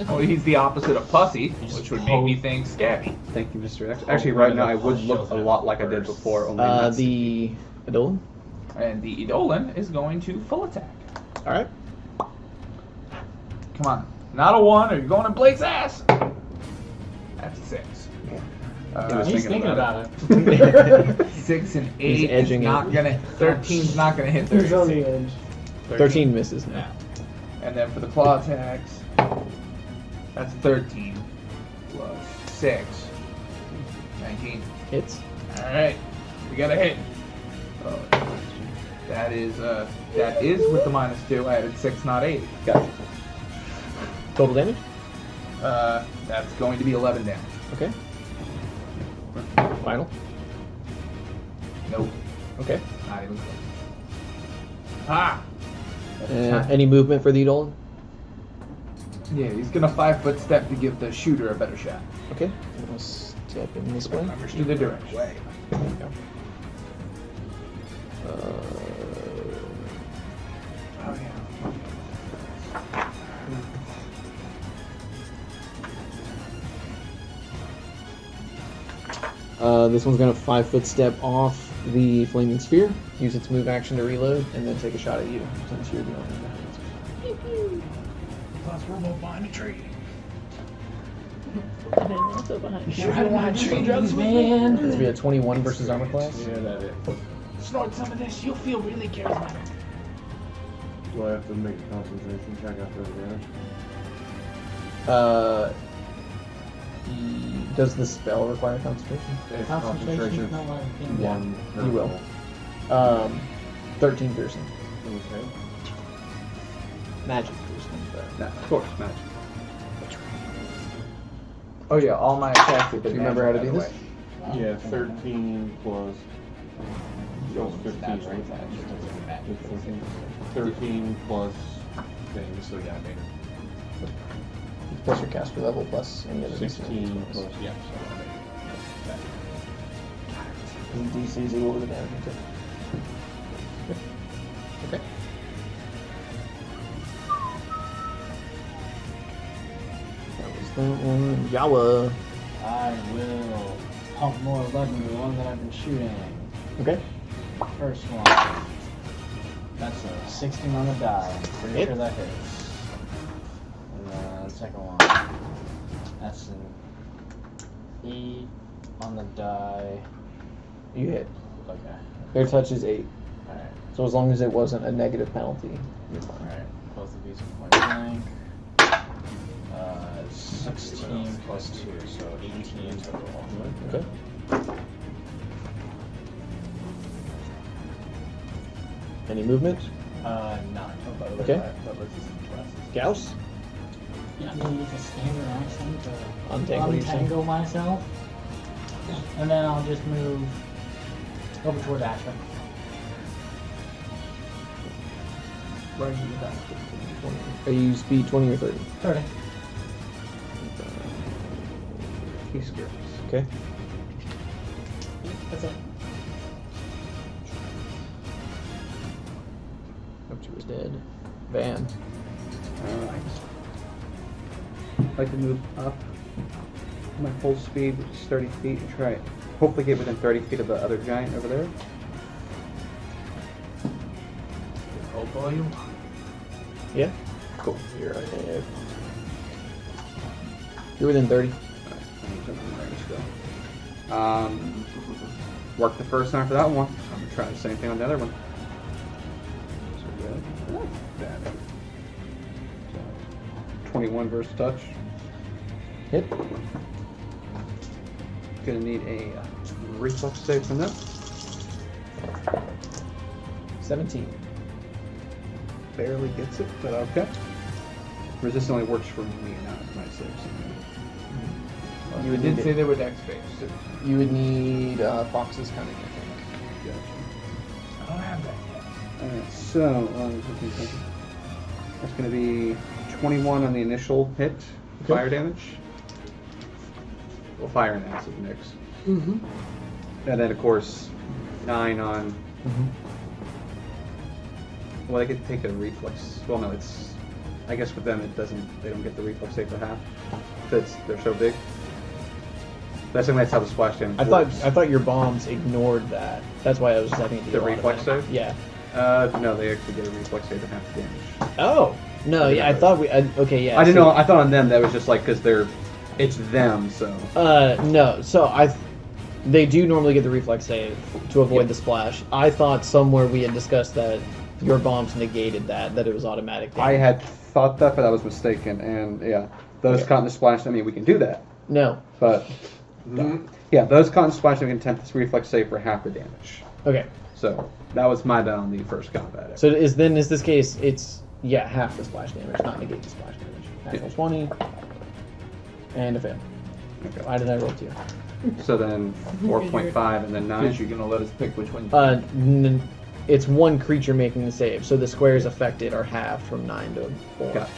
[SPEAKER 5] Oh, he's the opposite of pussy, which would make me think scabby.
[SPEAKER 3] Thank you, Mr. X. Actually, right now I would look a lot like I did before. Only not
[SPEAKER 2] The Adolan?
[SPEAKER 5] And the Eidolon is going to full attack.
[SPEAKER 2] Alright.
[SPEAKER 5] Come on. Not a 1 or you're going to Blake's ass. That's a 6.
[SPEAKER 3] He was
[SPEAKER 6] He's thinking about it.
[SPEAKER 5] it. 6 and 8
[SPEAKER 2] He's
[SPEAKER 5] is
[SPEAKER 2] edging
[SPEAKER 5] not
[SPEAKER 2] it.
[SPEAKER 5] gonna. 13's not gonna hit
[SPEAKER 7] Who's on the
[SPEAKER 5] 36.
[SPEAKER 7] edge?
[SPEAKER 2] 13 misses now.
[SPEAKER 5] Yeah. And then for the claw attacks, that's 13 plus 6. 19.
[SPEAKER 2] Hits.
[SPEAKER 5] Alright. We got a hit. Oh, that is with the -2. I added 6, not 8.
[SPEAKER 3] Gotcha.
[SPEAKER 2] Total damage?
[SPEAKER 5] That's going to be 11 damage.
[SPEAKER 2] Okay. Final?
[SPEAKER 5] Nope.
[SPEAKER 2] Okay.
[SPEAKER 5] Not even close. Ha!
[SPEAKER 2] Any movement for the Eidolon?
[SPEAKER 5] Yeah, he's gonna 5-foot step to give the shooter a better shot.
[SPEAKER 2] Okay. I'll step in this way.
[SPEAKER 5] Understood the direction.
[SPEAKER 2] There you go.
[SPEAKER 5] Oh yeah.
[SPEAKER 2] This one's gonna 5-foot step off the flaming sphere, use its move action to reload, and then take a shot at you since you're the only one.
[SPEAKER 5] Plus, we're both behind a tree.
[SPEAKER 8] And then also behind you.
[SPEAKER 6] You're behind trees, man.
[SPEAKER 2] This will be a 21 versus armor class.
[SPEAKER 4] Yeah, that is.
[SPEAKER 5] Snort some of this, you'll feel really charismatic.
[SPEAKER 4] Do I have to make a concentration check after advantage?
[SPEAKER 2] Does the spell require concentration?
[SPEAKER 4] If
[SPEAKER 6] Concentration's not one thing.
[SPEAKER 2] Yeah,
[SPEAKER 4] one per
[SPEAKER 2] you will.
[SPEAKER 4] level.
[SPEAKER 2] 13 piercing.
[SPEAKER 4] Okay.
[SPEAKER 2] Magic piercing.
[SPEAKER 3] Nah, of course, magic.
[SPEAKER 5] Oh yeah, all my attacks have
[SPEAKER 2] Do
[SPEAKER 5] been.
[SPEAKER 2] you remember how to do this?
[SPEAKER 4] Yeah, 13 plus. That was 15, right? 13 plus things, so yeah, I made
[SPEAKER 2] Plus your caster level plus any other
[SPEAKER 4] it 16 plus, yeah, so I made
[SPEAKER 2] DC is equal to the damage. Okay. That was that one. Yawa.
[SPEAKER 1] I will pump more lead into the one that I've been shooting.
[SPEAKER 2] Okay.
[SPEAKER 1] First one. That's a 16 on the die. I'm pretty
[SPEAKER 2] Hit.
[SPEAKER 1] sure that hits. And then second one. That's an 8 on the die.
[SPEAKER 2] You hit.
[SPEAKER 1] Okay.
[SPEAKER 2] Their touch is 8.
[SPEAKER 1] Alright.
[SPEAKER 2] So as long as it wasn't a negative penalty, you're fine.
[SPEAKER 1] Alright. Both of these are point blank. 16 plus 2, so 18 total.
[SPEAKER 2] Okay. Any movement?
[SPEAKER 1] 9.
[SPEAKER 2] Okay. Gauss?
[SPEAKER 6] Yeah, I'm gonna use a standard action to
[SPEAKER 2] Untangle yourself.
[SPEAKER 6] untangle myself. And then I'll just move over toward Asher.
[SPEAKER 2] Are you speed 20 or 30?
[SPEAKER 6] 30.
[SPEAKER 2] He's good. Okay.
[SPEAKER 6] That's it.
[SPEAKER 2] Up to his He's dead. Van.
[SPEAKER 3] Alright. I'd like to move up my full speed, which is 30 feet, and try hopefully get within 30 feet of the other giant over there.
[SPEAKER 9] Roll volume.
[SPEAKER 2] Yeah.
[SPEAKER 3] Cool.
[SPEAKER 2] You're ahead. You're within 30.
[SPEAKER 3] Work the first time for that one. I'm gonna try the same thing on the other one. So 21 versus touch.
[SPEAKER 2] Hit.
[SPEAKER 3] Gonna need a reflex save from them.
[SPEAKER 2] 17.
[SPEAKER 3] Barely gets it, but okay. Resist only works for me, not my saves.
[SPEAKER 2] You would
[SPEAKER 5] did
[SPEAKER 2] need
[SPEAKER 5] say
[SPEAKER 2] it.
[SPEAKER 5] they were dex based.
[SPEAKER 2] You would need Fox's coming, I think.
[SPEAKER 5] I don't have that yet.
[SPEAKER 3] Alright, so that's going to be 21 on the initial hit, fire damage. Well, fire and acid mix.
[SPEAKER 7] Mm-hmm.
[SPEAKER 3] And then, of course, 9 on. Well, they could take a reflex. Well, no, it's. I guess with them, it doesn't. They don't get the reflex save for half. Because they're so big. That's how the splash damage
[SPEAKER 2] I
[SPEAKER 3] works.
[SPEAKER 2] thought your bombs ignored that. That's why I was setting it to
[SPEAKER 3] The
[SPEAKER 2] do
[SPEAKER 3] reflex
[SPEAKER 2] automatic.
[SPEAKER 3] save?
[SPEAKER 2] Yeah.
[SPEAKER 3] No, they actually get a reflex save to half the damage.
[SPEAKER 2] Oh no! Yeah, I thought we. Okay, yeah.
[SPEAKER 3] I didn't
[SPEAKER 2] so-
[SPEAKER 3] know. I thought on them that was just like because it's them. So
[SPEAKER 2] No. So they do normally get the reflex save to avoid the splash. I thought somewhere we had discussed that your bombs negated that it was automatic damage.
[SPEAKER 3] I had thought that, but I was mistaken. And yeah, those caught in the splash. I mean, we can do that,
[SPEAKER 2] No.
[SPEAKER 3] but yeah, those caught in the splash. We can attempt this reflex save for half the damage.
[SPEAKER 2] Okay.
[SPEAKER 3] So that was my bet on the first combat.
[SPEAKER 2] So is this case? It's half the splash damage, not negate the splash damage. Natural 20 and a fail.
[SPEAKER 3] Okay.
[SPEAKER 2] Why did I roll 2?
[SPEAKER 3] So then 4.5 and then 9.
[SPEAKER 5] Because you're gonna let us pick which one.
[SPEAKER 2] It's one creature making the save, so the squares affected are halved from 9 to 4.
[SPEAKER 3] Gotcha.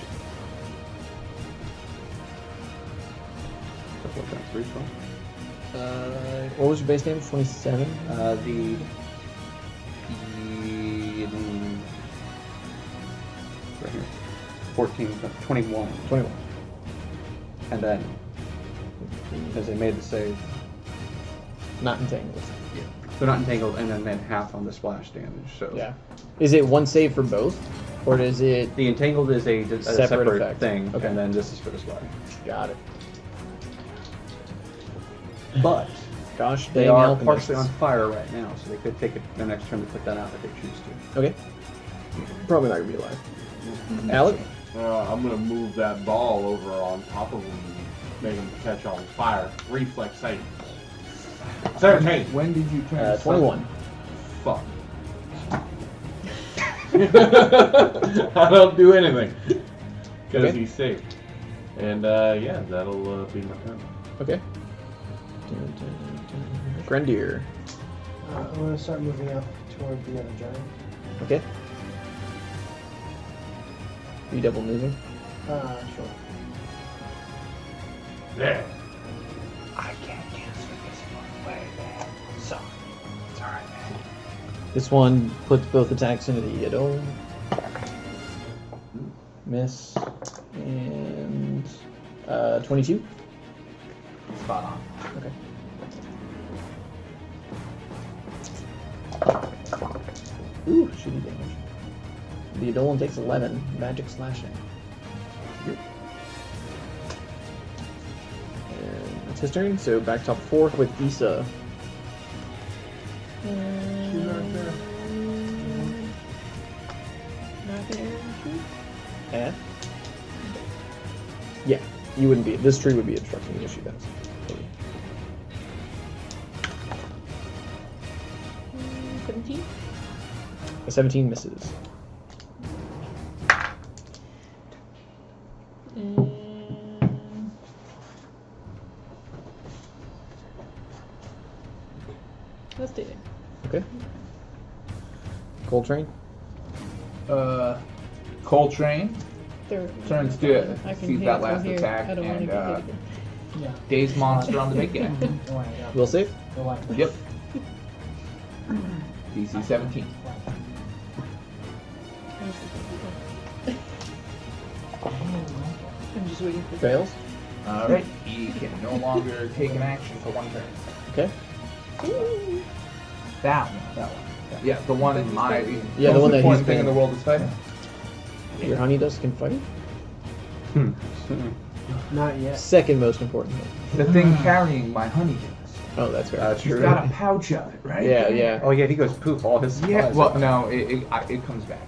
[SPEAKER 3] So 4 times 3, 12.
[SPEAKER 2] What was your base damage? 27.
[SPEAKER 3] Right here. 14, 21.
[SPEAKER 2] 21.
[SPEAKER 3] And then, because they made the save,
[SPEAKER 2] Not entangled.
[SPEAKER 3] they're not entangled, and then made half on the splash damage. So
[SPEAKER 2] Yeah. Is it one save for both, or is it?
[SPEAKER 3] the entangled is a
[SPEAKER 2] Separate
[SPEAKER 3] separate
[SPEAKER 2] effect.
[SPEAKER 3] thing,
[SPEAKER 2] Okay.
[SPEAKER 3] and then this is for the splash.
[SPEAKER 2] Got it.
[SPEAKER 3] But
[SPEAKER 2] Gosh,
[SPEAKER 3] they
[SPEAKER 2] dang
[SPEAKER 3] are
[SPEAKER 2] alchemists.
[SPEAKER 3] partially on fire right now, so they could take it their next turn to put that out if they choose to.
[SPEAKER 2] Okay. Probably not gonna be alive. Alec.
[SPEAKER 4] I'm gonna move that ball over on top of him and make him catch on fire. Reflex save. 17.
[SPEAKER 5] When did you turn?
[SPEAKER 2] 21.
[SPEAKER 4] Fuck. I don't do anything because
[SPEAKER 2] Okay.
[SPEAKER 4] he's safe. And yeah, that'll be my turn.
[SPEAKER 2] Okay. Grendier.
[SPEAKER 7] I'm gonna start moving up toward the other giant.
[SPEAKER 2] Okay. Are you double moving?
[SPEAKER 7] Sure.
[SPEAKER 4] Yeah.
[SPEAKER 9] I can't answer this one way, man. So, it's alright, man.
[SPEAKER 2] This one puts both attacks into the Yadol. Miss. And 22.
[SPEAKER 5] Spot on.
[SPEAKER 2] Okay. Ooh, shitty damage. The Edolan takes 11 magic slashing. And it's his turn, so back top 4 with Issa.
[SPEAKER 8] Not gonna air shoot?
[SPEAKER 2] And? Yeah, you wouldn't be. This tree would be obstructing you to shoot that.
[SPEAKER 8] 17?
[SPEAKER 2] A 17 misses.
[SPEAKER 8] And let's do it.
[SPEAKER 2] Okay. Coltrane.
[SPEAKER 5] Coltrane
[SPEAKER 8] Third.
[SPEAKER 5] turns to
[SPEAKER 8] I can
[SPEAKER 5] seize
[SPEAKER 8] hit
[SPEAKER 5] that
[SPEAKER 8] from
[SPEAKER 5] last
[SPEAKER 8] here.
[SPEAKER 5] attack
[SPEAKER 8] I don't want to
[SPEAKER 5] and
[SPEAKER 8] get hit again.
[SPEAKER 6] Yeah.
[SPEAKER 5] Dazed monster on the big guy.
[SPEAKER 6] Go on, yeah.
[SPEAKER 2] Will save.
[SPEAKER 6] Go on.
[SPEAKER 5] Yep. DC 17.
[SPEAKER 8] I'm just waiting for
[SPEAKER 2] Fails.
[SPEAKER 5] All right. He can no longer take an action for 1 turn.
[SPEAKER 2] Okay.
[SPEAKER 5] That one. Yeah, the one in my.
[SPEAKER 2] Yeah, the one that
[SPEAKER 5] most
[SPEAKER 2] he's
[SPEAKER 5] important thing in
[SPEAKER 2] been-
[SPEAKER 5] the world is fighting.
[SPEAKER 2] Your honey dust can fight.
[SPEAKER 7] Not yet.
[SPEAKER 2] Second most important thing.
[SPEAKER 5] The thing carrying my honey dust.
[SPEAKER 2] Oh, that's fair.
[SPEAKER 3] That's
[SPEAKER 5] He's
[SPEAKER 3] true.
[SPEAKER 5] got a pouch of it, right?
[SPEAKER 2] Yeah, yeah.
[SPEAKER 3] Oh yeah, he goes poof. All his
[SPEAKER 5] Yeah.
[SPEAKER 3] supplies
[SPEAKER 5] Well,
[SPEAKER 3] are-
[SPEAKER 5] no, it comes back.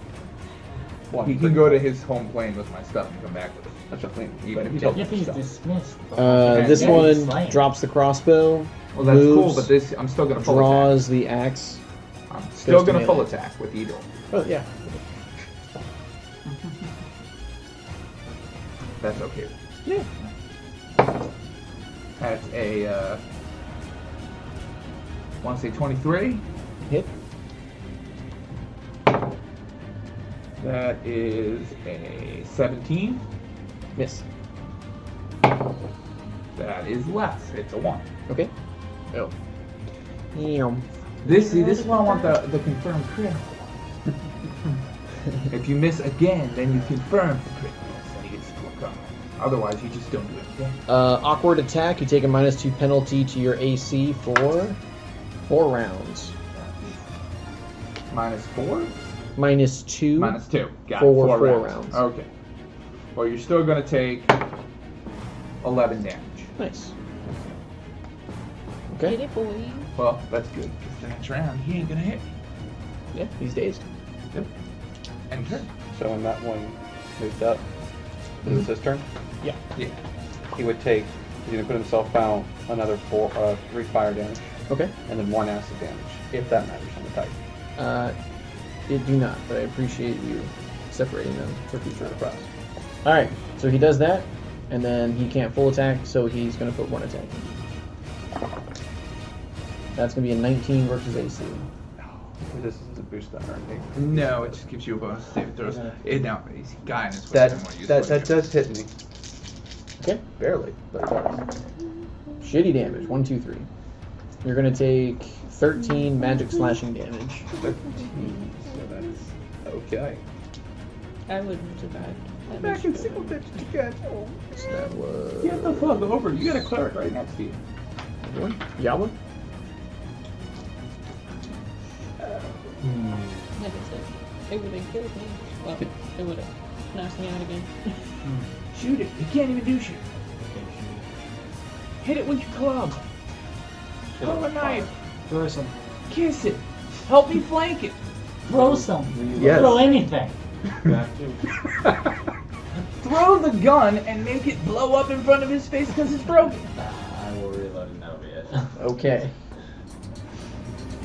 [SPEAKER 3] Well,
[SPEAKER 5] He can go to his home plane with my stuff and come back with it.
[SPEAKER 3] That's the thing.
[SPEAKER 5] Even if he
[SPEAKER 6] If
[SPEAKER 5] doesn't.
[SPEAKER 6] he's dismissed.
[SPEAKER 2] This
[SPEAKER 6] Yeah, he's
[SPEAKER 2] one
[SPEAKER 6] slain.
[SPEAKER 2] drops the crossbow.
[SPEAKER 5] Well, that's cool,
[SPEAKER 2] moves,
[SPEAKER 5] but this I'm still gonna full attack.
[SPEAKER 2] draws the axe.
[SPEAKER 5] I'm still
[SPEAKER 2] goes to
[SPEAKER 5] gonna full
[SPEAKER 2] melee.
[SPEAKER 5] attack with Eagle.
[SPEAKER 2] Oh yeah.
[SPEAKER 5] That's okay.
[SPEAKER 2] Yeah.
[SPEAKER 5] That's a. Want to say 23?
[SPEAKER 2] Hit.
[SPEAKER 5] That is a 17.
[SPEAKER 2] Miss.
[SPEAKER 5] That is less. It's a 1.
[SPEAKER 2] Okay. Oh. Yum.
[SPEAKER 5] This is why I want the confirmed crit. If you miss again, then you confirm the crit. And he gets to a cover. Otherwise, you just don't do anything.
[SPEAKER 2] Awkward attack. You take a -2 penalty to your AC for 4 rounds.
[SPEAKER 5] -4?
[SPEAKER 2] -2.
[SPEAKER 5] -2. Got
[SPEAKER 2] For
[SPEAKER 5] 4
[SPEAKER 2] 4
[SPEAKER 5] rounds.
[SPEAKER 2] rounds.
[SPEAKER 5] Okay. Well, you're still going to take 11 damage.
[SPEAKER 2] Nice.
[SPEAKER 8] Get
[SPEAKER 2] Okay.
[SPEAKER 8] it, boy.
[SPEAKER 5] Well, that's good. Because the next round, he ain't going to hit.
[SPEAKER 2] Yeah, he's dazed.
[SPEAKER 5] End turn.
[SPEAKER 3] So when that one moved up, is it his turn?
[SPEAKER 2] Yeah.
[SPEAKER 5] Yeah.
[SPEAKER 3] He would take. He's gonna put himself down another 3 fire damage,
[SPEAKER 2] Okay.
[SPEAKER 3] and then 1 acid damage, if that matters on the type.
[SPEAKER 2] It do not, but I appreciate you separating them for future requests. All right, so he does that, and then he can't full attack, so he's going to put 1 attack. That's going to be a 19 versus AC.
[SPEAKER 3] This is a boost on our thing.
[SPEAKER 5] No, it just gives you a bonus to save throws. Now, he's guy in his
[SPEAKER 3] That
[SPEAKER 5] wisdom,
[SPEAKER 3] that does hit me.
[SPEAKER 2] Okay.
[SPEAKER 3] Barely, but it does.
[SPEAKER 2] Shitty damage. 1, 2, 3. You're going to take 13 magic slashing damage.
[SPEAKER 3] 15, so that's okay.
[SPEAKER 8] I wouldn't survive. That
[SPEAKER 5] Back in
[SPEAKER 8] much
[SPEAKER 5] single
[SPEAKER 8] better.
[SPEAKER 5] digits again.
[SPEAKER 2] So that was...
[SPEAKER 5] Get the fuck over. You got a cleric right next to you.
[SPEAKER 2] Yawa?
[SPEAKER 8] Like I said, it would have killed me. Well, it would have knocked me out again.
[SPEAKER 5] Shoot it. You can't even do shit. Hit it with your club. Throw a knife.
[SPEAKER 7] Throw some.
[SPEAKER 5] Kiss it. Help me flank it.
[SPEAKER 6] Throw some.
[SPEAKER 3] Yes.
[SPEAKER 6] Throw anything.
[SPEAKER 5] Throw the gun and make it blow up in front of his face because it's broken.
[SPEAKER 1] I will reload and that'll be it.
[SPEAKER 2] Okay.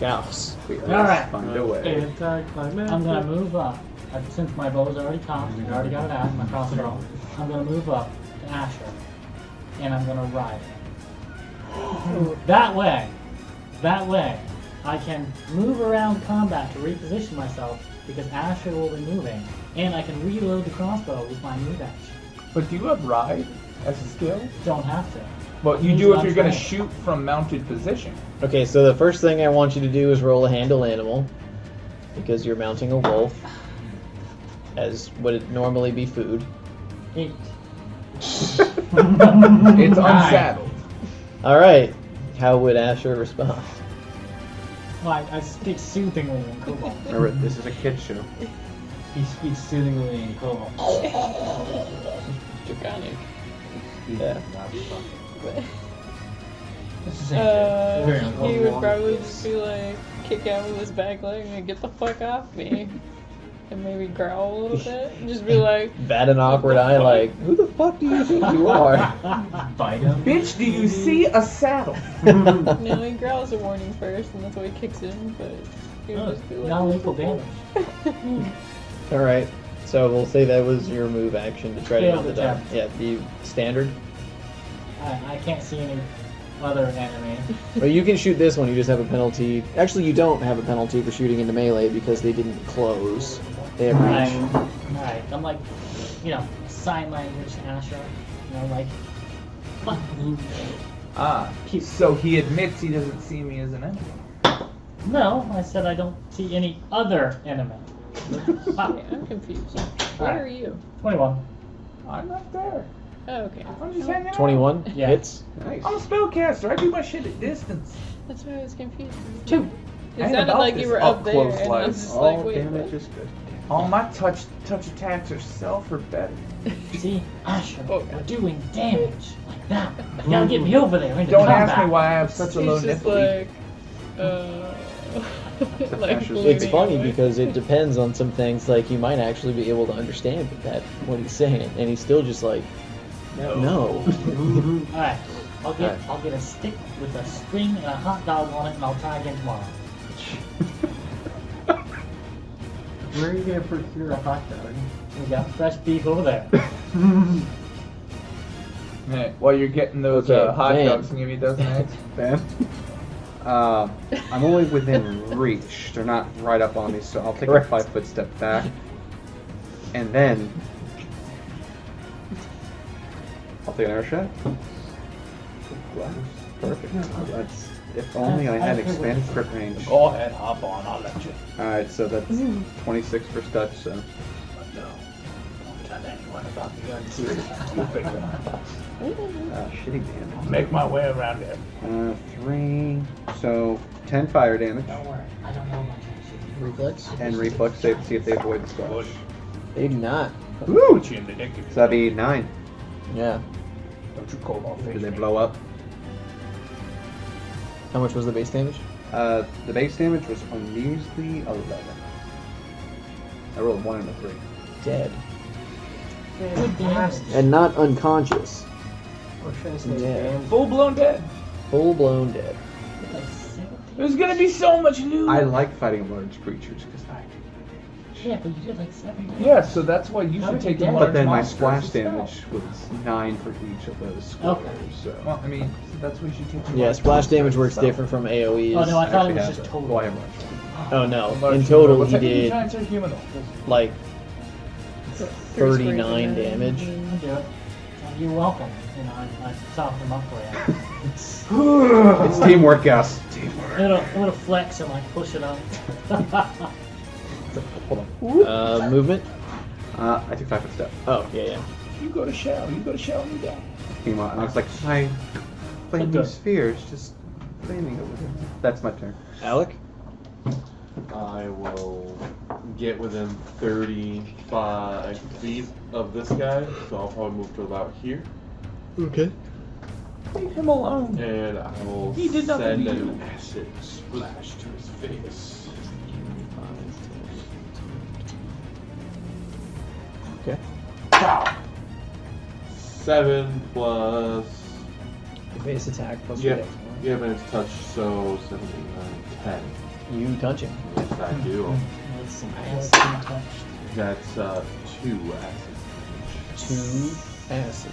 [SPEAKER 2] Gauss.
[SPEAKER 6] Alright.
[SPEAKER 3] Find a way.
[SPEAKER 7] Anticlimactic.
[SPEAKER 6] I'm gonna move up. Since my bow's already cocked, I already got it out, my crossbow. I'm gonna move up to Asher. And I'm gonna ride it. That way, I can move around combat to reposition myself because Asher will be moving. And I can reload the crossbow with my move action.
[SPEAKER 5] But do you have ride as a skill?
[SPEAKER 6] Don't have to.
[SPEAKER 5] Well, you
[SPEAKER 6] Means
[SPEAKER 5] do if
[SPEAKER 6] I'm
[SPEAKER 5] you're going to
[SPEAKER 6] trained.
[SPEAKER 5] shoot from mounted position.
[SPEAKER 2] Okay, so the first thing I want you to do is roll a handle animal. Because you're mounting a wolf. As would normally be food.
[SPEAKER 6] 8.
[SPEAKER 5] It's unsaddled.
[SPEAKER 2] Alright. How would Asher respond?
[SPEAKER 6] Well, I speak soothingly in Cobalt.
[SPEAKER 3] Remember, this is a kid's show.
[SPEAKER 6] He speaks soothingly in Cobalt.
[SPEAKER 8] Draconic.
[SPEAKER 2] Yeah.
[SPEAKER 6] It's the same thing. Very
[SPEAKER 8] He
[SPEAKER 6] uncomfortable.
[SPEAKER 8] would probably just be like, kick out with his back leg and get the fuck off me. And maybe growl a little bit. And just be like,
[SPEAKER 2] Bat an awkward eye like, who the fuck do you think you are?
[SPEAKER 6] Bite him.
[SPEAKER 5] Bitch, do you see a saddle?
[SPEAKER 8] no, he growls a warning first, and that's why he kicks him. But he would just be like,
[SPEAKER 6] Non-lethal damage.
[SPEAKER 2] Alright. So we'll say that was your move action to try to
[SPEAKER 6] Failed
[SPEAKER 2] mount the dog.
[SPEAKER 6] attempt.
[SPEAKER 2] Yeah, the standard.
[SPEAKER 6] I can't see any other enemy.
[SPEAKER 2] Well, you can shoot this one, you just have a penalty. Actually, you don't have a penalty for shooting into melee because they didn't close. They have reach.
[SPEAKER 6] Alright, I'm like, sign language to Asher. Like, fuck you.
[SPEAKER 5] So he admits he doesn't see me as an enemy.
[SPEAKER 6] No, I said I don't see any other enemy. Wow.
[SPEAKER 8] Okay, I'm confused.
[SPEAKER 6] Alright.
[SPEAKER 8] Where are you?
[SPEAKER 6] 21.
[SPEAKER 5] I'm not there.
[SPEAKER 8] Oh, okay.
[SPEAKER 5] I'm just hanging out.
[SPEAKER 2] 21
[SPEAKER 6] Yeah.
[SPEAKER 2] hits.
[SPEAKER 3] Nice.
[SPEAKER 5] I'm a spellcaster. I do my shit at distance.
[SPEAKER 8] That's why I was confused.
[SPEAKER 6] 2.
[SPEAKER 8] It
[SPEAKER 5] Ain't
[SPEAKER 8] sounded
[SPEAKER 5] about
[SPEAKER 8] like
[SPEAKER 5] this
[SPEAKER 8] you were up there,
[SPEAKER 5] up-close
[SPEAKER 8] and I
[SPEAKER 5] life.
[SPEAKER 8] was just
[SPEAKER 3] All
[SPEAKER 8] like, wait,
[SPEAKER 3] damage
[SPEAKER 8] what?
[SPEAKER 3] is good.
[SPEAKER 5] All my touch attacks are self or better.
[SPEAKER 6] See, Asher,
[SPEAKER 8] Oh.
[SPEAKER 6] we're doing damage like that. You gotta get me over there into
[SPEAKER 5] Don't
[SPEAKER 6] combat.
[SPEAKER 5] ask me why I have such a low
[SPEAKER 8] He's just
[SPEAKER 5] nipple.
[SPEAKER 8] like, like
[SPEAKER 3] Asher's-
[SPEAKER 8] leaning
[SPEAKER 2] It's funny
[SPEAKER 8] away.
[SPEAKER 2] because it depends on some things. Like you might actually be able to understand what he's saying, and he's still just like, no.
[SPEAKER 6] Alright, I'll get a stick with a string and a hot dog on it, and I'll try again tomorrow.
[SPEAKER 7] Where are you gonna procure a hot dog?
[SPEAKER 6] We got fresh beef over there.
[SPEAKER 5] Yeah, while you're getting those
[SPEAKER 2] Okay,
[SPEAKER 5] hot
[SPEAKER 2] man.
[SPEAKER 5] dogs, can you give me a dozen eggs?
[SPEAKER 3] Ben? I'm only within reach. They're not right up on me, so I'll take
[SPEAKER 2] Correct.
[SPEAKER 3] a 5-foot step back. And then I'll take an arrow shot. Perfect. That's, if only I had expanded crit range.
[SPEAKER 5] Go ahead, hop on. I'll let you.
[SPEAKER 3] Alright, so that's 26 first touch, so.
[SPEAKER 5] No, don't tell anyone about the unseen. You figure it out.
[SPEAKER 3] Shitty damage.
[SPEAKER 5] Make my way around there.
[SPEAKER 3] 3, so 10 fire damage.
[SPEAKER 6] Don't worry, I don't know much.
[SPEAKER 2] Reflex?
[SPEAKER 3] And reflex save to see if they avoid the splash.
[SPEAKER 2] They do not.
[SPEAKER 3] Woo!
[SPEAKER 5] Put you in the dick.
[SPEAKER 3] So that'd be 9.
[SPEAKER 2] Yeah.
[SPEAKER 5] Don't you cold off
[SPEAKER 3] Do
[SPEAKER 5] face
[SPEAKER 3] they
[SPEAKER 5] me.
[SPEAKER 3] blow up?
[SPEAKER 2] How much was the base damage?
[SPEAKER 3] The base damage was a measly 11. I rolled 1 and a 3.
[SPEAKER 2] Dead.
[SPEAKER 6] Good damage.
[SPEAKER 2] And not unconscious.
[SPEAKER 7] Or should I say
[SPEAKER 2] Yeah.
[SPEAKER 7] band?
[SPEAKER 5] Full blown dead.
[SPEAKER 2] Full blown dead.
[SPEAKER 6] Like 17.
[SPEAKER 5] There's gonna be so much loot.
[SPEAKER 3] I like fighting large creatures because I do.
[SPEAKER 6] Yeah, but you did like 17.
[SPEAKER 5] Yeah, so that's why you
[SPEAKER 6] How
[SPEAKER 5] should
[SPEAKER 6] did you
[SPEAKER 5] take the
[SPEAKER 6] get-
[SPEAKER 5] large
[SPEAKER 3] But then my
[SPEAKER 5] monsters
[SPEAKER 3] splash
[SPEAKER 5] instead.
[SPEAKER 3] damage was 9 for each of those squares.
[SPEAKER 6] Okay.
[SPEAKER 3] So.
[SPEAKER 5] Well, I mean, so that's why you should take the
[SPEAKER 2] Yeah,
[SPEAKER 5] large
[SPEAKER 2] splash damage
[SPEAKER 5] monsters
[SPEAKER 2] works
[SPEAKER 5] instead.
[SPEAKER 2] different from AoEs.
[SPEAKER 6] Oh no, I thought it
[SPEAKER 3] Actually
[SPEAKER 6] was
[SPEAKER 3] have
[SPEAKER 6] just
[SPEAKER 3] it.
[SPEAKER 6] total.
[SPEAKER 3] Well, I am large.
[SPEAKER 2] Oh no,
[SPEAKER 5] Large
[SPEAKER 2] in total
[SPEAKER 5] What's
[SPEAKER 2] he
[SPEAKER 5] that,
[SPEAKER 2] did
[SPEAKER 5] giant or humanoid?
[SPEAKER 2] like 39
[SPEAKER 8] 39
[SPEAKER 2] damage.
[SPEAKER 6] I do it. You're welcome. You know, I softened them up for you.
[SPEAKER 3] It's teamwork, guys. Teamwork.
[SPEAKER 6] A little flex and like push it up.
[SPEAKER 3] Hold
[SPEAKER 2] Movement?
[SPEAKER 3] on. I took 5-foot step.
[SPEAKER 2] Oh, yeah.
[SPEAKER 5] You go to shell, you and down.
[SPEAKER 3] Came out, and I was like, my flaming
[SPEAKER 6] Okay.
[SPEAKER 3] spheres just flaming over there. That's my turn.
[SPEAKER 2] Alec?
[SPEAKER 4] I will get within 35 feet of this guy, so I'll probably move to about here.
[SPEAKER 2] Okay.
[SPEAKER 5] Leave him alone.
[SPEAKER 4] And I will
[SPEAKER 5] He did nothing
[SPEAKER 4] send
[SPEAKER 5] to
[SPEAKER 4] an
[SPEAKER 5] you.
[SPEAKER 4] acid splash to his face.
[SPEAKER 2] Okay.
[SPEAKER 4] Pow! 7 plus.
[SPEAKER 2] Base attack plus
[SPEAKER 4] Yeah,
[SPEAKER 2] your
[SPEAKER 4] yeah, but it's touch, so 7, 8, 9, 10.
[SPEAKER 2] You touch him.
[SPEAKER 4] Yes, I do.
[SPEAKER 6] That's some acid touch.
[SPEAKER 4] That's 2 acid.
[SPEAKER 2] 2 acid.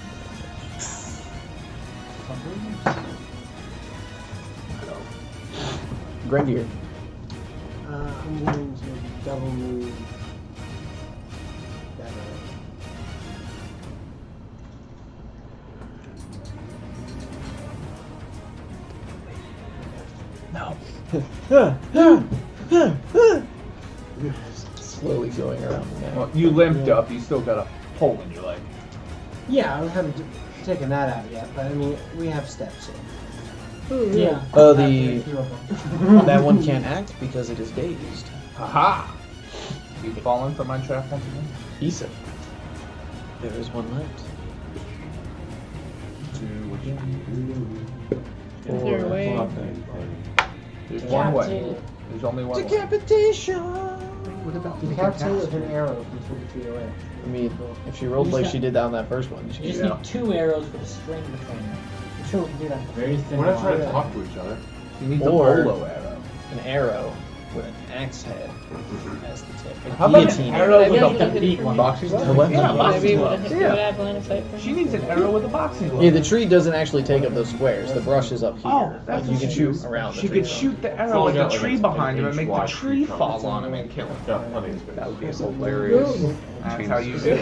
[SPEAKER 2] Grendier.
[SPEAKER 7] I'm going to double move that way.
[SPEAKER 2] Slowly going around the
[SPEAKER 5] Well,
[SPEAKER 2] neck.
[SPEAKER 5] you limped up, you still got a hole in your leg.
[SPEAKER 7] Yeah, I haven't taken that out yet, but I mean, we have steps in.
[SPEAKER 6] Yeah.
[SPEAKER 2] Oh,
[SPEAKER 6] I've
[SPEAKER 2] the-
[SPEAKER 6] got a few of them.
[SPEAKER 2] That one can't act because it is dazed.
[SPEAKER 5] Haha! You've fallen for my trap once again?
[SPEAKER 2] Isa. There is one left.
[SPEAKER 8] Is there a way?
[SPEAKER 5] There's one way.
[SPEAKER 6] Decapitated.
[SPEAKER 5] There's only one way.
[SPEAKER 2] Decapitation!
[SPEAKER 3] What about
[SPEAKER 7] Decapitate with an arrow from 50 feet away.
[SPEAKER 2] I mean, if she rolled like she did on that first one, she
[SPEAKER 6] You just
[SPEAKER 2] could
[SPEAKER 6] need 2 arrows with a string between them. I'm sure we can do that.
[SPEAKER 1] Very thin.
[SPEAKER 4] We're not trying to
[SPEAKER 1] line.
[SPEAKER 4] talk to each other.
[SPEAKER 5] You need the
[SPEAKER 2] Or-
[SPEAKER 5] bolo arrow.
[SPEAKER 2] an arrow with an axe head as the tip. A
[SPEAKER 5] How about an
[SPEAKER 2] guillotine
[SPEAKER 5] arrow
[SPEAKER 6] Maybe
[SPEAKER 5] with
[SPEAKER 6] I'll
[SPEAKER 5] a
[SPEAKER 6] get the big one.
[SPEAKER 3] Boxing glove?
[SPEAKER 2] A weapon?
[SPEAKER 5] Yeah, boxing
[SPEAKER 8] Maybe
[SPEAKER 5] glove.
[SPEAKER 8] would
[SPEAKER 3] Yeah.
[SPEAKER 8] have line of sight for
[SPEAKER 5] She needs an arrow with a boxing glove.
[SPEAKER 2] Yeah, the tree doesn't actually take up those squares. The brush is up here.
[SPEAKER 5] Oh, that's
[SPEAKER 2] like you
[SPEAKER 5] what
[SPEAKER 2] can
[SPEAKER 5] she
[SPEAKER 2] shoot
[SPEAKER 5] was-
[SPEAKER 2] around the
[SPEAKER 5] She
[SPEAKER 2] tree.
[SPEAKER 5] could shoot the
[SPEAKER 4] It's
[SPEAKER 5] arrow
[SPEAKER 4] only
[SPEAKER 5] with
[SPEAKER 4] got,
[SPEAKER 5] the
[SPEAKER 4] like,
[SPEAKER 5] tree
[SPEAKER 4] an
[SPEAKER 5] behind him and
[SPEAKER 4] inch
[SPEAKER 5] make the
[SPEAKER 4] wide
[SPEAKER 5] tree
[SPEAKER 4] trunk.
[SPEAKER 5] fall on him and kill him.
[SPEAKER 4] Got plenty of space.
[SPEAKER 3] That would be hilarious.
[SPEAKER 5] That's how you do it.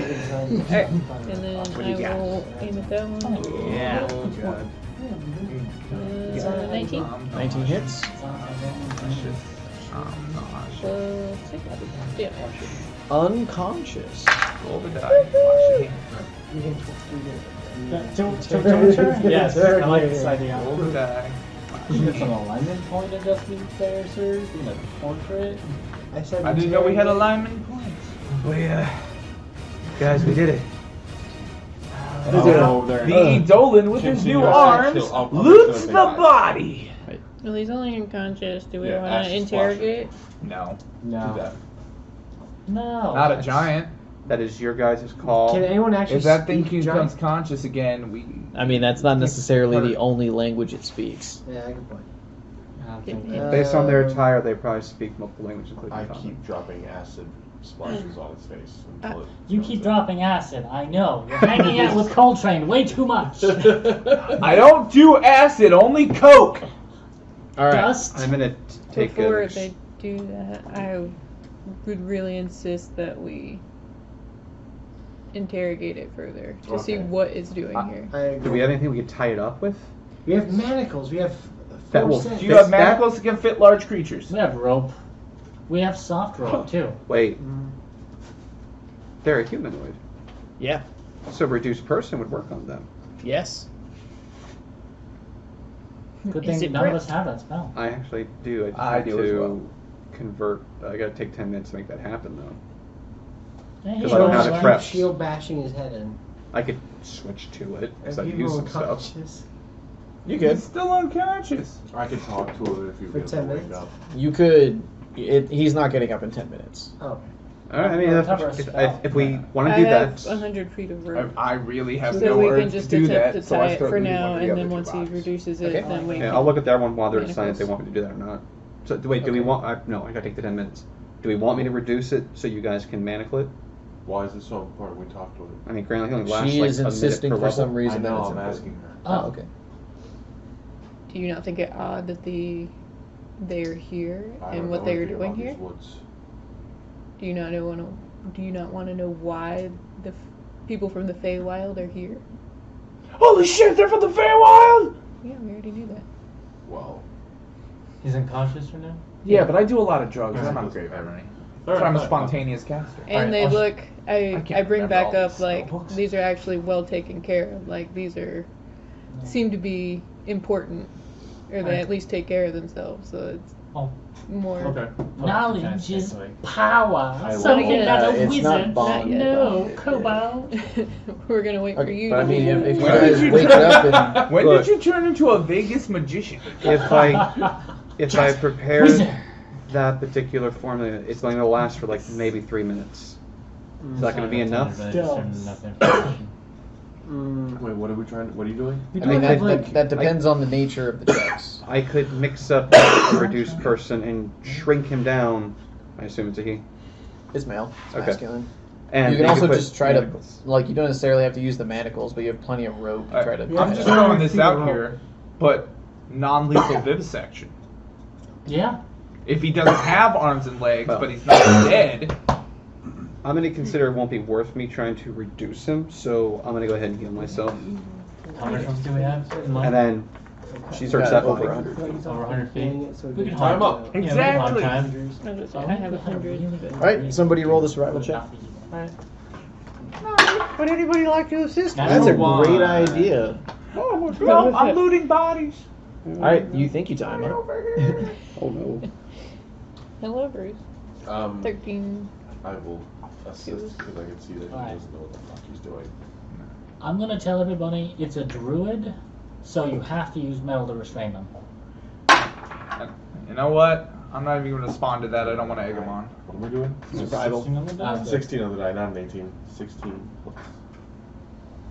[SPEAKER 8] Hey. And then
[SPEAKER 3] What do you
[SPEAKER 8] I
[SPEAKER 3] got?
[SPEAKER 8] will aim at that one.
[SPEAKER 2] Yeah.
[SPEAKER 3] Oh, God.
[SPEAKER 8] 19.
[SPEAKER 2] 19 hits.
[SPEAKER 8] Let's see. Yeah.
[SPEAKER 2] Unconscious.
[SPEAKER 5] Roll the die. Wash your hands.
[SPEAKER 7] You can
[SPEAKER 6] Yes, I like this idea.
[SPEAKER 5] Roll the die.
[SPEAKER 6] You get some alignment point adjustments there, sir. You know, portrait.
[SPEAKER 7] I said.
[SPEAKER 5] I didn't know we had alignment points.
[SPEAKER 3] Guys, we did it.
[SPEAKER 4] Oh, there.
[SPEAKER 5] The Eidolon with his new
[SPEAKER 4] Continue
[SPEAKER 5] arms
[SPEAKER 4] to kill.
[SPEAKER 5] loots the body.
[SPEAKER 8] Well, he's only unconscious. Do we
[SPEAKER 4] Yeah,
[SPEAKER 8] want
[SPEAKER 4] Ash
[SPEAKER 8] to
[SPEAKER 4] is
[SPEAKER 8] interrogate?
[SPEAKER 5] No.
[SPEAKER 6] No.
[SPEAKER 5] Do that.
[SPEAKER 6] No.
[SPEAKER 5] Not a giant.
[SPEAKER 3] That is your guys' call.
[SPEAKER 7] Can anyone actually?
[SPEAKER 5] If that thing
[SPEAKER 7] speak
[SPEAKER 5] becomes
[SPEAKER 7] giant?
[SPEAKER 5] conscious again, we.
[SPEAKER 2] I mean, that's not necessarily the only language it speaks.
[SPEAKER 7] Yeah, good point.
[SPEAKER 3] Based on their attire, they probably speak multiple languages, including
[SPEAKER 4] I
[SPEAKER 3] common.
[SPEAKER 4] keep dropping acid splashes on his face. Until it
[SPEAKER 6] You
[SPEAKER 4] goes
[SPEAKER 6] keep
[SPEAKER 4] in.
[SPEAKER 6] dropping acid. I know. You're hanging out with Coltrane way too much.
[SPEAKER 5] I don't do acid, only Coke.
[SPEAKER 2] All right.
[SPEAKER 6] Dust.
[SPEAKER 3] I'm gonna take
[SPEAKER 8] Before
[SPEAKER 3] a.
[SPEAKER 8] they do that, I would really insist that we interrogate it further to see
[SPEAKER 4] Okay.
[SPEAKER 8] what it's doing here.
[SPEAKER 7] I agree.
[SPEAKER 3] Do we have anything we could tie it up with?
[SPEAKER 7] We have manacles. We have.
[SPEAKER 3] That
[SPEAKER 7] four
[SPEAKER 3] will
[SPEAKER 7] sets.
[SPEAKER 5] Do you have
[SPEAKER 3] That-
[SPEAKER 5] manacles that can fit large creatures?
[SPEAKER 6] We have rope. We have soft rope too.
[SPEAKER 3] Wait,
[SPEAKER 7] Mm.
[SPEAKER 3] they're a humanoid,
[SPEAKER 2] Yeah.
[SPEAKER 3] so a reduced person would work on them.
[SPEAKER 2] Yes.
[SPEAKER 6] Good
[SPEAKER 8] Is
[SPEAKER 6] thing
[SPEAKER 8] it
[SPEAKER 6] none of
[SPEAKER 8] brick?
[SPEAKER 6] us have that spell.
[SPEAKER 3] I actually do. I just
[SPEAKER 5] I
[SPEAKER 3] have
[SPEAKER 5] do as
[SPEAKER 3] to
[SPEAKER 5] well.
[SPEAKER 3] convert. I gotta take 10 minutes to make that happen, though.
[SPEAKER 6] Hey,
[SPEAKER 3] Because I don't have
[SPEAKER 6] so
[SPEAKER 3] the
[SPEAKER 6] I-
[SPEAKER 3] prep.
[SPEAKER 7] Shield bashing his head in.
[SPEAKER 3] I could switch to it because
[SPEAKER 7] Are
[SPEAKER 3] I've
[SPEAKER 7] people
[SPEAKER 3] used some stuff.
[SPEAKER 7] unconscious?
[SPEAKER 2] You
[SPEAKER 5] He's
[SPEAKER 2] could.
[SPEAKER 5] still unconscious.
[SPEAKER 4] I can talk to it if you
[SPEAKER 7] For
[SPEAKER 4] get
[SPEAKER 7] 10
[SPEAKER 4] to wake
[SPEAKER 7] minutes?
[SPEAKER 4] up.
[SPEAKER 2] You could. He's not getting up in 10 minutes.
[SPEAKER 7] Oh.
[SPEAKER 3] All right, I mean,
[SPEAKER 6] Well,
[SPEAKER 3] that's,
[SPEAKER 6] cover a
[SPEAKER 3] if,
[SPEAKER 6] spell.
[SPEAKER 3] if we want to
[SPEAKER 8] I
[SPEAKER 3] do
[SPEAKER 8] have
[SPEAKER 3] that,
[SPEAKER 8] 100 feet of rope.
[SPEAKER 5] I really have
[SPEAKER 8] So
[SPEAKER 5] no
[SPEAKER 8] we
[SPEAKER 5] urge
[SPEAKER 8] can just
[SPEAKER 5] to do
[SPEAKER 8] attempt
[SPEAKER 5] that,
[SPEAKER 8] to
[SPEAKER 5] so
[SPEAKER 8] tie
[SPEAKER 5] I
[SPEAKER 8] it
[SPEAKER 5] start
[SPEAKER 8] for
[SPEAKER 5] leaving
[SPEAKER 8] now,
[SPEAKER 5] one of the
[SPEAKER 8] and
[SPEAKER 5] other
[SPEAKER 8] then
[SPEAKER 5] two
[SPEAKER 8] once he
[SPEAKER 5] boxes.
[SPEAKER 8] reduces it,
[SPEAKER 2] Okay.
[SPEAKER 8] then we
[SPEAKER 3] yeah,
[SPEAKER 8] can.
[SPEAKER 3] I'll look at that one while they're deciding if they
[SPEAKER 8] Manacles.
[SPEAKER 3] want me to do that or not. So, wait, do we
[SPEAKER 2] Okay.
[SPEAKER 3] want? No, I gotta take the 10 minutes. Do we want me to reduce it so you guys can manacle it?
[SPEAKER 4] Why is it so important we talk to it?
[SPEAKER 3] I mean, granted, it only lasts
[SPEAKER 2] She
[SPEAKER 3] like
[SPEAKER 2] is
[SPEAKER 3] a minute
[SPEAKER 2] insisting
[SPEAKER 3] per
[SPEAKER 2] for
[SPEAKER 3] level.
[SPEAKER 2] some reason
[SPEAKER 4] I
[SPEAKER 2] that
[SPEAKER 4] know,
[SPEAKER 2] it's
[SPEAKER 4] I'm
[SPEAKER 2] important.
[SPEAKER 4] asking her.
[SPEAKER 6] Oh,
[SPEAKER 2] Okay.
[SPEAKER 8] Do you not think it odd that they're here
[SPEAKER 4] I
[SPEAKER 8] and
[SPEAKER 4] don't
[SPEAKER 8] what
[SPEAKER 4] know
[SPEAKER 8] they are
[SPEAKER 4] anything
[SPEAKER 8] doing
[SPEAKER 4] about
[SPEAKER 8] here?
[SPEAKER 4] these woods.
[SPEAKER 8] Do you not want to know why the people from the Feywild are here?
[SPEAKER 5] Holy shit, they're from the Feywild!
[SPEAKER 8] Yeah, we already knew that.
[SPEAKER 4] Well,
[SPEAKER 6] He's unconscious or no?
[SPEAKER 5] Yeah, but I do a lot of drugs.
[SPEAKER 4] Yeah,
[SPEAKER 5] I'm not
[SPEAKER 4] okay,
[SPEAKER 5] okay, memory.
[SPEAKER 4] Alright,
[SPEAKER 5] I'm a
[SPEAKER 4] fine,
[SPEAKER 5] spontaneous caster.
[SPEAKER 8] And
[SPEAKER 6] Alright,
[SPEAKER 8] they
[SPEAKER 6] I'll-
[SPEAKER 8] look. I
[SPEAKER 5] can't
[SPEAKER 8] bring
[SPEAKER 5] remember
[SPEAKER 8] back
[SPEAKER 5] all
[SPEAKER 8] up
[SPEAKER 5] these
[SPEAKER 8] like
[SPEAKER 5] spellbooks.
[SPEAKER 8] these are actually well taken care of. Like these are seem to be important, or they
[SPEAKER 6] Right.
[SPEAKER 8] at least take care of themselves. So it's
[SPEAKER 6] Oh.
[SPEAKER 8] more.
[SPEAKER 4] okay.
[SPEAKER 6] Knowledge is power.
[SPEAKER 4] I
[SPEAKER 6] Something
[SPEAKER 8] will-
[SPEAKER 6] that a
[SPEAKER 2] it's not
[SPEAKER 6] wizard
[SPEAKER 2] bond.
[SPEAKER 6] should know. Cobalt.
[SPEAKER 8] We're gonna wait for
[SPEAKER 2] Okay,
[SPEAKER 8] you.
[SPEAKER 2] but I mean, if you
[SPEAKER 5] When
[SPEAKER 2] guys
[SPEAKER 5] did you-
[SPEAKER 2] wake up and
[SPEAKER 5] When
[SPEAKER 3] Look.
[SPEAKER 5] did you turn into a Vegas magician?
[SPEAKER 3] If I prepare
[SPEAKER 6] Wizard.
[SPEAKER 3] that particular formula, it's going to last for like maybe 3 minutes. Is that going to be enough?
[SPEAKER 7] Mm.
[SPEAKER 4] Wait, what are we trying? What are you doing?
[SPEAKER 6] We
[SPEAKER 2] I
[SPEAKER 6] do
[SPEAKER 2] mean,
[SPEAKER 6] have,
[SPEAKER 2] that depends on the nature of the checks.
[SPEAKER 3] I could mix up a reduced person and shrink him down. I assume it's a he.
[SPEAKER 2] It's male. It's
[SPEAKER 3] Okay.
[SPEAKER 2] masculine.
[SPEAKER 3] And
[SPEAKER 2] You can
[SPEAKER 3] they
[SPEAKER 2] also
[SPEAKER 3] could put
[SPEAKER 2] just try
[SPEAKER 3] manacles.
[SPEAKER 2] to, like, you don't necessarily have to use the manacles, but you have plenty of rope to try to.
[SPEAKER 5] I'm just throwing this out here, but non-lethal vivisection.
[SPEAKER 6] Yeah.
[SPEAKER 5] If he doesn't have arms and legs,
[SPEAKER 3] Well.
[SPEAKER 5] but he's not dead,
[SPEAKER 3] I'm going to consider it won't be worth me trying to reduce him, so I'm going to go ahead and heal myself.
[SPEAKER 6] How much ones do we have?
[SPEAKER 3] And then she
[SPEAKER 2] She's
[SPEAKER 3] starts
[SPEAKER 2] got
[SPEAKER 3] that
[SPEAKER 2] over
[SPEAKER 3] body.
[SPEAKER 2] 100 feet.
[SPEAKER 6] Over 100 feet.
[SPEAKER 7] We
[SPEAKER 6] can
[SPEAKER 4] Tie him up.
[SPEAKER 6] Yeah, we can
[SPEAKER 5] Exactly.
[SPEAKER 6] hard time.
[SPEAKER 8] I was gonna say, I have 100.
[SPEAKER 2] All right, somebody roll the survival check. Would anybody like to assist?
[SPEAKER 6] Natural
[SPEAKER 2] That's a
[SPEAKER 6] one.
[SPEAKER 2] great idea.
[SPEAKER 5] oh my god, I'm looting bodies.
[SPEAKER 2] All right, you think you time it?
[SPEAKER 3] Oh no.
[SPEAKER 8] Hello, Bruce. 13.
[SPEAKER 4] I will assist because I can see that he
[SPEAKER 6] Alright.
[SPEAKER 4] doesn't know what the fuck he's doing.
[SPEAKER 6] I'm gonna tell everybody it's a druid, so you have to use metal to restrain them.
[SPEAKER 5] You know what? I'm not even going to respond to that. I don't want to egg him on.
[SPEAKER 4] What am I doing?
[SPEAKER 2] Survival.
[SPEAKER 6] 16 on the die?
[SPEAKER 4] 16 on the die, not an 18. 16.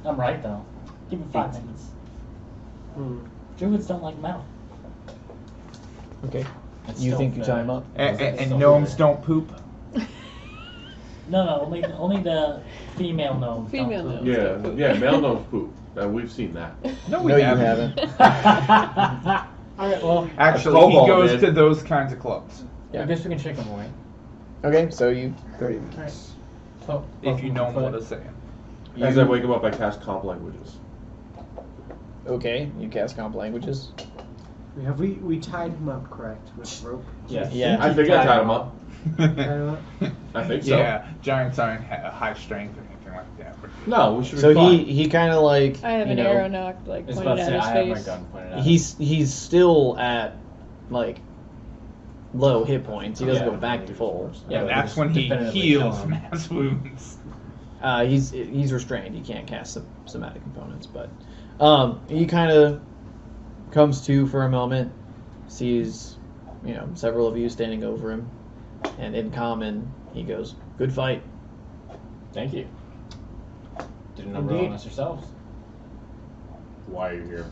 [SPEAKER 6] I'm right though. Give me 5 minutes.
[SPEAKER 7] Hmm.
[SPEAKER 6] Druids don't like metal.
[SPEAKER 2] Okay.
[SPEAKER 6] It's
[SPEAKER 2] You
[SPEAKER 6] still
[SPEAKER 2] think you
[SPEAKER 6] fair.
[SPEAKER 2] time up?
[SPEAKER 5] And gnomes don't poop.
[SPEAKER 6] No, only the female gnomes. don't
[SPEAKER 8] Female
[SPEAKER 6] poop.
[SPEAKER 8] gnomes.
[SPEAKER 4] Yeah, male gnomes poop. We've seen that.
[SPEAKER 5] No,
[SPEAKER 2] No, you haven't.
[SPEAKER 6] Alright, well,
[SPEAKER 5] Actually, he
[SPEAKER 4] Cobalt
[SPEAKER 5] goes
[SPEAKER 4] did.
[SPEAKER 5] to those kinds of clubs.
[SPEAKER 2] Yeah.
[SPEAKER 6] I guess we can shake them away.
[SPEAKER 2] Okay, so you
[SPEAKER 3] 30 minutes.
[SPEAKER 6] So,
[SPEAKER 5] If you know what I'm saying.
[SPEAKER 4] As I wake him up, I cast comp languages.
[SPEAKER 2] okay? You cast comp languages.
[SPEAKER 7] We tied him up, correct, with rope?
[SPEAKER 1] Yeah.
[SPEAKER 2] Yeah.
[SPEAKER 4] I think I tied him up.
[SPEAKER 7] Tied him up?
[SPEAKER 4] I think so.
[SPEAKER 5] Yeah, giants aren't high strength or anything like that.
[SPEAKER 4] No, we should
[SPEAKER 2] So
[SPEAKER 4] be fine.
[SPEAKER 2] he kind of like
[SPEAKER 8] I have
[SPEAKER 2] you
[SPEAKER 8] an
[SPEAKER 2] know,
[SPEAKER 8] arrow knocked like
[SPEAKER 1] I was about
[SPEAKER 8] pointed
[SPEAKER 1] to
[SPEAKER 8] at
[SPEAKER 1] say,
[SPEAKER 8] his
[SPEAKER 1] I have my
[SPEAKER 8] face.
[SPEAKER 1] gun pointed at him.
[SPEAKER 2] he's still at like low hit points. He doesn't
[SPEAKER 1] Yeah.
[SPEAKER 2] go back to full.
[SPEAKER 1] Yeah,
[SPEAKER 5] And
[SPEAKER 1] we
[SPEAKER 5] that's
[SPEAKER 1] just
[SPEAKER 5] when he
[SPEAKER 1] definitively
[SPEAKER 5] heals
[SPEAKER 1] kill him.
[SPEAKER 5] mass wounds.
[SPEAKER 2] He's restrained. He can't cast somatic components, but he kind of comes to for a moment, sees several of you standing over him, and in common he goes, "Good fight."
[SPEAKER 1] Thank you. Didn't know roll on us yourselves.
[SPEAKER 4] Why are you here?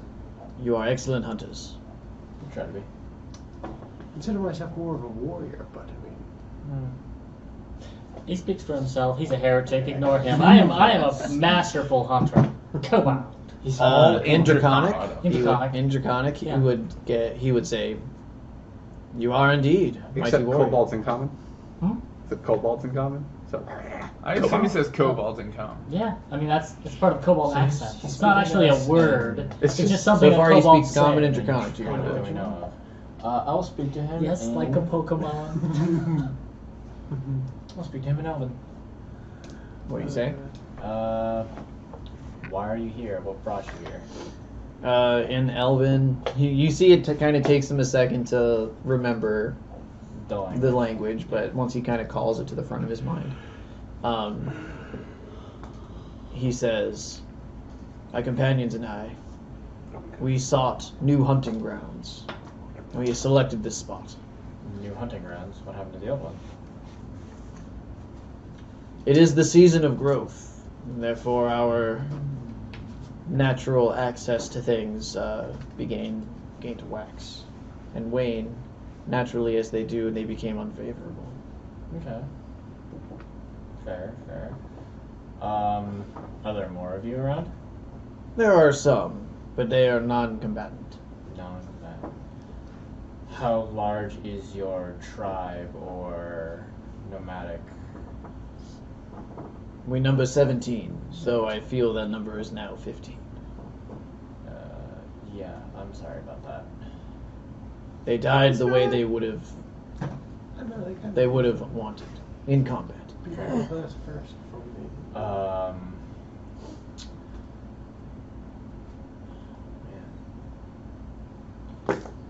[SPEAKER 2] You are excellent hunters.
[SPEAKER 1] Try to be.
[SPEAKER 7] Consider myself more of a warrior, but I mean,
[SPEAKER 6] He speaks for himself. He's a heretic. Ignore him. I am a masterful hunter. Go out.
[SPEAKER 1] He's
[SPEAKER 2] In Draconic,
[SPEAKER 6] In Draconic.
[SPEAKER 2] in Draconic,
[SPEAKER 6] Yeah.
[SPEAKER 2] he would say, "You are indeed mighty
[SPEAKER 3] Except
[SPEAKER 2] warrior."
[SPEAKER 3] kobolds in common.
[SPEAKER 6] Hmm?
[SPEAKER 3] Is it kobolds in common? So.
[SPEAKER 5] I assume he says kobolds in common.
[SPEAKER 6] Yeah, I mean that's part of Cobalt
[SPEAKER 1] So
[SPEAKER 6] accent.
[SPEAKER 1] he's
[SPEAKER 6] It's not
[SPEAKER 1] speaking
[SPEAKER 6] actually
[SPEAKER 1] to
[SPEAKER 6] a
[SPEAKER 1] us
[SPEAKER 6] word.
[SPEAKER 1] and-
[SPEAKER 6] It's just
[SPEAKER 2] So
[SPEAKER 6] something
[SPEAKER 2] far
[SPEAKER 6] that
[SPEAKER 2] he
[SPEAKER 6] Cobalt
[SPEAKER 2] speaks common and
[SPEAKER 6] say.
[SPEAKER 2] Draconic.
[SPEAKER 1] What do we know of? I'll speak to him.
[SPEAKER 6] Yes, like a Pokemon.
[SPEAKER 1] I'll speak to him in Elven.
[SPEAKER 2] What do you say?
[SPEAKER 1] Why are you here? What brought you here?
[SPEAKER 2] In Elven, you see it kind of takes him a second to remember
[SPEAKER 1] The language.
[SPEAKER 2] the language, but once he kind of calls it to the front of his mind, he says, "My companions and I, we sought new hunting grounds. We selected this spot.
[SPEAKER 1] New hunting grounds. What happened to the old one?
[SPEAKER 2] It is the season of growth, and therefore our natural access to things began to wax and wane naturally as they do, and they became unfavorable."
[SPEAKER 1] Okay. Fair. Are there more of you around?
[SPEAKER 2] There are some, but they are non-combatant.
[SPEAKER 1] Non-combatant. How large is your tribe or nomadic?
[SPEAKER 2] We number 17, though I feel that number is now 15.
[SPEAKER 1] Yeah, I'm sorry about that.
[SPEAKER 2] They died the way they would have wanted in combat.
[SPEAKER 7] that's first for me.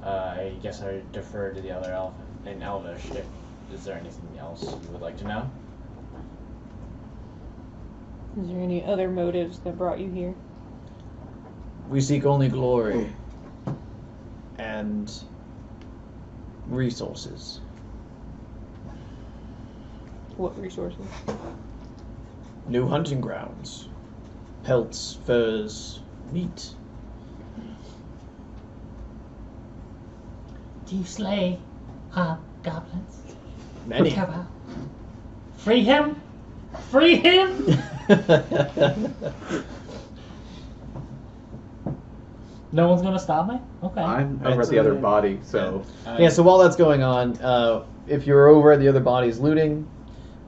[SPEAKER 1] I guess I defer to the other in Elvish. Is there anything else you would like to know?
[SPEAKER 8] Is there any other motives that brought you here?
[SPEAKER 2] We seek only glory and resources.
[SPEAKER 8] What resources?
[SPEAKER 2] New hunting grounds, pelts, furs, meat.
[SPEAKER 6] Do you slay goblins?
[SPEAKER 2] Many.
[SPEAKER 6] Come out. Free him! Free him! No one's gonna stop me? Okay.
[SPEAKER 3] I'm over at the other body, so
[SPEAKER 2] Yeah, so while that's going on, if you're over at the other bodies looting,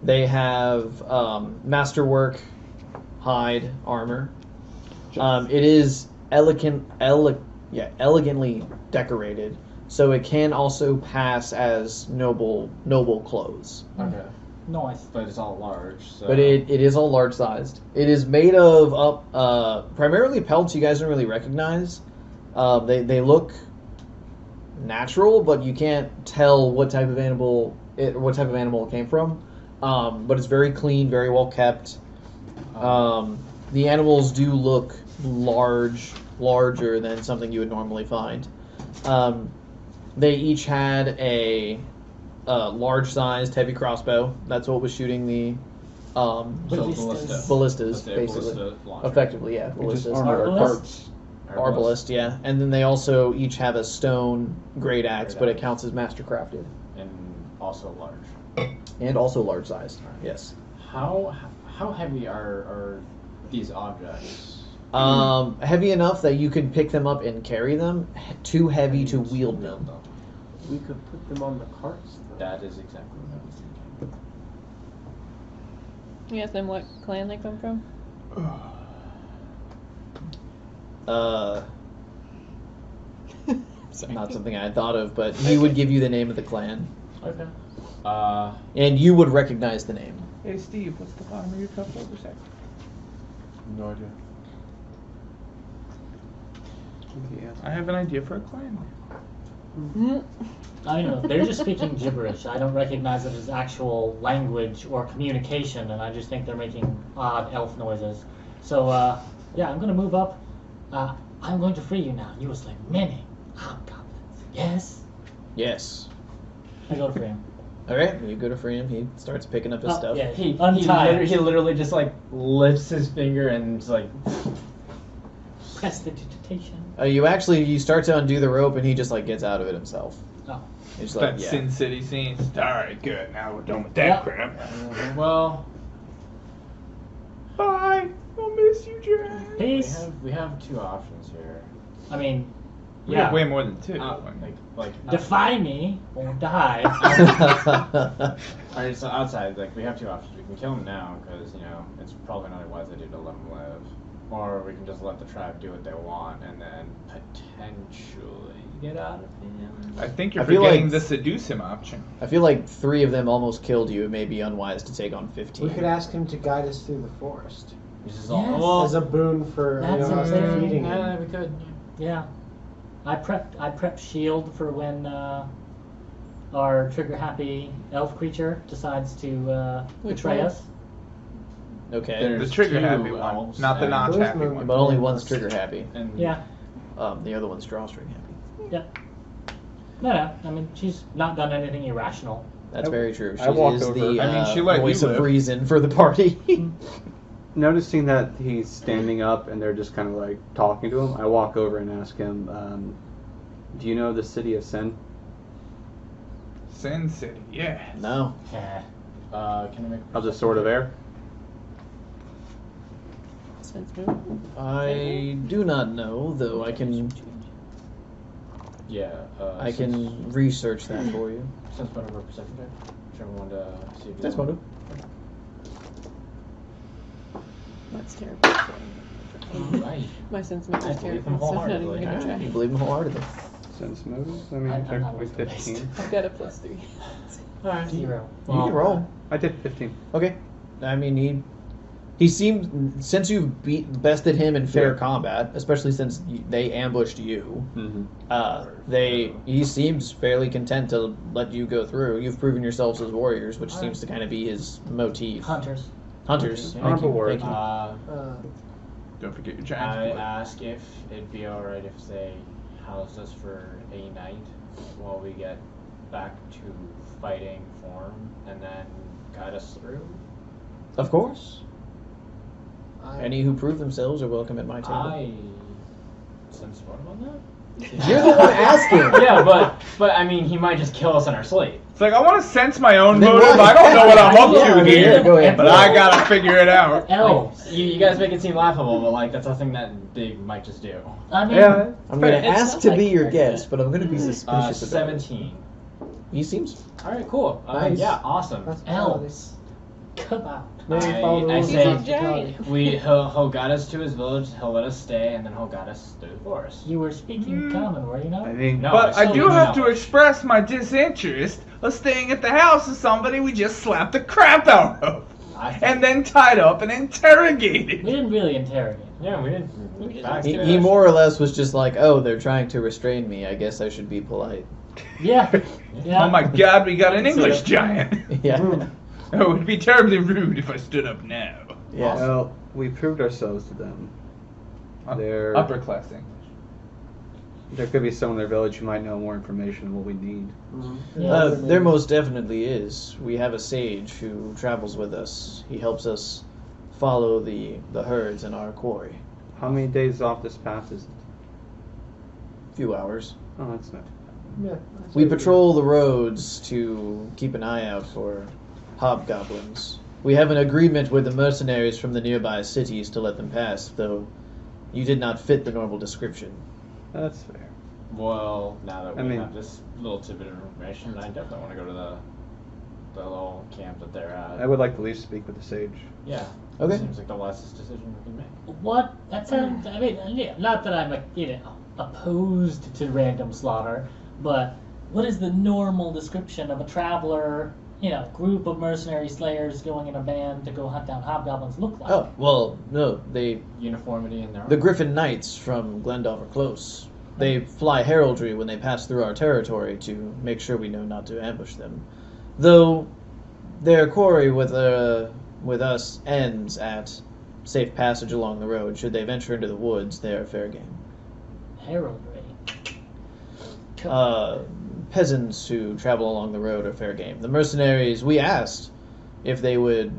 [SPEAKER 2] they have masterwork hide armor. It is elegantly decorated, so it can also pass as noble clothes.
[SPEAKER 1] Okay.
[SPEAKER 6] Nice.
[SPEAKER 1] But it's all large, so...
[SPEAKER 2] But it is all large sized. It is made of primarily pelts you guys don't really recognize. They look natural, but you can't tell what type of animal it came from. But it's very clean, very well kept. The animals do look larger than something you would normally find. They each had a large-sized heavy crossbow. That's what was shooting the ballistas, basically.
[SPEAKER 1] Ballista launcher.
[SPEAKER 2] Effectively, yeah,
[SPEAKER 3] just
[SPEAKER 2] ballistas.
[SPEAKER 3] armored
[SPEAKER 6] Arbalest?
[SPEAKER 3] parts.
[SPEAKER 2] Arbalist, yeah. And then they also each have a stone great axe, but it counts as mastercrafted.
[SPEAKER 1] And also large.
[SPEAKER 2] And also large-sized, yes.
[SPEAKER 1] How heavy are these objects?
[SPEAKER 2] Heavy enough that you can pick them up and carry them. Too heavy to wield them.
[SPEAKER 7] We could put them on the carts, though.
[SPEAKER 1] That is exactly what I was thinking.
[SPEAKER 8] You asked them what clan they come from?
[SPEAKER 2] not something I had thought of, but he would give you the name of the clan,
[SPEAKER 6] Okay.
[SPEAKER 2] and you would recognize the name.
[SPEAKER 5] Hey Steve, what's the bottom of your cup over there?
[SPEAKER 4] No idea.
[SPEAKER 5] I have an idea for a clan.
[SPEAKER 6] I don't know. They're just speaking gibberish. I don't recognize it as actual language or communication, and I just think they're making odd elf noises. So, yeah, I'm gonna move up. I'm going to free you now. You will slay many hobgoblins. Yes?
[SPEAKER 2] Yes.
[SPEAKER 6] I go to free him.
[SPEAKER 2] Alright, you go to free him, he starts picking up his stuff.
[SPEAKER 6] Yeah,
[SPEAKER 1] He
[SPEAKER 6] untie.
[SPEAKER 1] he literally just like lifts his finger and just like.
[SPEAKER 6] Prestidigitation.
[SPEAKER 2] You start to undo the rope and he just like gets out of it himself.
[SPEAKER 6] Oh.
[SPEAKER 2] He's like,
[SPEAKER 5] That
[SPEAKER 2] yeah.
[SPEAKER 5] Sin City scenes. Alright, good. Now we're done with that crap.
[SPEAKER 1] Well,
[SPEAKER 5] Bye. I'll miss you, Jack.
[SPEAKER 6] Peace.
[SPEAKER 1] we have two options here.
[SPEAKER 6] I mean,
[SPEAKER 5] We
[SPEAKER 6] yeah.
[SPEAKER 5] have way more than two.
[SPEAKER 6] Defy me or die.
[SPEAKER 1] Alright, so outside, like we have two options. We can kill him now because it's probably not a wise idea to let him live, or we can just let the tribe do what they want and then potentially get out of him.
[SPEAKER 5] I think you're
[SPEAKER 2] I feel
[SPEAKER 5] forgetting
[SPEAKER 2] like-
[SPEAKER 5] the seduce him option.
[SPEAKER 2] I feel like 3 of them almost killed you. It may be unwise to take on 15.
[SPEAKER 7] We could ask him to guide us through the forest
[SPEAKER 1] This is
[SPEAKER 6] Yes.
[SPEAKER 1] all.
[SPEAKER 7] as a boon for
[SPEAKER 6] That's
[SPEAKER 7] us
[SPEAKER 6] a
[SPEAKER 7] defeating him.
[SPEAKER 1] Yeah, we could.
[SPEAKER 6] Yeah. I prepped shield for when our trigger happy elf creature decides to betray
[SPEAKER 2] one?
[SPEAKER 6] us.
[SPEAKER 2] Okay.
[SPEAKER 4] There's
[SPEAKER 5] The trigger
[SPEAKER 4] two
[SPEAKER 5] happy one,
[SPEAKER 4] elves
[SPEAKER 5] not the
[SPEAKER 4] and-
[SPEAKER 5] notch happy
[SPEAKER 7] Charisma.
[SPEAKER 5] one.
[SPEAKER 2] But only one's trigger happy.
[SPEAKER 1] And
[SPEAKER 6] Yeah.
[SPEAKER 2] The other one's drawstring happy.
[SPEAKER 6] Yep. No. I mean, she's not done anything irrational.
[SPEAKER 2] That's very true. She
[SPEAKER 3] I walked
[SPEAKER 2] is
[SPEAKER 3] over.
[SPEAKER 2] the
[SPEAKER 5] I mean, she let
[SPEAKER 2] voice
[SPEAKER 5] you
[SPEAKER 2] of
[SPEAKER 5] live.
[SPEAKER 2] reason for the party.
[SPEAKER 3] Noticing that he's standing up and they're just kind of like talking to him, I walk over and ask him, do you know the city of Sen?
[SPEAKER 5] Sin City, yeah.
[SPEAKER 2] No.
[SPEAKER 6] Eh.
[SPEAKER 1] can I make?
[SPEAKER 3] Of the Sword of Air?
[SPEAKER 8] Sense move.
[SPEAKER 2] I do not know, though. I can
[SPEAKER 1] Yeah.
[SPEAKER 2] research that for you.
[SPEAKER 1] Since whatever perception check. Whichever one to see if you
[SPEAKER 2] That's
[SPEAKER 1] want.
[SPEAKER 2] fine.
[SPEAKER 8] That's terrible.
[SPEAKER 1] Right.
[SPEAKER 8] My sense move
[SPEAKER 1] I
[SPEAKER 8] is
[SPEAKER 1] believe him
[SPEAKER 8] terrible, so I'm not even
[SPEAKER 1] wholeheartedly.
[SPEAKER 8] gonna
[SPEAKER 2] You
[SPEAKER 8] try.
[SPEAKER 2] believe him wholeheartedly.
[SPEAKER 3] Sense moves? I mean,
[SPEAKER 6] I'm not
[SPEAKER 3] technically
[SPEAKER 6] wisdom-based.
[SPEAKER 3] 15.
[SPEAKER 8] I've got a +3.
[SPEAKER 6] Alright. 0.
[SPEAKER 2] You can roll.
[SPEAKER 3] I did 15.
[SPEAKER 2] Okay. I mean, he seems, since you've bested him in fair
[SPEAKER 3] Yeah.
[SPEAKER 2] combat, especially since they ambushed you,
[SPEAKER 3] Mm-hmm.
[SPEAKER 2] he seems fairly content to let you go through. You've proven yourselves as warriors, which seems to kind of be his motif.
[SPEAKER 6] Hunters.
[SPEAKER 2] Hunters. Thank
[SPEAKER 3] Honorable
[SPEAKER 2] you.
[SPEAKER 3] word.
[SPEAKER 2] Thank you.
[SPEAKER 5] Don't forget your
[SPEAKER 1] I
[SPEAKER 5] giant blood.
[SPEAKER 1] ask if it'd be alright if they housed us for a night while we get back to fighting form and then guide us through.
[SPEAKER 2] Of course. Any who prove themselves are welcome at my table.
[SPEAKER 1] I sense what about that?
[SPEAKER 2] You're the one asking.
[SPEAKER 1] Yeah, but I mean, he might just kill us in our sleep.
[SPEAKER 5] It's like, I want to sense my own
[SPEAKER 2] Then
[SPEAKER 5] motive.
[SPEAKER 2] why-
[SPEAKER 5] I don't know what I'm up
[SPEAKER 2] Yeah,
[SPEAKER 5] to here.
[SPEAKER 2] go ahead.
[SPEAKER 5] But I gotta figure it out.
[SPEAKER 6] Elves.
[SPEAKER 1] You guys make it seem laughable, but like that's something that they might just do.
[SPEAKER 6] I mean,
[SPEAKER 3] Yeah.
[SPEAKER 2] I'm going to
[SPEAKER 6] It
[SPEAKER 2] ask
[SPEAKER 6] sounds
[SPEAKER 2] to
[SPEAKER 6] like-
[SPEAKER 2] be your guest, but I'm going to be suspicious about it.
[SPEAKER 1] 17.
[SPEAKER 2] He seems.
[SPEAKER 1] All right, cool.
[SPEAKER 2] Nice.
[SPEAKER 1] Yeah, awesome.
[SPEAKER 7] That's
[SPEAKER 6] elves. Come out.
[SPEAKER 7] No, we follow the
[SPEAKER 1] I
[SPEAKER 7] rules of
[SPEAKER 1] say-
[SPEAKER 7] hospitality.
[SPEAKER 1] He'll guide us to his village. He'll let us stay, and then he'll guide us through the forest.
[SPEAKER 6] You were speaking common, were you not?
[SPEAKER 3] I think
[SPEAKER 1] No,
[SPEAKER 5] But I
[SPEAKER 1] still
[SPEAKER 5] do
[SPEAKER 1] need
[SPEAKER 5] have to
[SPEAKER 1] knowledge.
[SPEAKER 5] express my disinterest of staying at the house of somebody we just slapped the crap out of.
[SPEAKER 1] I think-
[SPEAKER 5] And then tied up and interrogated.
[SPEAKER 6] We didn't really interrogate.
[SPEAKER 1] Yeah, we didn't.
[SPEAKER 2] He more or less was just like, oh, they're trying to restrain me. I guess I should be polite.
[SPEAKER 6] Yeah. Yeah.
[SPEAKER 5] Oh my god, we got an English giant.
[SPEAKER 2] Yeah.
[SPEAKER 5] It would be terribly rude if I stood up now.
[SPEAKER 2] Yeah.
[SPEAKER 3] Well, we proved ourselves to them. They're-
[SPEAKER 5] Upper class English.
[SPEAKER 3] There could be someone in their village who might know more information than what we need.
[SPEAKER 6] Yeah.
[SPEAKER 2] There most definitely is. We have a sage who travels with us. He helps us follow the herds in our quarry.
[SPEAKER 3] How many days off this path is it?
[SPEAKER 2] Few hours.
[SPEAKER 3] Oh, that's not.
[SPEAKER 7] Yeah,
[SPEAKER 2] We patrol the roads to keep an eye out for hobgoblins. We have an agreement with the mercenaries from the nearby cities to let them pass, though you did not fit the normal description.
[SPEAKER 3] That's fair.
[SPEAKER 1] Well, now that we
[SPEAKER 3] I mean-
[SPEAKER 1] have this little tidbit of information, I definitely want to go to the little camp that they're at.
[SPEAKER 3] I would like to at least speak with the sage.
[SPEAKER 1] Yeah.
[SPEAKER 2] Okay.
[SPEAKER 1] Seems like the wisest decision we can make.
[SPEAKER 6] What? That sounds. I mean, yeah, not that I'm a, opposed to random slaughter, but what is the normal description of a traveler, group of mercenary slayers going in a band to go hunt down hobgoblins look like?
[SPEAKER 2] Oh, well, no,
[SPEAKER 1] Uniformity in their
[SPEAKER 2] the Griffin Knights from Glendover Close. They fly heraldry when they pass through our territory to make sure we know not to ambush them. Though their quarry with us ends at safe passage along the road. Should they venture into the woods, they are fair game.
[SPEAKER 6] Heraldry. Cool.
[SPEAKER 2] Peasants who travel along the road are fair game. The mercenaries, we asked if they would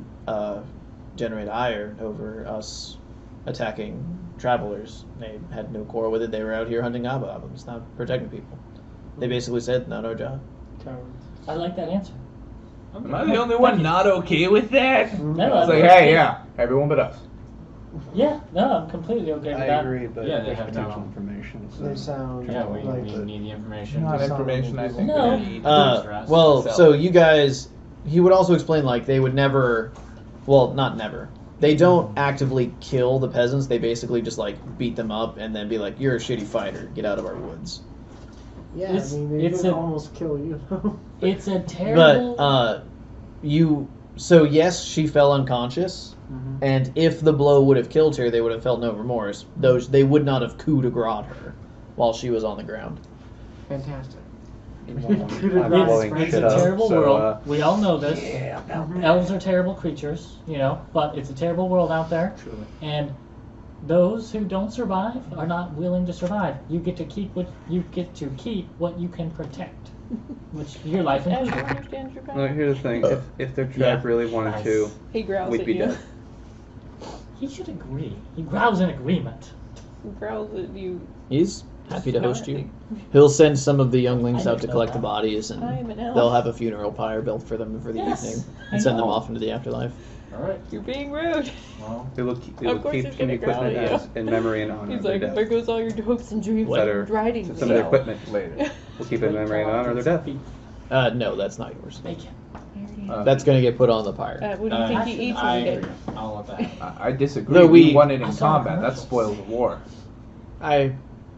[SPEAKER 2] generate ire over us attacking travelers. They had no quarrel with it. They were out here hunting hobgoblins, not protecting people. They basically said, not our job.
[SPEAKER 6] I like that answer.
[SPEAKER 5] Am I the only one not okay with that?
[SPEAKER 6] No,
[SPEAKER 5] It's like, hey, yeah, everyone but us.
[SPEAKER 6] Yeah, no, I'm completely okay with
[SPEAKER 3] I
[SPEAKER 6] that.
[SPEAKER 3] agree, but
[SPEAKER 1] Yeah, they
[SPEAKER 3] there's
[SPEAKER 1] have
[SPEAKER 3] potential
[SPEAKER 1] no-
[SPEAKER 3] information. So.
[SPEAKER 7] They sound
[SPEAKER 1] Yeah, we
[SPEAKER 7] like
[SPEAKER 1] need the information.
[SPEAKER 5] Not
[SPEAKER 7] Just
[SPEAKER 5] information I think
[SPEAKER 6] No.
[SPEAKER 5] we need.
[SPEAKER 2] Well, so you guys, he would also explain, like, they would never, well, not never. They don't actively kill the peasants. They basically just, like, beat them up and then be like, you're a shitty fighter. Get out of our woods.
[SPEAKER 7] Yeah,
[SPEAKER 6] It's-
[SPEAKER 7] I mean, they
[SPEAKER 6] it's
[SPEAKER 7] did
[SPEAKER 6] a-
[SPEAKER 7] almost kill you.
[SPEAKER 6] It's a terrible.
[SPEAKER 2] But, so yes, she fell unconscious. And if the blow would have killed her, they would have felt no remorse. They would not have coup de grace her while she was on the ground.
[SPEAKER 7] Fantastic.
[SPEAKER 3] I'm
[SPEAKER 6] It's
[SPEAKER 3] blowing
[SPEAKER 6] a
[SPEAKER 3] shit up,
[SPEAKER 6] terrible
[SPEAKER 3] so,
[SPEAKER 6] world. We all know this.
[SPEAKER 9] Yeah, about
[SPEAKER 6] Elves are terrible creatures, but it's a terrible world out there.
[SPEAKER 3] Truly.
[SPEAKER 6] And those who don't survive are not willing to survive. You get to keep what you can protect, which your life
[SPEAKER 8] Asher
[SPEAKER 6] includes.
[SPEAKER 8] understands your
[SPEAKER 3] No,
[SPEAKER 8] power.
[SPEAKER 3] here's the thing. If their tribe
[SPEAKER 6] Yeah.
[SPEAKER 3] really wanted to,
[SPEAKER 8] He growls
[SPEAKER 3] we'd
[SPEAKER 8] at
[SPEAKER 3] be
[SPEAKER 8] you.
[SPEAKER 3] dead.
[SPEAKER 6] He should agree. He growls in agreement.
[SPEAKER 8] He growls at you.
[SPEAKER 2] He's happy to host you.
[SPEAKER 8] snarling.
[SPEAKER 2] He'll send some of the younglings
[SPEAKER 6] I
[SPEAKER 2] out to
[SPEAKER 6] didn't know
[SPEAKER 2] collect the
[SPEAKER 6] that.
[SPEAKER 2] bodies, and
[SPEAKER 8] I am an elf.
[SPEAKER 2] they'll have a funeral pyre built for them for the
[SPEAKER 6] Yes,
[SPEAKER 2] evening
[SPEAKER 6] I
[SPEAKER 2] and send them
[SPEAKER 6] know.
[SPEAKER 2] off into the afterlife.
[SPEAKER 1] All right.
[SPEAKER 8] You're being rude.
[SPEAKER 1] Well,
[SPEAKER 3] They will
[SPEAKER 8] Of course
[SPEAKER 3] keep
[SPEAKER 8] he's
[SPEAKER 3] some
[SPEAKER 8] gonna growl
[SPEAKER 3] equipment
[SPEAKER 8] at you.
[SPEAKER 3] as in memory and honor
[SPEAKER 8] He's
[SPEAKER 3] of their
[SPEAKER 8] like,
[SPEAKER 3] death.
[SPEAKER 8] there goes all your hopes and dreams
[SPEAKER 3] That
[SPEAKER 8] of
[SPEAKER 3] are
[SPEAKER 8] riding
[SPEAKER 3] some
[SPEAKER 8] me.
[SPEAKER 3] of their
[SPEAKER 5] So,
[SPEAKER 3] equipment.
[SPEAKER 5] later.
[SPEAKER 3] We'll keep it in memory and honor of their death.
[SPEAKER 2] No, that's not yours.
[SPEAKER 6] Bacon.
[SPEAKER 2] That's going to get put on the pyre.
[SPEAKER 8] What do you think he eats
[SPEAKER 1] I
[SPEAKER 8] every day?
[SPEAKER 1] agree. I'll let that happen.
[SPEAKER 5] I disagree.
[SPEAKER 2] No,
[SPEAKER 5] we
[SPEAKER 2] we-
[SPEAKER 5] won it
[SPEAKER 6] I
[SPEAKER 5] in
[SPEAKER 6] saw
[SPEAKER 5] combat. That
[SPEAKER 6] commercials.
[SPEAKER 5] spoils the war.
[SPEAKER 2] I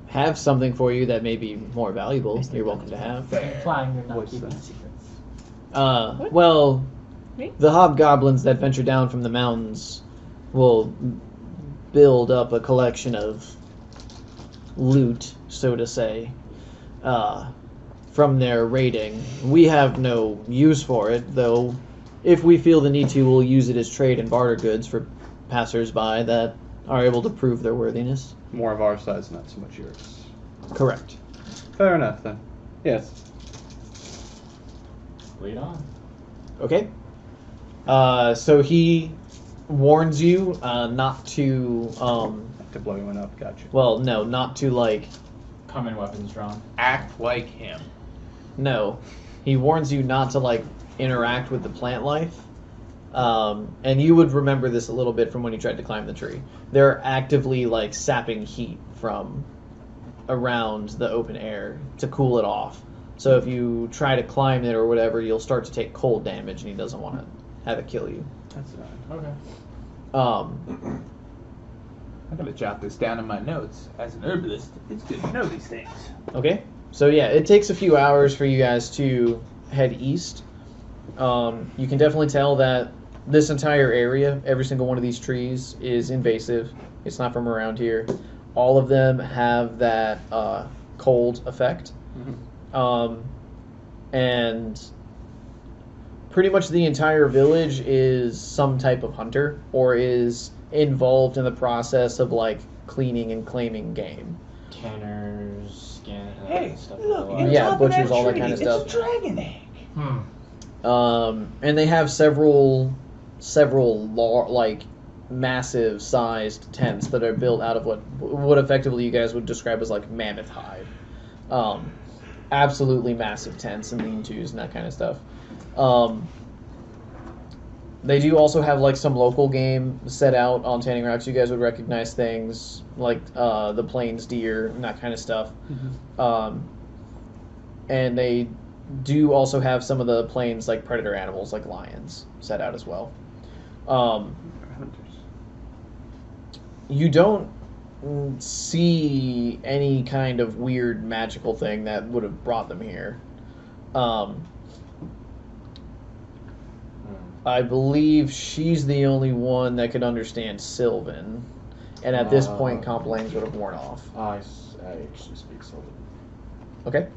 [SPEAKER 2] have something for you that may be more valuable. You're welcome to have.
[SPEAKER 6] Implying you're not
[SPEAKER 3] What's
[SPEAKER 6] keeping
[SPEAKER 3] that?
[SPEAKER 6] secrets.
[SPEAKER 8] What?
[SPEAKER 2] Well,
[SPEAKER 8] Me?
[SPEAKER 2] the hobgoblins that venture down from the mountains will build up a collection of loot, so to say, from their raiding. We have no use for it, though if we feel the need to, we'll use it as trade and barter goods for passers-by that are able to prove their worthiness.
[SPEAKER 3] More of our size, not so much yours.
[SPEAKER 2] Correct.
[SPEAKER 3] Fair enough, then. Yes.
[SPEAKER 1] Lead on.
[SPEAKER 2] Okay. So he warns you not to,
[SPEAKER 3] To blow one up, gotcha.
[SPEAKER 2] well, no, not to, like,
[SPEAKER 1] Come in weapons drawn.
[SPEAKER 5] Act like him.
[SPEAKER 2] no. He warns you not to, like, interact with the plant life. And you would remember this a little bit from when you tried to climb the tree. They're actively, like, sapping heat from around the open air to cool it off. So if you try to climb it or whatever, you'll start to take cold damage, and he doesn't want to have it kill you.
[SPEAKER 3] That's fine.
[SPEAKER 1] Okay.
[SPEAKER 5] I'm gonna jot this down in my notes. As an herbalist, it's good to know these things.
[SPEAKER 2] Okay. So yeah, it takes a few hours for you guys to head east. You can definitely tell that this entire area, every single one of these trees, is invasive. It's not from around here. All of them have that cold effect. And pretty much the entire village is some type of hunter or is involved in the process of, like, cleaning and claiming game.
[SPEAKER 1] Tanners, skin,
[SPEAKER 5] Hey,
[SPEAKER 1] stuff.
[SPEAKER 5] look,
[SPEAKER 1] like
[SPEAKER 5] in
[SPEAKER 1] that.
[SPEAKER 2] Yeah,
[SPEAKER 5] top of
[SPEAKER 2] butchers,
[SPEAKER 5] that
[SPEAKER 2] all that
[SPEAKER 5] tree,
[SPEAKER 2] kind of
[SPEAKER 5] it's
[SPEAKER 2] stuff.
[SPEAKER 5] a dragon egg.
[SPEAKER 2] And they have several like massive sized tents that are built out of what effectively you guys would describe as like mammoth hide. Absolutely massive tents and lean-tos and that kind of stuff. They do also have like some local game set out on Tanning Rocks. You guys would recognize things like the plains deer and that kind of stuff. And they do also have some of the plains like predator animals like lions set out as well.
[SPEAKER 3] Hunters.
[SPEAKER 2] You don't see any kind of weird magical thing that would have brought them here. I believe she's the only one that could understand Sylvan, and at this point, comp lanes would have worn off.
[SPEAKER 4] I actually speak Sylvan.
[SPEAKER 2] Okay.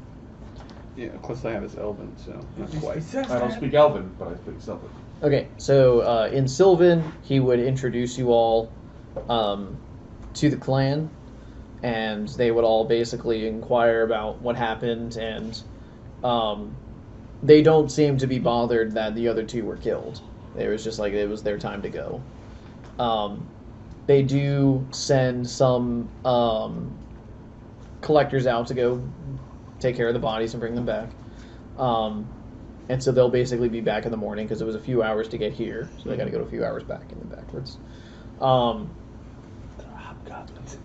[SPEAKER 3] Yeah, closest I have is Elven, so not quite.
[SPEAKER 4] I don't speak Elven, but I speak Sylvan.
[SPEAKER 2] Okay, so in Sylvan, he would introduce you all to the clan, and they would all basically inquire about what happened, and they don't seem to be bothered that the other two were killed. It was just like it was their time to go. They do send some collectors out to go take care of the bodies and bring them back. And so they'll basically be back in the morning because it was a few hours to get here, so they got to go a few hours back and then backwards.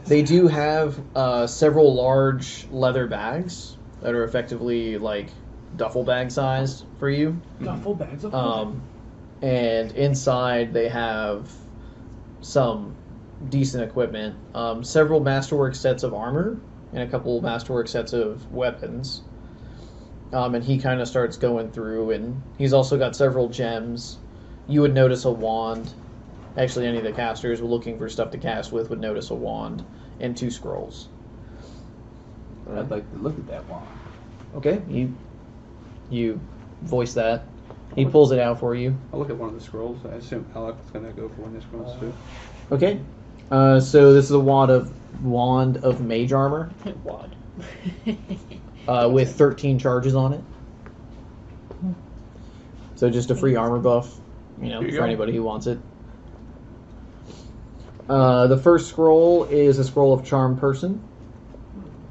[SPEAKER 2] They do have several large leather bags that are effectively like duffel bag sized for you.
[SPEAKER 5] Duffel bags of
[SPEAKER 2] And inside they have some decent equipment, several masterwork sets of armor and a couple masterwork sets of weapons. And he kind of starts going through, and he's also got several gems. You would notice a wand. Actually, any of the casters were looking for stuff to cast with would notice a wand and 2 scrolls.
[SPEAKER 5] I'd like to look at that wand.
[SPEAKER 2] Okay, you voice that. He pulls it out for you.
[SPEAKER 3] I'll look at one of the scrolls. I assume Alec's going to go for one of the scrolls too.
[SPEAKER 2] Okay, so this is a wand of mage armor.
[SPEAKER 8] Wad.
[SPEAKER 2] With 13 charges on it. So just a free armor buff, for anybody who wants it. The first scroll is a scroll of Charm Person,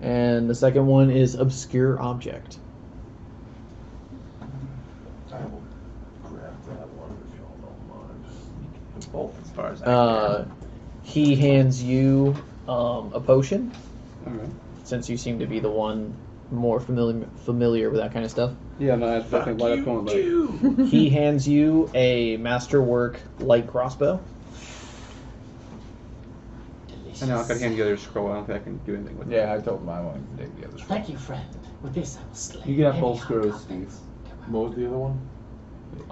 [SPEAKER 2] and the second one is Obscure Object.
[SPEAKER 4] I will grab that one if y'all don't mind.
[SPEAKER 5] Both, as far as I care.
[SPEAKER 2] He hands you a potion,
[SPEAKER 3] Alright.
[SPEAKER 2] since you seem to be the one more familiar with that kind of stuff.
[SPEAKER 3] Yeah, no, that's definitely why that's going back.
[SPEAKER 2] He hands you a masterwork light crossbow.
[SPEAKER 3] I know, I could hand you the other scroll. I don't think I can do anything with it.
[SPEAKER 5] Yeah, I told him I wanted to take the other scroll.
[SPEAKER 6] Thank you, friend. With this, I will slay.
[SPEAKER 5] You can have
[SPEAKER 6] any
[SPEAKER 5] both scrolls,
[SPEAKER 6] hobgoblins.
[SPEAKER 5] Steve.
[SPEAKER 4] What was the other one?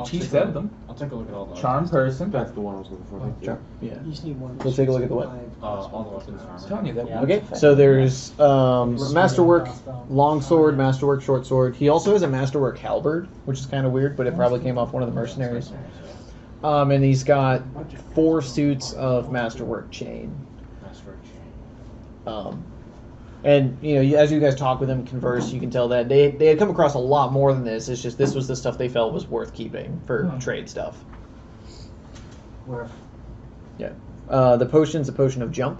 [SPEAKER 5] He said them.
[SPEAKER 1] I'll take a look at all the
[SPEAKER 5] Charm Person.
[SPEAKER 4] That's the one I was looking for. Thank you.
[SPEAKER 2] Yeah.
[SPEAKER 7] You just need one.
[SPEAKER 2] We'll take a look at the what?
[SPEAKER 1] all the weapons and
[SPEAKER 5] I was
[SPEAKER 1] armor.
[SPEAKER 5] telling you that.
[SPEAKER 6] Yeah.
[SPEAKER 2] Okay, so there's masterwork longsword, masterwork short sword. He also has a masterwork halberd, which is kind of weird, but it probably came off one of the mercenaries. And he's got 4 suits of masterwork chain.
[SPEAKER 1] Masterwork chain.
[SPEAKER 2] And as you guys talk with him, converse, you can tell that they had come across a lot more than this. It's just this was the stuff they felt was worth keeping for trade stuff.
[SPEAKER 7] Worth.
[SPEAKER 2] Yeah. The potion's a potion of jump,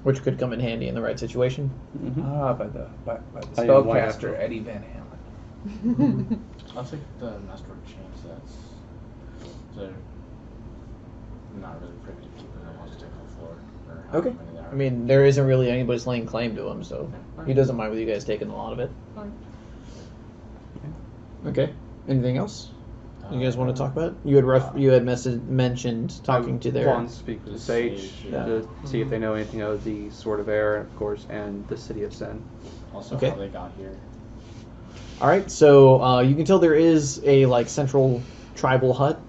[SPEAKER 2] which could come in handy in the right situation.
[SPEAKER 3] Mm-hmm.
[SPEAKER 5] By the
[SPEAKER 3] I am white
[SPEAKER 5] spellcaster
[SPEAKER 3] after.
[SPEAKER 5] Eddie Van Halen.
[SPEAKER 1] I'll take the masterwork chain sets. So I'm not really privy to keeping them. I'll just take the floor. Or how
[SPEAKER 2] Okay.
[SPEAKER 1] many there are.
[SPEAKER 2] I mean, there isn't really anybody's laying claim to him, so he doesn't mind with you guys taking a lot of it. Okay. Anything else you guys want to talk about? You had mentioned talking to their.
[SPEAKER 3] Want to speak with the sage
[SPEAKER 2] Yeah.
[SPEAKER 3] to see if they know anything of the Sword of Air, of course, and the City of Sen.
[SPEAKER 1] Also,
[SPEAKER 2] Okay.
[SPEAKER 1] how they got here.
[SPEAKER 2] All right, so you can tell there is a central tribal hut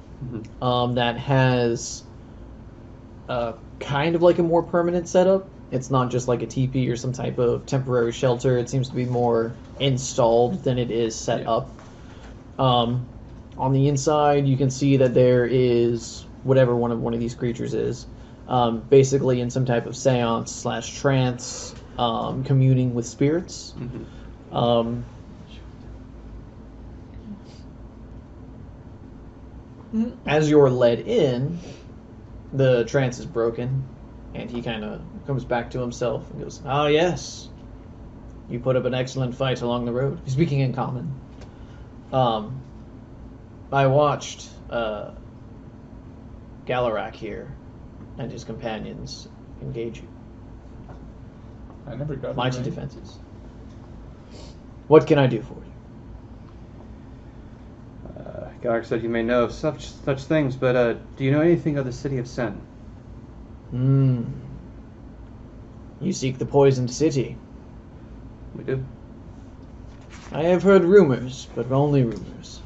[SPEAKER 2] that has kind of like a more permanent setup. It's not just like a teepee or some type of temporary shelter. It seems to be more installed than it is set up. On the inside, you can see that there is whatever one of these creatures is, basically in some type of seance / trance, communing with spirits. As you're led in, the trance is broken, and he kind of comes back to himself and goes, "Ah, yes, you put up an excellent fight along the road." He's speaking in common. I watched Galarak here and his companions engage you.
[SPEAKER 5] I never got
[SPEAKER 2] Mighty
[SPEAKER 5] it.
[SPEAKER 2] defenses. What can I do for you?
[SPEAKER 3] Garrick said you may know of such things, but do you know anything of the City of Sen?
[SPEAKER 2] You seek the poisoned city.
[SPEAKER 3] We do.
[SPEAKER 2] I have heard rumors, but only rumors.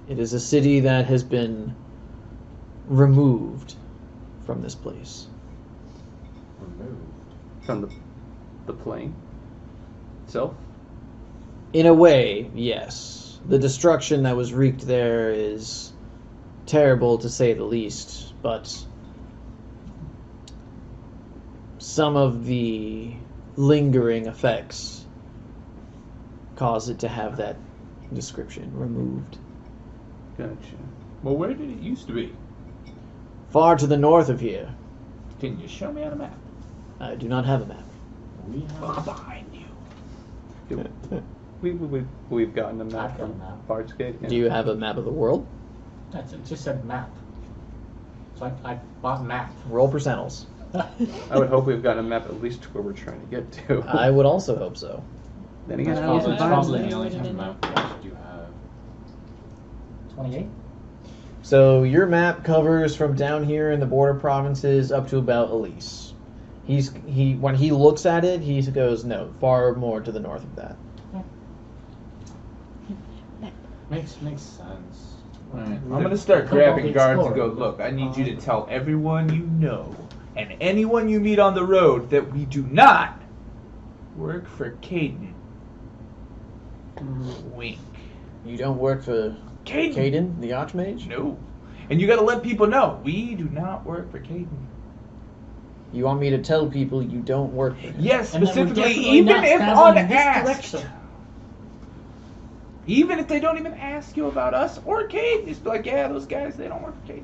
[SPEAKER 2] It is a city that has been removed from this place.
[SPEAKER 1] Removed.
[SPEAKER 3] From the plane itself?
[SPEAKER 2] In a way, yes. The destruction that was wreaked there is terrible to say the least, but some of the lingering effects cause it to have that description removed.
[SPEAKER 3] Gotcha.
[SPEAKER 5] Well, where did it used to be?
[SPEAKER 2] Far to the north of here.
[SPEAKER 5] Can you show me on a map?
[SPEAKER 2] I do not have a map.
[SPEAKER 1] We have.
[SPEAKER 5] Behind you.
[SPEAKER 3] We've gotten a map
[SPEAKER 6] I've got a
[SPEAKER 3] from
[SPEAKER 6] map.
[SPEAKER 3] Bardsgate. Yeah.
[SPEAKER 2] Do you have a map of the world?
[SPEAKER 6] It just said map. So I bought map.
[SPEAKER 2] Roll percentals.
[SPEAKER 3] I would hope we've gotten a map at least to where we're trying to get to.
[SPEAKER 2] I would also hope so.
[SPEAKER 3] Then again,
[SPEAKER 1] That's
[SPEAKER 3] I wasn't
[SPEAKER 1] probably
[SPEAKER 3] buying
[SPEAKER 1] the only
[SPEAKER 8] it.
[SPEAKER 1] type of map that you have.
[SPEAKER 6] 28?
[SPEAKER 2] So your map covers from down here in the border provinces up to about Elise. When he looks at it, he goes, no, far more to the north of that.
[SPEAKER 1] Makes sense.
[SPEAKER 5] Alright, I'm gonna start
[SPEAKER 6] Come
[SPEAKER 5] grabbing
[SPEAKER 6] on,
[SPEAKER 5] guards and
[SPEAKER 6] explore.
[SPEAKER 5] go, look, I need you to tell everyone you know and anyone you meet on the road that we do not work for Caden. Wink.
[SPEAKER 2] You don't work for
[SPEAKER 5] Caden?
[SPEAKER 2] Caden, the Archmage?
[SPEAKER 5] No. And you gotta let people know, we do not work for Caden.
[SPEAKER 2] You want me to tell people you don't work for him?
[SPEAKER 5] Yes,
[SPEAKER 6] And that we're
[SPEAKER 5] specifically,
[SPEAKER 6] definitely
[SPEAKER 5] even
[SPEAKER 6] not
[SPEAKER 5] if
[SPEAKER 6] traveling in this
[SPEAKER 5] unasked.
[SPEAKER 6] direction.
[SPEAKER 5] Even if they don't even ask you about us or Caden, just be like, yeah, those guys, they don't work for Caden.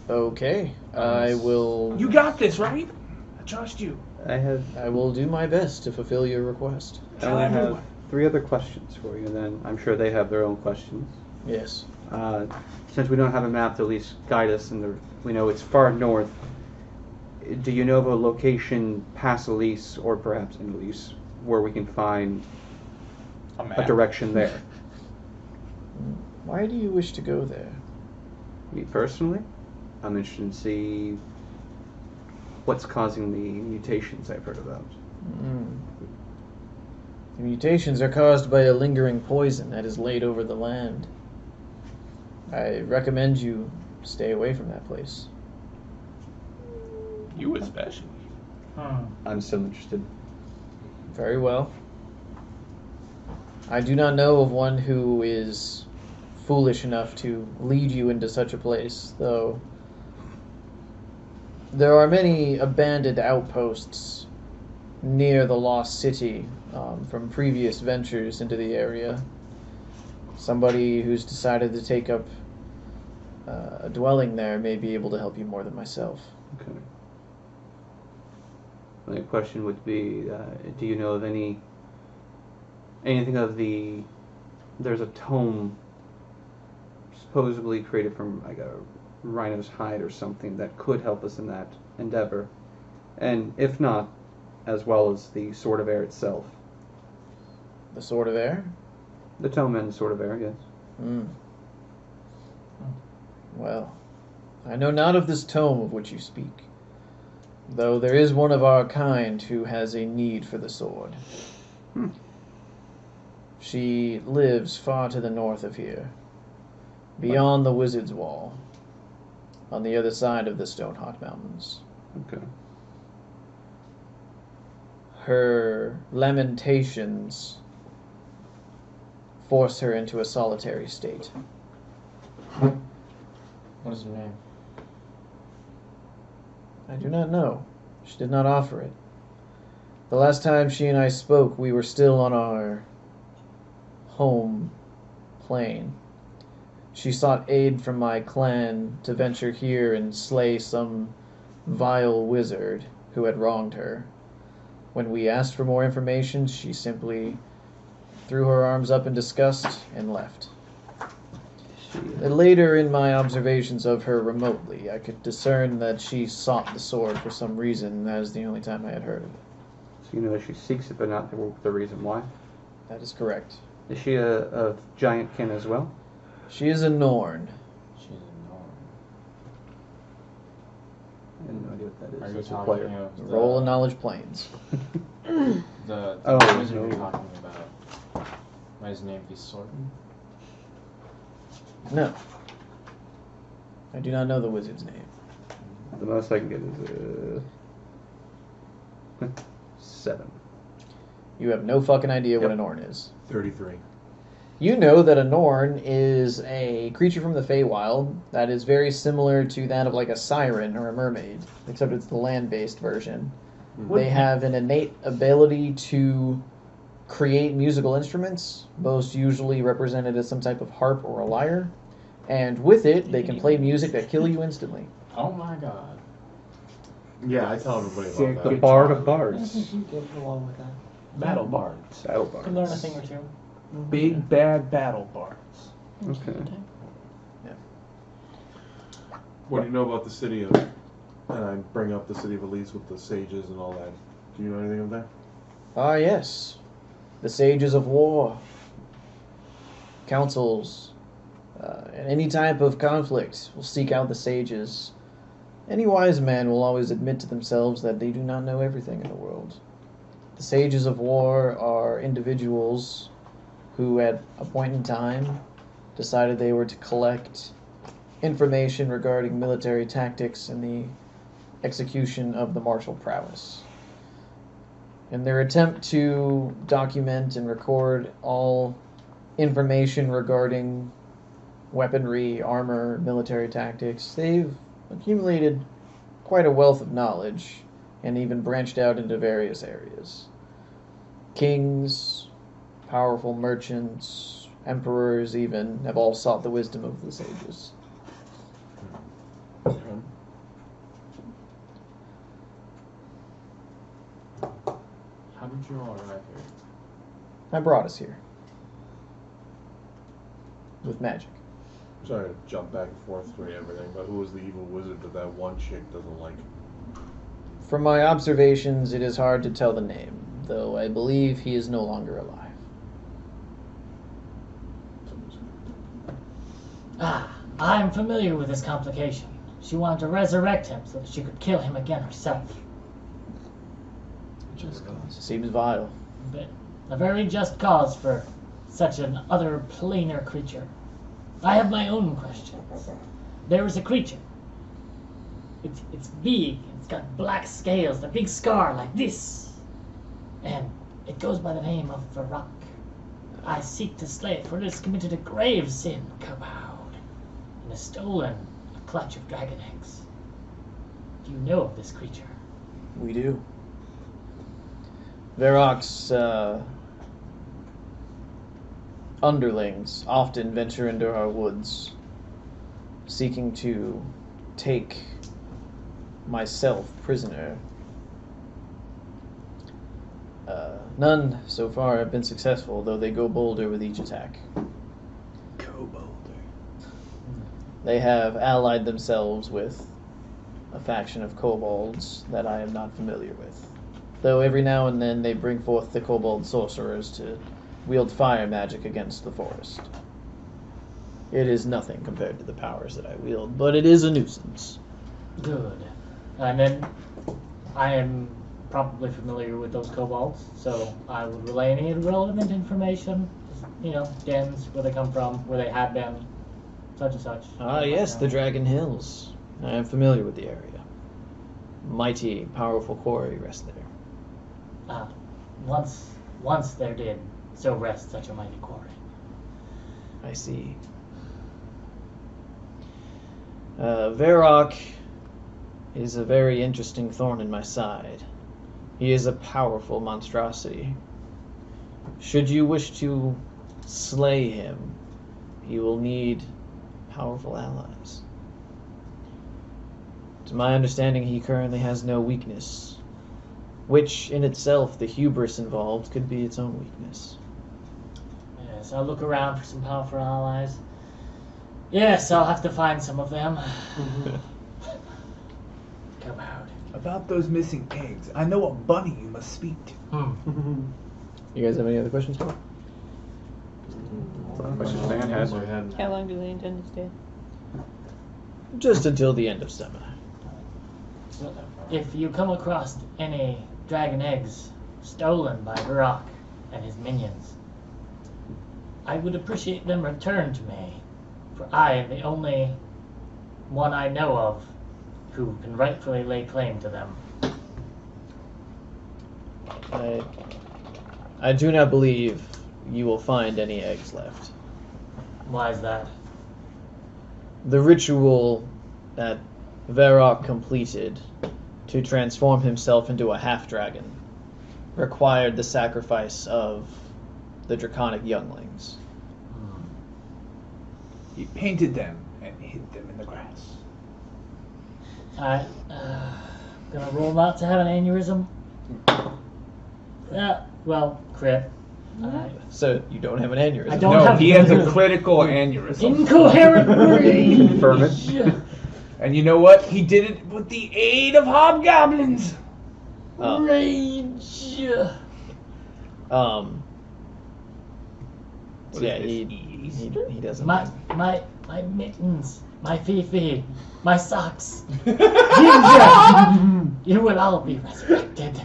[SPEAKER 2] Okay, I will.
[SPEAKER 5] You got this, right? I trust you.
[SPEAKER 2] I will do my best to fulfill your request.
[SPEAKER 3] I only have 3 other questions for you, and then I'm sure they have their own questions.
[SPEAKER 2] Yes.
[SPEAKER 3] Since we don't have a map to at least guide us, and we know it's far north, do you know of a location past Elise, or perhaps in Elise, where we can find a direction there?
[SPEAKER 2] Why do you wish to go there?
[SPEAKER 3] Me personally, I'm interested to see what's causing the mutations I've heard about.
[SPEAKER 2] The mutations are caused by a lingering poison that is laid over the land. I recommend you stay away from that place.
[SPEAKER 5] You especially.
[SPEAKER 3] I'm still interested.
[SPEAKER 2] Very well. I do not know of one who is foolish enough to lead you into such a place, though there are many abandoned outposts near the Lost City from previous ventures into the area. Somebody who's decided to take up a dwelling there may be able to help you more than myself.
[SPEAKER 3] Okay. My question would be, do you know of anything of there's a tome supposedly created from like a rhino's hide or something that could help us in that endeavor, and if not, as well as the Sword of Air itself.
[SPEAKER 2] The Sword of Air?
[SPEAKER 3] The tome and the Sword of Air, yes.
[SPEAKER 2] Well, I know not of this tome of which you speak, though there is one of our kind who has a need for the sword. She lives far to the north of here, beyond the Wizard's Wall, on the other side of the Stonehawk Mountains.
[SPEAKER 3] Okay.
[SPEAKER 2] Her lamentations force her into a solitary state.
[SPEAKER 1] What is her name?
[SPEAKER 2] I do not know. She did not offer it. The last time she and I spoke, we were still on our home plane. She sought aid from my clan to venture here and slay some vile wizard who had wronged her. When we asked for more information, she simply threw her arms up in disgust and left. Later in my observations of her remotely, I could discern that she sought the sword for some reason, and that is the only time I had heard of it.
[SPEAKER 3] So you know she seeks it, but not the reason why.
[SPEAKER 2] That is correct.
[SPEAKER 3] Is she a giant kin as well?
[SPEAKER 2] She is a Norn.
[SPEAKER 1] She's a Norn.
[SPEAKER 3] I had no idea what what that is
[SPEAKER 1] Are you
[SPEAKER 3] as a
[SPEAKER 1] talking
[SPEAKER 3] player.
[SPEAKER 1] of the,
[SPEAKER 2] Roll a knowledge planes.
[SPEAKER 1] the
[SPEAKER 3] Oh,
[SPEAKER 1] wizard
[SPEAKER 3] no.
[SPEAKER 1] you're talking about? Might his name be Sorton?
[SPEAKER 2] No. I do not know the wizard's name.
[SPEAKER 3] The most I can get is 7.
[SPEAKER 2] You have no fucking idea what a Norn is.
[SPEAKER 4] 33.
[SPEAKER 2] You know that a Norn is a creature from the Feywild that is very similar to that of like a siren or a mermaid, except it's the land-based version. They have an innate ability to create musical instruments, most usually represented as some type of harp or a lyre, and with it, they can play music that kill you instantly.
[SPEAKER 1] Oh my god.
[SPEAKER 4] Yeah, I tell everybody
[SPEAKER 5] Sick.
[SPEAKER 4] about
[SPEAKER 3] The
[SPEAKER 4] that.
[SPEAKER 3] Bard of Bards.
[SPEAKER 7] You get along with that.
[SPEAKER 5] Battle bards.
[SPEAKER 3] Battle
[SPEAKER 6] You can learn a
[SPEAKER 3] Bards.
[SPEAKER 6] thing or two.
[SPEAKER 5] Big bad battle bards.
[SPEAKER 3] Okay.
[SPEAKER 4] What do you know about the city of... And I bring up the city of Elise with the sages and all that. Do you know anything of that?
[SPEAKER 2] Ah, yes. The sages of war, councils, and any type of conflict will seek out the sages. Any wise man will always admit to themselves that they do not know everything in the world. The sages of war are individuals who, at a point in time, decided they were to collect information regarding military tactics and the execution of the martial prowess. In their attempt to document and record all information regarding weaponry, armor, military tactics, they've accumulated quite a wealth of knowledge and even branched out into various areas. Kings, powerful merchants, emperors even, have all sought the wisdom of the sages.
[SPEAKER 1] How did you all arrive here?
[SPEAKER 2] I brought us here. With magic.
[SPEAKER 4] Sorry to jump back and forth through everything, but who was the evil wizard that one chick doesn't like?
[SPEAKER 2] From my observations, it is hard to tell the name, though I believe he is no longer alive.
[SPEAKER 6] Ah, I'm familiar with this complication. She wanted to resurrect him so that she could kill him again herself.
[SPEAKER 7] Just cause.
[SPEAKER 2] Seems vile.
[SPEAKER 6] But a very just cause for such an other planar creature. I have my own questions. There is a creature. It's big. It's got black scales, a big scar like this. And it goes by the name of Varrock. I seek to slay it, for it has committed a grave sin, Kabowd, and has stolen a clutch of dragon eggs. Do you know of this creature?
[SPEAKER 2] We do. Varrock's underlings often venture into our woods, seeking to take myself prisoner. None so far have been successful, though they go bolder with each attack.
[SPEAKER 5] Go bolder.
[SPEAKER 2] They have allied themselves with a faction of kobolds that I am not familiar with. Though every now and then they bring forth the kobold sorcerers to wield fire magic against the forest. It is nothing compared to the powers that I wield, but it is a nuisance.
[SPEAKER 6] Good. And then I am probably familiar with those kobolds, so I would relay any relevant information. You know, dens, where they come from, where they have been, such and such.
[SPEAKER 2] Ah, yes, the Dragon Hills. I am familiar with the area. Mighty, powerful quarry rest there.
[SPEAKER 6] Ah, once there did, so rest such a mighty quarry.
[SPEAKER 2] I see. Varrock is a very interesting thorn in my side. He is a powerful monstrosity. Should you wish to slay him, you will need powerful allies. To my understanding, he currently has no weakness, which in itself, the hubris involved, could be its own weakness.
[SPEAKER 6] Yes, I'll look around for some powerful allies. Yes, I'll have to find some of them. Come out.
[SPEAKER 5] About those missing eggs, I know a bunny you must speak to.
[SPEAKER 2] You guys have any other questions for me?
[SPEAKER 3] Questions Van has?
[SPEAKER 8] How long do they intend to stay?
[SPEAKER 2] Just until the end of summer.
[SPEAKER 6] if you come across any dragon eggs stolen by Varrock and his minions, I would appreciate them returned to me, for I am the only one I know of who can rightfully lay claim to them.
[SPEAKER 2] I do not believe you will find any eggs left.
[SPEAKER 6] Why is that?
[SPEAKER 2] The ritual that Varrock completed to transform himself into a half-dragon required the sacrifice of the draconic younglings.
[SPEAKER 5] He painted them and hid them in the grass.
[SPEAKER 6] Alright, gonna roll them out to have an aneurysm. Yeah, well, crit. Alright.
[SPEAKER 2] So you don't have an aneurysm.
[SPEAKER 6] I don't
[SPEAKER 5] No,
[SPEAKER 6] have
[SPEAKER 5] he has a critical aneurysm.
[SPEAKER 6] incoherent rage.
[SPEAKER 3] Confirm it.
[SPEAKER 5] And you know what? He did it with the aid of hobgoblins.
[SPEAKER 6] Rage.
[SPEAKER 5] What
[SPEAKER 2] Yeah,
[SPEAKER 5] is
[SPEAKER 2] he
[SPEAKER 5] this,
[SPEAKER 2] doesn't.
[SPEAKER 6] My mittens, my Fifi, my socks. Ginger, you will all be resurrected.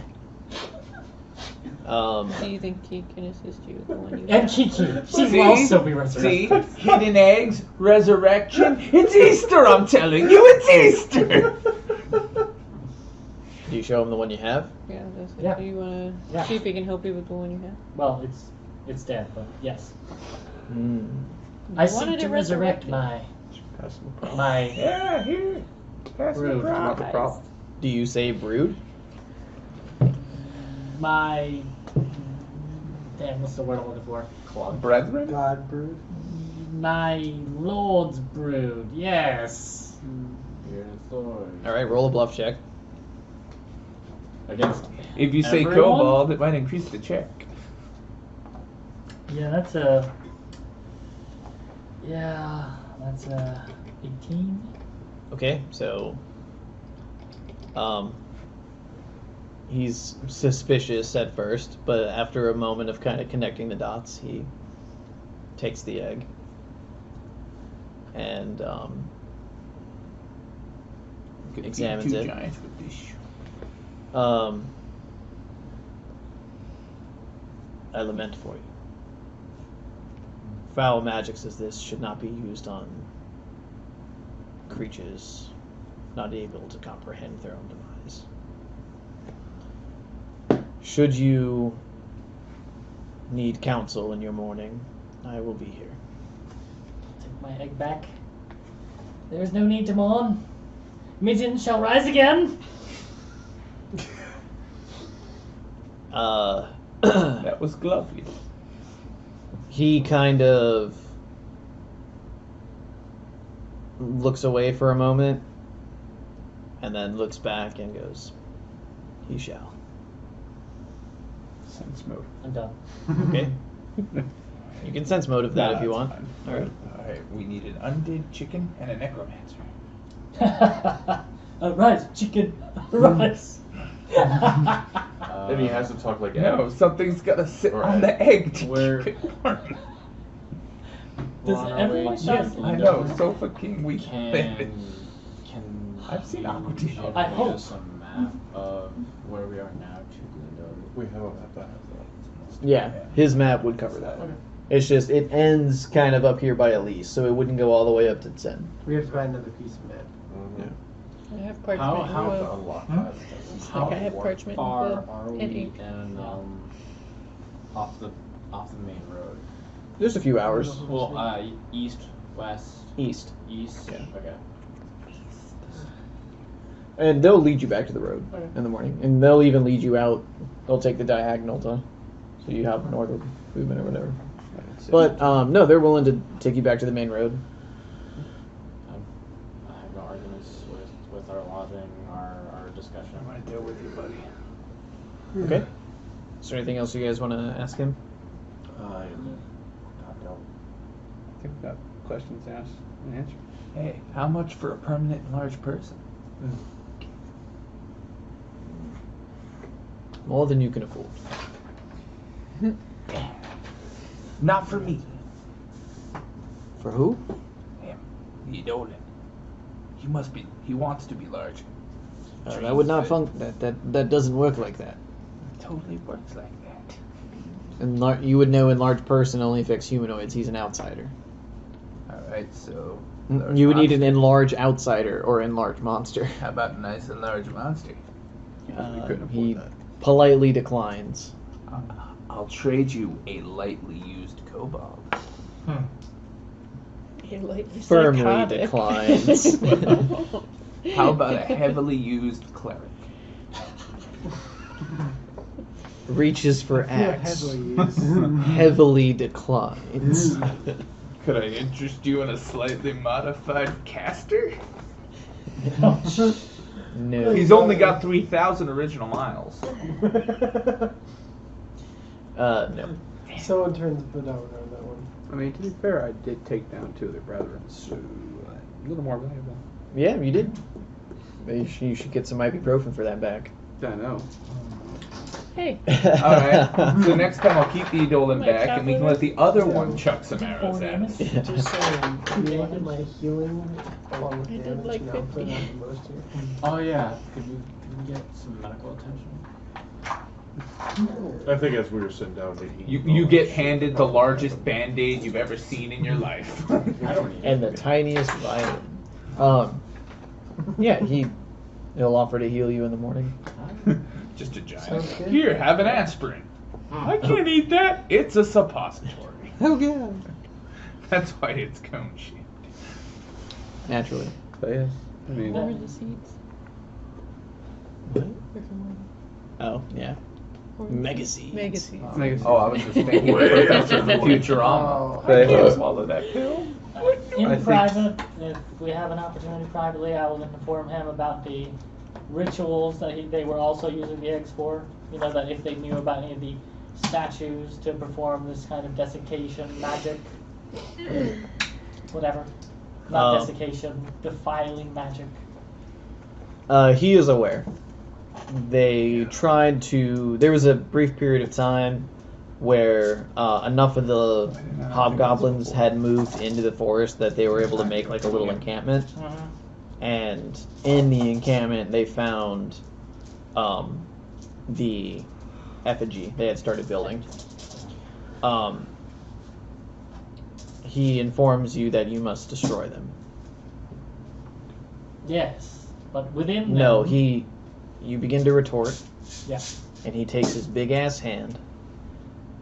[SPEAKER 8] Do you think he can assist you with the one you
[SPEAKER 6] And
[SPEAKER 8] have?
[SPEAKER 6] Kiki, she
[SPEAKER 5] See?
[SPEAKER 6] will also be
[SPEAKER 5] See?
[SPEAKER 6] resurrected.
[SPEAKER 5] Hidden eggs, resurrection. It's Easter, I'm telling you, it's Easter.
[SPEAKER 2] Do you show him the one you have?
[SPEAKER 8] Yeah, that's it.
[SPEAKER 6] Yeah.
[SPEAKER 8] Do you want to
[SPEAKER 6] Yeah.
[SPEAKER 8] see if he can help you with the one you have?
[SPEAKER 6] Well, it's dead, but yes.
[SPEAKER 2] Hmm.
[SPEAKER 6] I
[SPEAKER 8] You
[SPEAKER 6] seek
[SPEAKER 8] wanted
[SPEAKER 6] to
[SPEAKER 8] it
[SPEAKER 6] resurrect
[SPEAKER 8] resurrected.
[SPEAKER 6] my
[SPEAKER 5] Yeah, here. Pass me
[SPEAKER 6] Rude.
[SPEAKER 5] the
[SPEAKER 3] Not the
[SPEAKER 5] prize.
[SPEAKER 3] prop.
[SPEAKER 2] Do you say brood?
[SPEAKER 6] my damn, what's the word I'm looking for?
[SPEAKER 1] Club.
[SPEAKER 5] Brethren?
[SPEAKER 7] God brood.
[SPEAKER 6] My Lord's brood, yes.
[SPEAKER 1] Beard and sword.
[SPEAKER 2] All right, roll a bluff check.
[SPEAKER 1] Against
[SPEAKER 5] If you say
[SPEAKER 1] everyone?
[SPEAKER 5] kobold, it might increase the check.
[SPEAKER 6] Yeah, that's a 18.
[SPEAKER 2] Okay, so he's suspicious at first, but after a moment of kind of connecting the dots, he takes the egg and
[SPEAKER 5] Could
[SPEAKER 2] examines
[SPEAKER 5] two
[SPEAKER 2] it.
[SPEAKER 5] giants with this.
[SPEAKER 2] I lament for you. Foul magics as this should not be used on creatures not able to comprehend their own demise. Should you need counsel in your mourning, I will be here.
[SPEAKER 6] Take my egg back. There is no need to mourn. Midgeon shall rise again.
[SPEAKER 5] That was lovely.
[SPEAKER 2] He kind of looks away for a moment and then looks back and goes, "He shall."
[SPEAKER 5] Sense mode.
[SPEAKER 6] I'm done.
[SPEAKER 2] Okay. You can sense motive that if you want. All right.
[SPEAKER 5] Alright, we need an undead chicken and a necromancer.
[SPEAKER 6] Arise, chicken, arise.
[SPEAKER 4] And he has to talk like
[SPEAKER 5] No, something's gotta sit on the egg to
[SPEAKER 1] We're-
[SPEAKER 5] keep it warm.
[SPEAKER 6] Does
[SPEAKER 1] Well,
[SPEAKER 6] everyone
[SPEAKER 1] we
[SPEAKER 6] have-
[SPEAKER 1] just
[SPEAKER 5] I know, so fucking weak.
[SPEAKER 1] Can
[SPEAKER 5] I've seen Aqua Teen.
[SPEAKER 1] you
[SPEAKER 6] I
[SPEAKER 1] give
[SPEAKER 6] hope.
[SPEAKER 1] us a map of where we are now to Glendower?
[SPEAKER 4] We have a map that has that.
[SPEAKER 2] Yeah, his map would cover that. It's just, it ends kind of up here by Elise, so it wouldn't go all the way up to 10.
[SPEAKER 7] We have to find another piece of map.
[SPEAKER 8] I have parchment
[SPEAKER 1] How
[SPEAKER 8] and
[SPEAKER 1] to
[SPEAKER 8] wood.
[SPEAKER 1] unlock that?
[SPEAKER 8] Like I have parchment and
[SPEAKER 1] Far
[SPEAKER 8] wood
[SPEAKER 1] are
[SPEAKER 8] and
[SPEAKER 1] we
[SPEAKER 8] ink.
[SPEAKER 1] in, off the main road?
[SPEAKER 2] Just a few hours.
[SPEAKER 1] Well, east, west,
[SPEAKER 2] East.
[SPEAKER 1] east.
[SPEAKER 2] Yeah.
[SPEAKER 1] Okay.
[SPEAKER 2] And they'll lead you back to the road
[SPEAKER 1] Okay.
[SPEAKER 2] in the morning. And they'll even lead you out. They'll take the diagonal to, so you have northern movement or whatever. But, no, they're willing to take you back to the main road.
[SPEAKER 1] I have no arguments with our lodging, our discussion.
[SPEAKER 5] I'm right there with you, buddy.
[SPEAKER 2] Okay. Is there anything else you guys want to ask him?
[SPEAKER 4] I don't.
[SPEAKER 3] I think we've got questions asked and answered.
[SPEAKER 5] Hey, how much for a permanent large person?
[SPEAKER 2] More than you can afford.
[SPEAKER 5] Not for me.
[SPEAKER 2] For who?
[SPEAKER 5] Him. The Edolan. He wants to be large.
[SPEAKER 2] That would not that doesn't work like that.
[SPEAKER 5] It totally works like that.
[SPEAKER 2] And you would know enlarged person only affects humanoids. He's an outsider.
[SPEAKER 5] Alright, so...
[SPEAKER 2] You would need an enlarged outsider or enlarged monster.
[SPEAKER 5] How about a nice enlarged monster?
[SPEAKER 2] He politely declines.
[SPEAKER 5] I'll trade you a lightly used kobold.
[SPEAKER 8] You're like
[SPEAKER 2] Firmly
[SPEAKER 8] psychotic.
[SPEAKER 2] declines.
[SPEAKER 5] How about a heavily used cleric?
[SPEAKER 2] Reaches for axe.
[SPEAKER 7] Heavily
[SPEAKER 2] Heavily declines.
[SPEAKER 5] Could I interest you in a slightly modified caster?
[SPEAKER 2] No.
[SPEAKER 5] He's only got 3,000 original miles.
[SPEAKER 2] No.
[SPEAKER 7] Someone turns the domino on that one.
[SPEAKER 3] I mean, to be fair, I did take down 2 of their brethren, so a little more valuable.
[SPEAKER 2] Yeah, you did. You should get some ibuprofen for that back.
[SPEAKER 3] I know.
[SPEAKER 8] Hey.
[SPEAKER 5] Alright, so next time I'll keep the Eidolon
[SPEAKER 8] My
[SPEAKER 5] back and we can let the other one chuck some arrows at us.
[SPEAKER 7] Just saying, you look at my healing along with
[SPEAKER 8] I did
[SPEAKER 7] damage,
[SPEAKER 8] like
[SPEAKER 7] now I'm
[SPEAKER 8] 50.
[SPEAKER 7] putting out the most here.
[SPEAKER 1] Oh yeah, could we get some medical attention?
[SPEAKER 4] I think as we were sitting down to eat.
[SPEAKER 5] You get handed the largest band-aid you've ever seen in your life.
[SPEAKER 1] I don't need
[SPEAKER 2] And the tiniest violin. Yeah, he'll offer to heal you in the morning.
[SPEAKER 5] Just a giant.
[SPEAKER 7] Sounds good.
[SPEAKER 5] Here, have an aspirin. I can't eat that. It's a suppository.
[SPEAKER 2] Oh yeah.
[SPEAKER 5] That's why it's cone shaped.
[SPEAKER 2] Naturally.
[SPEAKER 3] But yes, I mean,
[SPEAKER 8] What were the seeds?
[SPEAKER 2] What?
[SPEAKER 8] Rick and Morty.
[SPEAKER 2] Oh yeah.
[SPEAKER 8] Or-
[SPEAKER 2] Mega seeds.
[SPEAKER 8] Mega seeds.
[SPEAKER 5] Oh, I was just thinking Professor Futurama.
[SPEAKER 3] But-
[SPEAKER 5] Can't swallow that pill.
[SPEAKER 6] In
[SPEAKER 3] I think-
[SPEAKER 6] private, if we have an opportunity privately, I will inform him about the rituals that they were also using the eggs for. You know, that if they knew about any of the statues to perform this kind of desiccation magic. Whatever. Not desiccation, defiling magic.
[SPEAKER 2] He is aware. They tried to. There was a brief period of time where enough of the hobgoblins had moved into the forest that they were able to make like a little encampment.
[SPEAKER 6] Mm-hmm.
[SPEAKER 2] And in the encampment, they found the effigy they had started building. He informs you that you must destroy them.
[SPEAKER 6] Yes, but within them,
[SPEAKER 2] No, you begin to retort,
[SPEAKER 6] Yeah.
[SPEAKER 2] and he takes his big ass hand,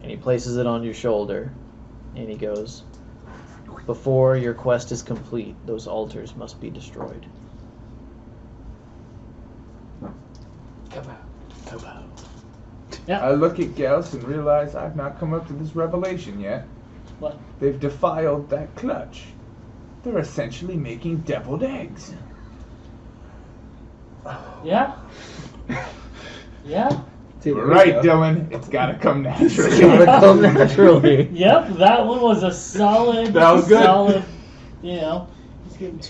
[SPEAKER 2] and he places it on your shoulder, and he goes, "Before your quest is complete, those altars must be destroyed."
[SPEAKER 6] Yeah.
[SPEAKER 5] I look at Gauss and realize I've not come up to this revelation yet.
[SPEAKER 6] What?
[SPEAKER 5] They've defiled that clutch. They're essentially making deviled eggs.
[SPEAKER 6] Yeah. Yeah.
[SPEAKER 5] Right, Dylan. It's gotta come naturally.
[SPEAKER 2] Gotta come naturally.
[SPEAKER 6] Yep. That one was a solid.
[SPEAKER 4] That was good.
[SPEAKER 6] Solid. You know,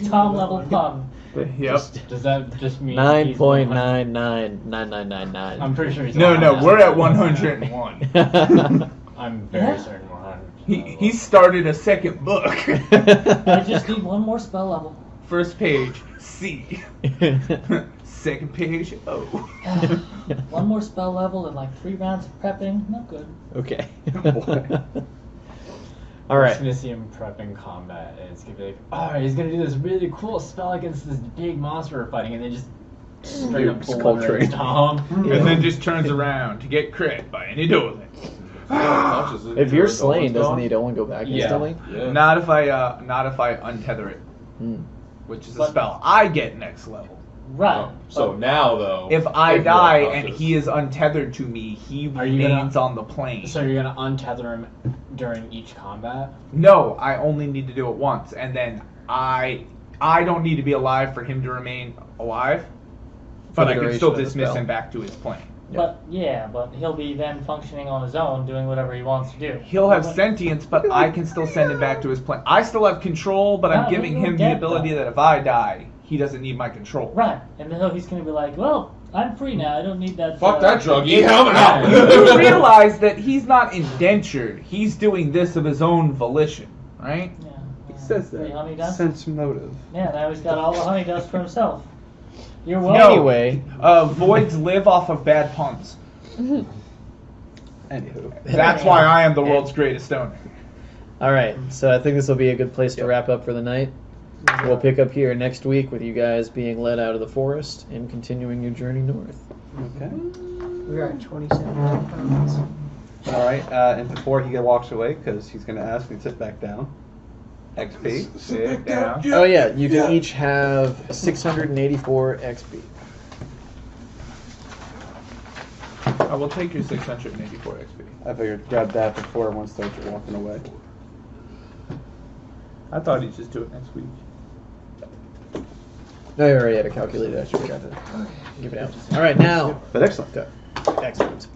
[SPEAKER 6] Tom level pun.
[SPEAKER 5] Yep.
[SPEAKER 1] Does that just mean
[SPEAKER 2] 9.999999.
[SPEAKER 1] I'm pretty sure he's
[SPEAKER 5] No,
[SPEAKER 1] on
[SPEAKER 5] no,
[SPEAKER 1] that.
[SPEAKER 5] we're at 101.
[SPEAKER 1] I'm very
[SPEAKER 6] Yeah.
[SPEAKER 1] certain we're on.
[SPEAKER 5] He started a second book.
[SPEAKER 6] I just need one more spell level.
[SPEAKER 5] First page, C. Second page, O.
[SPEAKER 6] One more spell level and like 3 rounds of prepping. Not good.
[SPEAKER 2] Okay. All
[SPEAKER 1] We're
[SPEAKER 2] right.
[SPEAKER 1] just gonna see him prepping combat, and it's gonna be like, oh, he's gonna do this really cool spell against this big monster we're fighting, and then just straight up
[SPEAKER 3] Skull
[SPEAKER 1] obliterates
[SPEAKER 3] trade.
[SPEAKER 1] Tom.
[SPEAKER 5] And then just turns around to get crit by any Eidolon.
[SPEAKER 2] If you're slain, doesn't the Eidolon go back
[SPEAKER 1] Yeah.
[SPEAKER 2] instantly?
[SPEAKER 4] Yeah.
[SPEAKER 5] Not if I untether it,
[SPEAKER 2] Hmm.
[SPEAKER 5] which is a
[SPEAKER 6] But-
[SPEAKER 5] spell I get next level.
[SPEAKER 6] Right.
[SPEAKER 4] So now though,
[SPEAKER 5] If I
[SPEAKER 4] you're
[SPEAKER 5] die and
[SPEAKER 4] unconscious-
[SPEAKER 5] he is untethered to me, he
[SPEAKER 1] Are you gonna-
[SPEAKER 5] remains on the plane.
[SPEAKER 1] So you're gonna untether him during each combat?
[SPEAKER 5] No, I only need to do it once, and then I don't need to be alive for him to remain alive,
[SPEAKER 2] For
[SPEAKER 5] but
[SPEAKER 2] the
[SPEAKER 5] I can
[SPEAKER 2] duration
[SPEAKER 5] still
[SPEAKER 2] of the
[SPEAKER 5] dismiss
[SPEAKER 2] spell.
[SPEAKER 5] him back to his plane.
[SPEAKER 6] But he'll be then functioning on his own, doing whatever he wants to do.
[SPEAKER 5] He'll have sentience, but I can still send him back to his plane. I still have control, but I'm
[SPEAKER 6] No,
[SPEAKER 5] giving
[SPEAKER 6] he'll
[SPEAKER 5] him the
[SPEAKER 6] get
[SPEAKER 5] ability
[SPEAKER 6] that.
[SPEAKER 5] that if I die, he doesn't need my control.
[SPEAKER 6] Right. And then he's gonna be like, well, I'm free now. I don't need that.
[SPEAKER 4] fuck that druggie, helmet
[SPEAKER 5] You
[SPEAKER 4] out.
[SPEAKER 5] realize that he's not indentured. He's doing this of his own volition, right?
[SPEAKER 6] Yeah.
[SPEAKER 3] He says
[SPEAKER 6] Free honey
[SPEAKER 3] that.
[SPEAKER 6] dust.
[SPEAKER 3] Sense motive.
[SPEAKER 6] Yeah. Now he's got all the honey dust for himself. You're
[SPEAKER 5] No.
[SPEAKER 6] welcome.
[SPEAKER 2] Anyway,
[SPEAKER 5] Voids live off of bad puns.
[SPEAKER 3] Anywho.
[SPEAKER 5] That's why I am the world's greatest owner.
[SPEAKER 2] all right. So I think this will be a good place to wrap up for the night. We'll pick up here next week with you guys being led out of the forest and continuing your journey north.
[SPEAKER 3] Okay.
[SPEAKER 7] We're at 27 pounds.
[SPEAKER 3] All right. And before he walks away, because he's going to ask me to sit back down. XP.
[SPEAKER 5] Sit down.
[SPEAKER 2] Oh yeah, you can each have 684 XP.
[SPEAKER 5] I will take your 684 XP.
[SPEAKER 3] I figured grab that before everyone starts walking away.
[SPEAKER 5] I thought he'd just do it next week.
[SPEAKER 2] No, you already had it calculated. I should forgot to give it out. All right, now.
[SPEAKER 3] But excellent.
[SPEAKER 2] Excellent.